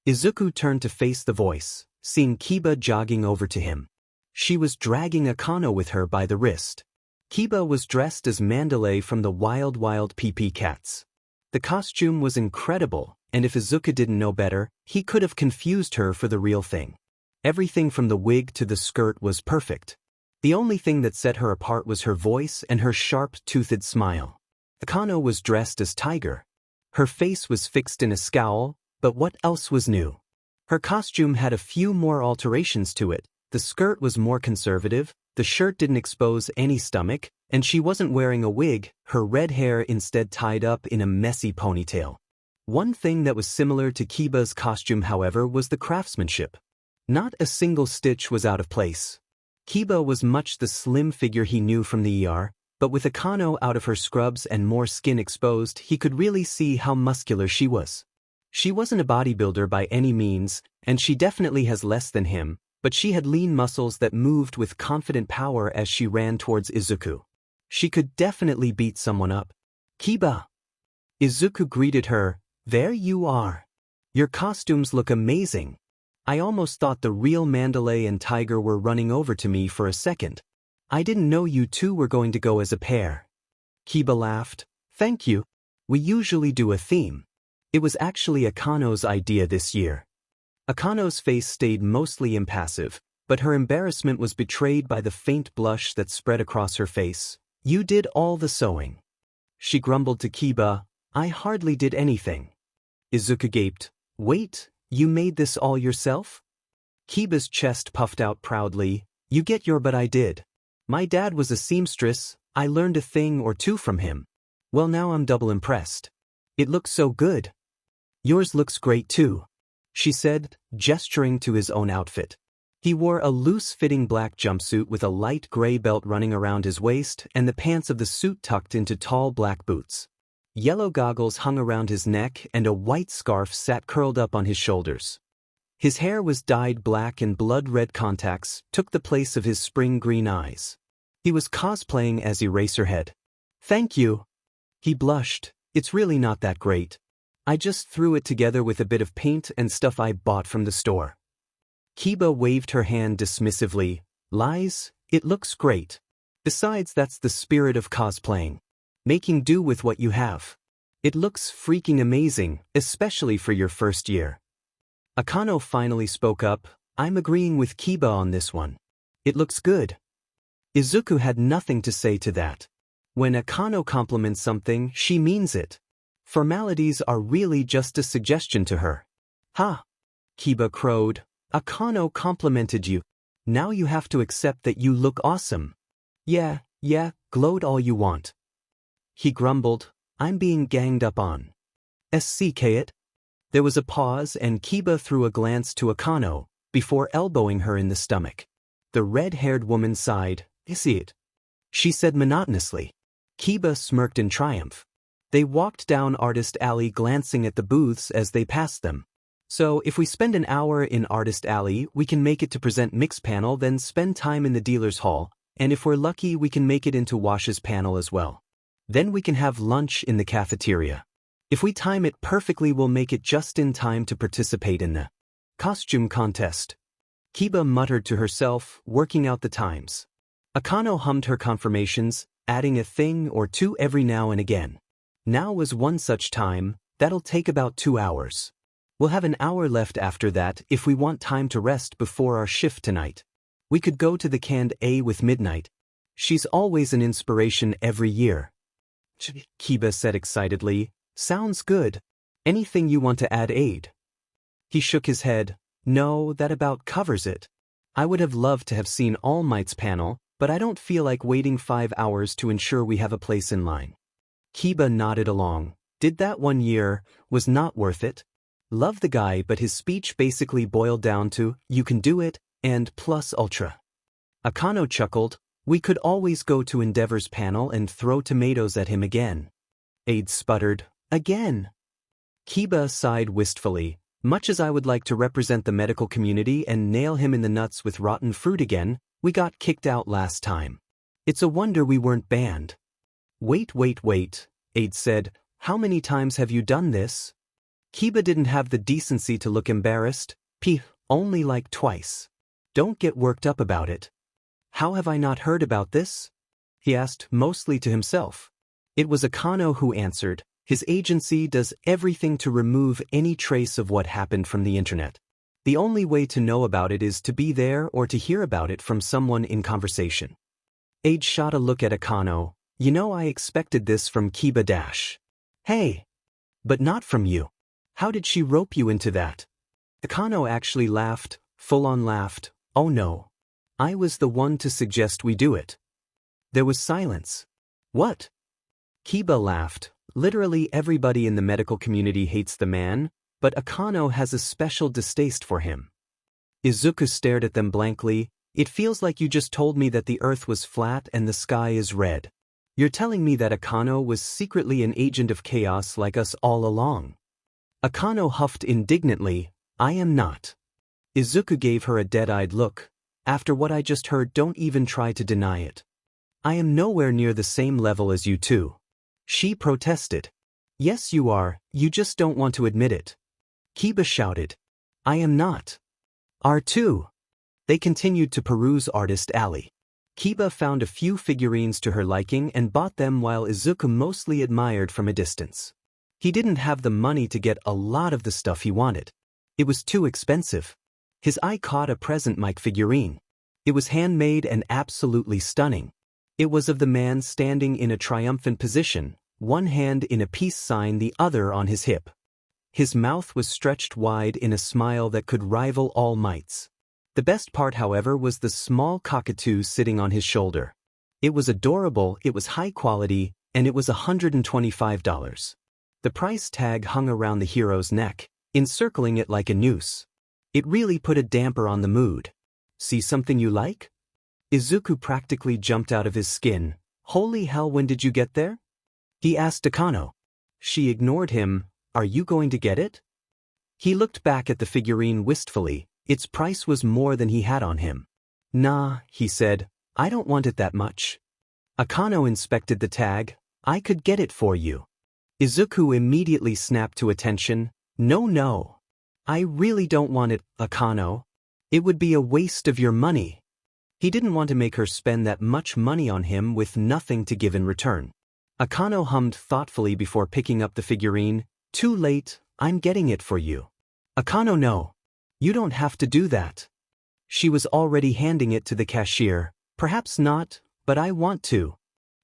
Izuku turned to face the voice, seeing Kiba jogging over to him. She was dragging Akano with her by the wrist. Kiba was dressed as Mandalay from the Wild Wild PP Cats. The costume was incredible, and if Izuku didn't know better, he could have confused her for the real thing. Everything from the wig to the skirt was perfect. The only thing that set her apart was her voice and her sharp-toothed smile. Akano was dressed as Tiger. Her face was fixed in a scowl, but what else was new? Her costume had a few more alterations to it. The skirt was more conservative, the shirt didn't expose any stomach, and she wasn't wearing a wig, her red hair instead tied up in a messy ponytail. One thing that was similar to Kiba's costume, however, was the craftsmanship. Not a single stitch was out of place. Kiba was much the slim figure he knew from the ER, but with Akano out of her scrubs and more skin exposed, he could really see how muscular she was. She wasn't a bodybuilder by any means, and she definitely has less than him, but she had lean muscles that moved with confident power as she ran towards Izuku. She could definitely beat someone up. Kiba! Izuku greeted her. There you are. Your costumes look amazing. I almost thought the real Mandalay and Tiger were running over to me for a second. I didn't know you two were going to go as a pair. Kiba laughed. Thank you. We usually do a theme. It was actually Akano's idea this year. Akano's face stayed mostly impassive, but her embarrassment was betrayed by the faint blush that spread across her face. You did all the sewing. She grumbled to Kiba, I hardly did anything. Izuku gaped, wait, you made this all yourself? Kiba's chest puffed out proudly, you get your but I did. My dad was a seamstress, I learned a thing or two from him. Well now I'm double impressed. It looks so good. Yours looks great too, she said, gesturing to his own outfit. He wore a loose-fitting black jumpsuit with a light gray belt running around his waist and the pants of the suit tucked into tall black boots. Yellow goggles hung around his neck and a white scarf sat curled up on his shoulders. His hair was dyed black and blood-red contacts took the place of his spring green eyes. He was cosplaying as Eraserhead. Thank you. He blushed, it's really not that great. I just threw it together with a bit of paint and stuff I bought from the store. Kiba waved her hand dismissively. Lies, it looks great. Besides, that's the spirit of cosplaying. Making do with what you have. It looks freaking amazing, especially for your first year. Akano finally spoke up, I'm agreeing with Kiba on this one. It looks good. Izuku had nothing to say to that. When Akano compliments something, she means it. Formalities are really just a suggestion to her. Ha! Kiba crowed. Akano complimented you. Now you have to accept that you look awesome. Yeah, gloat all you want. He grumbled, I'm being ganged up on. SCK it? There was a pause and Kiba threw a glance to Akano, before elbowing her in the stomach. The red-haired woman sighed, is it? She said monotonously. Kiba smirked in triumph. They walked down Artist Alley glancing at the booths as they passed them. So if we spend an hour in Artist Alley, we can make it to present Mix panel, then spend time in the dealer's hall, and if we're lucky we can make it into Wash's panel as well. Then we can have lunch in the cafeteria. If we time it perfectly we'll make it just in time to participate in the costume contest. Kiba muttered to herself, working out the times. Akano hummed her confirmations, adding a thing or two every now and again. Now was one such time, that'll take about 2 hours. We'll have an hour left after that if we want time to rest before our shift tonight. We could go to the canned A with Midnight. She's always an inspiration every year. Kiba said excitedly, sounds good. Anything you want to add, Aid? He shook his head. No, that about covers it. I would have loved to have seen All Might's panel, but I don't feel like waiting 5 hours to ensure we have a place in line. Kiba nodded along. Did that 1 year, was not worth it. Love the guy, but his speech basically boiled down to, you can do it, and plus ultra. Akano chuckled, we could always go to Endeavor's panel and throw tomatoes at him again. Aid sputtered, again. Kiba sighed wistfully, much as I would like to represent the medical community and nail him in the nuts with rotten fruit again, we got kicked out last time. It's a wonder we weren't banned. Wait, Aid said, how many times have you done this? Kiba didn't have the decency to look embarrassed. Only like twice. Don't get worked up about it. How have I not heard about this? He asked, mostly to himself. It was Akano who answered, his agency does everything to remove any trace of what happened from the internet. The only way to know about it is to be there or to hear about it from someone in conversation. Aid shot a look at Akano. You know, I expected this from Kiba Dash. Hey! But not from you. How did she rope you into that? Akano actually laughed, full-on laughed. Oh no. I was the one to suggest we do it. There was silence. What? Kiba laughed. Literally everybody in the medical community hates the man, but Akano has a special distaste for him. Izuku stared at them blankly. It feels like you just told me that the earth was flat and the sky is red. You're telling me that Akano was secretly an agent of chaos like us all along. Akano huffed indignantly, I am not. Izuku gave her a dead-eyed look. After what I just heard, don't even try to deny it. I am nowhere near the same level as you two. She protested. Yes you are, you just don't want to admit it. Kiba shouted. I am not. R2. They continued to peruse Artist Alley. Kiba found a few figurines to her liking and bought them while Izuku mostly admired from a distance. He didn't have the money to get a lot of the stuff he wanted. It was too expensive. His eye caught a present mic figurine. It was handmade and absolutely stunning. It was of the man standing in a triumphant position, one hand in a peace sign, the other on his hip. His mouth was stretched wide in a smile that could rival all mites. The best part, however, was the small cockatoo sitting on his shoulder. It was adorable, it was high quality, and it was $125. The price tag hung around the hero's neck, encircling it like a noose. It really put a damper on the mood. See something you like? Izuku practically jumped out of his skin. Holy hell, when did you get there? He asked Akano. She ignored him. Are you going to get it? He looked back at the figurine wistfully. Its price was more than he had on him. Nah, he said. I don't want it that much. Akano inspected the tag. I could get it for you. Izuku immediately snapped to attention. No. I really don't want it, Akano. It would be a waste of your money. He didn't want to make her spend that much money on him with nothing to give in return. Akano hummed thoughtfully before picking up the figurine. Too late, I'm getting it for you. Akano, no. You don't have to do that. She was already handing it to the cashier. Perhaps not, but I want to.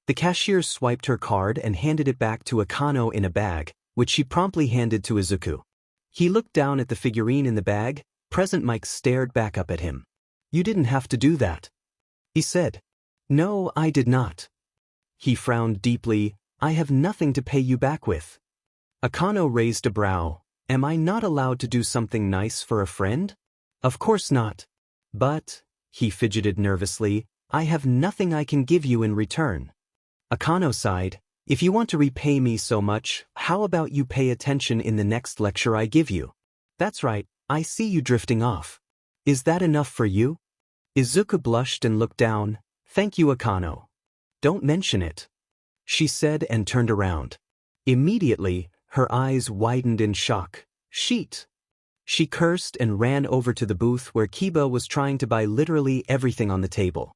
The cashier swiped her card and handed it back to Akano in a bag, which she promptly handed to Izuku. He looked down at the figurine in the bag. Present Mike stared back up at him. You didn't have to do that. He said. No, I did not. He frowned deeply. I have nothing to pay you back with. Akano raised a brow. Am I not allowed to do something nice for a friend? Of course not. But, he fidgeted nervously, I have nothing I can give you in return. Akano sighed. If you want to repay me so much, how about you pay attention in the next lecture I give you? That's right, I see you drifting off. Is that enough for you? Izuku blushed and looked down. Thank you, Akano. Don't mention it. She said and turned around. Immediately, her eyes widened in shock. Sheet! She cursed and ran over to the booth where Kiba was trying to buy literally everything on the table.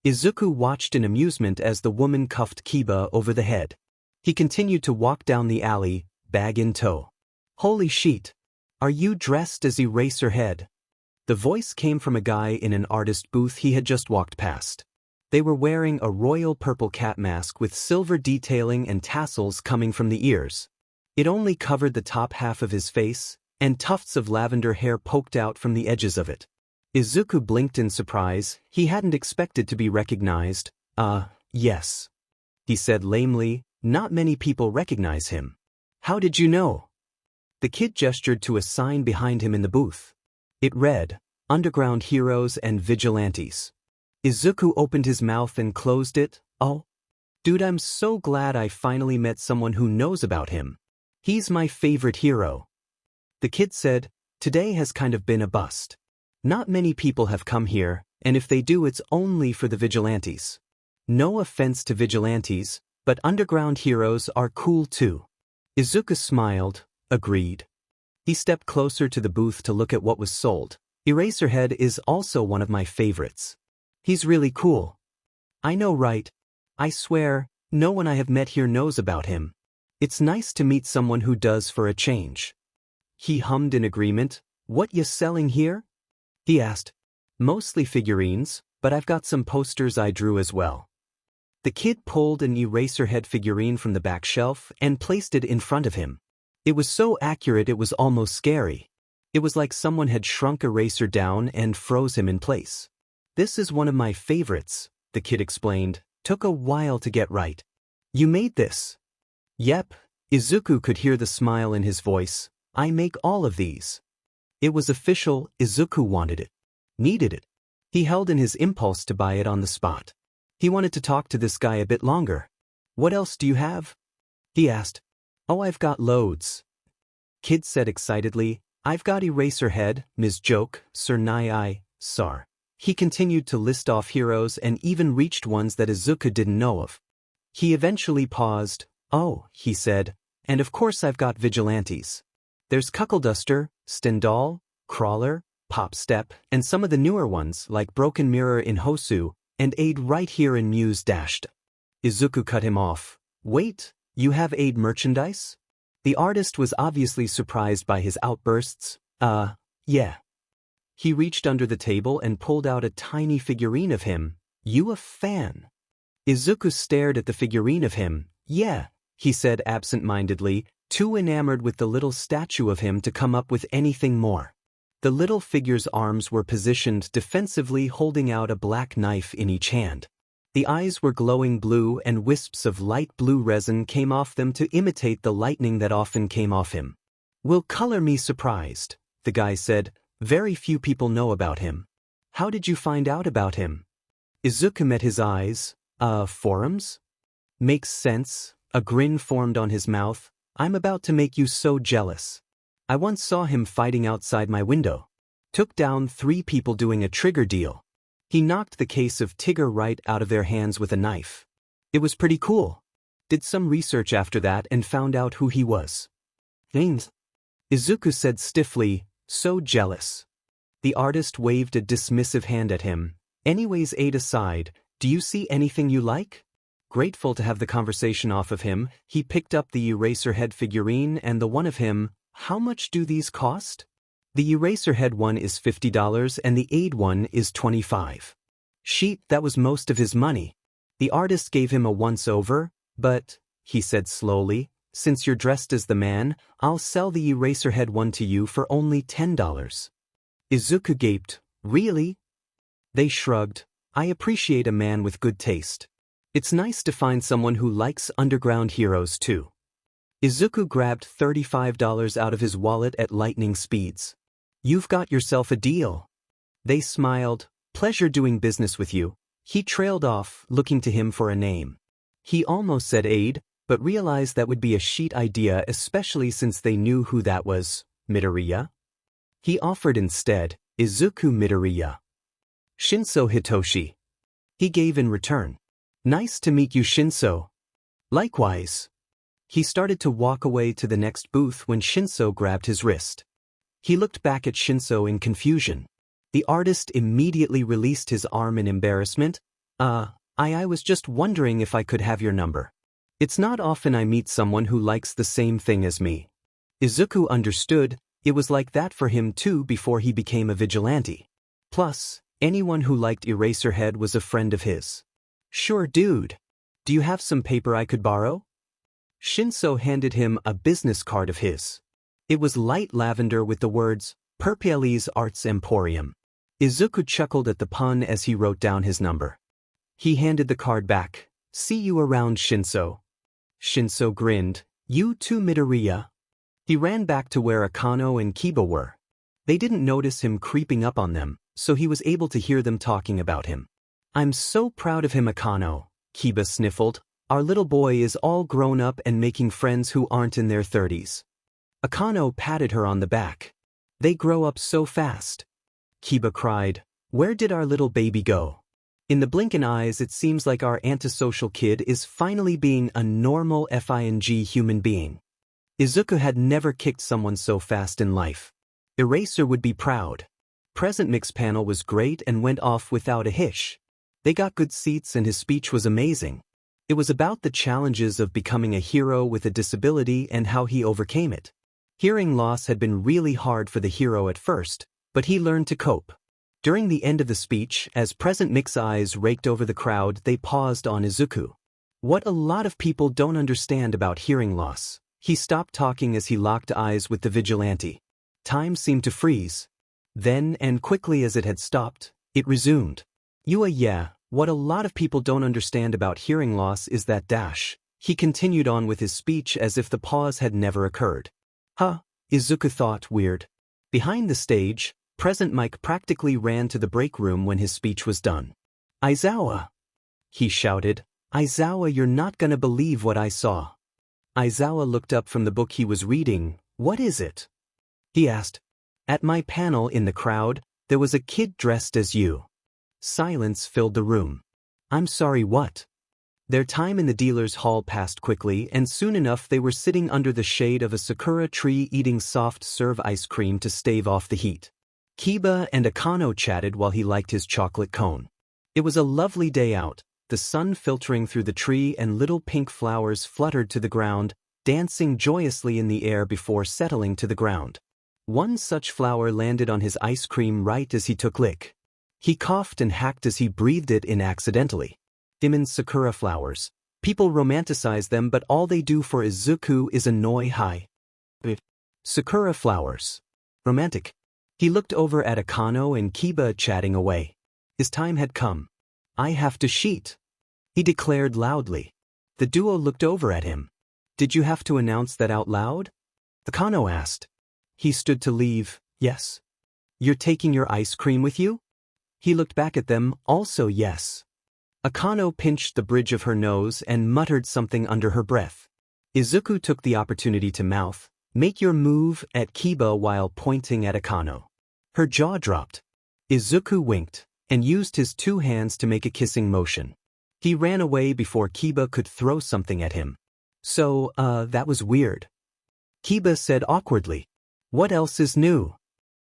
Izuku watched in amusement as the woman cuffed Kiba over the head. He continued to walk down the alley, bag in tow. Holy sheet! Are you dressed as Eraserhead? The voice came from a guy in an artist booth he had just walked past. They were wearing a royal purple cat mask with silver detailing and tassels coming from the ears. It only covered the top half of his face, and tufts of lavender hair poked out from the edges of it. Izuku blinked in surprise. He hadn't expected to be recognized. Yes. He said lamely. Not many people recognize him. How did you know? The kid gestured to a sign behind him in the booth. It read, Underground Heroes and Vigilantes. Izuku opened his mouth and closed it. Oh. Dude, I'm so glad I finally met someone who knows about him. He's my favorite hero. The kid said, Today has kind of been a bust. Not many people have come here, and if they do, it's only for the vigilantes. No offense to vigilantes, but underground heroes are cool too. Izuku smiled, agreed. He stepped closer to the booth to look at what was sold. Eraserhead is also one of my favorites. He's really cool. I know, right? I swear, no one I have met here knows about him. It's nice to meet someone who does for a change. He hummed in agreement. What you selling here? He asked. Mostly figurines, but I've got some posters I drew as well. The kid pulled an Eraserhead figurine from the back shelf and placed it in front of him. It was so accurate it was almost scary. It was like someone had shrunk Eraser down and froze him in place. This is one of my favorites, the kid explained. Took a while to get right. You made this? Yep. Izuku could hear the smile in his voice. I make all of these. It was official. Izuku wanted it. Needed it. He held in his impulse to buy it on the spot. He wanted to talk to this guy a bit longer. What else do you have? He asked. Oh, I've got loads. Kid said excitedly. I've got Eraserhead, Ms. Joke, Sir Nai, Sar. He continued to list off heroes and even reached ones that Izuku didn't know of. He eventually paused. Oh, he said, and of course I've got vigilantes. There's Cuckleduster, Stendhal, Crawler, Popstep, and some of the newer ones like Broken Mirror in Hosu, And aid right here in Muse dashed. Izuku cut him off. Wait, you have aid merchandise? The artist was obviously surprised by his outbursts. Yeah. He reached under the table and pulled out a tiny figurine of him. You a fan? Izuku stared at the figurine of him. Yeah, he said absent-mindedly, too enamored with the little statue of him to come up with anything more. The little figure's arms were positioned defensively, holding out a black knife in each hand. The eyes were glowing blue and wisps of light blue resin came off them to imitate the lightning that often came off him. Will color me surprised, the guy said. Very few people know about him. How did you find out about him? Izuku met his eyes. Forums? Makes sense. A grin formed on his mouth. I'm about to make you so jealous. I once saw him fighting outside my window. Took down 3 people doing a trigger deal. He knocked the case of Tigger right out of their hands with a knife. It was pretty cool. Did some research after that and found out who he was. Thanks. Izuku said stiffly, so jealous. The artist waved a dismissive hand at him. Anyways, aid aside, do you see anything you like? Grateful to have the conversation off of him, he picked up the Eraserhead figurine and the one of him. How much do these cost? The Eraserhead one is $50 and the aid one is $25. Sheet, that was most of his money. The artist gave him a once-over, but, he said slowly, since you're dressed as the man, I'll sell the Eraserhead one to you for only $10. Izuku gaped, really? They shrugged. I appreciate a man with good taste. It's nice to find someone who likes underground heroes too. Izuku grabbed $35 out of his wallet at lightning speeds. You've got yourself a deal. They smiled. Pleasure doing business with you. He trailed off, looking to him for a name. He almost said aid, but realized that would be a sheet idea, especially since they knew who that was. Midoriya? He offered instead, Izuku Midoriya. Shinso Hitoshi. He gave in return. Nice to meet you, Shinso. Likewise. He started to walk away to the next booth when Shinso grabbed his wrist. He looked back at Shinso in confusion. The artist immediately released his arm in embarrassment. I was just wondering if I could have your number. It's not often I meet someone who likes the same thing as me. Izuku understood, it was like that for him too before he became a vigilante. Plus, anyone who liked Eraserhead was a friend of his. Sure, dude. Do you have some paper I could borrow? Shinso handed him a business card of his. It was light lavender with the words, Perpielli's Arts Emporium. Izuku chuckled at the pun as he wrote down his number. He handed the card back. See you around, Shinso. Shinso grinned. You too, Midoriya. He ran back to where Akano and Kiba were. They didn't notice him creeping up on them, so he was able to hear them talking about him. I'm so proud of him, Akano, Kiba sniffled. Our little boy is all grown up and making friends who aren't in their 30s. Akano patted her on the back. They grow up so fast. Kiba cried, where did our little baby go? In the blinking eyes it seems like our antisocial kid is finally being a normal FING human being. Izuku had never kicked someone so fast in life. Eraser would be proud. Present mix panel was great and went off without a hitch. They got good seats and his speech was amazing. It was about the challenges of becoming a hero with a disability and how he overcame it. Hearing loss had been really hard for the hero at first, but he learned to cope. During the end of the speech, as Present Mix eyes raked over the crowd, they paused on Izuku. What a lot of people don't understand about hearing loss. He stopped talking as he locked eyes with the vigilante. Time seemed to freeze. Then, and quickly as it had stopped, it resumed. Yeah, what a lot of people don't understand about hearing loss is that dash. He continued on with his speech as if the pause had never occurred. Izuku thought, weird. Behind the stage, Present Mike practically ran to the break room when his speech was done. Aizawa! He shouted. Aizawa, you're not gonna believe what I saw. Aizawa looked up from the book he was reading. What is it? He asked. At my panel in the crowd, there was a kid dressed as you. Silence filled the room. I'm sorry, what? Their time in the dealer's hall passed quickly, and soon enough they were sitting under the shade of a sakura tree eating soft serve ice cream to stave off the heat. Kiba and Akano chatted while he liked his chocolate cone. It was a lovely day out, the sun filtering through the tree and little pink flowers fluttered to the ground, dancing joyously in the air before settling to the ground. One such flower landed on his ice cream right as he took lick. He coughed and hacked as he breathed it in accidentally. Demon's sakura flowers. People romanticize them, but all they do for Izuku is annoy Hai. Sakura flowers. Romantic. He looked over at Akano and Kiba chatting away. His time had come. I have to sheet, he declared loudly. The duo looked over at him. Did you have to announce that out loud? Akano asked. He stood to leave. Yes. You're taking your ice cream with you? He looked back at them, also yes. Akano pinched the bridge of her nose and muttered something under her breath. Izuku took the opportunity to mouth, "Make your move," at Kiba while pointing at Akano. Her jaw dropped. Izuku winked and used his two hands to make a kissing motion. He ran away before Kiba could throw something at him. So, that was weird. Kiba said awkwardly. What else is new?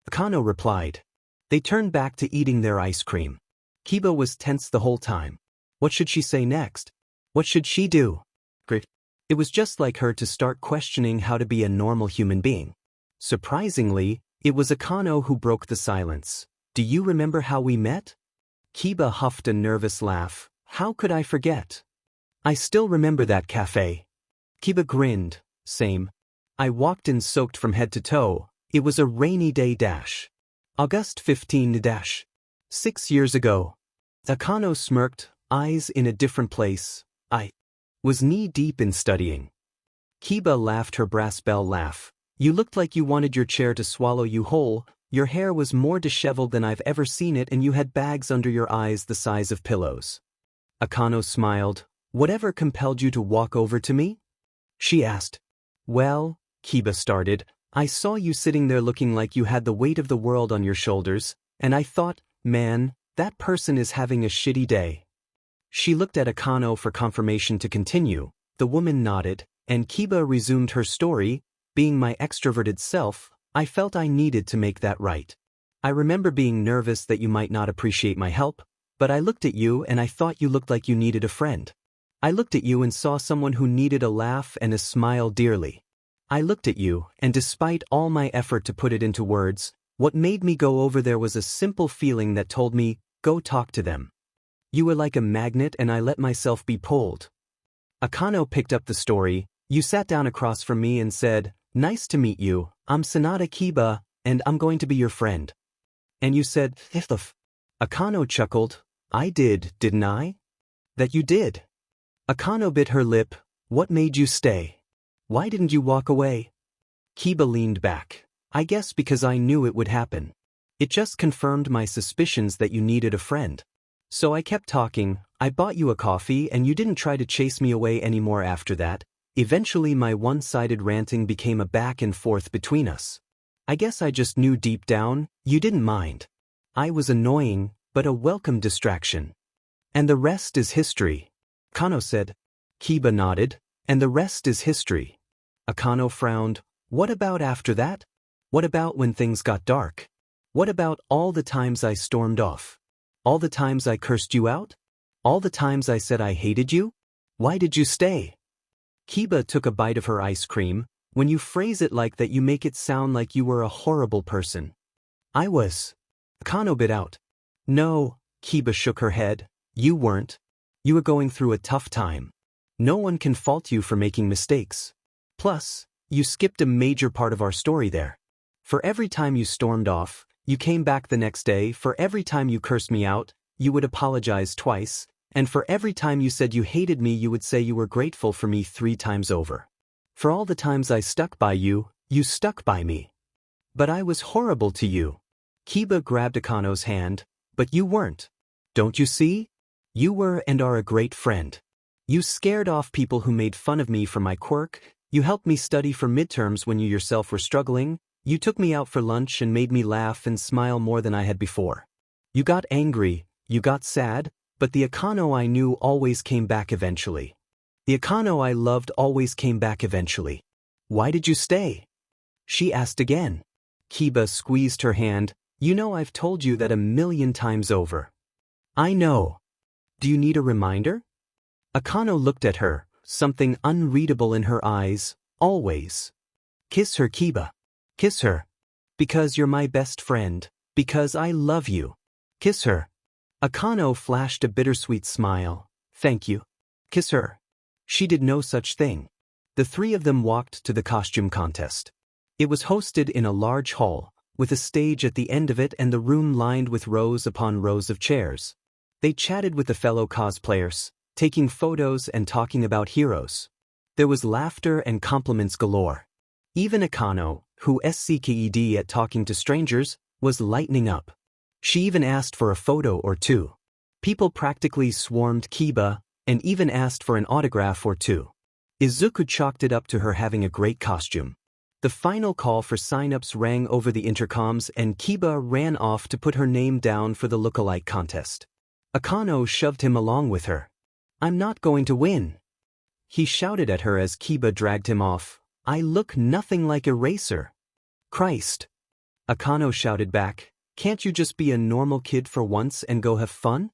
Akano replied. They turned back to eating their ice cream. Kiba was tense the whole time. What should she say next? What should she do? It was just like her to start questioning how to be a normal human being. Surprisingly, it was Akano who broke the silence. Do you remember how we met? Kiba huffed a nervous laugh. How could I forget? I still remember that cafe. Kiba grinned. Same. I walked in soaked from head to toe. It was a rainy day. August 15. 6 years ago. Akano smirked, eyes in a different place. I was knee-deep in studying. Kiba laughed her brass bell laugh. You looked like you wanted your chair to swallow you whole. Your hair was more disheveled than I've ever seen it, and you had bags under your eyes the size of pillows. Akano smiled. Whatever compelled you to walk over to me? She asked. Well, Kiba started, I saw you sitting there looking like you had the weight of the world on your shoulders, and I thought, man, that person is having a shitty day. She looked at Akano for confirmation to continue. The woman nodded, and Kiba resumed her story. Being my extroverted self, I felt I needed to make that right. I remember being nervous that you might not appreciate my help, but I looked at you and I thought you looked like you needed a friend. I looked at you and saw someone who needed a laugh and a smile dearly. I looked at you, and despite all my effort to put it into words, what made me go over there was a simple feeling that told me, go talk to them. You were like a magnet and I let myself be pulled. Akano picked up the story. You sat down across from me and said, nice to meet you, I'm Sanada Kiba, and I'm going to be your friend. And you said, if. Akano chuckled. I did, didn't I? That you did. Akano bit her lip. What made you stay? Why didn't you walk away? Kiba leaned back. I guess because I knew it would happen. It just confirmed my suspicions that you needed a friend. So I kept talking. I bought you a coffee and you didn't try to chase me away anymore after that. Eventually my one-sided ranting became a back and forth between us. I guess I just knew deep down, you didn't mind. I was annoying, but a welcome distraction. And the rest is history. Akano said. Kiba nodded. And the rest is history. Akano frowned. What about after that? What about when things got dark? What about all the times I stormed off? All the times I cursed you out? All the times I said I hated you? Why did you stay? Kiba took a bite of her ice cream. When you phrase it like that, you make it sound like you were a horrible person. I was. Akano bit out. No, Kiba shook her head. You weren't. You were going through a tough time. No one can fault you for making mistakes. Plus, you skipped a major part of our story there. For every time you stormed off, you came back the next day. For every time you cursed me out, you would apologize twice. And for every time you said you hated me, you would say you were grateful for me 3 times over. For all the times I stuck by you, you stuck by me. But I was horrible to you. Kiba grabbed Akano's hand. But you weren't. Don't you see? You were and are a great friend. You scared off people who made fun of me for my quirk. You helped me study for midterms when you yourself were struggling. You took me out for lunch and made me laugh and smile more than I had before. You got angry, you got sad, but the Akano I knew always came back eventually. The Akano I loved always came back eventually. Why did you stay? She asked again. Kiba squeezed her hand. You know I've told you that 1,000,000 times over. I know. Do you need a reminder? Akano looked at her, something unreadable in her eyes. Always. Kiss her, Kiba. Kiss her. Because you're my best friend. Because I love you. Kiss her. Akano flashed a bittersweet smile. Thank you. Kiss her. She did no such thing. The three of them walked to the costume contest. It was hosted in a large hall, with a stage at the end of it and the room lined with rows upon rows of chairs. They chatted with the fellow cosplayers, taking photos and talking about heroes. There was laughter and compliments galore. Even Akano, who SCKED at talking to strangers, was lightening up. She even asked for a photo or two. People practically swarmed Kiba, and even asked for an autograph or two. Izuku chalked it up to her having a great costume. The final call for sign-ups rang over the intercoms and Kiba ran off to put her name down for the look-alike contest. Akano shoved him along with her. I'm not going to win. He shouted at her as Kiba dragged him off. I look nothing like Eraser. Christ. Akano shouted back, can't you just be a normal kid for once and go have fun?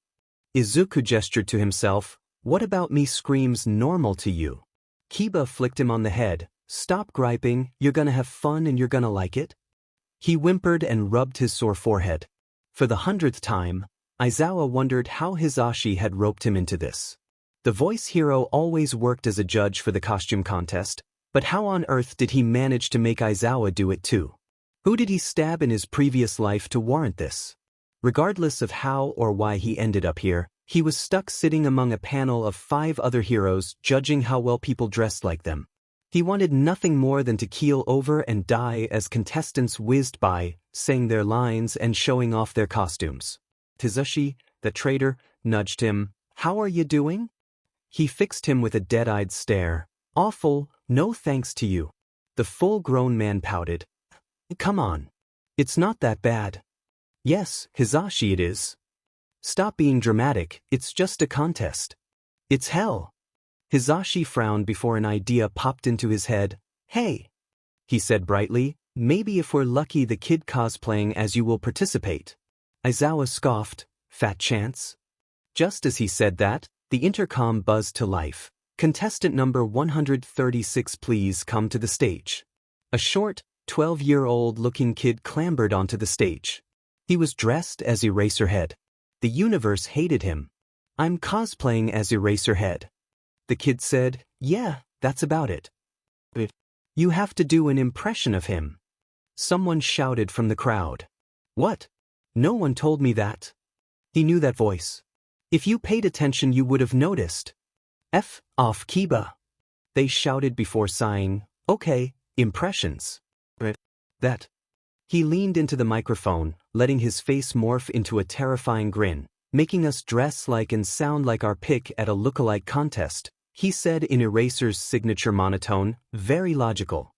Izuku gestured to himself, what about me screams normal to you? Kiba flicked him on the head, stop griping, you're gonna have fun and you're gonna like it? He whimpered and rubbed his sore forehead. For the 100th time, Aizawa wondered how Hisashi had roped him into this. The voice hero always worked as a judge for the costume contest, but how on earth did he manage to make Aizawa do it too? Who did he stab in his previous life to warrant this? Regardless of how or why he ended up here, he was stuck sitting among a panel of 5 other heroes judging how well people dressed like them. He wanted nothing more than to keel over and die as contestants whizzed by, saying their lines and showing off their costumes. Hisashi, the traitor, nudged him. How are you doing? He fixed him with a dead-eyed stare. Awful, no thanks to you. The full-grown man pouted. Come on. It's not that bad. Yes, Hisashi it is. Stop being dramatic, it's just a contest. It's hell. Hisashi frowned before an idea popped into his head. Hey, he said brightly, maybe if we're lucky the kid cosplaying as you will participate. Aizawa scoffed, fat chance. Just as he said that, the intercom buzzed to life. Contestant number 136 please come to the stage. A short, 12-year-old looking kid clambered onto the stage. He was dressed as Eraserhead. The universe hated him. I'm cosplaying as Eraserhead. The kid said, yeah, that's about it. But you have to do an impression of him. Someone shouted from the crowd. What? No one told me that. He knew that voice. If you paid attention you would have noticed. F off Kiba. They shouted before sighing, okay, impressions. But that. He leaned into the microphone, letting his face morph into a terrifying grin, making us dress like and sound like our pick at a look-alike contest, he said in Eraser's signature monotone, very logical.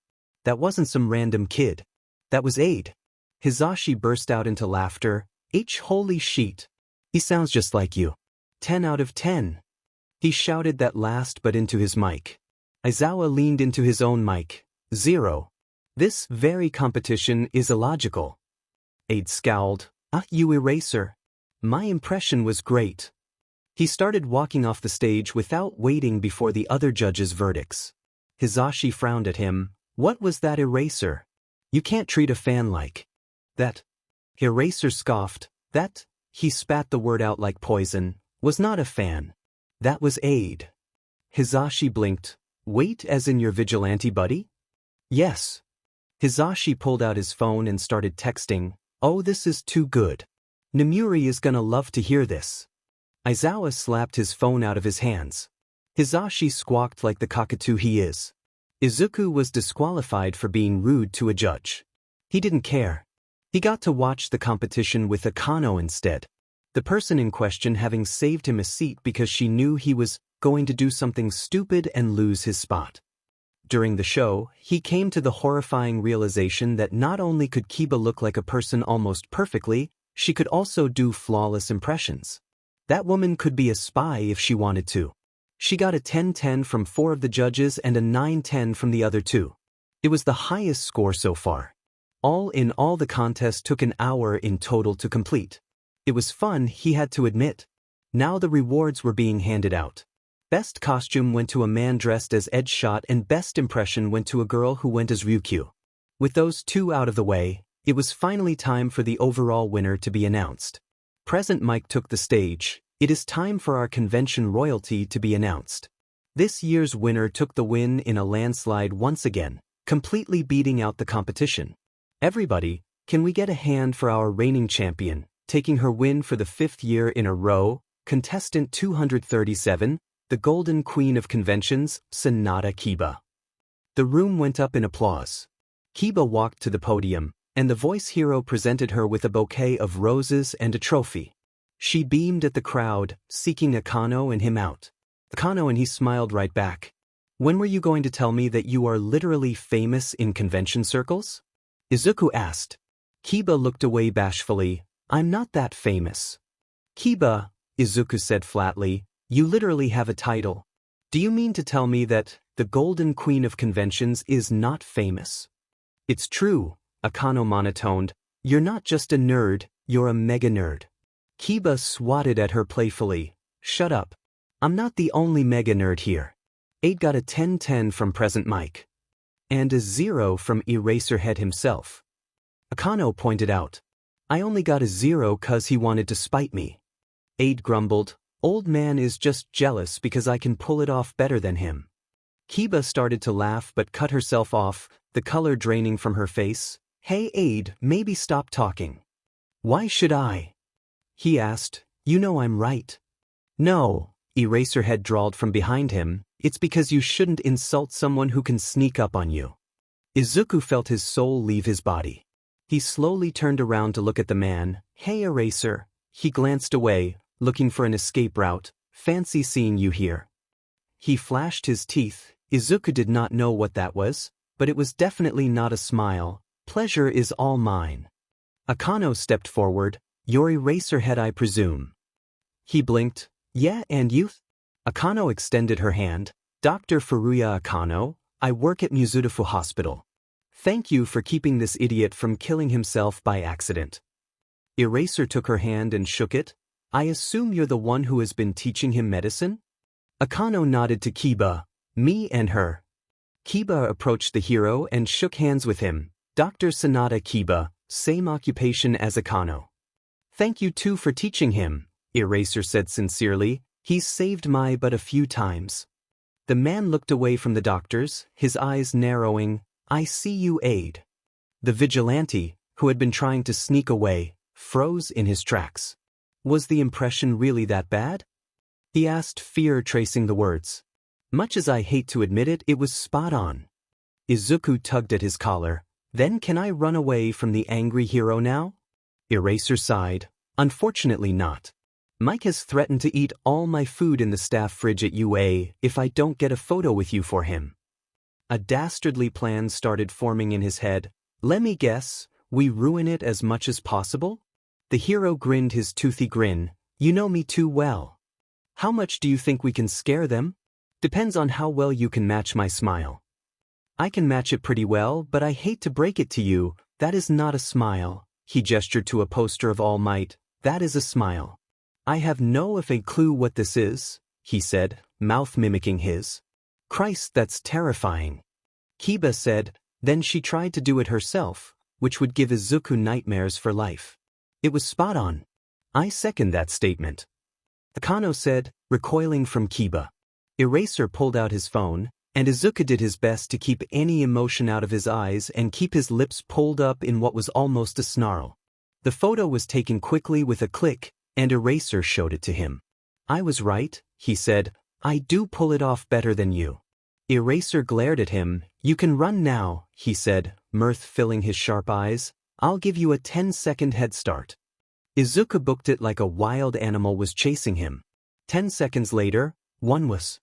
That wasn't some random kid. That was Aid. Hisashi burst out into laughter. Holy sheet. He sounds just like you. 10 out of 10. He shouted that last but into his mic. Aizawa leaned into his own mic. 0. This very competition is illogical. Aid scowled. You Eraser. My impression was great. He started walking off the stage without waiting before the other judges' verdicts. Hisashi frowned at him. What was that Eraser? You can't treat a fan like that. Eraser scoffed. That, he spat the word out like poison, was not a fan. That was Aid. Hisashi blinked. Wait as in your vigilante buddy? Yes. Hisashi pulled out his phone and started texting. Oh, this is too good. Namuri is gonna love to hear this. Aizawa slapped his phone out of his hands. Hisashi squawked like the cockatoo he is. Izuku was disqualified for being rude to a judge. He didn't care. He got to watch the competition with Akano instead. The person in question having saved him a seat because she knew he was going to do something stupid and lose his spot. During the show, he came to the horrifying realization that not only could Kiba look like a person almost perfectly, she could also do flawless impressions. That woman could be a spy if she wanted to. She got a 10-10 from 4 of the judges and a 9-10 from the other 2. It was the highest score so far. All in all, the contest took an hour in total to complete. It was fun, he had to admit. Now the rewards were being handed out. Best costume went to a man dressed as Edgeshot and best impression went to a girl who went as Ryukyu. With those two out of the way, it was finally time for the overall winner to be announced. Present Mike took the stage. It is time for our convention royalty to be announced. This year's winner took the win in a landslide once again, completely beating out the competition. Everybody, can we get a hand for our reigning champion, taking her win for the 5th year in a row, contestant 237, the Golden Queen of Conventions, Sanada Kiba. The room went up in applause. Kiba walked to the podium, and the voice hero presented her with a bouquet of roses and a trophy. She beamed at the crowd, seeking Akano and him out. Akano and he smiled right back. When were you going to tell me that you are literally famous in convention circles? Izuku asked. Kiba looked away bashfully. I'm not that famous. Kiba, Izuku said flatly, you literally have a title. Do you mean to tell me that the Golden Queen of Conventions is not famous? It's true, Akano monotoned. You're not just a nerd, you're a mega nerd. Kiba swatted at her playfully. Shut up. I'm not the only mega nerd here. 8 got a 10-10 from Present Mike. And a 0 from Eraserhead himself. Akano pointed out. I only got a 0 'cause he wanted to spite me. 8 grumbled. Old man is just jealous because I can pull it off better than him. Kiba started to laugh but cut herself off, the color draining from her face. Hey Aide, maybe stop talking. Why should I? He asked. You know I'm right. No, Eraserhead drawled from behind him. It's because you shouldn't insult someone who can sneak up on you. Izuku felt his soul leave his body. He slowly turned around to look at the man. Hey Eraser. He glanced away, looking for an escape route. Fancy seeing you here. He flashed his teeth. Izuku did not know what that was, but it was definitely not a smile. Pleasure is all mine. Akano stepped forward. You're Eraserhead, I presume. He blinked. Yeah, and you? Akano extended her hand. Dr. Furuya Akano, I work at Mizudafu Hospital. Thank you for keeping this idiot from killing himself by accident. Eraser took her hand and shook it. I assume you're the one who has been teaching him medicine? Akano nodded to Kiba. Me and her. Kiba approached the hero and shook hands with him. Dr. Sanada Kiba, same occupation as Akano. Thank you too for teaching him, Eraser said sincerely. He's saved my butt a few times. The man looked away from the doctors, his eyes narrowing. I see you, Aide. The vigilante, who had been trying to sneak away, froze in his tracks. Was the impression really that bad? He asked, fear tracing the words. Much as I hate to admit it, it was spot on. Izuku tugged at his collar. Then can I run away from the angry hero now? Eraser sighed. Unfortunately not. Mike has threatened to eat all my food in the staff fridge at UA if I don't get a photo with you for him. A dastardly plan started forming in his head. Let me guess, we ruin it as much as possible? The hero grinned his toothy grin. You know me too well. How much do you think we can scare them? Depends on how well you can match my smile. I can match it pretty well, but I hate to break it to you, that is not a smile. He gestured to a poster of All Might. That is a smile. I have no if a clue what this is, he said, mouth mimicking his. Christ, that's terrifying. Kiba said, then she tried to do it herself, which would give Izuku nightmares for life. It was spot on. I second that statement. Akano said, recoiling from Kiba. Eraser pulled out his phone, and Izuku did his best to keep any emotion out of his eyes and keep his lips pulled up in what was almost a snarl. The photo was taken quickly with a click, and Eraser showed it to him. I was right, he said. I do pull it off better than you. Eraser glared at him. You can run now, he said, mirth filling his sharp eyes. I'll give you a 10-second head start. Izuku booked it like a wild animal was chasing him. 10 seconds later, one was